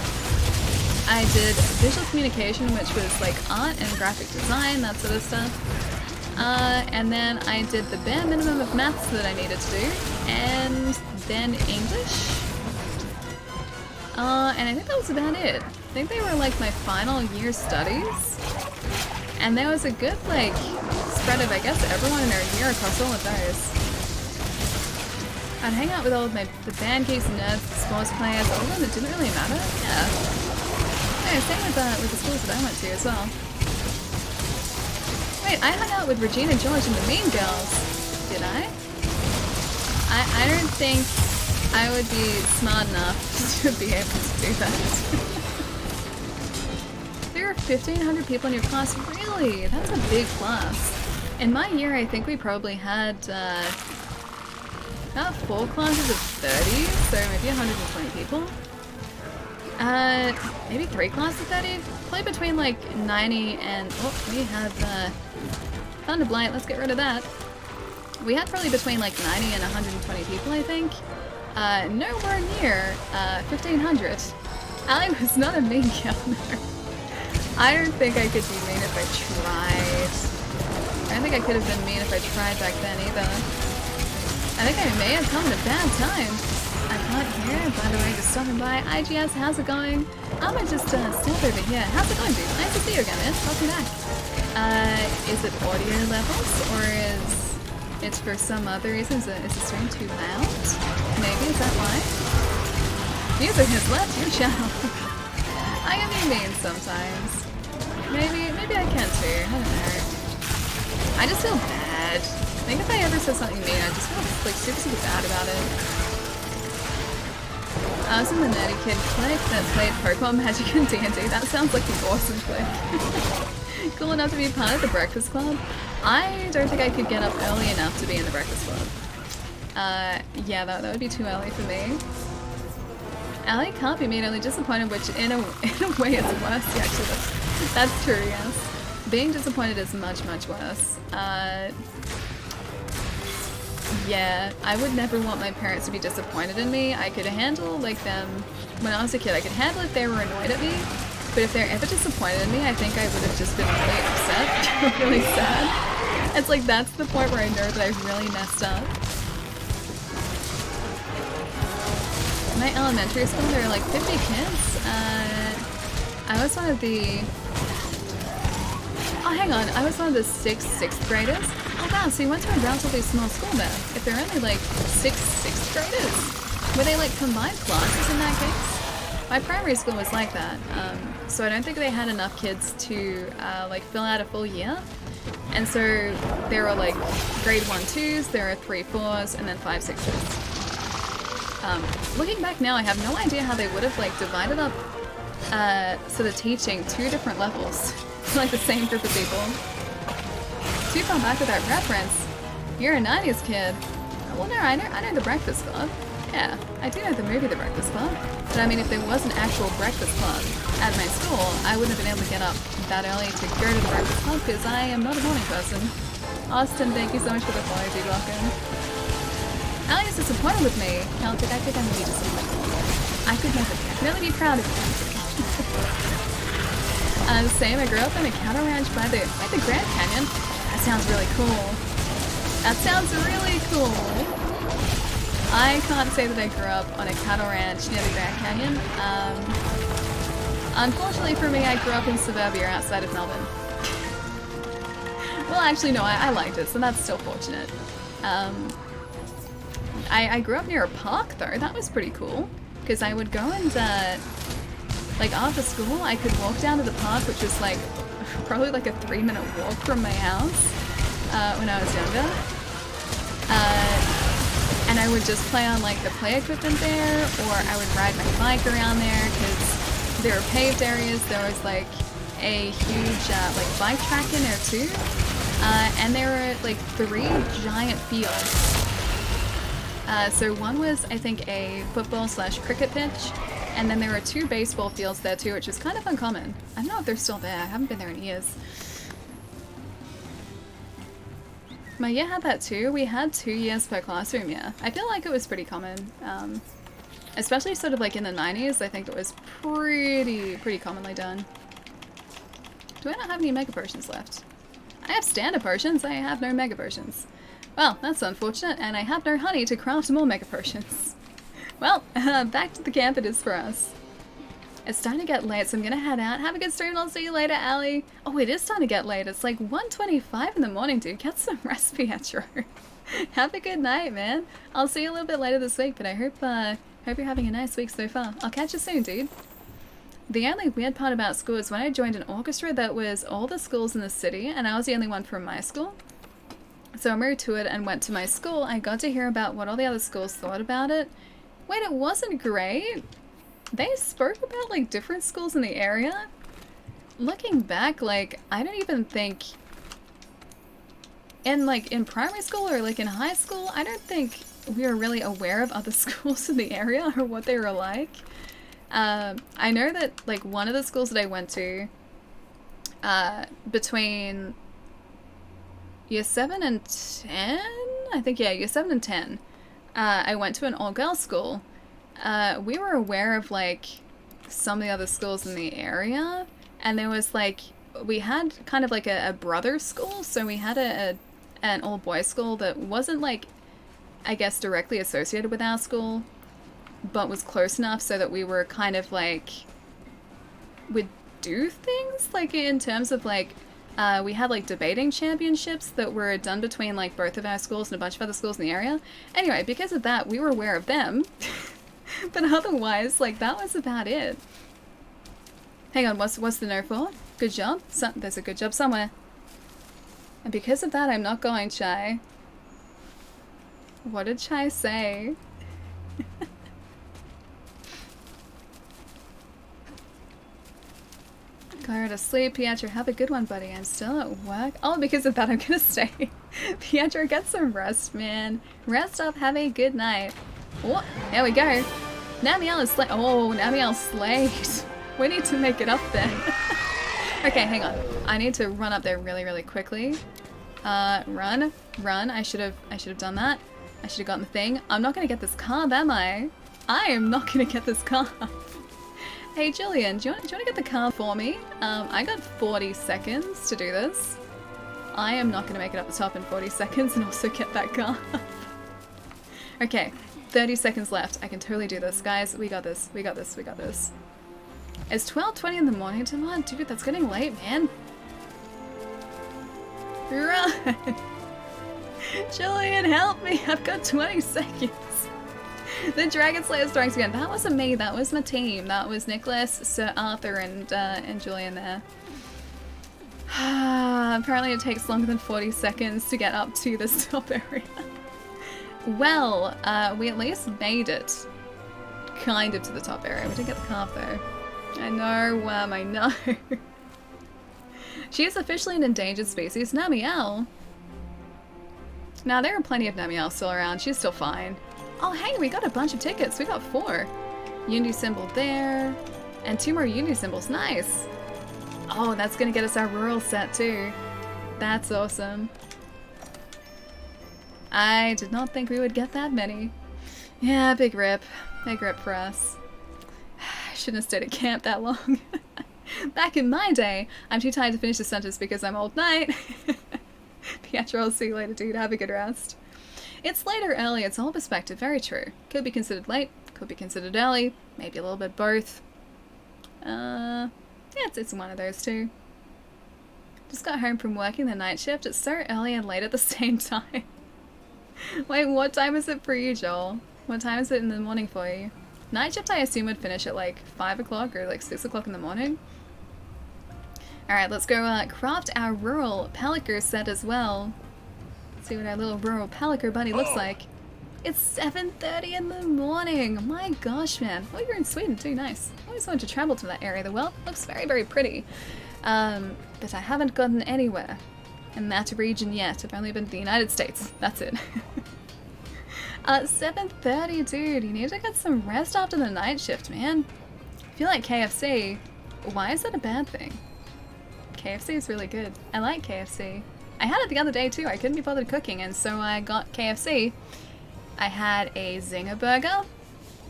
I did visual communication, which was like art and graphic design, that sort of stuff. And then I did the bare minimum of maths that I needed to do, and then English. And I think that was about it. I think they were like my final year studies. And there was a good like spread of, I guess, everyone in our year across all of those. I'd hang out with all of the band geeks and nerds, the sports players, all of them. It didn't really matter. Yeah. Yeah, same with the schools that I went to as well. Wait, I hung out with Regina George and the Mean Girls. Did I? I don't think I would be smart enough to be able to do that. There are 1,500 people in your class. Really? That's a big class. In my year, I think we probably had About 4 classes of 30, so maybe 120 people. Maybe 3 classes of 30? Probably between like 90 and... Oh, we have Thunderblight, let's get rid of that. We had probably between like 90 and 120 people, I think. Nowhere near 1,500. Ali was not a mean killer. I don't think I could be mean if I tried. I don't think I could have been mean if I tried back then either. I think I may have come at a bad time. I can't hear, by the way, just stopping by. IGS, how's it going? I'm gonna just step over here. How's it going, dude? Nice to see you again, man. Welcome back. Is it audio levels, or is it for some other reason? Is the stream too loud? Maybe, is that why? Music has left your channel. I can be mean sometimes. Maybe I can too. I don't know. I just feel bad. I think if I ever said something mean, I just feel like super bad about it. I was in the Nerdy Kid clique that played Pokemon Magic and D&D. That sounds like an awesome clique. Cool enough to be part of the Breakfast Club. I don't think I could get up early enough to be in the Breakfast Club. Yeah, that would be too early for me. Ali can't be mean, only disappointed, which in a way is worse. Yeah, actually, that's true, yes. Being disappointed is much worse. Yeah, I would never want my parents to be disappointed in me. I could handle, like, them... When I was a kid, I could handle if they were annoyed at me. But if they're ever disappointed in me, I think I would have just been really upset. Really sad. It's like, that's the point where I know that I've really messed up. In my elementary school, there were like 50 kids. I was one of the... Oh, hang on. I was one of the sixth graders. Oh wow, so you went to a relatively small school then. If there are only like sixth graders, were they like combined classes in that case? My primary school was like that, so I don't think they had enough kids to like fill out a full year. And so there were like grade 1 2s, there are 3 4s, and then 5 6s. Looking back now, I have no idea how they would have like divided up sort of teaching 2 different levels for like the same group of people. Too far back with that reference. You're a 90s kid. Well, no, I know The Breakfast Club. Yeah, I do know the movie The Breakfast Club. But I mean, if there was an actual Breakfast Club at my school, I wouldn't have been able to get up that early to go to The Breakfast Club because I am not a morning person. Austin, thank you so much for the follow, D-Blocker. Ali is disappointed with me. Celtic, I think I'm gonna be disappointed. I could never really be proud of you. Same, I grew up in a cattle ranch by the Grand Canyon. That sounds really cool. That sounds really cool. I can't say that I grew up on a cattle ranch near the Grand Canyon. Unfortunately for me, I grew up in suburbia outside of Melbourne. Well, actually, no, I liked it, so that's still fortunate. I grew up near a park, though. That was pretty cool. Because I would go and, like, after school, I could walk down to the park, which was, like, probably like a 3-minute walk from my house when I was younger. And I would just play on, like, the play equipment there, or I would ride my bike around there, because there were paved areas. There was, like, a huge, like, bike track in there, too. And there were, like, 3 giant fields. So one was, I think, a football/cricket pitch, and then there were 2 baseball fields there too, which is kind of uncommon. I don't know if they're still there. I haven't been there in years. My year had that too. We had 2 years per classroom year. I feel like it was pretty common. Especially sort of like in the 90s, I think it was pretty commonly done. Do I not have any Mega Potions left? I have Standard Potions, I have no Mega Potions. Well, that's unfortunate, and I have no honey to craft more Mega Potions. Well, back to the camp it is for us. It's starting to get late, so I'm gonna head out. Have a good stream, and I'll see you later, Ali. Oh, it is starting to get late. It's like 1:25 in the morning, dude. Get some rest, Pietro. Have a good night, man. I'll see you a little bit later this week, but I hope you're having a nice week so far. I'll catch you soon, dude. The only weird part about school is when I joined an orchestra that was all the schools in the city, and I was the only one from my school. So I moved to it and went to my school. I got to hear about what all the other schools thought about it. Wait, it wasn't great? They spoke about, like, different schools in the area? Looking back, like, I don't even think... In primary school or, like, in high school, I don't think we were really aware of other schools in the area or what they were like. I know that like one of the schools that I went to, between year 7 and 10, I think, yeah, year 7 and 10, I went to an all-girls school. We were aware of like some of the other schools in the area, and there was like, we had kind of like a brother school, so we had an all-boys school that wasn't like, I guess, directly associated with our school, but was close enough so that we were kind of like, would do things like in terms of like, we had like debating championships that were done between like both of our schools and a bunch of other schools in the area. Anyway, because of that, we were aware of them. But otherwise, like, that was about it. Hang on, what's the no for? Good job? There's a good job somewhere. And because of that, I'm not going, Chai. What did Chai say? Go to sleep, Pietro. Have a good one, buddy. I'm still at work. Oh, because of that, I'm gonna stay. Pietro, get some rest, man. Rest up, have a good night. Oh, there we go. Namiel is slayed. Oh, Namiel slayed. We need to make it up then. Okay, hang on. I need to run up there really, really quickly. Run. I should have done that. I should have gotten the thing. I'm not gonna get this carb, am I? I am not gonna get this carb. Hey Julian, do you want to get the carb for me? I got 40 seconds to do this. I am not gonna make it up the top in 40 seconds and also get that carb. Okay, 30 seconds left. I can totally do this. Guys, we got this. We got this. We got this. It's 12:20 in the morning tomorrow. Dude, that's getting late, man. Run! Julian, help me! I've got 20 seconds. The Dragon Slayer strikes again. That wasn't me. That was my team. That was Nicholas, Sir Arthur, and Julian there. Apparently it takes longer than 40 seconds to get up to this top area. Well, we at least made it kind of to the top area. We didn't get the calf though. I know, I know. She is officially an endangered species. Namiel. Now, there are plenty of Namiel still around. She's still fine. Oh, hey, we got a bunch of tickets. We got 4. Unity symbol there. And 2 more Unity symbols. Nice. Oh, that's going to get us our rural set too. That's awesome. I did not think we would get that many. Yeah, big rip. Big rip for us. I shouldn't have stayed at camp that long. Back in my day, I'm too tired to finish the sentence because I'm old night. Pietro, I'll see you later, dude. Have a good rest. It's late or early. It's all perspective. Very true. Could be considered late. Could be considered early. Maybe a little bit both. Yeah, it's one of those two. Just got home from working the night shift. It's so early and late at the same time. Wait, what time is it for you, Joel? What time is it in the morning for you? Night shift, I assume, would finish at like 5 o'clock or like 6 o'clock in the morning. Alright, let's go craft our rural Palico set as well. See what our little rural Palico buddy looks like. It's 7:30 in the morning. My gosh, man. Oh, you're in Sweden too. Nice. I always wanted to travel to that area of the world. It looks very, very pretty. But I haven't gotten anywhere in that region yet. I've only been to the United States. That's it. 7:30, dude. You need to get some rest after the night shift, man. If you like KFC, why is that a bad thing? KFC is really good. I like KFC. I had it the other day too. I couldn't be bothered cooking, and so I got KFC. I had a Zinger burger.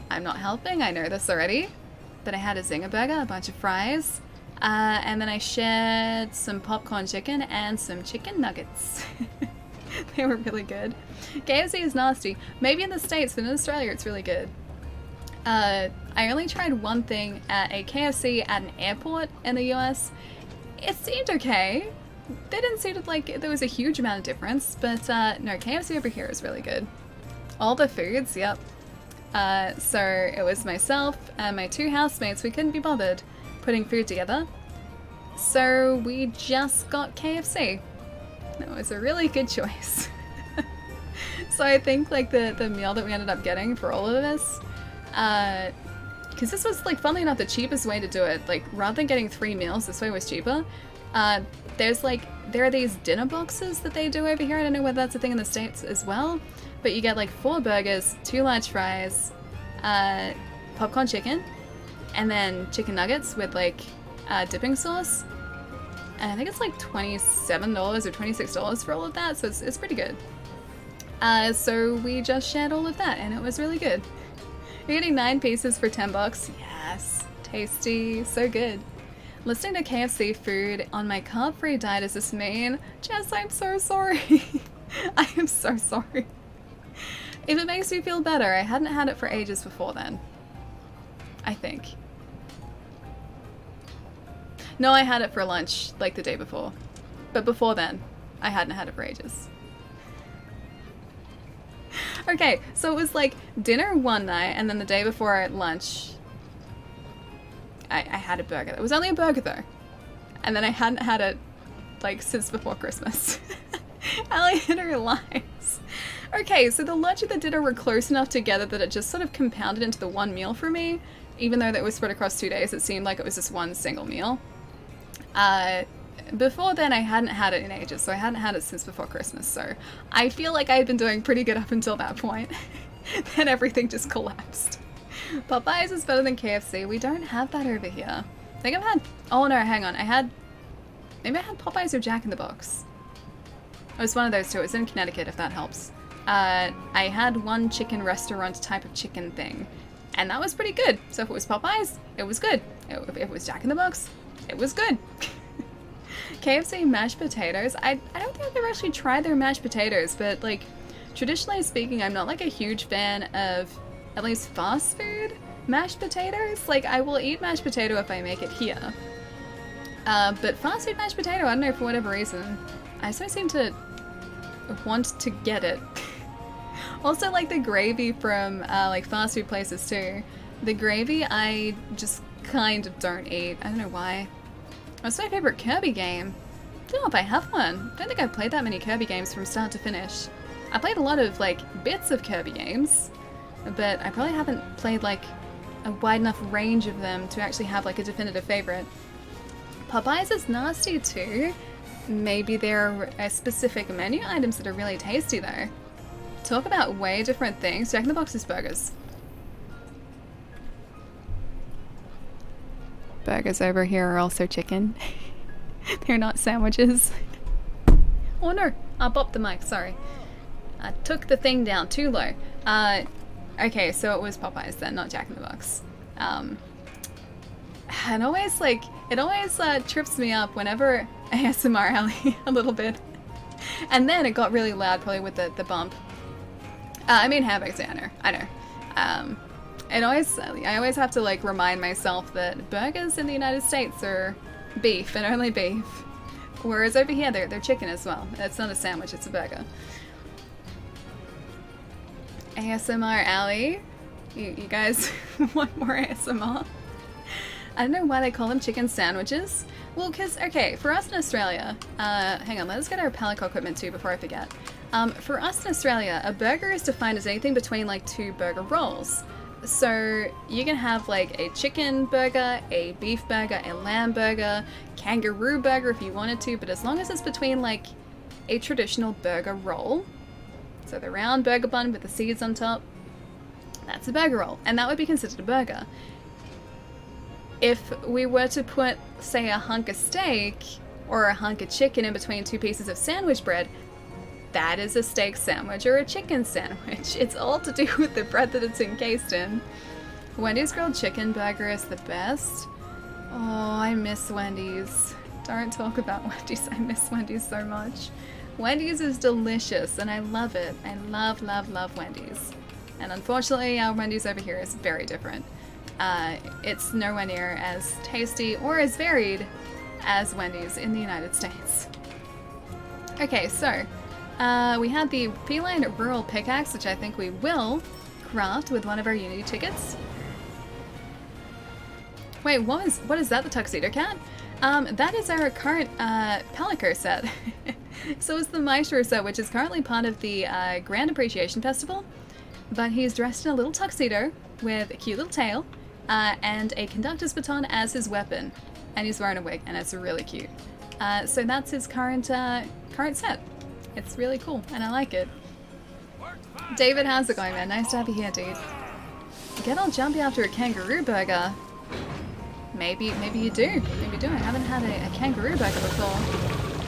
I'm not helping, I know this already. But I had a Zinger burger, a bunch of fries, and then I shared some popcorn chicken and some chicken nuggets. They were really good. KFC is nasty. Maybe in the States, but in Australia it's really good. I only tried one thing at a KFC at an airport in the US. It seemed okay. They didn't seem like there was a huge amount of difference, but no, KFC over here is really good. All the foods, yep. So it was myself and my 2 housemates. We couldn't be bothered putting food together, so we just got KFC. It was a really good choice. So I think like the meal that we ended up getting for all of us, because this was, like, funnily enough, the cheapest way to do it. Like, rather than getting 3 meals, this way was cheaper. There are these dinner boxes that they do over here. I don't know whether that's a thing in the States as well. But you get, like, 4 burgers, 2 large fries, popcorn chicken, and then chicken nuggets with, like, dipping sauce. And I think it's, like, $27 or $26 for all of that, so it's pretty good. So we just shared all of that, and it was really good. You're getting 9 pieces for $10. Yes, tasty, so good. Listening to KFC food on my carb-free diet, is this mean? Jess, I'm so sorry. I am so sorry. If it makes you feel better, I hadn't had it for ages before then. I think. No, I had it for lunch, like the day before. But before then, I hadn't had it for ages. Okay, so it was like dinner one night, and then the day before at lunch, I had a burger. It was only a burger though. And then I hadn't had it like since before Christmas. Allie hit her lies. Okay, so the lunch and the dinner were close enough together that it just sort of compounded into the one meal for me. Even though that was spread across 2 days, it seemed like it was just one single meal. Before then, I hadn't had it in ages, so I hadn't had it since before Christmas, so I feel like I had been doing pretty good up until that point. Then everything just collapsed. Popeyes is better than KFC. We don't have that over here. I think I've had... Oh no, hang on. Maybe I had Popeyes or Jack in the Box. It was one of those two. It was in Connecticut, if that helps. I had one chicken restaurant type of chicken thing, and that was pretty good. So if it was Popeyes, it was good. If it was Jack in the Box, it was good. KFC mashed potatoes. I don't think I've ever actually tried their mashed potatoes, but like traditionally speaking, I'm not like a huge fan of at least fast food mashed potatoes. Like I will eat mashed potato if I make it here. But fast food mashed potato, I don't know, for whatever reason, I so seem to want to get it. Also like the gravy from like fast food places too. The gravy I just kind of don't eat. I don't know why. What's my favorite Kirby game? I don't know if I have one. I don't think I've played that many Kirby games from start to finish. I played a lot of like bits of Kirby games, but I probably haven't played like a wide enough range of them to actually have like a definitive favorite. Popeyes is nasty too. Maybe there are specific menu items that are really tasty though. Talk about way different things. Jack in the Box is burgers. Burgers over here are also chicken. They're not sandwiches. Oh no, I bopped the mic, sorry. I took the thing down too low. Okay, so it was Popeyes then, not Jack in the Box. And always like, it always trips me up whenever ASMR Allie a little bit. And then it got really loud probably with the bump. I mean hamburgers, yeah, I know. I always have to like remind myself that burgers in the United States are beef and only beef, whereas over here they're chicken as well. It's not a sandwich, it's a burger. ASMR Allie, you guys want more ASMR? I don't know why they call them chicken sandwiches. Well, because, okay, for us in Australia, hang on, let's get our palico equipment too before I forget. For us in Australia, a burger is defined as anything between like 2 burger rolls. So you can have like a chicken burger, a beef burger, a lamb burger, kangaroo burger if you wanted to, but as long as it's between like a traditional burger roll, so the round burger bun with the seeds on top, that's a burger roll, and that would be considered a burger. If we were to put, say, a hunk of steak or a hunk of chicken in between 2 pieces of sandwich bread, that is a steak sandwich or a chicken sandwich. It's all to do with the bread that it's encased in. Wendy's grilled chicken burger is the best. Oh, I miss Wendy's. Don't talk about Wendy's. I miss Wendy's so much. Wendy's is delicious and I love it. I love, love, love Wendy's. And unfortunately, our Wendy's over here is very different. It's nowhere near as tasty or as varied as Wendy's in the United States. Okay, so we had the Feline Rural Pickaxe, which I think we will craft with one of our Unity tickets. Wait, what is that, the Tuxedo Cat? That is our current Palico set. So it's the Maestro set, which is currently part of the Grand Appreciation Festival. But he's dressed in a little tuxedo with a cute little tail and a conductor's baton as his weapon. And he's wearing a wig, and it's really cute. So that's his current set. It's really cool, and I like it. David, how's it going, man? Nice to have you here, dude. Get all jumpy after a kangaroo burger. Maybe you do. Maybe you do. I haven't had a kangaroo burger before.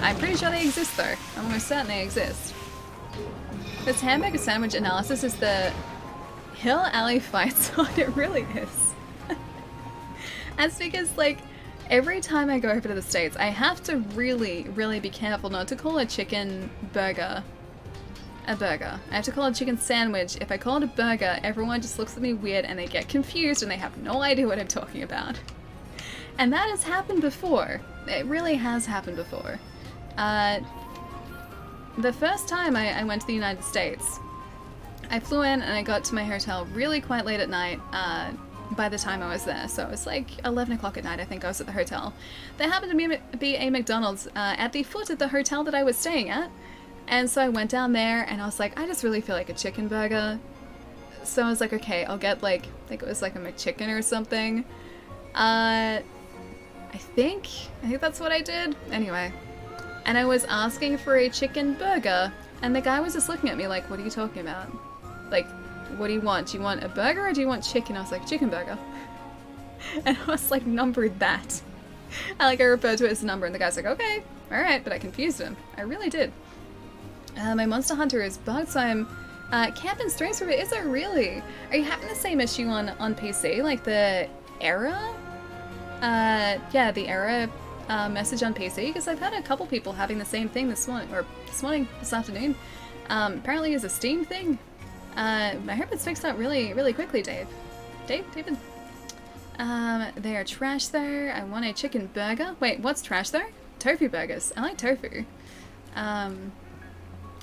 I'm pretty sure they exist, though. I'm almost certain they exist. This hamburger sandwich analysis is the Hill Alley fight song. It really is. That's because, like, every time I go over to the States, I have to really, really be careful not to call a chicken burger a burger. I have to call it a chicken sandwich. If I call it a burger, everyone just looks at me weird and they get confused and they have no idea what I'm talking about. And that has happened before. It really has happened before. The first time I went to the United States, I flew in and I got to my hotel really quite late at night by the time I was there. So it was like 11 o'clock at night, I think I was at the hotel. There happened to be a McDonald's at the foot of the hotel that I was staying at. And so I went down there and I was like, I just really feel like a chicken burger. So I was like, okay, I'll get like, I think it was like a McChicken or something. I think that's what I did. Anyway. And I was asking for a chicken burger. And the guy was just looking at me like, what are you talking about? Like, what do you want? Do you want a burger or do you want chicken? I was like, chicken burger. And I was like, numbered that. I referred to it as a number and the guy's like, okay, alright, but I confused him. I really did. My Monster Hunter is bugged, so I'm camping streams for it. Is it really? Are you having the same issue on PC? Like the error? Yeah, the error message on PC? Because I've had a couple people having the same thing this afternoon. Apparently it's a Steam thing. I hope it's fixed up really, really quickly, David. They are trash there. I want a chicken burger. Wait, what's trash there? Tofu burgers. I like tofu.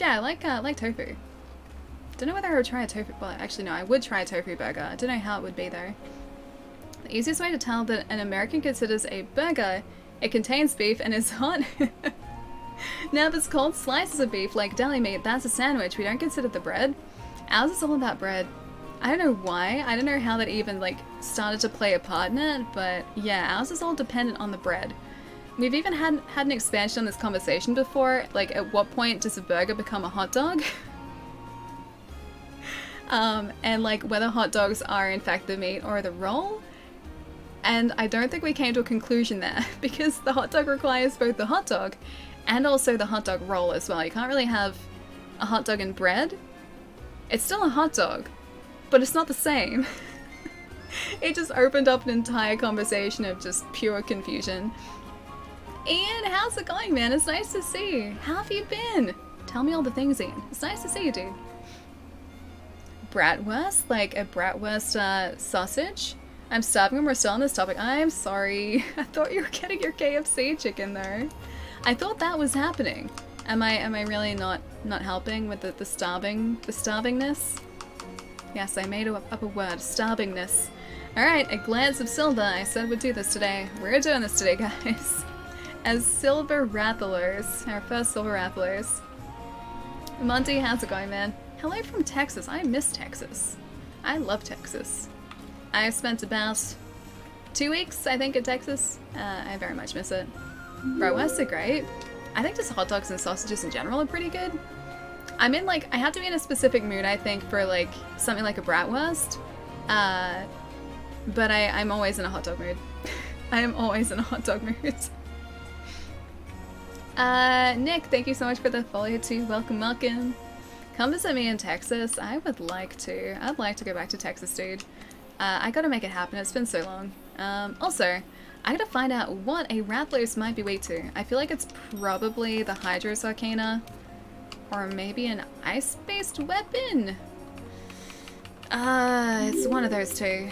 Yeah, I like tofu. Don't know whether I would try a tofu. Well, actually, no, I would try a tofu burger. I don't know how it would be though. The easiest way to tell that an American considers a burger, it contains beef and is hot. Now, if it's called slices of beef, like deli meat, that's a sandwich. We don't consider the bread. Ours is all about bread. I don't know why. I don't know how that even like started to play a part in it, but yeah, ours is all dependent on the bread. We've even had an expansion on this conversation before, like at what point does a burger become a hot dog? And like whether hot dogs are in fact the meat or the roll. And I don't think we came to a conclusion there because the hot dog requires both the hot dog and also the hot dog roll as well. You can't really have a hot dog and bread. It's still a hot dog, but it's not the same. It just opened up an entire conversation of just pure confusion. Ian, how's it going, man? It's nice to see you. How have you been? Tell me all the things, Ian. It's nice to see you, dude. Bratwurst? Like a bratwurst sausage? I'm starving when we're still on this topic. I'm sorry. I thought you were getting your KFC chicken there. I thought that was happening. Am I really not helping with the starvingness? Yes, I made up a word. Starvingness. Alright, a glance of silver. I said we'd do this today. We're doing this today, guys. As silver rattlers. Our first silver rattlers. Monty, how's it going, man? Hello from Texas. I miss Texas. I love Texas. I've spent about 2 weeks, I think, in Texas. I very much miss it. Bratwursts are great. I think just hot dogs and sausages in general are pretty good. I'm in, like, I have to be in a specific mood, I think, for, like, something like a bratwurst. But I'm always in a hot dog mood. I am always in a hot dog mood. Nick, thank you so much for the follow too. Welcome, welcome. Come visit me in Texas. I would like to. I'd like to go back to Texas, dude. I gotta make it happen. It's been so long. Also, I gotta find out what a Rathalos might be weak to. I feel like it's probably the Hydros Arcana. Or maybe an ice-based weapon. It's one of those two.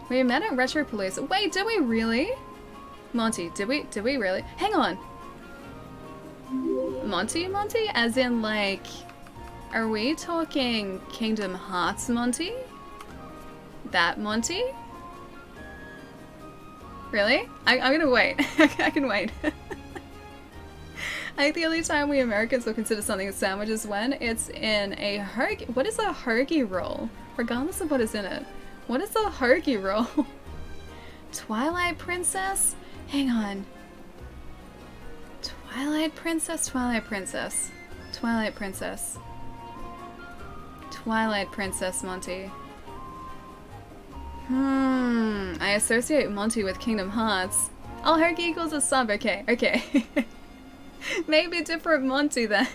We met at Retro Police. Wait, did we really? Monty, did we really? Hang on. Monty? As in, like, are we talking Kingdom Hearts Monty? That Monty? Really? I'm gonna wait. I can wait. I think the only time we Americans will consider something a sandwich is when it's in a hoagie. What is a hoagie roll? Regardless of what is in it. What is a hoagie roll? Twilight Princess? Hang on. Twilight Princess, Twilight Princess. Twilight Princess. Twilight Princess, Monty. I associate Monty with Kingdom Hearts. Oh, hoagie equals a sub. Okay, okay. Maybe different Monty then.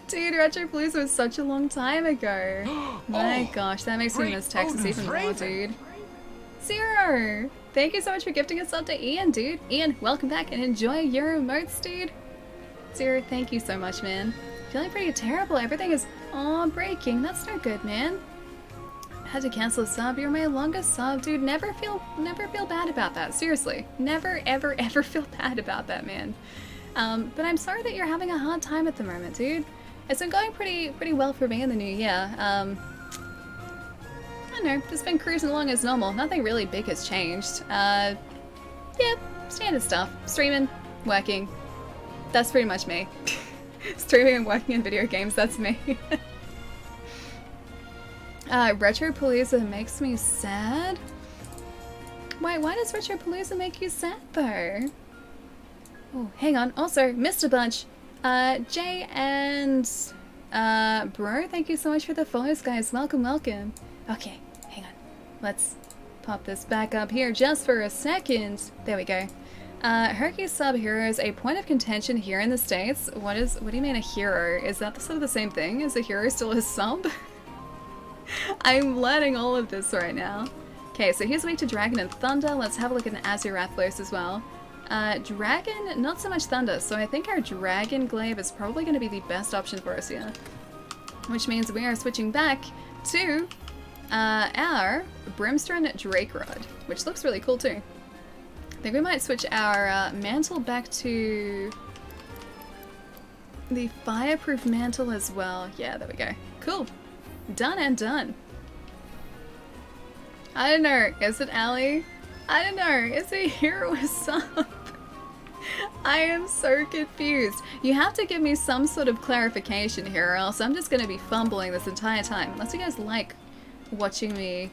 Dude, Retropalooza was such a long time ago. My gosh, that makes me miss Texas even more, dude. Zero! Thank you so much for gifting us up to Ian, dude. Ian, welcome back and enjoy your emotes, dude. Zero, thank you so much, man. Feeling pretty terrible. Everything is all breaking. That's no good, man. Had to cancel a sub. You're my longest sub, dude. Never feel bad about that. Seriously, never ever ever feel bad about that, man. But I'm sorry that you're having a hard time at the moment, dude. It's been going pretty well for me in the new year. I don't know, just been cruising along as normal. Nothing really big has changed. Yeah, standard stuff. Streaming, working. That's pretty much me. Streaming and working in video games, that's me. Retropalooza makes me sad? Why does Retropalooza make you sad though? Oh, hang on. Also, Mr. Bunch, Jay and Bro, thank you so much for the follows, guys. Welcome, welcome. Okay, hang on. Let's pop this back up here just for a second. There we go. Hercules sub hero is a point of contention here in the States. What do you mean a hero? Is that sort of the same thing? Is a hero still a sub? I'm learning all of this right now. Okay, so here's weak to Dragon and Thunder. Let's have a look at an Azurathlos as well. Dragon, not so much Thunder, so I think our Dragon Glaive is probably going to be the best option for us here. Which means we are switching back to our Brimstone Drake Rod, which looks really cool too. I think we might switch our mantle back to the Fireproof Mantle as well. Yeah, there we go. Cool. Done and done. I don't know. Is it Ali? I don't know. Is it hero or sub? I am so confused. You have to give me some sort of clarification here or else I'm just going to be fumbling this entire time. Unless you guys like watching me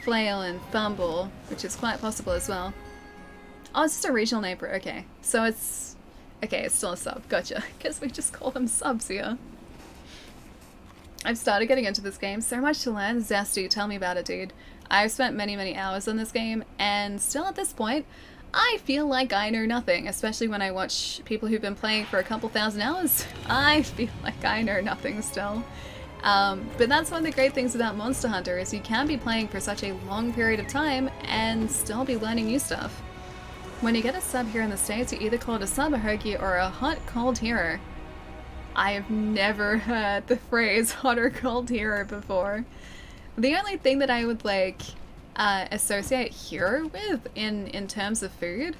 flail and fumble, which is quite possible as well. Oh, it's just a regional name for okay. So it's... Okay, it's still a sub. Gotcha. Because we just call them subs here. I've started getting into this game. So much to learn. Zesty, tell me about it, dude. I've spent many hours on this game, and still at this point, I feel like I know nothing, especially when I watch people who've been playing for a couple thousand hours. I feel like I know nothing still. But that's one of the great things about Monster Hunter, is you can be playing for such a long period of time and still be learning new stuff. When you get a sub here in the States, you either call it a sub, a hoagie, or a hot, cold hero. I have never heard the phrase hot or cold hero before. The only thing that I would like associate hero with in terms of food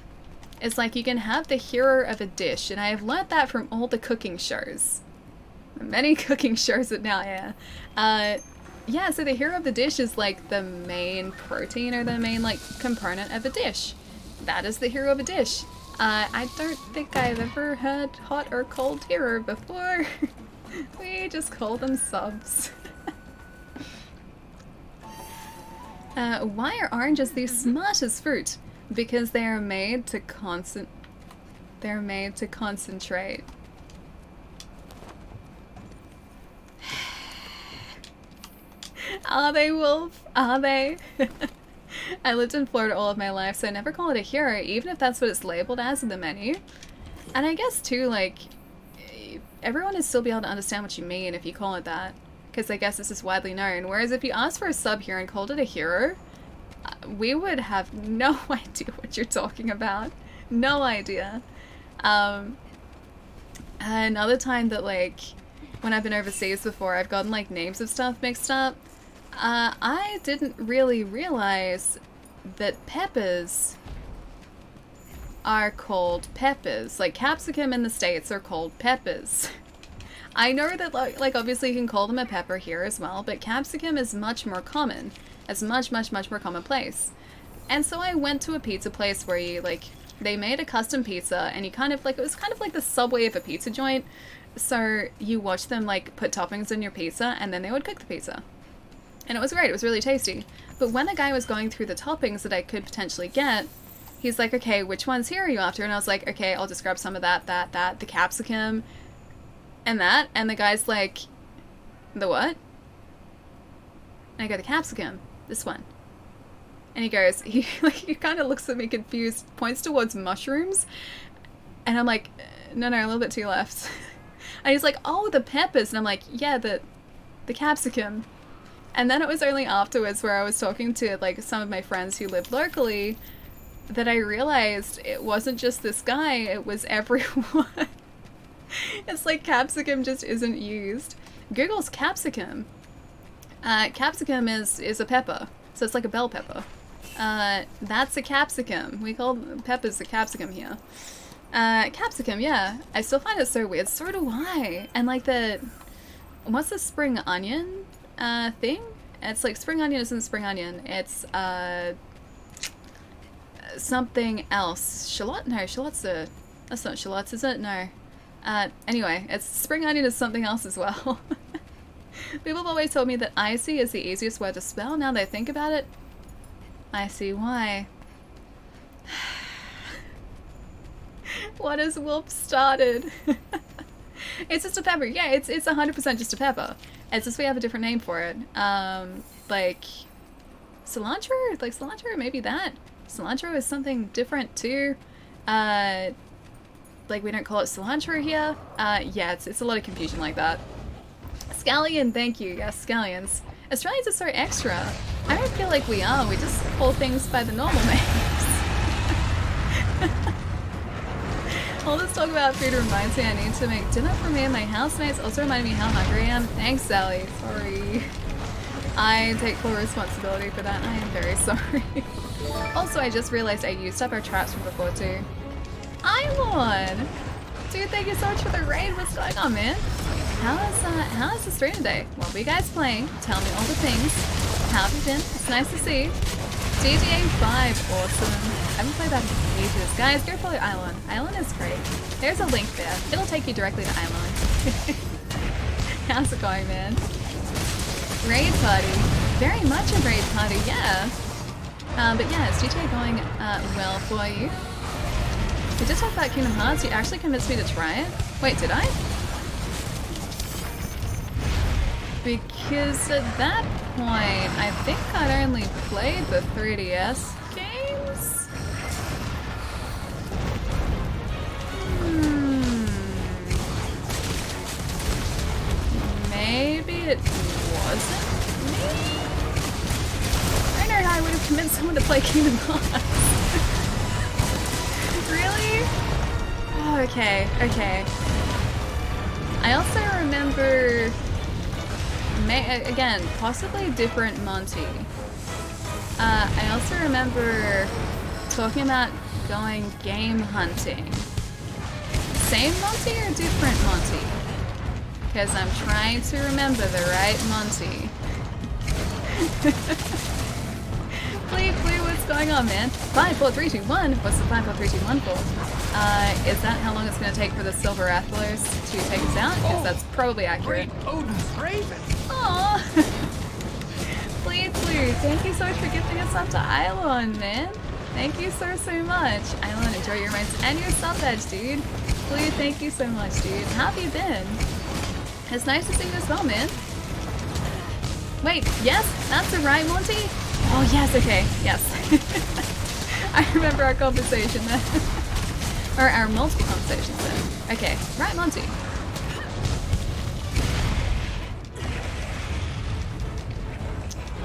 is like you can have the hero of a dish, and I have learnt that from all the cooking shows. Many cooking shows that now, yeah. Yeah, so the hero of the dish is like the main protein or the main like component of a dish. That is the hero of a dish. I don't think I've ever heard hot or cold hero before. We just call them subs. Why are oranges the smartest fruit? Because they are made to concentrate. Are they, Wolf? Are they? I lived in Florida all of my life, so I never call it a hero, even if that's what it's labeled as in the menu. And I guess too, like, everyone would still be able to understand what you mean if you call it that, because I guess this is widely known. Whereas if you asked for a sub here and called it a hero, we would have no idea what you're talking about. No idea. Another time that, like, when I've been overseas before, I've gotten, like, names of stuff mixed up. I didn't really realize that peppers are called peppers. Like, capsicum in the States are called peppers. I know that, like, obviously you can call them a pepper here as well, but capsicum is much more common. It's much more commonplace. And so I went to a pizza place where you, like, they made a custom pizza, and you kind of, like, it was kind of like the Subway of a pizza joint. So you watch them, like, put toppings on your pizza, and then they would cook the pizza. And it was great, it was really tasty. But when a guy was going through the toppings that I could potentially get, he's like, okay, which ones here are you after? And I was like, okay, I'll just grab some of that, the capsicum, and that. And the guy's like, the what? And I go, the capsicum, this one. And he goes, he kind of looks at me confused, points towards mushrooms. And I'm like, no, a little bit to your left. And he's like, oh, the peppers. And I'm like, yeah, the capsicum. And then it was only afterwards where I was talking to like some of my friends who lived locally that I realized it wasn't just this guy, it was everyone. It's like capsicum just isn't used. Google's capsicum. Capsicum is a pepper, so it's like a bell pepper. That's a capsicum. We call peppers a capsicum here. Capsicum, yeah. I still find it so weird. So do I. And like what's the spring onion thing? It's like spring onion isn't spring onion. It's something else. Shallot? No, shallot's that's not shallots, is it? No. Anyway, it's spring onion is something else as well. People have always told me that icy is the easiest word to spell. Now that I think about it, I see why. What has Wolf started? It's just a pepper. Yeah, it's 100% just a pepper. It's just we have a different name for it. Like cilantro? Like cilantro? Maybe that. Cilantro is something different too. Like we don't call it cilantro here. Yeah, it's a lot of confusion like that. Scallion, thank you. Yes, scallions. Australians are so extra. I don't feel like we are. We just call things by the normal names. All this talk about food reminds me I need to make dinner for me and my housemates. Also reminded me how hungry I am. Thanks, Sally. Sorry. I take full responsibility for that. I am very sorry. Also, I just realized I used up our traps from before too. Iceborne! Dude, thank you so much for the raid. What's going on, man? How is the stream today? What were you guys playing? Tell me all the things. How have you been? It's nice to see. GTA 5, awesome. I haven't played that in ages. Guys, go follow Island. Island is great. There's a link there. It'll take you directly to Island. How's it going, man? Raid party. Very much a raid party, yeah. But yeah, is GTA going well for you? We just talked about Kingdom Hearts. You actually convinced me to try it. Wait, did I? Because at that point, I think I'd only played the 3DS games. Maybe it wasn't me? I don't know how I would have convinced someone to play Kingdom Hearts. Really? Oh, okay. I also remember... again, possibly different Monty. I also remember talking about going game hunting. Same Monty or different Monty? Because I'm trying to remember the right Monty. Blue, what's going on, man? 5, 4, 3, 2, 1. What's the 5, 4, 3, 2, 1 for? Is that how long it's going to take for the Silver Athlos to take us out? Because that's probably accurate. Great Odin's Raven! Aww! Blue, thank you so much for gifting us up to Eilon, man. Thank you so much. Eilon, enjoy your rights and your sub badge, dude. Blue, thank you so much, dude. How have you been? It's nice to see you as well, man. Wait, yes? That's the right Monty? Oh, yes, okay, yes. I remember our conversation then. Or our multiple conversations then. Okay, right Monty.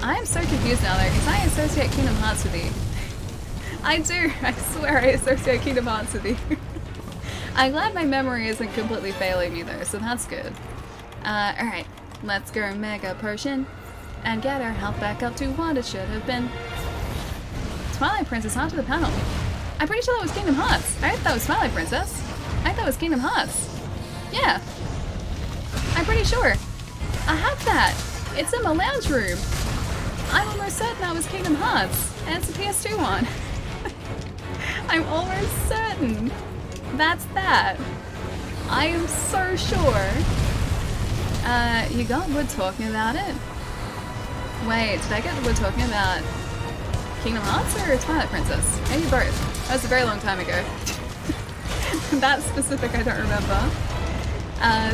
I am so confused now though, because I associate Kingdom Hearts with you. I do, I swear I associate Kingdom Hearts with you. I'm glad my memory isn't completely failing me though, so that's good. Alright, let's go Mega Potion and get our health back up to what it should have been. Twilight Princess onto the panel. I'm pretty sure that was Kingdom Hearts. I thought that was Twilight Princess. I thought it was Kingdom Hearts. Yeah. I'm pretty sure. I have that. It's in my lounge room. I'm almost certain that was Kingdom Hearts. And it's a PS2 one. I'm almost certain. That's that. I am so sure. You got good talking about it. Wait, did I get we're talking about Kingdom Hearts or Twilight Princess? Maybe both. That was a very long time ago. That specific I don't remember.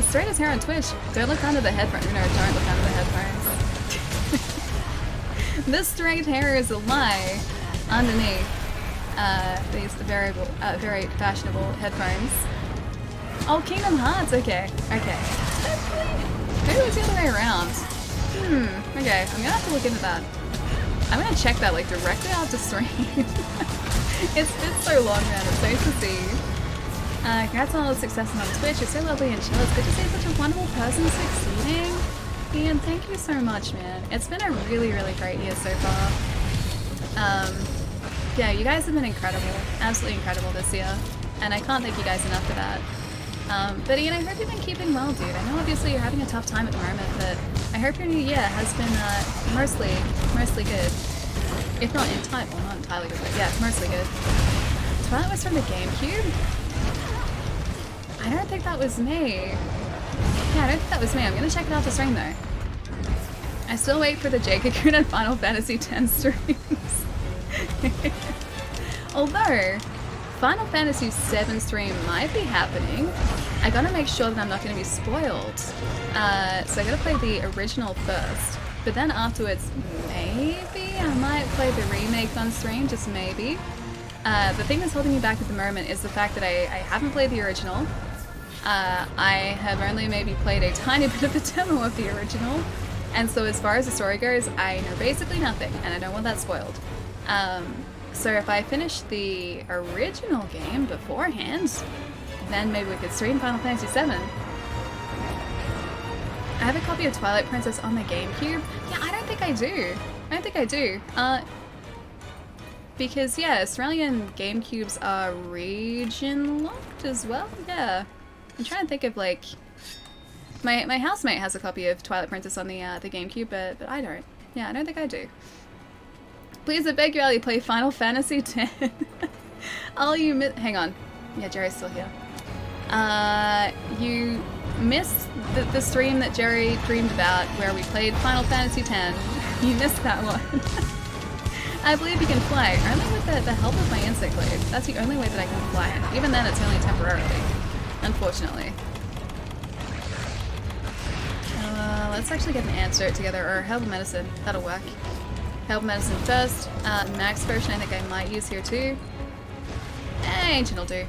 Straight as hair on Twitch. Don't look under the headphones. No, don't look under the headphones. This straight hair is a lie underneath these very fashionable headphones. Oh, Kingdom Hearts. Okay, okay. Maybe it was the other way around. Okay, I'm gonna have to look into that. I'm gonna check that like directly after stream. It's been so long, man. It's nice to see. Congrats on all the success on Twitch. You're so lovely and chill. It's good to see such a wonderful person succeeding. Ian, thank you so much, man. It's been a really, really great year so far. Yeah, you guys have been incredible. Absolutely incredible this year. And I can't thank you guys enough for that. But Ian, I hope you've been keeping well, dude. I know obviously you're having a tough time at the moment, but I hope your new year has been mostly good. If not entirely, well, not entirely good, but yeah, mostly good. Twilight was from the GameCube? I don't think that was me. Yeah, I don't think that was me. I'm gonna check it out the stream though. I still wait for the J-Cocoon and Final Fantasy X streams. Although, Final Fantasy VII stream might be happening. I gotta make sure that I'm not gonna be spoiled. So I gotta play the original first. But then afterwards, maybe I might play the remake on stream, just maybe. The thing that's holding me back at the moment is the fact that I haven't played the original. I have only maybe played a tiny bit of the demo of the original. And so as far as the story goes, I know basically nothing, and I don't want that spoiled. So if I finish the original game beforehand, then maybe we could stream Final Fantasy VII. I have a copy of Twilight Princess on the GameCube. Yeah, I don't think I do. I don't think I do. Because yeah, Australian GameCubes are region locked as well. Yeah, I'm trying to think of like my housemate has a copy of Twilight Princess on the GameCube, but I don't. Yeah, I don't think I do. Please, I beg you, Ali, play Final Fantasy X. Hang on. Yeah, Jerry's still here. You missed the stream that Jerry dreamed about where we played Final Fantasy X. You missed that one. I believe you can fly, only with the help of my insect blade. That's the only way that I can fly, and even then it's only temporarily, unfortunately. Let's actually get an antidote together, or Herbal Medicine, that'll work. Herbal Medicine first, Max Potion I think I might use here too. Ancient will do.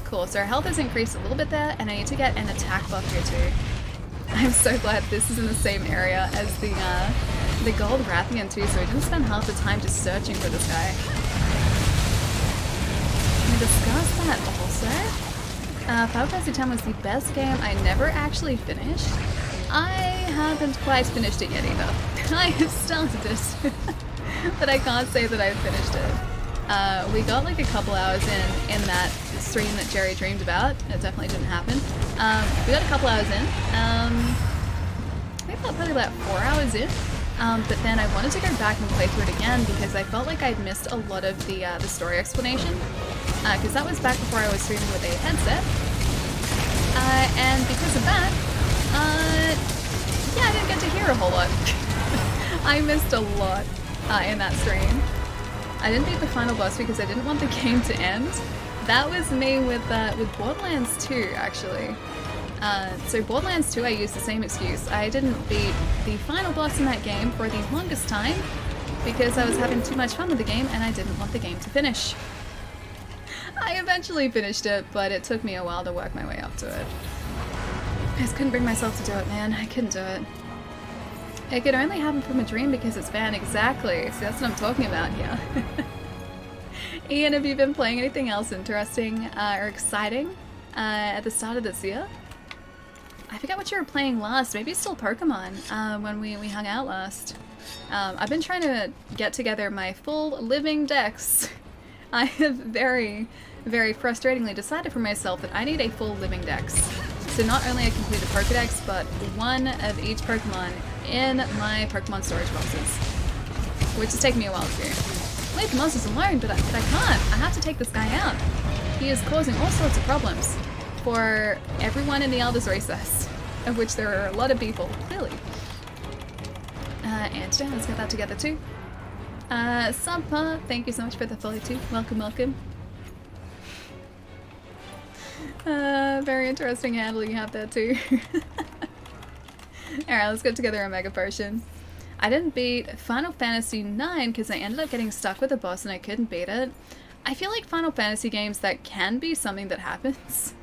Cool, so our health has increased a little bit there, and I need to get an attack buff here too. I'm so glad this is in the same area as the Gold Rathian too, so we didn't spend half the time just searching for this guy. Can we discuss that also? Final Fantasy X was the best game I never actually finished. I haven't quite finished it yet either. I have started it, but I can't say that I've finished it. We got like a couple hours in that stream that Jerry dreamed about. It definitely didn't happen. We got a couple hours in. I think probably about 4 hours in. But then I wanted to go back and play through it again because I felt like I'd missed a lot of the story explanation. Because that was back before I was streaming with a headset. And because of that, yeah, I didn't get to hear a whole lot. I missed a lot in that stream. I didn't beat the final boss because I didn't want the game to end. That was me with Borderlands 2, actually. So Borderlands 2, I used the same excuse. I didn't beat the final boss in that game for the longest time because I was having too much fun with the game and I didn't want the game to finish. I eventually finished it, but it took me a while to work my way up to it. I just couldn't bring myself to do it, man. I couldn't do it. It could only happen from a dream because it's banned. Exactly. So that's what I'm talking about here. Ian, have you been playing anything else interesting or exciting at the start of this year? I forget what you were playing last. Maybe still Pokemon when we hung out last. I've been trying to get together my full living dex. I have very, very frustratingly decided for myself that I need a full living dex. So not only I complete the Pokedex, but one of each Pokemon in my Pokemon storage boxes. Which is taking me a while to do. Leave the monsters alone, but I can't. I have to take this guy out. He is causing all sorts of problems for everyone in the Elder's Recess, of which there are a lot of people, clearly. And today, let's get that together too. Sampa, thank you so much for the follow too. Welcome, welcome. Very interesting handle you have there too. Alright, let's get together a Mega Potion. I didn't beat Final Fantasy IX because I ended up getting stuck with a boss and I couldn't beat it. I feel like Final Fantasy games, that can be something that happens.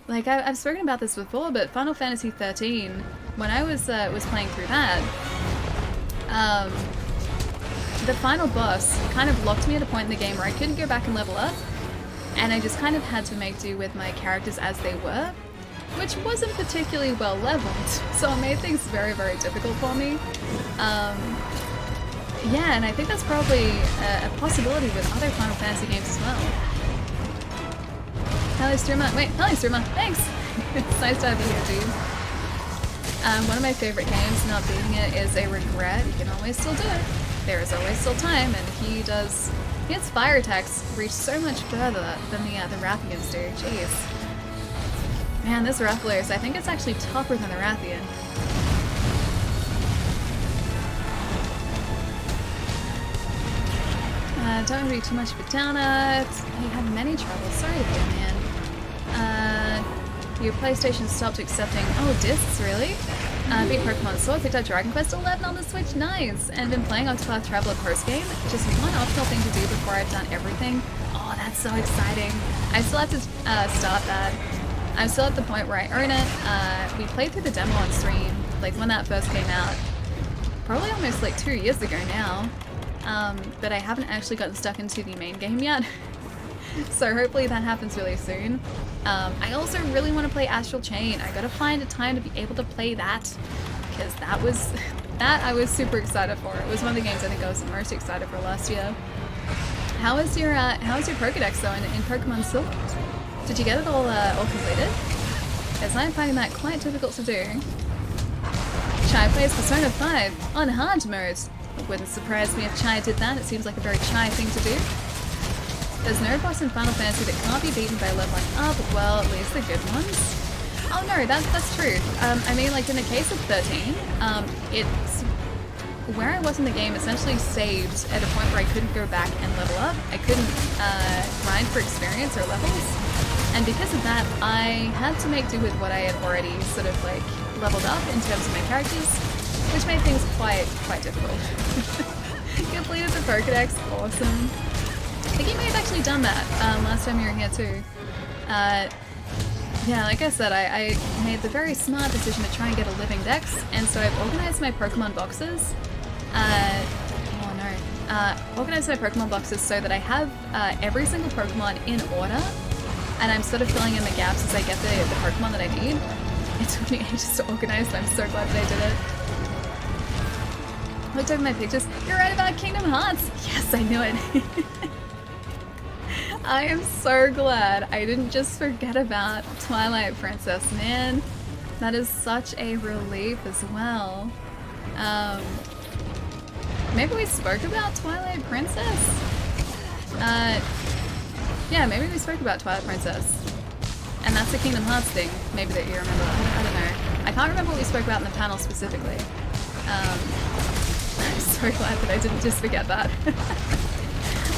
Like, I've spoken about this before, but Final Fantasy 13, when I was playing through that, the final boss kind of locked me at a point in the game where I couldn't go back and level up, and I just kind of had to make do with my characters as they were, which wasn't particularly well leveled, so it made things very, very difficult for me. Yeah, and I think that's probably a possibility with other Final Fantasy games as well. Hello streamer, wait, hello streamer, thanks! It's nice to have you here, dude. One of my favorite games, not beating it, is a regret. You can always still do it. There is always still time, and his fire attacks reach so much further than the Rathians do. Jeez. Man, this Rathalos, I think it's actually tougher than the Rathian. Don't want to be too much of a downer. I had many troubles. Sorry to be a man. Your PlayStation stopped accepting. Oh, discs, really? Beat Pokemon Sword, picked up Dragon Quest 11 on the Switch. Nice! And been playing Octopath Traveler post game. Just one optional thing to do before I've done everything. Oh, that's so exciting. I still have to start that. I'm still at the point where I earn it. We played through the demo on stream, like when that first came out. Probably almost like 2 years ago now. But I haven't actually gotten stuck into the main game yet. So hopefully that happens really soon. I also really want to play Astral Chain. I gotta find a time to be able to play that, because that I was super excited for. It was one of the games I think I was the most excited for last year. How is your Pokédex though in Pokemon Silver? Did you get it all completed? Because I'm finding that quite difficult to do. Chai plays Persona 5 on hard mode. It wouldn't surprise me if Chai did that. It seems like a very Chai thing to do. There's no boss in Final Fantasy that can't be beaten by leveling up. Well, at least the good ones. Oh no, that's true. I mean, like in the case of 13, it's where I was in the game essentially saved at a point where I couldn't go back and level up. I couldn't grind for experience or levels. And because of that, I had to make do with what I had already sort of like leveled up in terms of my characters, which made things quite difficult. Completed the Pokédex, awesome. I think you may have actually done that last time you were here too. Yeah, like I said, I made the very smart decision to try and get a living dex, and so I've organized my Pokemon boxes. Organized my Pokemon boxes so that I have every single Pokemon in order, and I'm sort of filling in the gaps as I get the Pokemon that I need. It took me ages to organize, but I'm so glad that I did it. Looked over my pictures. You're right about Kingdom Hearts! Yes, I knew it! I am so glad I didn't just forget about Twilight Princess, man. That is such a relief as well. Maybe we spoke about Twilight Princess? Yeah, maybe we spoke about Twilight Princess. And that's the Kingdom Hearts thing, maybe that you remember. I don't know. I can't remember what we spoke about in the panel specifically. I'm so glad that I didn't just forget that.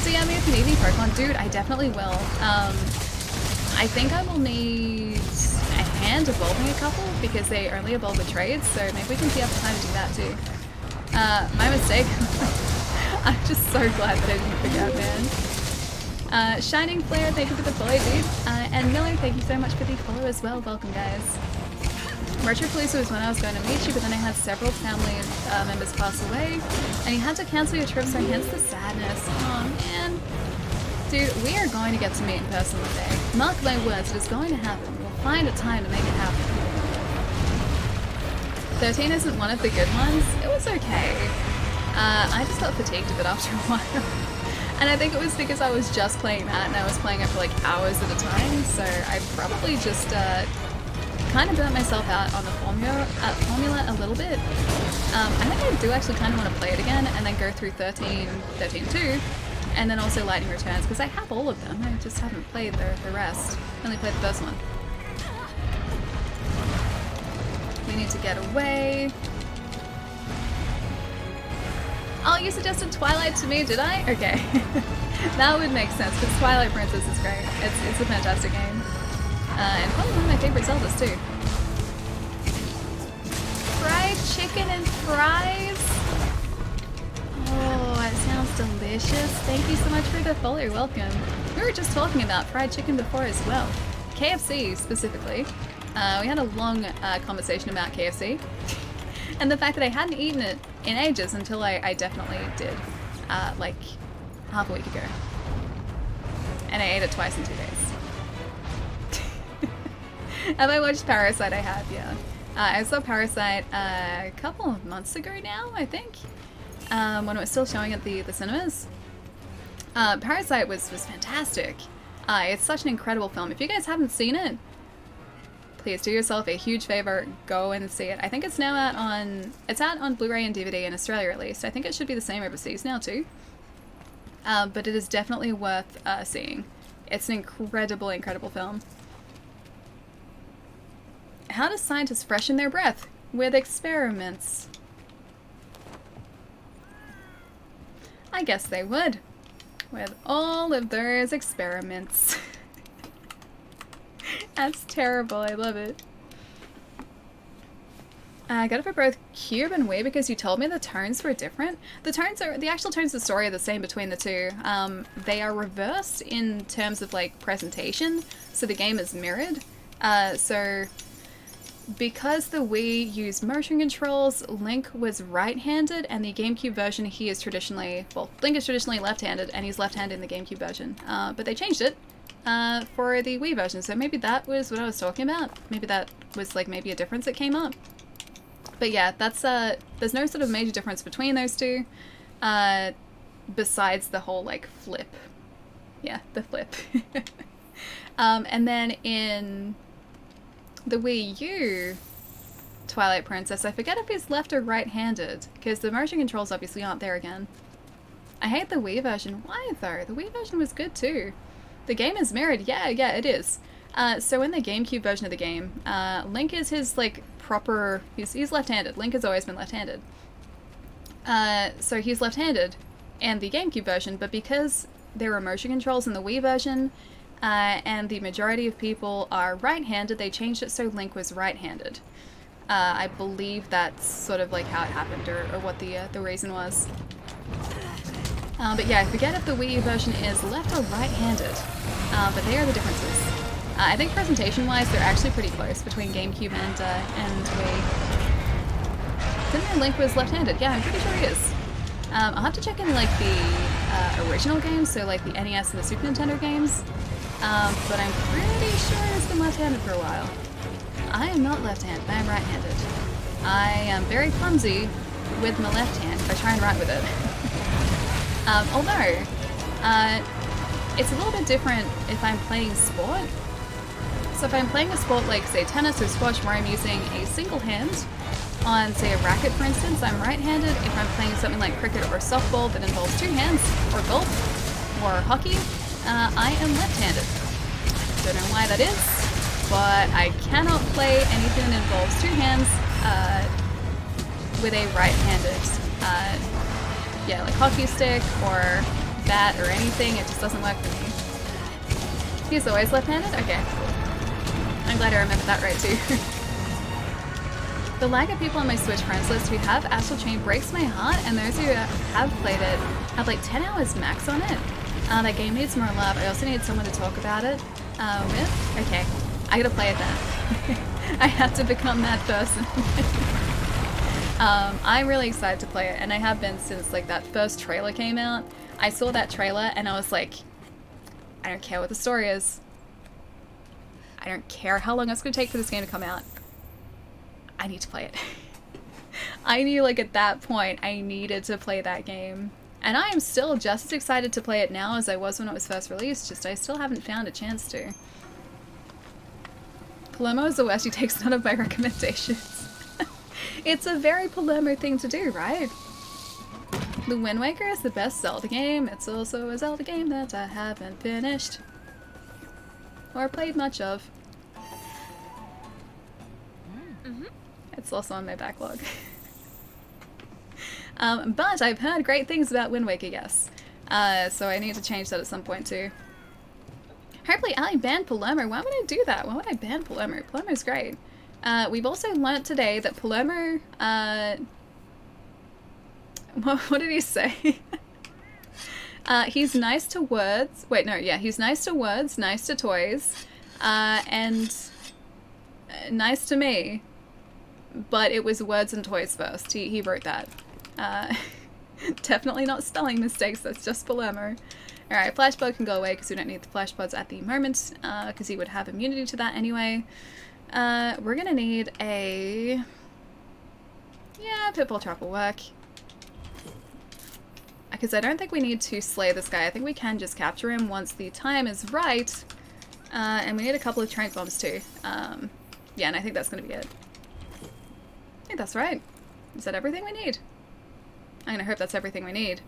So yeah, maybe if you need any Pokemon, dude, I definitely will. I think I will need a hand evolving a couple because they only evolve with trades, so maybe we can see up the time to do that too. My mistake. I'm just so glad that I didn't forget, man. Shining Flare, thank you for the follow, dude. And Miller, thank you so much for the follow as well. Welcome, guys. Retropalooza was when I was going to meet you, but then I had several family members pass away, and you had to cancel your trip, so hence the sadness. Oh man. Dude, we are going to get to meet in person one day. Mark my words, it is going to happen. We'll find a time to make it happen. 13 isn't one of the good ones. It was okay. I just got fatigued of it after a while. And I think it was because I was just playing that, and I was playing it for like hours at a time, so I probably just kind of burnt myself out on the formula a little bit. I think I do actually kind of want to play it again and then go through 13-2, and then also Lightning Returns, because I have all of them. I just haven't played the rest. Only played the first one. We need to get away. Oh, you suggested Twilight to me, did I? Okay. That would make sense, because Twilight Princess is great. It's a fantastic game. And probably one of my favorite Zeldas, too. Fried chicken and fries? Oh, that sounds delicious. Thank you so much for the follow. Welcome. We were just talking about fried chicken before as well. KFC, specifically. We had a long conversation about KFC. And the fact that I hadn't eaten it in ages until I definitely did, like half a week ago. And I ate it twice in 2 days. Have I watched Parasite? I have, yeah. I saw Parasite a couple of months ago now, I think, when it was still showing at the cinemas. Parasite was fantastic. It's such an incredible film. If you guys haven't seen it, please do yourself a huge favor, go and see it. I think it's now out on Blu-ray and DVD in Australia at least. I think it should be the same overseas now too. But it is definitely worth seeing. It's an incredible, incredible film. How do scientists freshen their breath? With experiments. I guess they would. With all of those experiments. That's terrible, I love it. I got it for both Cube and Wii because you told me the tones were different. The actual tones of the story are the same between the two. They are reversed in terms of like presentation, so the game is mirrored. So because the Wii used motion controls, Link was right-handed, and the GameCube version he is traditionally, well, Link is traditionally left-handed, and he's left-handed in the GameCube version. But they changed it for the Wii version, so maybe that was what I was talking about. Maybe that was like maybe a difference that came up. But yeah, that's there's no sort of major difference between those two, besides the whole like flip. Yeah, the flip. And then in the Wii U Twilight Princess, I forget if he's left or right-handed, because the motion controls obviously aren't there again. I hate the Wii version. Why though? The Wii version was good too. The game is mirrored. Yeah, it is. So in the GameCube version of the game, Link is his like proper, he's left-handed. Link has always been left-handed. So he's left-handed in the GameCube version, but because there were motion controls in the Wii version, and the majority of people are right-handed, they changed it so Link was right-handed. I believe that's sort of like how it happened, or what the reason was. But yeah, I forget if the Wii version is left or right-handed, but they are the differences. I think presentation-wise, they're actually pretty close between GameCube and Wii. Didn't know Link was left-handed? Yeah, I'm pretty sure he is. I'll have to check in like the original games, so like the NES and the Super Nintendo games. But I'm pretty sure he's been left-handed for a while. I am not left-handed, I am right-handed. I am very clumsy with my left hand if I try and write with it. Although, it's a little bit different if I'm playing sport. So if I'm playing a sport like, say, tennis or squash, where I'm using a single hand on, say, a racket, for instance, I'm right-handed. If I'm playing something like cricket or softball that involves two hands, or golf, or hockey, I am left-handed. Don't know why that is, but I cannot play anything that involves two hands with a right-handed, yeah, like hockey stick or bat or anything. It just doesn't work for me. He's always left-handed? Okay, cool. I'm glad I remembered that right too. The lag of people on my Switch friends list who have Astral Chain breaks my heart, and those who have played it have like 10 hours max on it. That game needs more love. I also need someone to talk about it with. Okay, I gotta play it then. I have to become that person. I'm really excited to play it, and I have been since like that first trailer came out. I saw that trailer and I was like, I don't care what the story is. I don't care how long it's going to take for this game to come out. I need to play it. I knew like at that point I needed to play that game. And I am still just as excited to play it now as I was when it was first released, just I still haven't found a chance to. Palermo is the worst, he takes none of my recommendations. It's a very Palermo thing to do, right? The Wind Waker is the best Zelda game. It's also a Zelda game that I haven't finished. Or played much of. It's also on my backlog. But I've heard great things about Wind Waker, yes. So I need to change that at some point too. Hopefully Ali banned Palermo. Why would I do that? Why would I ban Palermo? Palermo's great. We've also learnt today that Palermo, what did he say? He's nice to words. Wait, no, yeah, he's nice to words, nice to toys, and nice to me. But it was words and toys first. He wrote that. Definitely not spelling mistakes, that's just Palermo. Alright, Flashbug can go away because we don't need the Flashbuds at the moment, because he would have immunity to that anyway. We're gonna need a... Yeah, Pitbull Trap will work. Because I don't think we need to slay this guy. I think we can just capture him once the time is right. And we need a couple of trank bombs too. Yeah, and I think that's gonna be it. I think that's right. Is that everything we need? I'm gonna hope that's everything we need.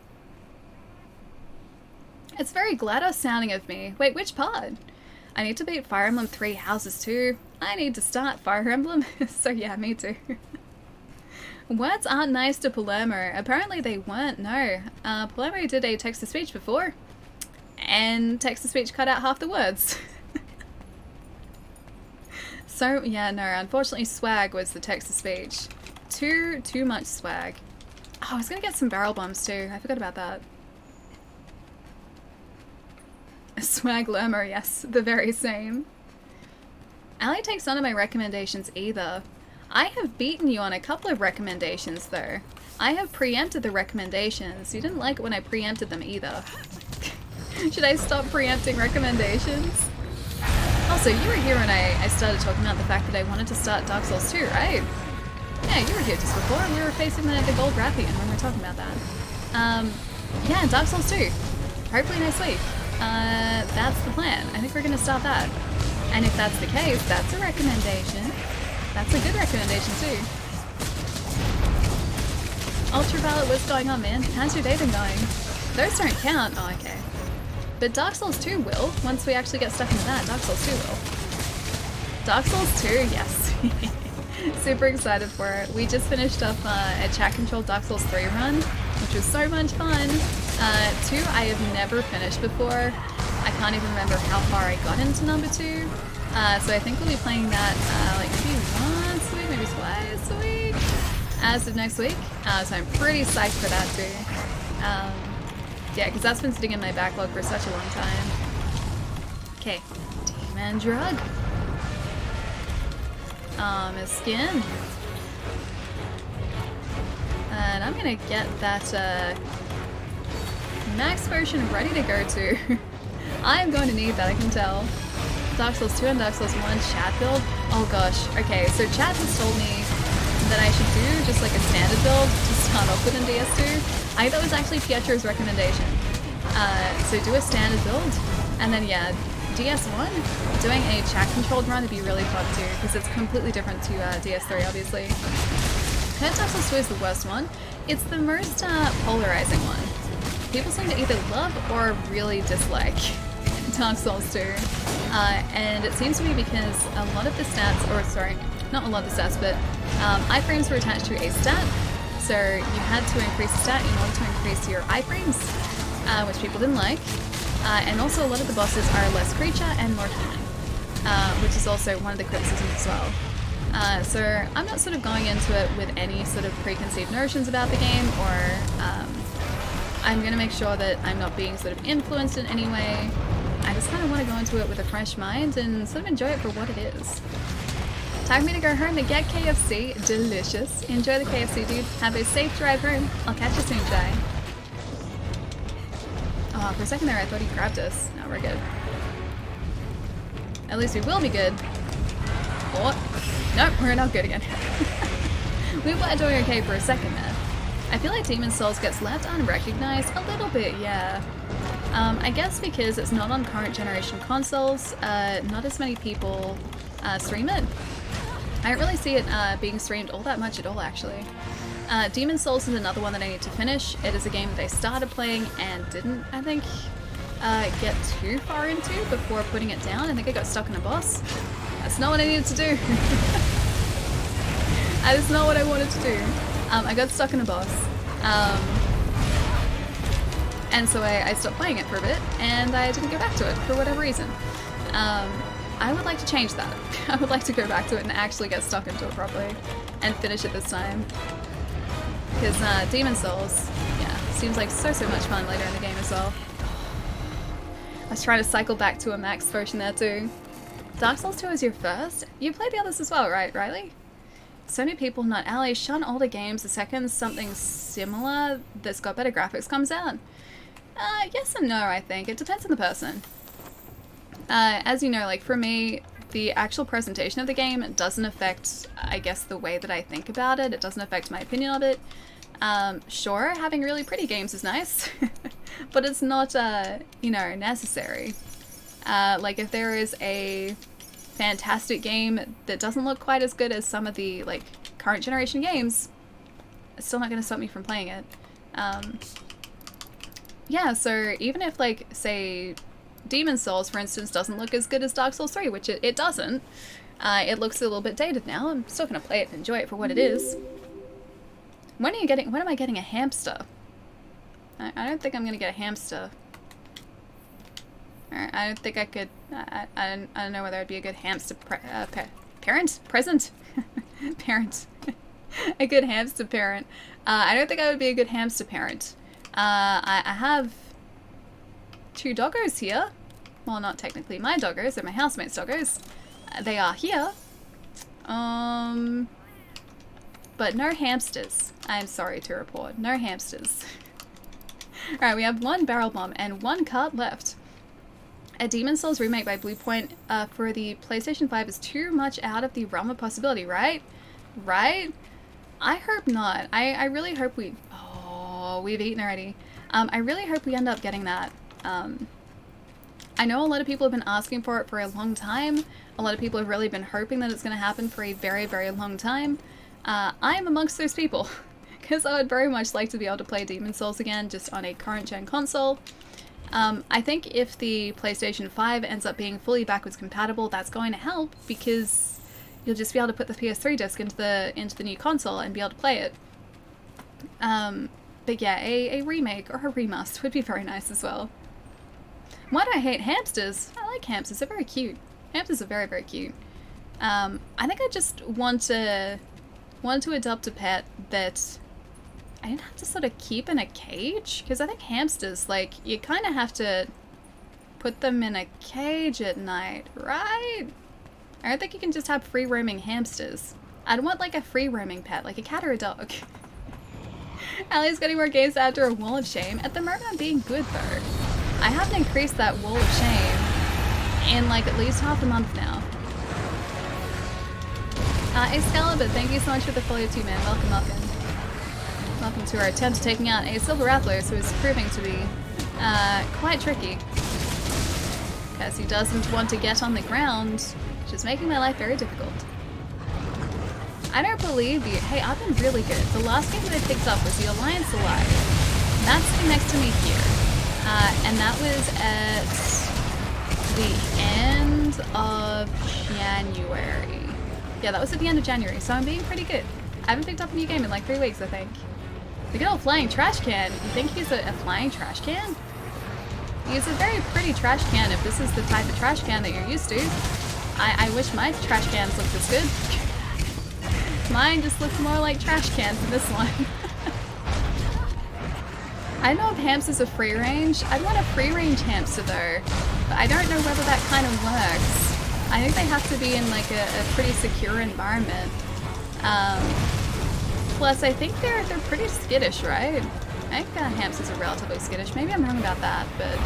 It's very GLaDOS sounding of me. Wait, which part? I need to beat Fire Emblem 3 Houses too. I need to start Fire Emblem. So yeah, me too. Words aren't nice to Palermo. Apparently they weren't, no. Palermo did a text-to-speech before. And text-to-speech cut out half the words. So, yeah, no, unfortunately swag was the text-to-speech. Too much swag. Oh, I was gonna get some barrel bombs too. I forgot about that. Swag Lermer, yes, the very same. Ali takes none of my recommendations either. I have beaten you on a couple of recommendations though. I have preempted the recommendations. You didn't like it when I preempted them either. Should I stop preempting recommendations? Also, you were here when I started talking about the fact that I wanted to start Dark Souls 2, right? Yeah, you were here just before. We were facing the Gold Rathian when we were talking about that. Yeah, Dark Souls 2. Hopefully next week. That's the plan. I think we're gonna start that. And if that's the case, that's a recommendation. That's a good recommendation too. Ultraviolet, what's going on, man? How's your day been going? Those don't count. Oh, okay. But Dark Souls 2 will, once we actually get stuck into that. Dark Souls 2 will. Dark Souls 2, yes. Super excited for it. We just finished up a chat-controlled Dark Souls 3 run, which was so much fun. 2 I have never finished before. I can't even remember how far I got into number 2. So I think we'll be playing that like maybe once a week, maybe twice a week, as of next week. So I'm pretty psyched for that too. Yeah, because that's been sitting in my backlog for such a long time. Okay, Demon Drug. A skin. And I'm gonna get that max version ready to go to. I am going to need that, I can tell. Dark Souls 2 and Dark Souls 1 chat build. Oh gosh. Okay, so chat has told me that I should do just like a standard build to start off with in DS2. I think that was actually Pietro's recommendation. So do a standard build, and then yeah, DS1, doing a chat-controlled run would be really fun too, because it's completely different to DS3, obviously. Dark Souls 2 is the worst one. It's the most polarizing one. People seem to either love or really dislike Dark Souls 2. And it seems to be because a lot of the stats, or sorry, not a lot of the stats, but iframes were attached to a stat. So you had to increase the stat in order to increase your iframes, which people didn't like. And also a lot of the bosses are less creature and more human, which is also one of the criticisms as well. So I'm not sort of going into it with any sort of preconceived notions about the game, or I'm going to make sure that I'm not being sort of influenced in any way. I just kind of want to go into it with a fresh mind and sort of enjoy it for what it is. Time for me to go home and get KFC. Delicious. Enjoy the KFC, dude. Have a safe drive home. I'll catch you soon, Jai. Oh, for a second there I thought he grabbed us. No, we're good. At least we will be good. Oh, nope, we're not good again. We were doing okay for a second there. I feel like Demon's Souls gets left unrecognized a little bit, yeah. I guess because it's not on current generation consoles, not as many people stream it. I don't really see it being streamed all that much at all, actually. Demon's Souls is another one that I need to finish. It is a game that I started playing and didn't, I think, get too far into before putting it down. I think I got stuck in a boss. That's not what I needed to do. That is not what I wanted to do. I got stuck in a boss. Um, and so I stopped playing it for a bit, and I didn't go back to it for whatever reason. I would like to change that. I would like to go back to it and actually get stuck into it properly and finish it this time. Because Demon Souls, yeah, seems like so much fun later in the game as well. I was trying to cycle back to a max version there too. Dark Souls 2 is your first? You played the others as well, right, Riley? So many people, not allies, shun older games the second something similar that's got better graphics comes out. Yes and no, I think. It depends on the person. As you know, like for me, the actual presentation of the game doesn't affect, I guess, the way that I think about it. It doesn't affect my opinion of it. Sure, having really pretty games is nice, but it's not, you know, necessary. Like if there is a fantastic game that doesn't look quite as good as some of the, like, current generation games, it's still not going to stop me from playing it. Yeah, so even if, like, say, Demon Souls, for instance, doesn't look as good as Dark Souls 3, which it doesn't. It looks a little bit dated now. I'm still going to play it and enjoy it for what it is. When am I getting a hamster? I don't think I'm going to get a hamster. I don't think I could, I don't know whether I'd be a good hamster parent? Present? Parent. A good hamster parent. I don't think I would be a good hamster parent. I have 2 doggos here. Well, not technically my doggos, they're my housemate's doggos. They are here. But no hamsters. I'm sorry to report. No hamsters. Alright, we have 1 barrel bomb and 1 card left. A Demon Souls remake by Bluepoint for the PlayStation 5 is too much out of the realm of possibility, right? Right? I hope not. I really hope we... Oh, we've eaten already. I really hope we end up getting that. I know a lot of people have been asking for it for a long time. A lot of people have really been hoping that it's going to happen for a very, very long time. I'm amongst those people. Because I would very much like to be able to play Demon Souls again, just on a current-gen console. I think if the PlayStation 5 ends up being fully backwards compatible, that's going to help, because you'll just be able to put the PS3 disc into the new console and be able to play it. But yeah, a remake or a remaster would be very nice as well. Why do I hate hamsters? I like hamsters, they're very cute. Hamsters are very, very cute. I think I just want to adopt a pet that I didn't have to sort of keep in a cage, because I think hamsters, like, you kind of have to put them in a cage at night, right? I don't think you can just have free-roaming hamsters. I'd want, like, a free-roaming pet, like a cat or a dog. Allie's getting more games to add to her wall of shame. At the moment, I'm being good, though. I haven't increased that wall of shame in, like, at least half a month now. Excalibur, thank you so much for the follow too, man. Welcome, welcome. Welcome to our attempt at taking out a Silver Rathlos, who is proving to be quite tricky. Because he doesn't want to get on the ground, which is making my life very difficult. I don't believe you. Hey, I've been really good. The last game that I picked up was the Alliance Alive. That's sitting next to me here. And that was at the end of January. Yeah, that was at the end of January, so I'm being pretty good. I haven't picked up a new game in like 3 weeks, I think. The good old flying trash can. You think he's a flying trash can? He's a very pretty trash can if this is the type of trash can that you're used to. I wish my trash cans looked this good. Mine just look more like trash cans than this one. I don't know if hamsters are free range. I'd want a free range hamster though, but I don't know whether that kind of works. I think they have to be in like a pretty secure environment. Plus I think they're pretty skittish, right? I think hamsters are relatively skittish. Maybe I'm wrong about that, but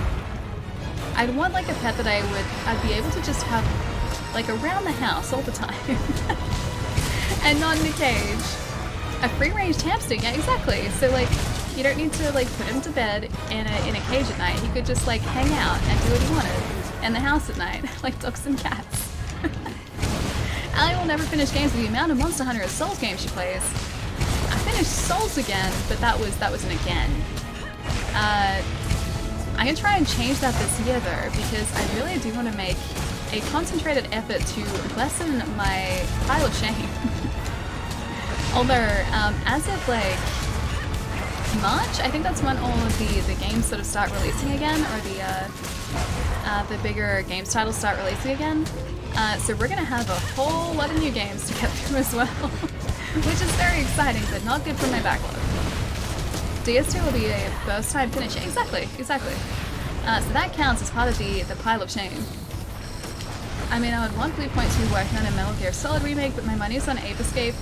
I'd want like a pet that I'd be able to just have like around the house all the time. And not in a cage. A free-range hamster, yeah, exactly. So like, you don't need to like put him to bed in a cage at night. He could just like hang out and do what he wanted in the house at night, like dogs and cats. Allie will never finish games with the amount of Monster Hunter Souls games she plays. I finished Souls again, but that was an again. I'm gonna try and change that this year though, because I really do want to make a concentrated effort to lessen my pile of shame. Although, as of like March. I think that's when all of the games sort of start releasing again, or the bigger games titles start releasing again. So we're gonna have a whole lot of new games to get through as well, which is very exciting, but not good for my backlog. DS2 will be a first time finish. Exactly. So that counts as part of the pile of shame. I mean, I would want Blue Point to be working on a Metal Gear Solid remake, but my money's on Ape Escape.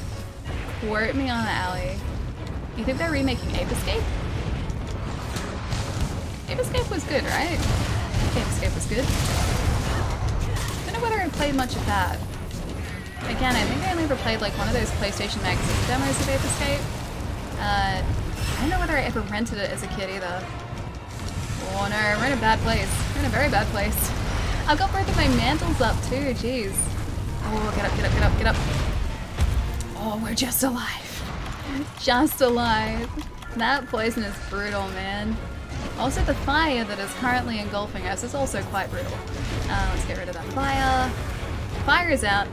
Quote me on it, Allie. You think they're remaking Ape Escape? Ape Escape was good, right? Ape Escape was good. Don't know whether I played much of that. Again, I think I only ever played like one of those PlayStation Magazine demos of Ape Escape. I don't know whether I ever rented it as a kid either. Oh no, we're in a bad place. We're in a very bad place. I've got both of my mantles up too, jeez. Oh, get up. Oh, we're just alive. Just alive. That poison is brutal, man. Also, the fire that is currently engulfing us is also quite brutal. Let's get rid of that fire. Fire is out.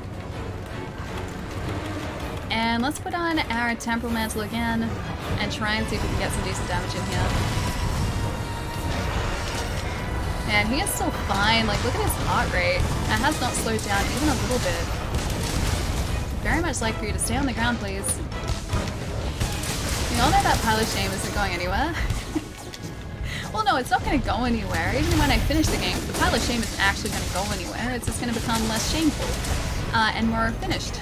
And let's put on our temporal mantle again and try and see if we can get some decent damage in here. Man, he is still fine. Like, look at his heart rate. It has not slowed down even a little bit. Very much like for you to stay on the ground, please. You all know that pile of shame isn't going anywhere. Well, no, it's not going to go anywhere. Even when I finish the game, the pile of shame isn't actually going to go anywhere. It's just going to become less shameful and more finished.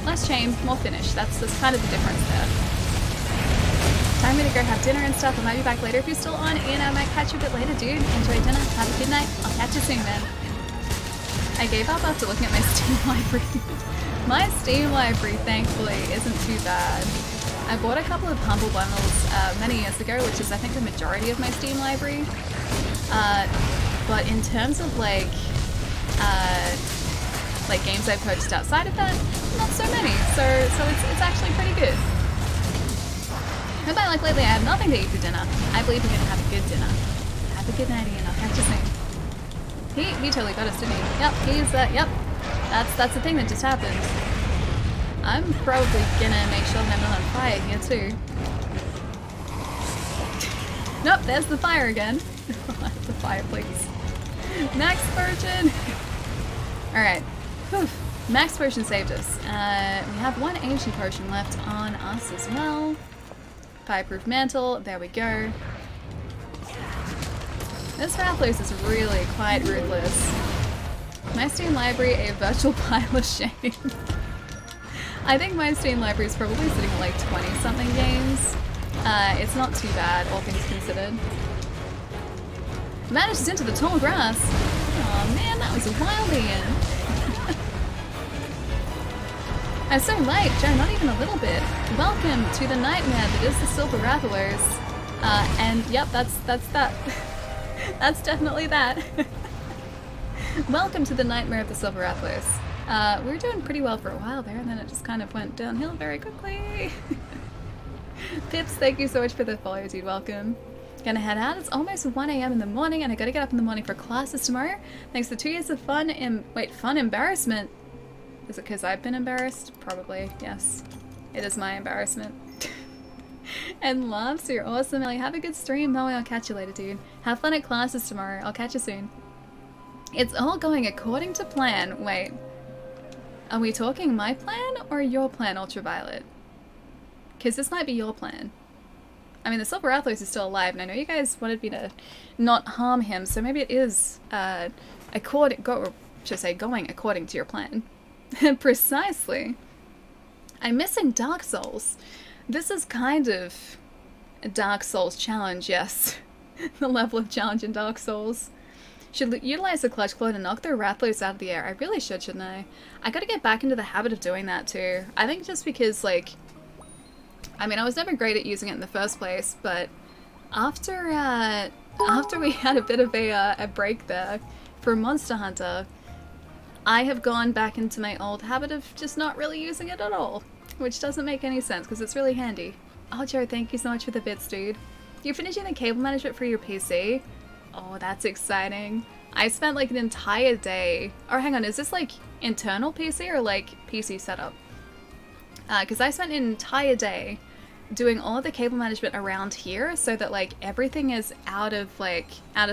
Less shame, more finished. That's kind of the difference there. Time to go have dinner and stuff. I might be back later if you're still on, and I might catch you a bit later, dude. Enjoy dinner. Have a good night. I'll catch you soon, man. I gave up after looking at my Steam library. My Steam library, thankfully, isn't too bad. I bought a couple of Humble Bundles many years ago, which is, I think, the majority of my Steam library. But in terms of, like games I've purchased outside of that, not so many. So it's actually pretty good. But like lately, I have nothing to eat for dinner. I believe we're gonna have a good dinner. Have a good night, Ian. I'll catch you soon. He totally got us, didn't he? Yep, he's yep. That's the thing that just happened. I'm probably gonna make sure that I'm not on fire here too. Nope, there's the fire again. The fire, please. Max Potion! Alright. Max Potion saved us. We have one ancient potion left on us as well. Fireproof mantle, there we go. This Rathalos is really quite ruthless. My Steam library, a virtual pile of shame. I think my Steam library is probably sitting at like 20 something games. It's not too bad, all things considered. Manages into the tall grass. Oh man, that was a wild Ian. I'm so late, Joe, not even a little bit. Welcome to the nightmare that is the Silver Rathalos. And yep, that's that. That's definitely that. Welcome to the nightmare of the Silver Rathalos. We were doing pretty well for a while there, and then it just kind of went downhill very quickly. Pips, thank you so much for the follow, dude. Welcome. Gonna head out. It's almost 1 a.m. in the morning, and I gotta get up in the morning for classes tomorrow. Thanks to 2 years of fun embarrassment. Is it because I've been embarrassed? Probably, yes. It is my embarrassment. And loves, you're awesome, Ellie. Have a good stream. No, I'll catch you later, dude. Have fun at classes tomorrow. I'll catch you soon. It's all going according to plan. Wait. Are we talking my plan or your plan, Ultraviolet? Because this might be your plan. I mean, the Silver Rathalos is still alive, and I know you guys wanted me to not harm him, so maybe it is going according to your plan. Precisely. I'm missing Dark Souls. This is kind of a Dark Souls challenge, yes. The level of challenge in Dark Souls. Should utilize the Clutch Claw to knock the Rathalos out of the air. I really should, shouldn't I? I gotta get back into the habit of doing that too. I think just because, like, I mean, I was never great at using it in the first place, but after we had a bit of a break there for Monster Hunter, I have gone back into my old habit of just not really using it at all, which doesn't make any sense because it's really handy. Oh, Joe, thank you so much for the bits, dude. You're finishing the cable management for your PC? Oh, that's exciting. I spent like an entire day, or hang on, is this like internal PC or like PC setup? Because I spent an entire day doing all of the cable management around here so that like everything is out of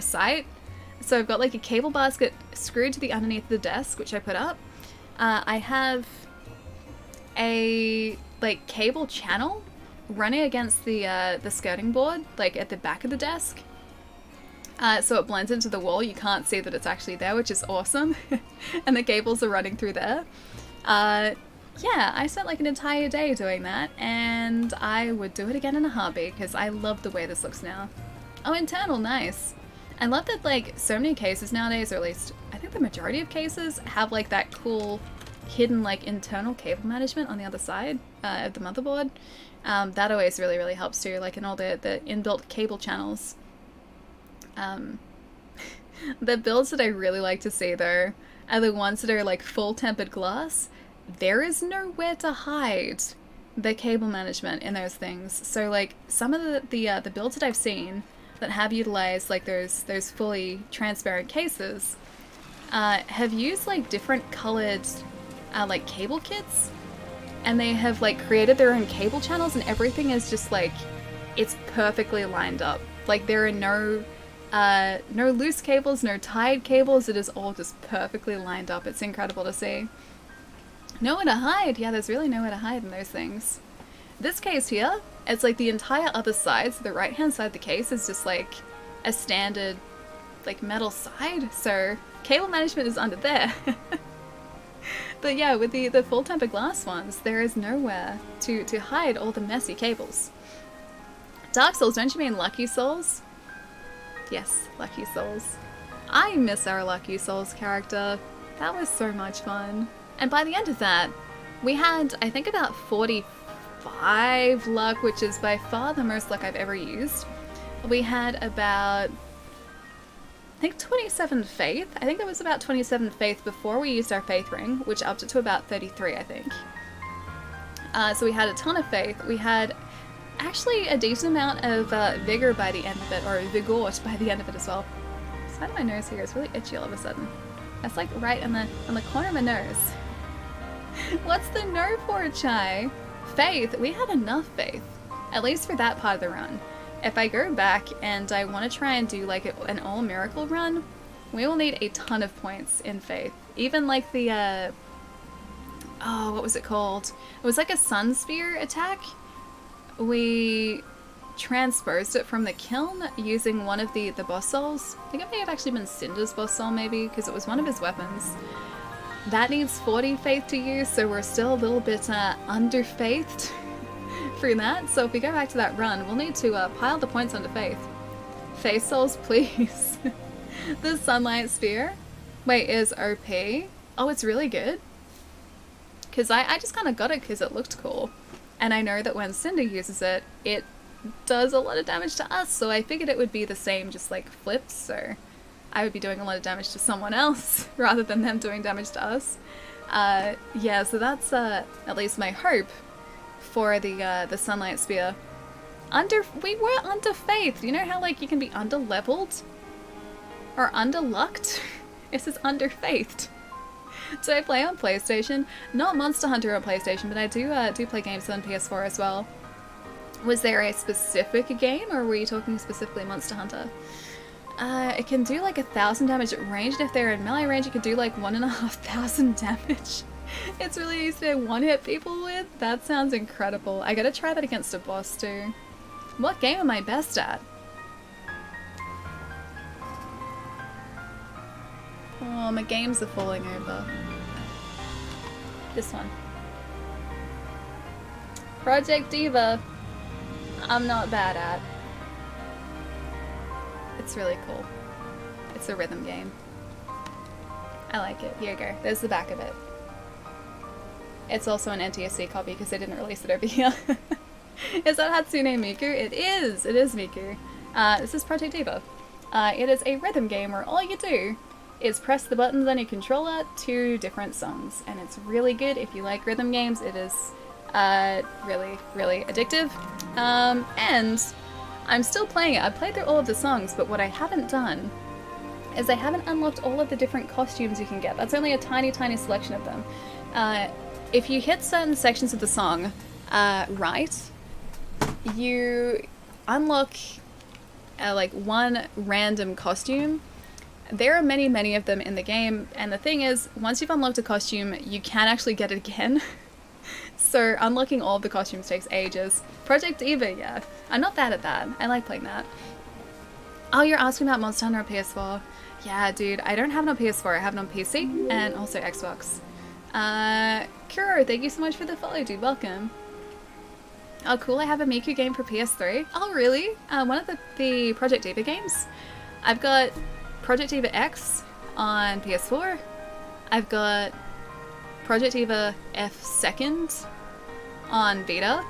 sight. So I've got like a cable basket screwed to the underneath of the desk, which I put up. I have a like cable channel running against the skirting board, like at the back of the desk. So it blends into the wall. You can't see that it's actually there, which is awesome. And the cables are running through there. Yeah, I spent like an entire day doing that, and I would do it again in a heartbeat because I love the way this looks now. Oh, internal, nice. I love that like so many cases nowadays, or at least I think the majority of cases, have like that cool hidden like internal cable management on the other side of the motherboard. That always really, really helps too, like in all the inbuilt cable channels. The builds that I really like to see though are the ones that are like full tempered glass. There is nowhere to hide the cable management in those things. So like some of the builds that I've seen that have utilized like those fully transparent cases have used like different colored like cable kits, and they have like created their own cable channels, and everything is just like, it's perfectly lined up. Like there are no loose cables, no tied cables. It is all just perfectly lined up. It's incredible to see. Nowhere to hide. Yeah, there's really nowhere to hide in those things. This case here, it's like the entire other side, so the right hand side of the case is just like a standard like metal side, so cable management is under there. But yeah, with the full tempered glass ones, there is nowhere to hide all the messy cables. Dark Souls, don't you mean Lucky Souls? Yes, Lucky Souls. I miss our Lucky Souls character. That was so much fun. And by the end of that, we had, I think, about 45 luck, which is by far the most luck I've ever used. We had about, I think, 27 faith. I think there was about 27 faith before we used our faith ring, which upped it to about 33, I think. So we had a ton of faith. We had actually a decent amount of vigor by the end of it, or vigort by the end of it as well. The side of my nose here is really itchy all of a sudden. That's like right on the corner of my nose. What's the no for, Chai? Faith. We had enough faith, at least for that part of the run. If I go back and I want to try and do like an all miracle run, we will need a ton of points in faith. Even like the oh, what was it called? It was like a sun spear attack. We transposed it from the kiln using one of the boss souls. I think it may have actually been Cinder's boss soul, maybe, because it was one of his weapons. That needs 40 faith to use, so we're still a little bit under-faithed for that. So if we go back to that run, we'll need to pile the points onto faith. Faith souls, please. The sunlight spear. Wait, is OP? Oh, it's really good. Because I just kind of got it because it looked cool. And I know that when Cinder uses it, it does a lot of damage to us, so I figured it would be the same, just like flips, so I would be doing a lot of damage to someone else rather than them doing damage to us. Yeah, so that's at least my hope for the sunlight spear. We were under faith. You know how like you can be under leveled or under lucked? This is under faithed. So I play on PlayStation, not Monster Hunter on PlayStation, but I do play games on PS4 as well. Was there a specific game, or were you talking specifically Monster Hunter? It can do like 1,000 damage at range, and if they're in melee range, it can do like 1,500 damage. It's really easy to one-hit people with. That sounds incredible. I gotta try that against a boss too. What game am I best at? Oh, my games are falling over. This one. Project Diva. I'm not bad at. It's really cool. It's a rhythm game. I like it. Here you go. There's the back of it. It's also an NTSC copy because they didn't release it over here. Is that Hatsune Miku? It is! It is Miku. This is Project Diva. It is a rhythm game where all you do is press the buttons on your controller to different songs. And it's really good if you like rhythm games. It is really, really addictive. And I'm still playing it. I've played through all of the songs, but what I haven't done is I haven't unlocked all of the different costumes you can get. That's only a tiny, tiny selection of them. If you hit certain sections of the song right, you unlock like one random costume. There are many, many of them in the game, and the thing is, once you've unlocked a costume, you can actually get it again. So unlocking all of the costumes takes ages. Project Eva, yeah. I'm not bad at that. I like playing that. Oh, you're asking about Monster Hunter on PS4? Yeah, dude, I don't have it on PS4. I have it on PC and also Xbox. Kuro, thank you so much for the follow, dude. Welcome. Oh, cool. I have a Miku game for PS3. Oh, really? One of the Project Eva games. I've got Project Eva X on PS4. I've got Project Eva F Second on Vita.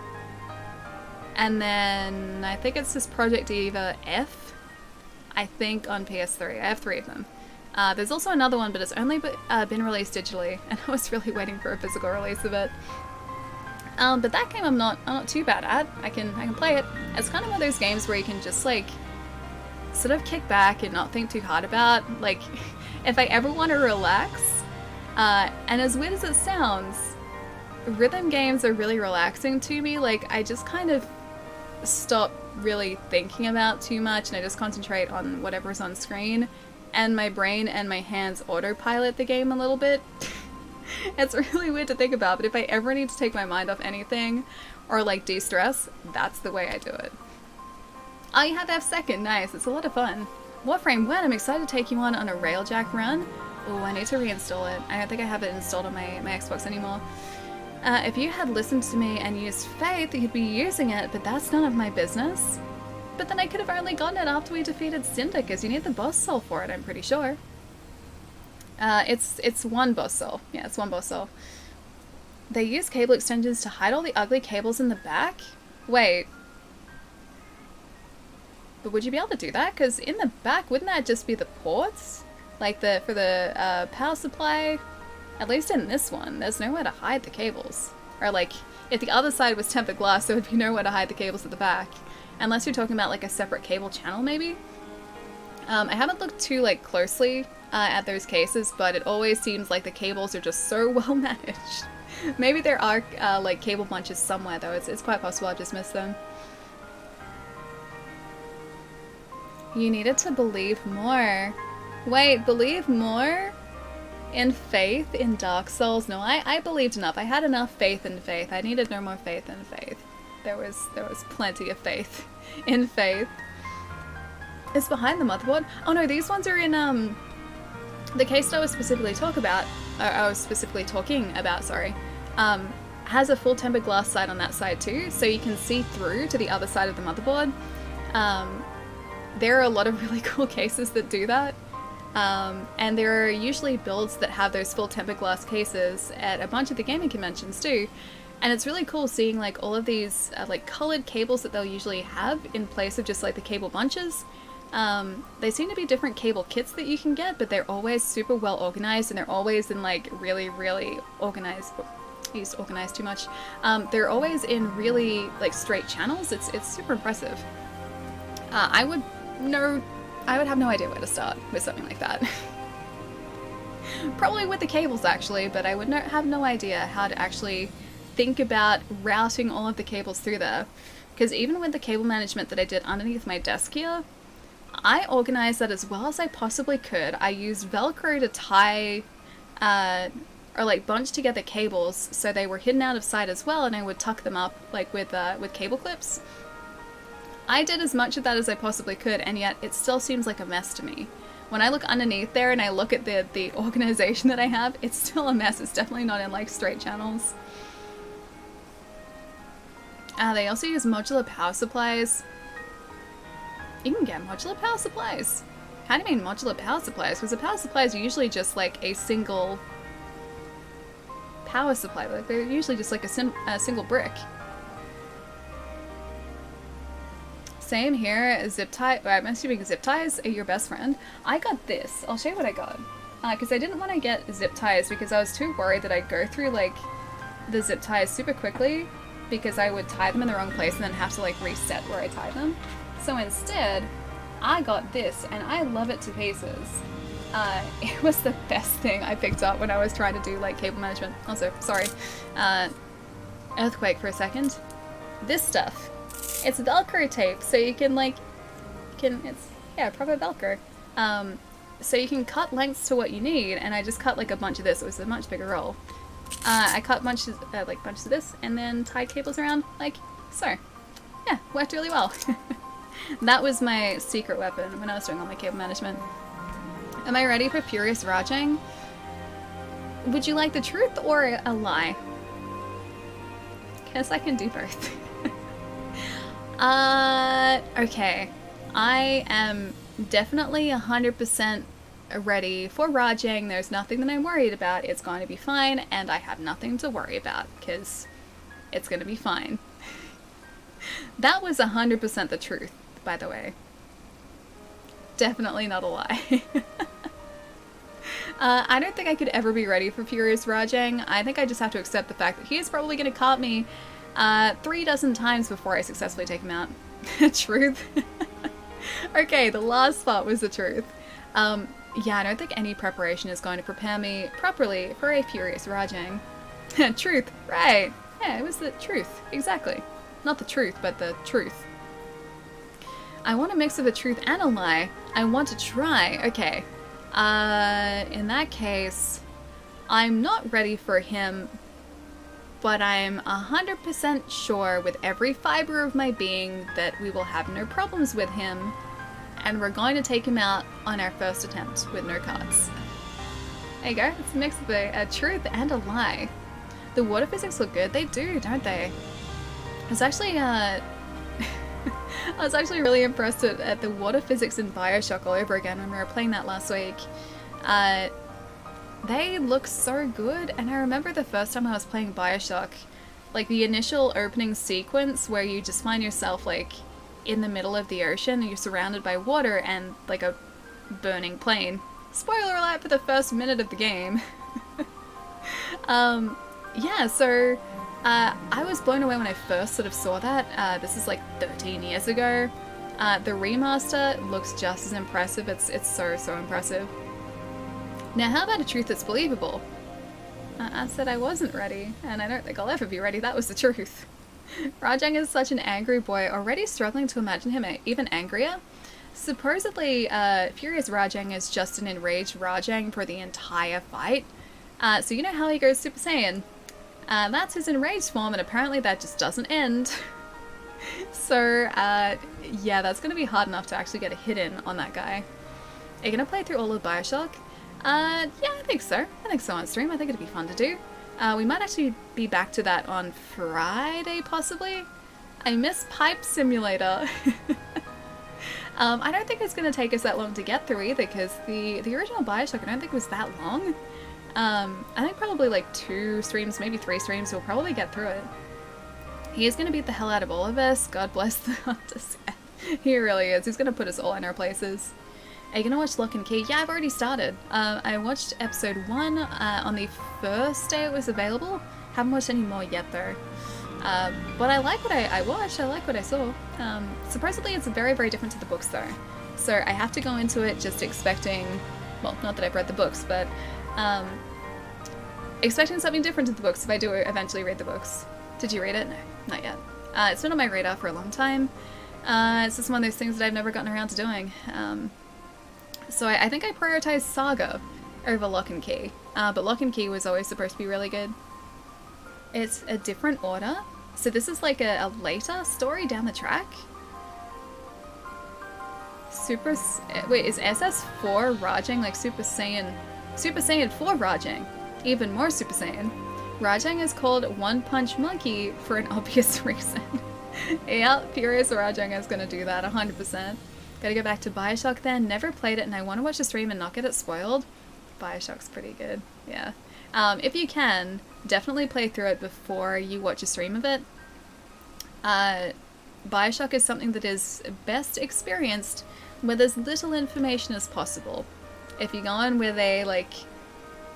And then I think it's just Project Eva F, I think, on PS3. I have 3 of them. There's also another one, but it's only been released digitally, and I was really waiting for a physical release of it. But that game I'm not too bad at. I can play it. It's kind of one of those games where you can just like sort of kick back and not think too hard about. Like, if I ever want to relax, and as weird as it sounds, rhythm games are really relaxing to me. Like, I just kind of stop really thinking about too much, and I just concentrate on whatever's on screen, and my brain and my hands autopilot the game a little bit. It's really weird to think about, but if I ever need to take my mind off anything or like de-stress, that's the way I do it. Oh, you have F Second, nice. It's a lot of fun. Warframe 1, I'm excited to take you on a Railjack run. Oh, I need to reinstall it. I don't think I have it installed on my Xbox anymore. If you had listened to me and used Faith, you'd be using it, but that's none of my business. But then I could have only gotten it after we defeated Cinder, because you need the boss soul for it, I'm pretty sure. It's one boss soul. Yeah, it's one boss soul. They use cable extensions to hide all the ugly cables in the back? Wait. But would you be able to do that? Because in the back, wouldn't that just be the ports? Like for the power supply? At least in this one, there's nowhere to hide the cables. Or like, if the other side was tempered glass, there would be nowhere to hide the cables at the back. Unless you're talking about like a separate cable channel, maybe? I haven't looked too like closely at those cases, but it always seems like the cables are just so well managed. Maybe there are like cable bunches somewhere though. It's quite possible I've just missed them. You needed to believe more. Wait, believe more? In faith in Dark Souls? No, I believed enough. I had enough faith in faith. I needed no more faith in faith. There was plenty of faith in faith. It's behind the motherboard. Oh no, these ones are in the case I was specifically talking about, sorry, has a full tempered glass side on that side too, so you can see through to the other side of the motherboard. There are a lot of really cool cases that do that. And there are usually builds that have those full tempered glass cases at a bunch of the gaming conventions too. And it's really cool seeing like all of these like colored cables that they'll usually have in place of just like the cable bunches. They seem to be different cable kits that you can get, but they're always super well organized, and they're always in like really, really organized. I used organized too much. They're always in really like straight channels. It's super impressive. I would have no idea where to start with something like that. Probably with the cables actually, but I would have no idea how to actually think about routing all of the cables through there. Because even with the cable management that I did underneath my desk here, I organized that as well as I possibly could. I used Velcro to tie or like bunch together cables so they were hidden out of sight as well, and I would tuck them up like with cable clips. I did as much of that as I possibly could, and yet it still seems like a mess to me. When I look underneath there and I look at the organization that I have, it's still a mess. It's definitely not in like straight channels. They also use modular power supplies. You can get modular power supplies. How do you mean modular power supplies? Because the power supplies are usually just like a single power supply. Like they're usually just like a single brick. Same here. Zip tie. I'm assuming zip ties are your best friend. I got this. I'll show you what I got. Because I didn't want to get zip ties because I was too worried that I'd go through like the zip ties super quickly because I would tie them in the wrong place and then have to like reset where I tied them. So instead, I got this and I love it to pieces. It was the best thing I picked up when I was trying to do like cable management. Also, sorry, earthquake for a second. This stuff It's Velcro tape, so you can like, it's, yeah, proper Velcro. So you can cut lengths to what you need, and I just cut like a bunch of this. It was a much bigger roll. I cut bunches of this, and then tied cables around like so. Yeah, worked really well. That was my secret weapon when I was doing all my cable management. Am I ready for Furious Rajang? Would you like the truth or a lie? Guess I can do both. Okay. I am definitely 100% ready for Rajang. There's nothing that I'm worried about. It's going to be fine, and I have nothing to worry about, because it's going to be fine. That was 100% the truth, by the way. Definitely not a lie. I don't think I could ever be ready for Furious Rajang. I think I just have to accept the fact that he is probably going to caught me 3 dozen times before I successfully take him out. Truth. Okay, the last part was the truth. Yeah, I don't think any preparation is going to prepare me properly for a Furious Rajang. Truth, right. Yeah, it was the truth, exactly. Not the truth, but the truth. I want a mix of a truth and a lie. I want to try. Okay. In that case, I'm not ready for him, but I'm 100% sure with every fiber of my being that we will have no problems with him, and we're going to take him out on our first attempt with no cards. There you go. It's a mix of a truth and a lie. The water physics look good. They do, don't they? I was actually, I was actually really impressed at the water physics in Bioshock all over again when we were playing that last week. They look so good, and I remember the first time I was playing Bioshock, like the initial opening sequence where you just find yourself like in the middle of the ocean and you're surrounded by water and like a burning plane. Spoiler alert for the first minute of the game. Yeah, so I was blown away when I first sort of saw that. This is like 13 years ago. The remaster looks just as impressive. It's so impressive. Now, how about a truth that's believable? I said I wasn't ready, and I don't think I'll ever be ready. That was the truth. Rajang is such an angry boy, already struggling to imagine him even angrier. Supposedly, Furious Rajang is just an enraged Rajang for the entire fight. So you know how he goes Super Saiyan? That's his enraged form, and apparently that just doesn't end. So, yeah, that's going to be hard enough to actually get a hit in on that guy. Are you going to play through all of Bioshock? Yeah, I think so. I think so on stream. I think it'd be fun to do. We might actually be back to that on Friday, possibly. I miss Pipe Simulator. I don't think it's going to take us that long to get through either, because the original Bioshock, I don't think was that long. I think probably like 2 streams, maybe 3 streams, we'll probably get through it. He is going to beat the hell out of all of us. God bless the artist. He really is. He's going to put us all in our places. Are you going to watch Lock and Key? Yeah, I've already started. I watched episode 1 on the first day it was available. Haven't watched any more yet though. But I like what I watched. I like what I saw. Supposedly it's very, very different to the books though. So I have to go into it just expecting, well, not that I've read the books, but expecting something different to the books if I do eventually read the books. Did you read it? No, not yet. It's been on my radar for a long time. It's just one of those things that I've never gotten around to doing. So I think I prioritized Saga over Lock and Key. But Lock and Key was always supposed to be really good. It's a different order. So this is like a later story down the track. Wait, is SS4 Rajang like Super Saiyan 4 Rajang? Even more Super Saiyan. Rajang is called One Punch Monkey for an obvious reason. Yeah, Furious Rajang is gonna do that 100%. Gotta go back to Bioshock then. Never played it and I want to watch the stream and not get it spoiled. Bioshock's pretty good, yeah. If you can, definitely play through it before you watch a stream of it. Bioshock is something that is best experienced with as little information as possible. If you go in with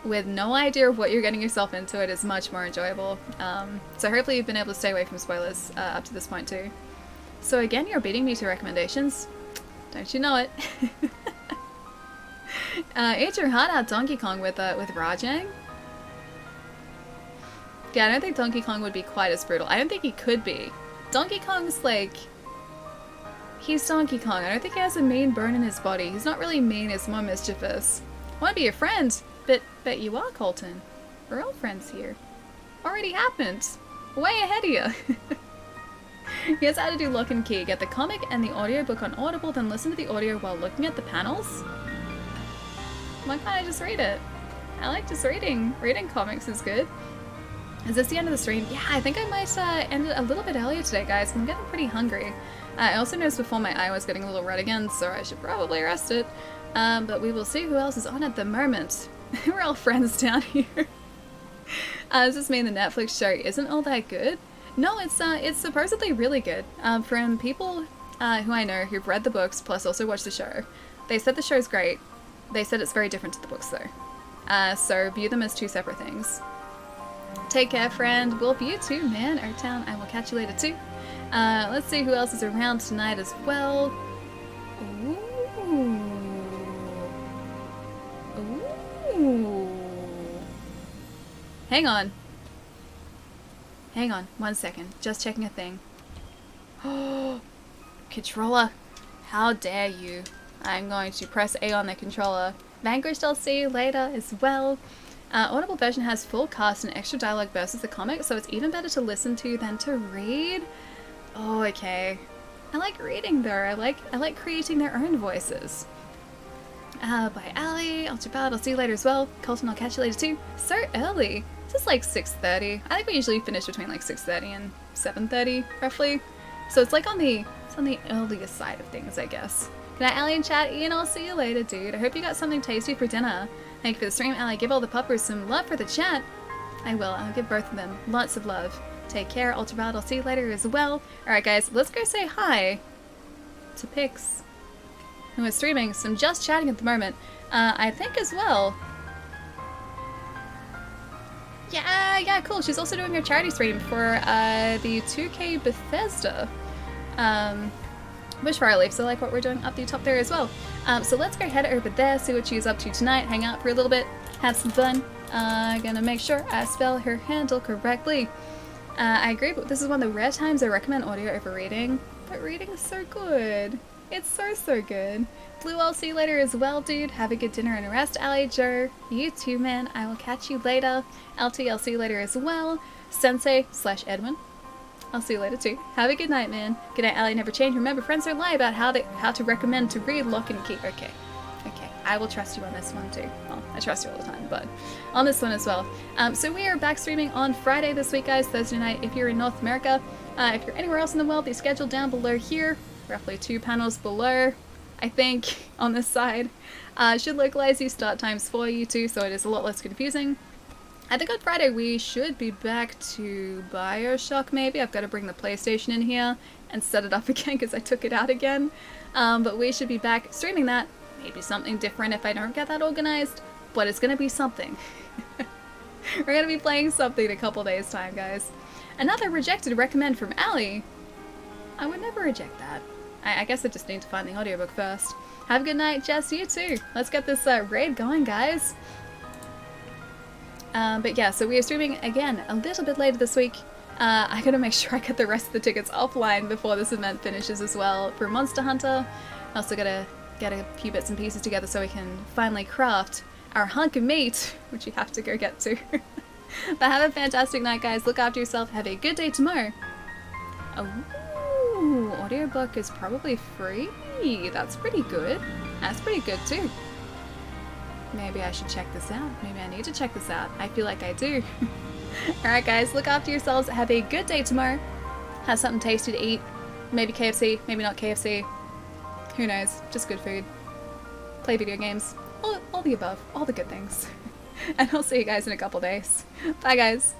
with no idea of what you're getting yourself into, it is much more enjoyable. So hopefully you've been able to stay away from spoilers up to this point too. So again, you're beating me to recommendations. Don't you know it? Eat your heart out, Donkey Kong with Rajang. Yeah, I don't think Donkey Kong would be quite as brutal. I don't think he could be. Donkey Kong's like He's Donkey Kong. I don't think he has a mean bone in his body. He's not really mean, he's more mischievous. I want to be your friend, but you are, Colton. We're all friends here. Already happened. Way ahead of you. Here's how to do lock and key. Get the comic and the audiobook on Audible, then listen to the audio while looking at the panels. Why can't I just read it? I like just reading. Reading comics is good. Is this the end of the stream? Yeah, I think I might end it a little bit earlier today, guys. I'm getting pretty hungry. I also noticed before my eye was getting a little red again, so I should probably rest it. But we will see who else is on at the moment. We're all friends down here. Does this mean the Netflix show isn't all that good? No, it's supposedly really good. From people who I know who've read the books plus also watched the show, they said the show's great. They said it's very different to the books though. So view them as two separate things. Take care, friend. We'll view too, man. Our town. I will catch you later too. Let's see who else is around tonight as well. Ooh. Ooh. Hang on. Hang on. 1 second. Just checking a thing. Oh, controller. How dare you. I'm going to press A on the controller. Vanquished, I'll see you later as well. Audible version has full cast and extra dialogue versus the comic, so it's even better to listen to than to read. Oh, okay. I like reading though. I like creating their own voices. Bye, Allie. Ultraviolet, I'll see you later as well. Colton, I'll catch you later too. So early. This is like 6:30. I think we usually finish between like 6:30 and 7:30, roughly. So it's like on the earlier side of things, I guess. Good night, Allie and chat. Ian, I'll see you later, dude. I hope you got something tasty for dinner. Thank you for the stream, Allie. Give all the puppers some love for the chat. I will. I'll give both of them lots of love. Take care, Ultraviolet. I'll see you later as well. Alright, guys. Let's go say hi to Pix, who is streaming some just chatting at the moment. I think as well. Yeah, cool. She's also doing her charity stream for the 2K Bethesda Bushfire Leaf, so like what we're doing up the top there as well. So let's go head over there, see what she's up to tonight, hang out for a little bit, have some fun. Gonna make sure I spell her handle correctly. I agree, but this is one of the rare times I recommend audio over reading. But reading is so good. It's so good. Blue, I'll see you later as well, dude. Have a good dinner and rest, Allie, Joe. You too, man. I will catch you later. LT, I'll see you later as well. Sensei/Edwin. I'll see you later too. Have a good night, man. Good night, Allie. Never change. Remember, friends don't lie about how to recommend to read, lock, and key. Okay. I will trust you on this one too. Well, I trust you all the time, but on this one as well. So we are back streaming on Friday this week, guys. Thursday night if you're in North America. If you're anywhere else in the world, the schedule down below here. Roughly 2 panels below, I think, on this side. Should localize these start times for you too, so it is a lot less confusing. I think on Friday we should be back to Bioshock, maybe. I've got to bring the PlayStation in here and set it up again because I took it out again. But we should be back streaming that. Maybe something different if I don't get that organized, but it's going to be something. We're going to be playing something in a couple days' time, guys. Another rejected recommend from Allie. I would never reject that. I guess I just need to find the audiobook first. Have a good night, Jess. You too. Let's get this raid going, guys. But yeah, so we are streaming again a little bit later this week. I gotta make sure I get the rest of the tickets offline before this event finishes as well for Monster Hunter. I also gotta get a few bits and pieces together so we can finally craft our hunk of meat, which we have to go get to. But have a fantastic night, guys. Look after yourself. Have a good day tomorrow. Oh, audiobook is probably free. That's pretty good. That's pretty good too. Maybe I should check this out. Maybe I need to check this out. I feel like I do. Alright guys, look after yourselves. Have a good day tomorrow. Have something tasty to eat. Maybe KFC, maybe not KFC. Who knows? Just good food. Play video games. All the above. All the good things. And I'll see you guys in a couple days. Bye guys.